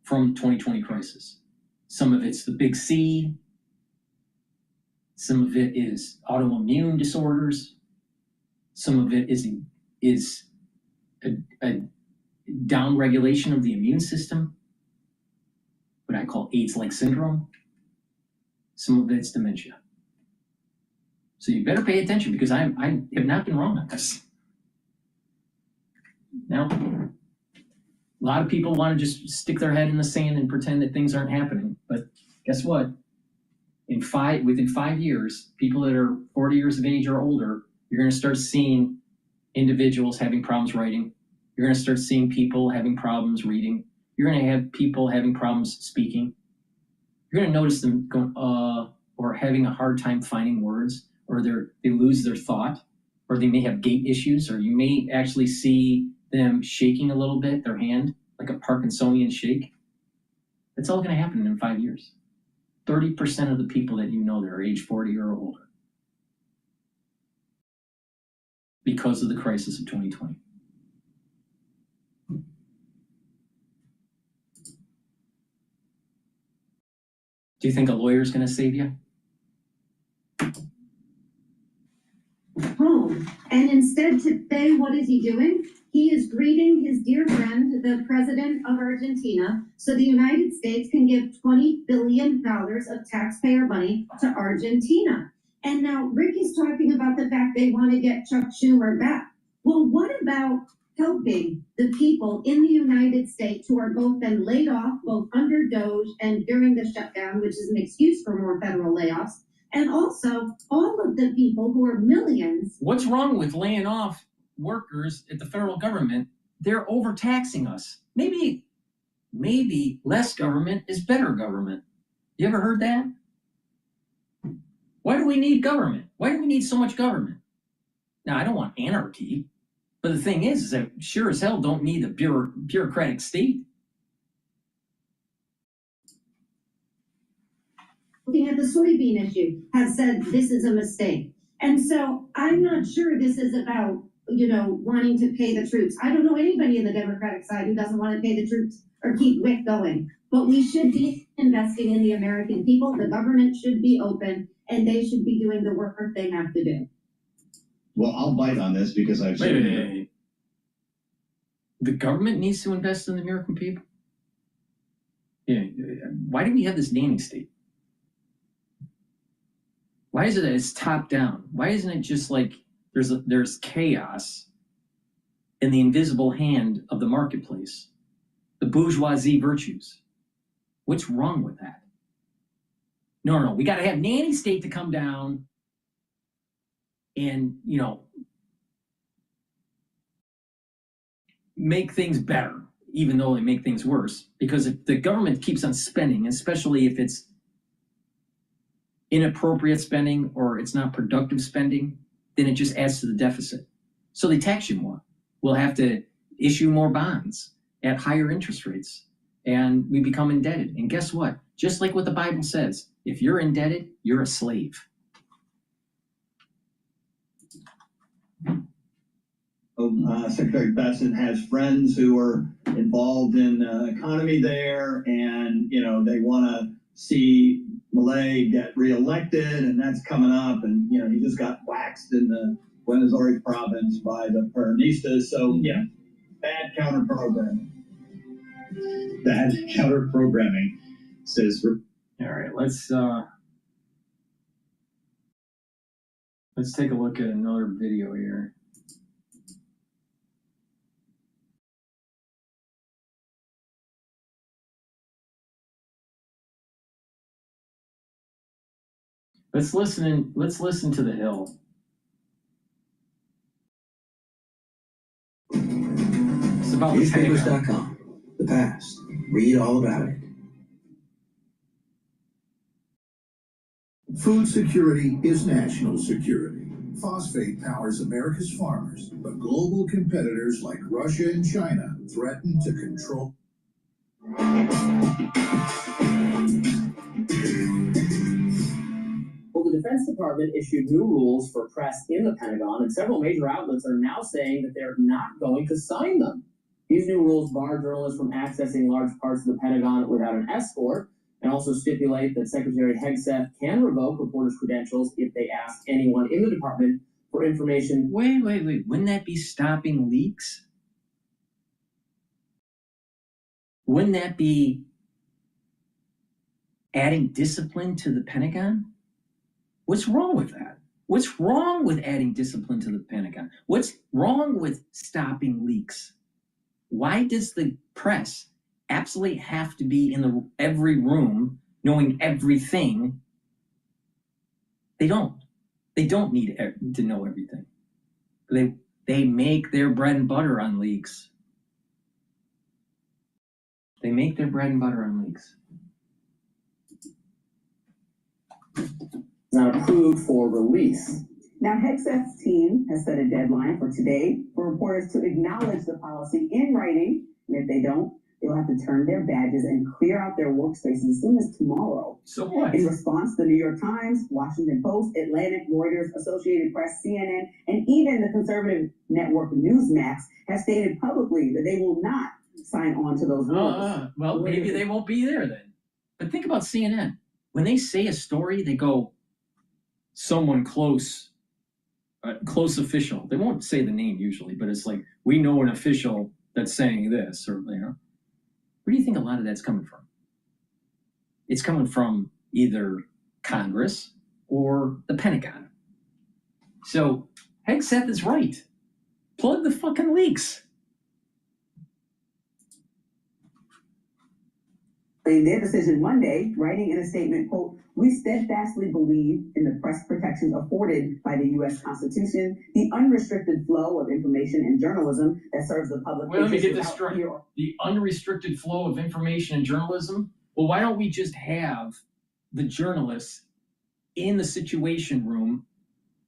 from the 2020 crisis. Some of it's the big C. Some of it is autoimmune disorders. Some of it is a downregulation of the immune system, what I call AIDS-like syndrome. Some of it's dementia. So you better pay attention because I have not been wrong on this. Now, a lot of people want to just stick their head in the sand and pretend that things aren't happening. But guess what? Within 5 years, people that are 40 years of age or older, you're going to start seeing individuals having problems writing. You're going to start seeing people having problems reading. You're going to have people having problems speaking. You're going to notice them going, or having a hard time finding words, or they lose their thought, or they may have gait issues, or you may actually see them shaking a little bit, their hand, like a Parkinsonian shake. That's all going to happen in 5 years. 30% of the people that you know that are age 40 or older because of the crisis of 2020. Do you think a lawyer is going to save you? Home. And instead today, what is he doing? He is greeting his dear friend, the president of Argentina, so the United States can give $20 billion of taxpayer money to Argentina. And now Rick is talking about the fact they want to get Chuck Schumer back. Well, what about helping the people in the United States who are both been laid off, both under Doge and during the shutdown, which is an excuse for more federal layoffs, and also all of the people who are millions. What's wrong with laying off workers at the federal government? They're overtaxing us. Maybe less government is better government. You ever heard that? Why do we need government? Why do we need so much government? Now, I don't want anarchy, but the thing is that sure as hell don't need a bureaucratic state. Looking at the soybean issue, have said this is a mistake. And so I'm not sure this is about, wanting to pay the troops. I don't know anybody in the Democratic side who doesn't want to pay the troops or keep WIC going. But we should be investing in the American people. The government should be open, and they should be doing the work that they have to do. Well, I'll bite on this because I've Wait. The government needs to invest in the American people? Yeah. Why do we have this nanny state? Why is it that it's top down? Why isn't it just like there's chaos in the invisible hand of the marketplace? The bourgeoisie virtues. What's wrong with that? No. We got to have nanny state to come down and, make things better, even though they make things worse. Because if the government keeps on spending, especially if it's inappropriate spending or it's not productive spending, then it just adds to the deficit. So they tax you more. We'll have to issue more bonds at higher interest rates, and we become indebted. And guess what? Just like what the Bible says, if you're indebted, you're a slave. Secretary Bessent has friends who are involved in the economy there, and they want to see Malay get reelected, and that's coming up. And he just got waxed in the Buenos Aires province by the Peronistas. So bad counter programming. Bad counter programming, says. All right, let's take a look at another video here. Let's listen to the Hill. It's about Newspapers.com. The past. Read all about it. Food security is national security. Phosphate powers America's farmers, but global competitors like Russia and China threaten to control. Well, the Defense Department issued new rules for press in the Pentagon, and several major outlets are now saying that they're not going to sign them. These new rules bar journalists from accessing large parts of the Pentagon without an escort, and also stipulate that Secretary Hegseth can revoke reporters' credentials if they ask anyone in the department for information. Wait. Wouldn't that be stopping leaks? Wouldn't that be adding discipline to the Pentagon? What's wrong with that? What's wrong with adding discipline to the Pentagon? What's wrong with stopping leaks? Why does the press absolutely have to be in every room knowing everything? They don't. They don't need to know everything. They make their bread and butter on leaks. They make their bread and butter on leaks. Not approved for release. Now, Hegseth's team has set a deadline for today for reporters to acknowledge the policy in writing, and if they don't, they'll have to turn their badges and clear out their workspaces as soon as tomorrow. So what? In response, the New York Times, Washington Post, Atlantic, Reuters, Associated Press, CNN, and even the conservative network Newsmax have stated publicly that they will not sign on to those rules. Well, maybe they won't be there then. But think about CNN. When they say a story, they go, someone close official. They won't say the name usually, but it's like, we know an official that's saying this, or, where do you think a lot of that's coming from? It's coming from either Congress or the Pentagon. So Hegseth is right. Plug the fucking leaks. In their decision Monday, writing in a statement, quote, "We steadfastly believe in the press protections afforded by the U.S. Constitution, the unrestricted flow of information and journalism that serves the public." Well, let me get this straight. The unrestricted flow of information and journalism? Well, why don't we just have the journalists in the Situation Room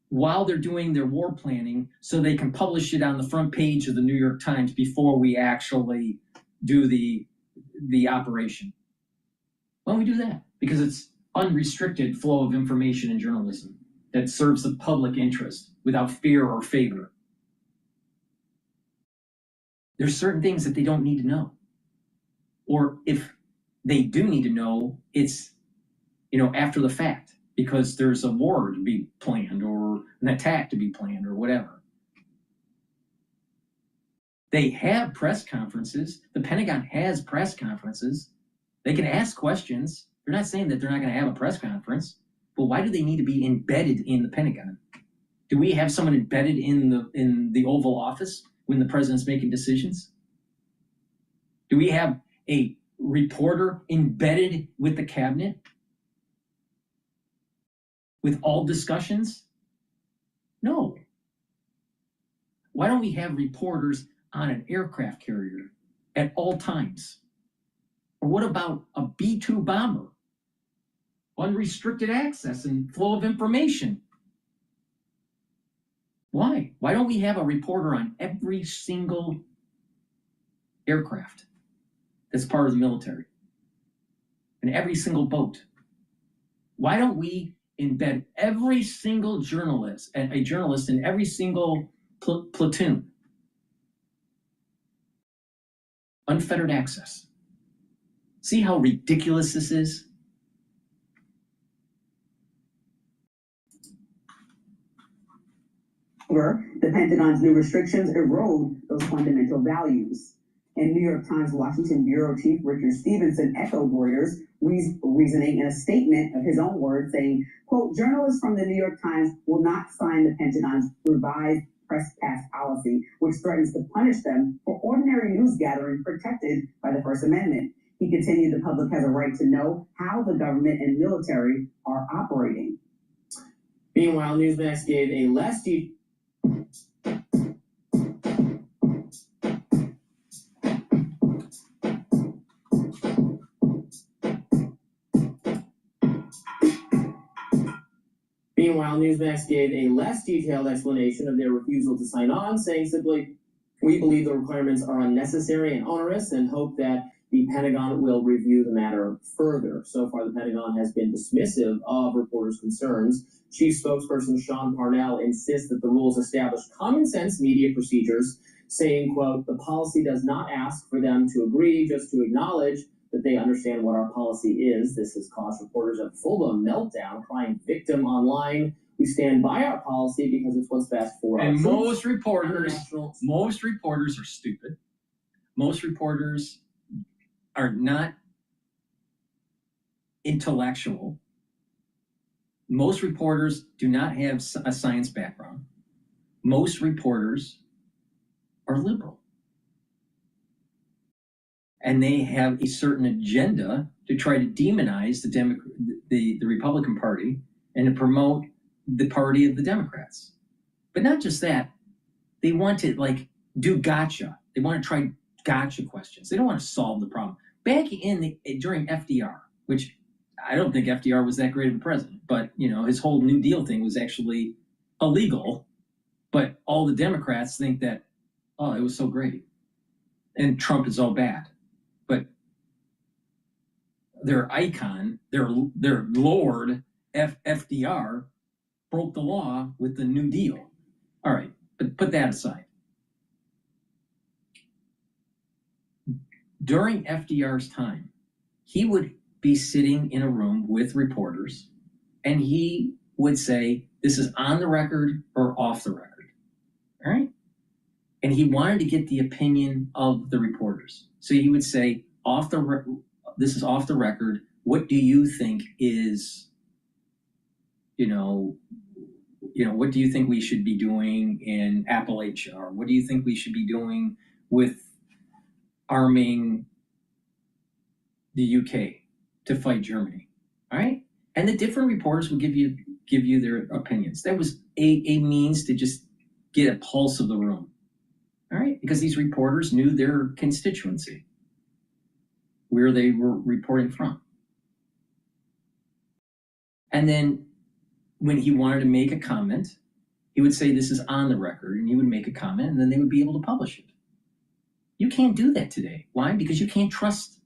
while they're doing their war planning so they can publish it on the front page of the New York Times before we actually do the operation? Why don't we do that? Because it's unrestricted flow of information and journalism that serves the public interest without fear or favor. There's certain things that they don't need to know. Or if they do need to know it's, after the fact, because there's a war to be planned or an attack to be planned or whatever. They have press conferences. The Pentagon has press conferences. They can ask questions. They're not saying that they're not going to have a press conference, but why do they need to be embedded in the Pentagon? Do we have someone embedded in the Oval Office when the president's making decisions? Do we have a reporter embedded with the cabinet with all discussions? No. Why don't we have reporters on an aircraft carrier at all times? Or what about a B-2 bomber? Unrestricted access and flow of information. Why? Why don't we have a reporter on every single aircraft that's part of the military? And every single boat? Why don't we embed every single journalist and a journalist in every single platoon? Unfettered access. See how ridiculous this is? The Pentagon's new restrictions erode those fundamental values. And New York Times Washington Bureau Chief Richard Stevenson echoed Reuters' reasoning in a statement of his own words, saying, quote, journalists from the New York Times will not sign the Pentagon's revised press pass policy, which threatens to punish them for ordinary news gathering protected by the First Amendment. He continued, the public has a right to know how the government and military are operating. Meanwhile, Newsmax gave a less detailed explanation of their refusal to sign on, saying simply, we believe the requirements are unnecessary and onerous and hope that the Pentagon will review the matter further. So far, the Pentagon has been dismissive of reporters' concerns. Chief spokesperson Sean Parnell insists that the rules establish common sense media procedures, saying, quote, the policy does not ask for them to agree, just to acknowledge that they understand what our policy is. This has caused reporters a full-blown meltdown, crying victim online. We stand by our policy because it's what's best for us. And most reporters are stupid. Most reporters are not intellectual. Most reporters do not have a science background. Most reporters are liberal. And they have a certain agenda to try to demonize the Republican Party and to promote the party of the Democrats. But not just that, they want to do gotcha. They want to try gotcha questions. They don't want to solve the problem. Back during FDR, which I don't think FDR was that great of a president, but his whole New Deal thing was actually illegal. But all the Democrats think that, oh, it was so great, and Trump is all bad. But their icon, their Lord FDR, broke the law with the New Deal. All right, but put that aside. During FDR's time, he would be sitting in a room with reporters, and he would say, this is on the record or off the record. All right? And he wanted to get the opinion of the reporters. So he would say, this is off the record. What do you think is, what do you think we should be doing in Appalachia? Or what do you think we should be doing with arming the UK to fight Germany? All right? And the different reporters would give you their opinions. That was a means to just get a pulse of the room. All right? Because these reporters knew their constituency, where they were reporting from. And then when he wanted to make a comment, he would say, this is on the record, and he would make a comment, and then they would be able to publish it. You can't do that today. Why? Because you can't trust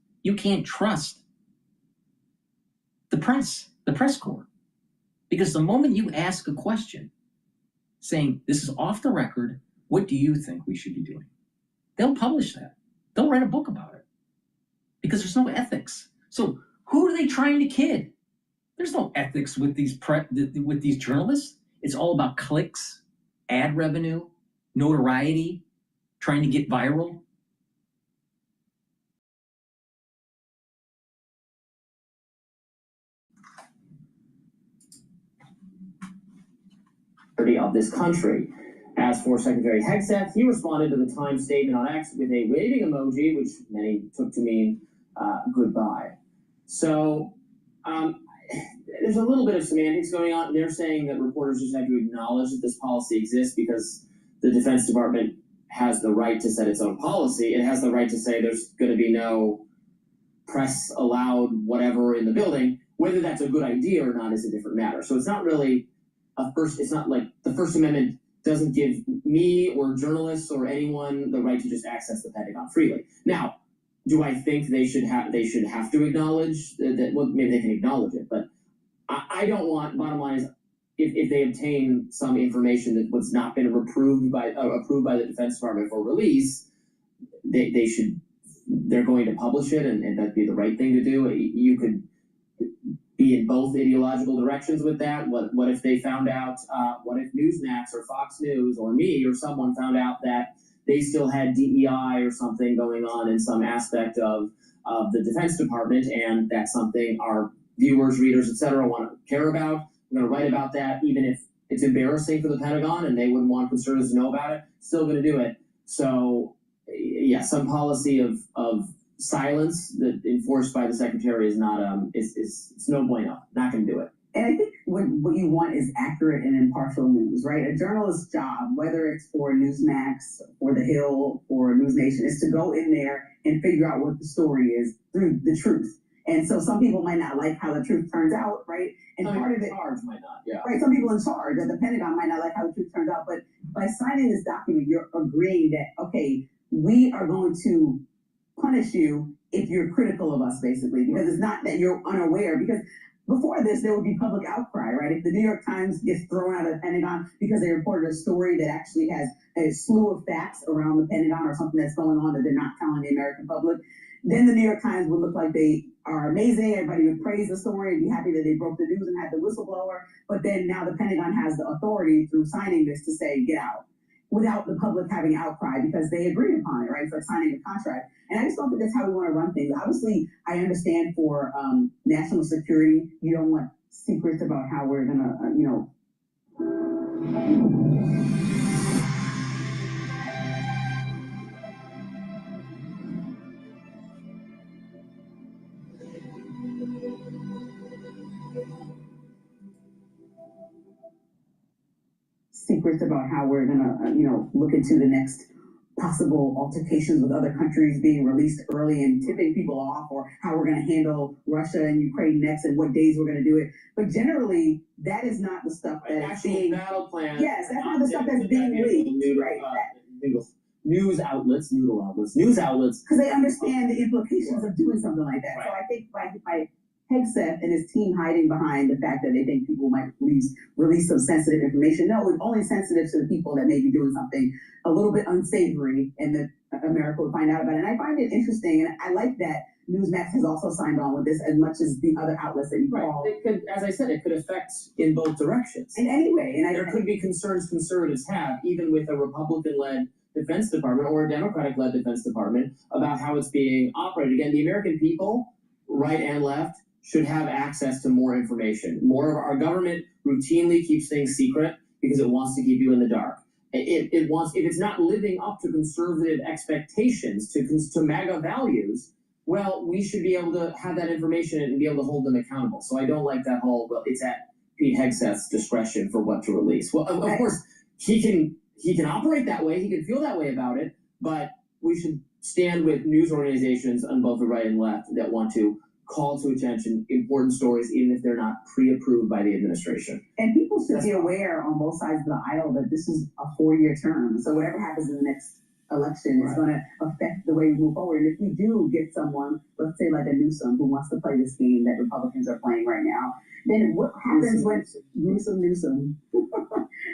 the press corps. Because the moment you ask a question saying, this is off the record, what do you think we should be doing? They'll publish that. They'll write a book about it. Because there's no ethics. So who are they trying to kid? There's no ethics with these journalists. It's all about clicks, ad revenue, notoriety, trying to get viral. Of this country. As for Secretary Hegseth, he responded to the Times statement on X with a waving emoji, which many took to mean goodbye. So there's a little bit of semantics going on. They're saying that reporters just have to acknowledge that this policy exists because the Defense Department has the right to set its own policy. It has the right to say there's going to be no press allowed, whatever, in the building. Whether that's a good idea or not is a different matter. So it's not really it's not like the First Amendment doesn't give me or journalists or anyone the right to just access the Pentagon freely. Now, do I think they should have to acknowledge that? Well, maybe they can acknowledge it, but I don't want. Bottom line is, if they obtain some information that was not been approved by the Defense Department for release, they're going to publish it, and that'd be the right thing to do. You could be in both ideological directions with that. What if they found out, what if Newsmax or Fox News or me or someone found out that they still had DEI or something going on in some aspect of the Defense Department, and that's something our viewers, readers, etc. want to care about? We're going to write about that, even if it's embarrassing for the Pentagon and they wouldn't want conservatives to know about it, still going to do it. So yeah, some policy of silence that enforced by the secretary is not it's no bueno. Not going to do it. And I think what you want is accurate and impartial news, right? A journalist's job, whether it's for Newsmax or The Hill or News Nation, is to go in there and figure out what the story is through the truth. And so some people might not like how the truth turns out, right? And part of it, charge might not, yeah. Right, some people in charge at the Pentagon might not like how the truth turns out, but by signing this document, you're agreeing that, okay, we are going to punish you if you're critical of us, basically, because it's not that you're unaware. Because before this, there would be public outcry, right? If the New York Times gets thrown out of the Pentagon because they reported a story that actually has a slew of facts around the Pentagon or something that's going on that they're not telling the American public, then the New York Times would look like they are amazing. Everybody would praise the story and be happy that they broke the news and had the whistleblower. But then now the Pentagon has the authority through signing this to say, get out, without the public having outcry because they agreed upon it, right? It's like signing a contract. And I just don't think that's how we want to run things. Obviously, I understand for national security, you don't want secrets about how we're going to, secrets about how we're going to, look into the next possible altercations with other countries being released early and tipping people off, or how we're going to handle Russia and Ukraine next and what days we're going to do it. But generally, that is not the stuff that's being battle plan. Yes, that's not the stuff that's being leaked, right? News outlets, because they understand the implications of doing something like that. Right. So I think by Hegseth and his team hiding behind the fact that they think people might release some sensitive information. No, it's only sensitive to the people that may be doing something a little bit unsavory, and that America would find out about it. And I find it interesting, and I like that Newsmax has also signed on with this as much as the other outlets that you call. It could, as I said, it could affect in both directions. In any way. And there could be concerns conservatives have, even with a Republican-led Defense Department or a Democratic-led Defense Department, about how it's being operated. Again, the American people, right and left, should have access to more information. More of our government routinely keeps things secret because it wants to keep you in the dark. It wants, if it's not living up to conservative expectations, to MAGA values, well, we should be able to have that information and be able to hold them accountable. So I don't like that whole, well, it's at Pete Hegseth's discretion for what to release. Well, of course, he can operate that way, he can feel that way about it, but we should stand with news organizations on both the right and left that want to call to attention important stories, even if they're not pre-approved by the administration. And people should be aware on both sides of the aisle that this is a 4-year term. So whatever happens in the next election is going to affect the way we move forward. And if we do get someone, let's say like a Newsom, who wants to play this game that Republicans are playing right now, then what happens when Newsom,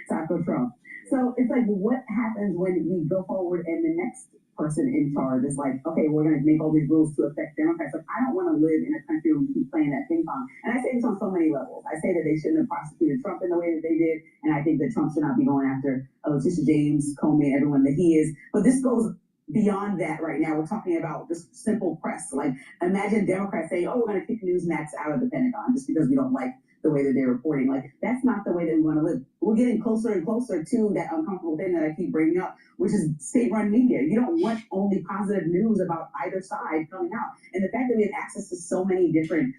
Taco Trump. So it's like, what happens when we go forward and the next person in charge is like, okay, we're going to make all these rules to affect Democrats. Like, I don't want to live in a country where we keep playing that ping pong. And I say this on so many levels. I say that they shouldn't have prosecuted Trump in the way that they did, and I think that Trump should not be going after Letitia James, Comey, everyone that he is. But this goes beyond that right now. We're talking about just simple press. Like, imagine Democrats saying, oh, we're going to kick Newsmax out of the Pentagon just because we don't like the way that they're reporting. Like, that's not the way that we want to live. We're getting closer and closer to that uncomfortable thing that I keep bringing up, which is state-run media. You don't want only positive news about either side coming out. And the fact that we have access to so many different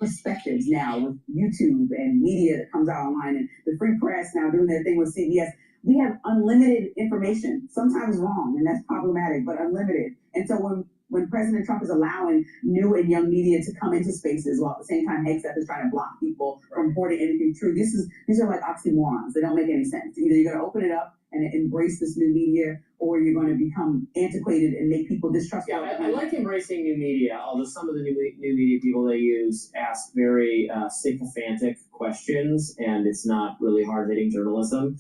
perspectives now with YouTube and media that comes out online, and the free press now doing their thing with CBS, we have unlimited information, sometimes wrong, and that's problematic, but unlimited. And so when President Trump is allowing new and young media to come into spaces while at the same time Hegseth is trying to block people from reporting anything true, these are like oxymorons. They don't make any sense. Either you're going to open it up and embrace this new media, or you're going to become antiquated and make people distrustful. Yeah, I like embracing new media, although some of the new media people they use ask very sycophantic questions, and it's not really hard-hitting journalism.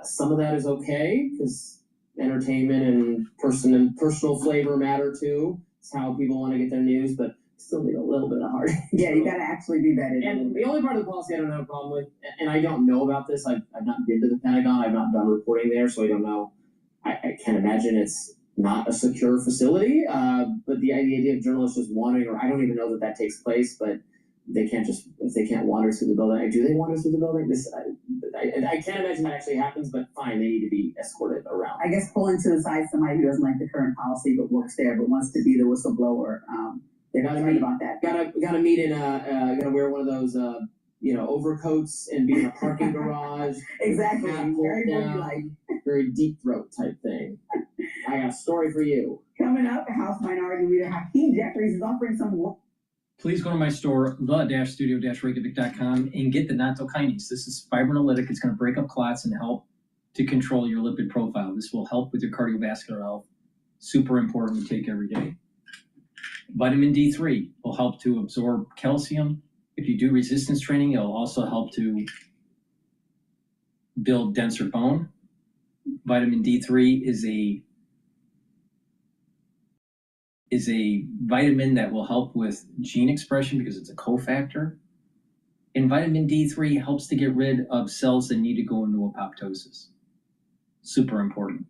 Some of that is okay, because entertainment and personal flavor matter too. It's how people want to get their news, but still need a little bit of hard. Yeah, you got to actually do that. And the only part of the policy I don't have a problem with, and I don't know about this, I've not been to the Pentagon, I've not done reporting there, so I don't know. I can't imagine it's not a secure facility, but the idea of journalists just wandering, or I don't even know that takes place, but they can't just, if they can't wander through the building, do they wander through the building? I can't imagine that actually happens, but fine, they need to be escorted around. I guess pulling to the side somebody who doesn't like the current policy but works there but wants to be the whistleblower. They're not right about that. Gotta meet in gotta wear one of those overcoats and be in a parking garage. Exactly. Very deep throat type thing. I got a story for you. Coming up, House Minority Leader Hakeem Jeffries is offering some work. Please go to my store, the-studio-reykjavik.com, and get the nattokinase. This is fibrinolytic. It's going to break up clots and help to control your lipid profile. This will help with your cardiovascular health. Super important to take every day. Vitamin D3 will help to absorb calcium. If you do resistance training, it'll also help to build denser bone. Vitamin D3 is a vitamin that will help with gene expression because it's a cofactor. And vitamin D3 helps to get rid of cells that need to go into apoptosis. Super important.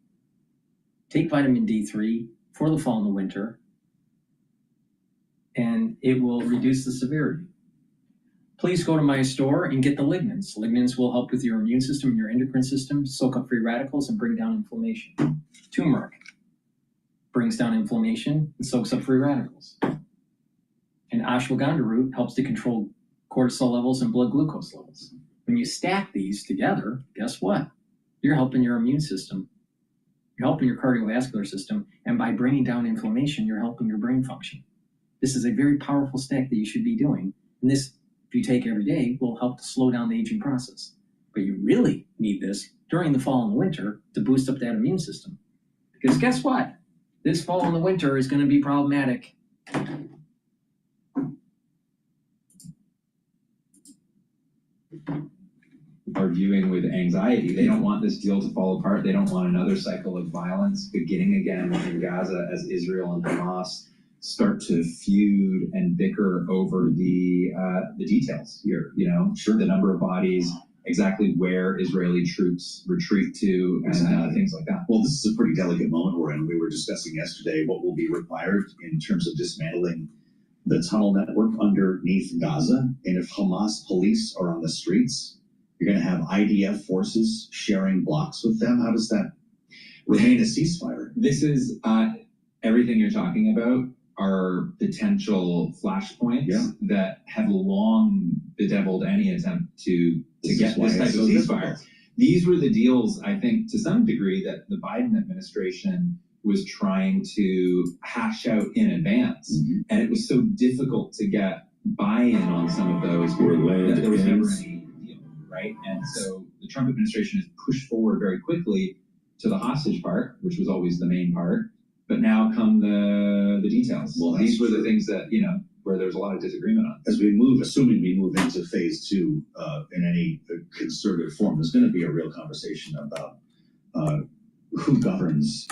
Take vitamin D3 for the fall and the winter, and it will reduce the severity. Please go to my store and get the lignans. Lignans will help with your immune system and your endocrine system, soak up free radicals and bring down inflammation. Turmeric brings down inflammation and soaks up free radicals. And ashwagandha root helps to control cortisol levels and blood glucose levels. When you stack these together, guess what? You're helping your immune system. You're helping your cardiovascular system. And by bringing down inflammation, you're helping your brain function. This is a very powerful stack that you should be doing. And this, if you take every day, will help to slow down the aging process. But you really need this during the fall and the winter to boost up that immune system. Because guess what? This fall and the winter is going to be problematic. Are viewing with anxiety. They don't want this deal to fall apart. They don't want another cycle of violence beginning again in Gaza as Israel and Hamas start to feud and bicker over the details here. You know, sure, the number of bodies, exactly where Israeli troops retreat to, and things like that. Well, this is a pretty delicate moment we're in. We were discussing yesterday what will be required in terms of dismantling the tunnel network underneath Gaza. And if Hamas police are on the streets, you're going to have IDF forces sharing blocks with them. How does that remain a ceasefire? This is everything you're talking about are potential flashpoints that have long bedeviled any attempt to get this type of ceasefire. These were the deals, I think, to some degree, that the Biden administration was trying to hash out in advance. And it was so difficult to get buy-in on some of those that there was never any deal, right? And so the Trump administration has pushed forward very quickly to the hostage part, which was always the main part. But now come the details. Well, these were the things that, you know, where there's a lot of disagreement on. As we move, assuming we move into phase two in any concerted form, there's going to be a real conversation about who governs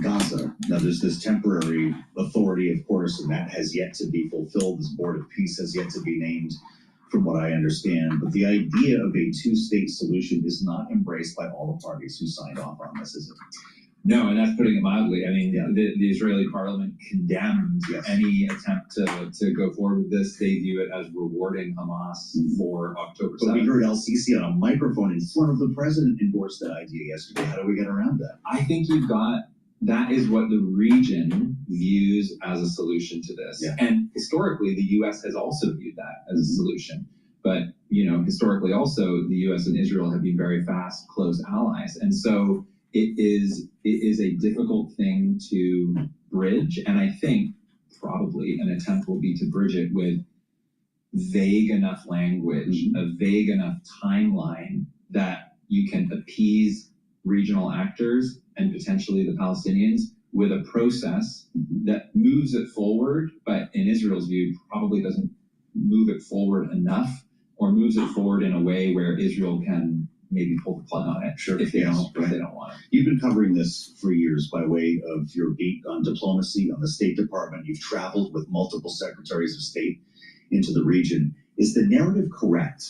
Gaza. Now, there's this temporary authority, of course, and that has yet to be fulfilled. This board of peace has yet to be named, from what I understand. But the idea of a two-state solution is not embraced by all the parties who signed off on this, is it? No, and that's putting it mildly. I mean, the Israeli parliament condemned any attempt to go forward with this. They view it as rewarding Hamas for October 7th. But we heard El-Sisi on a microphone in front of the president endorse that idea yesterday. How do we get around that? I think that is what the region views as a solution to this. Yeah. And historically, the U.S. has also viewed that as a solution. But, historically also, the U.S. and Israel have been very fast, close allies. And so it is a difficult thing to bridge. And I think probably an attempt will be to bridge it with vague enough language, a vague enough timeline that you can appease regional actors and potentially the Palestinians with a process that moves it forward, but in Israel's view, probably doesn't move it forward enough, or moves it forward in a way where Israel can maybe pull the plug on it if they don't want it. You've been covering this for years by way of your beat on diplomacy, on the State Department. You've traveled with multiple secretaries of state into the region. Is the narrative correct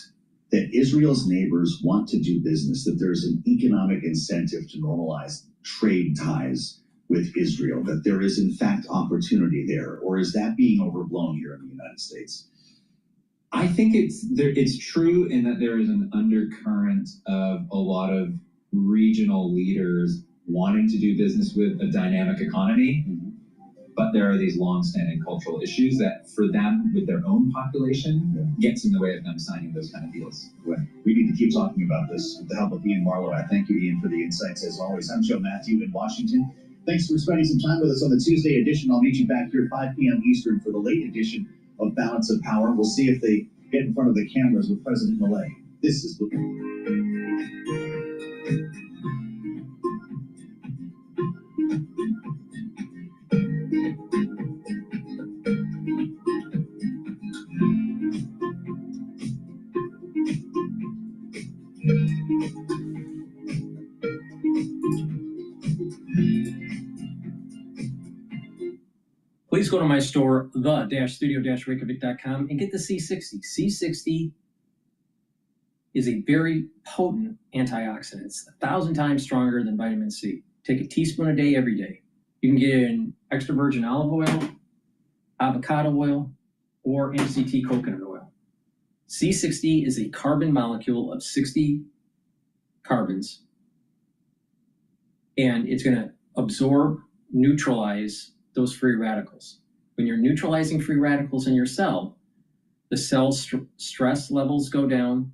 that Israel's neighbors want to do business, that there's an economic incentive to normalize trade ties with Israel, that there is in fact opportunity there, or is that being overblown here in the United States? I think it's true in that there is an undercurrent of a lot of regional leaders wanting to do business with a dynamic economy, but there are these long-standing cultural issues that for them, with their own population, gets in the way of them signing those kind of deals. We need to keep talking about this with the help of Ian Marlowe. I thank you, Ian, for the insights as always. I'm Joe Matthew in Washington. Thanks for spending some time with us on the Tuesday edition. I'll meet you back here 5 p.m. Eastern for the late edition of Balance of Power. We'll see if they get in front of the cameras with President Milei. This is the... Please go to my store, the-studio-reykjavik.com, and get the C60. C60 is a very potent antioxidant. It's 1,000 times stronger than vitamin C. Take a teaspoon a day, every day. You can get it in extra virgin olive oil, avocado oil, or MCT coconut oil. C60 is a carbon molecule of 60 carbons, and it's going to absorb, neutralize those free radicals. When you're neutralizing free radicals in your cell, the cell stress levels go down,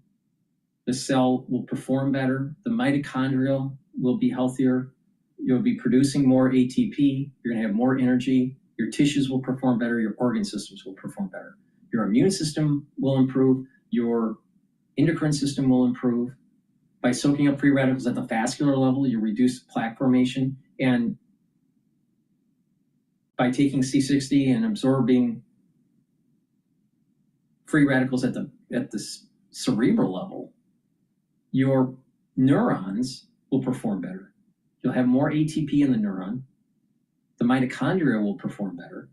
the cell will perform better, the mitochondria will be healthier, you'll be producing more ATP, you're gonna have more energy, your tissues will perform better, your organ systems will perform better. Your immune system will improve, your endocrine system will improve. By soaking up free radicals at the vascular level, you reduce plaque formation, and by taking C60 and absorbing free radicals at the cerebral level, your neurons will perform better. You'll have more ATP in the neuron. The mitochondria will perform better.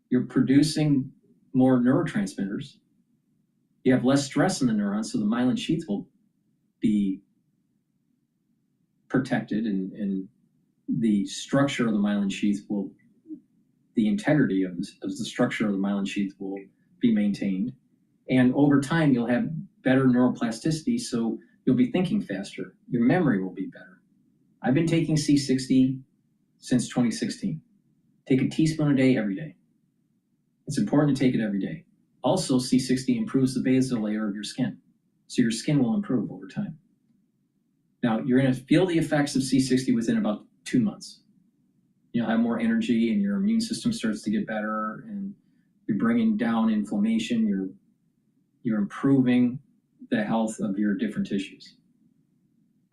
You're producing more neurotransmitters. You have less stress in the neurons, so the myelin sheath will be protected, and the structure of the myelin sheath the integrity of the structure of the myelin sheath will be maintained. And over time, you'll have better neuroplasticity, so you'll be thinking faster. Your memory will be better. I've been taking C60 since 2016. Take a teaspoon a day, every day. It's important to take it every day. Also, C60 improves the basal layer of your skin, so your skin will improve over time. Now, you're going to feel the effects of C60 within about 2 months. You'll have more energy, and your immune system starts to get better, and you're bringing down inflammation. You're improving the health of your different tissues.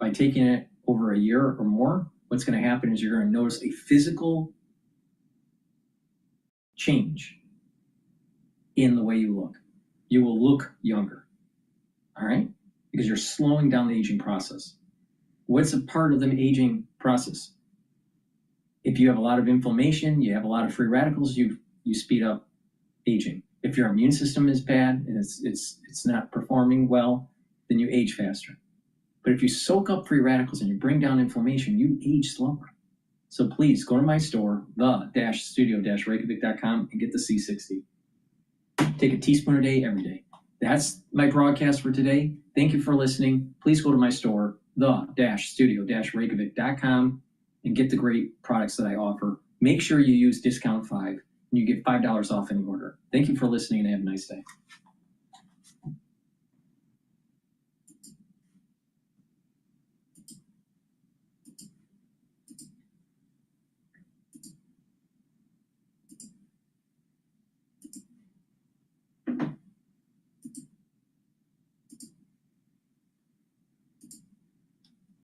By taking it over a year or more, what's going to happen is you're going to notice a physical change in the way you look. You will look younger, all right? Because you're slowing down the aging process. What's a part of the aging process? If you have a lot of inflammation, you have a lot of free radicals, you speed up aging. If your immune system is bad and it's not performing well, then you age faster. But if you soak up free radicals and you bring down inflammation, you age slower. So please go to my store, the-studio-reykjavik.com, and get the C60. Take a teaspoon a day, every day. That's my broadcast for today. Thank you for listening. Please go to my store, the-studio-reykjavik.com, and get the great products that I offer. Make sure you use discount 5, and you get $5 off any order. Thank you for listening, and have a nice day.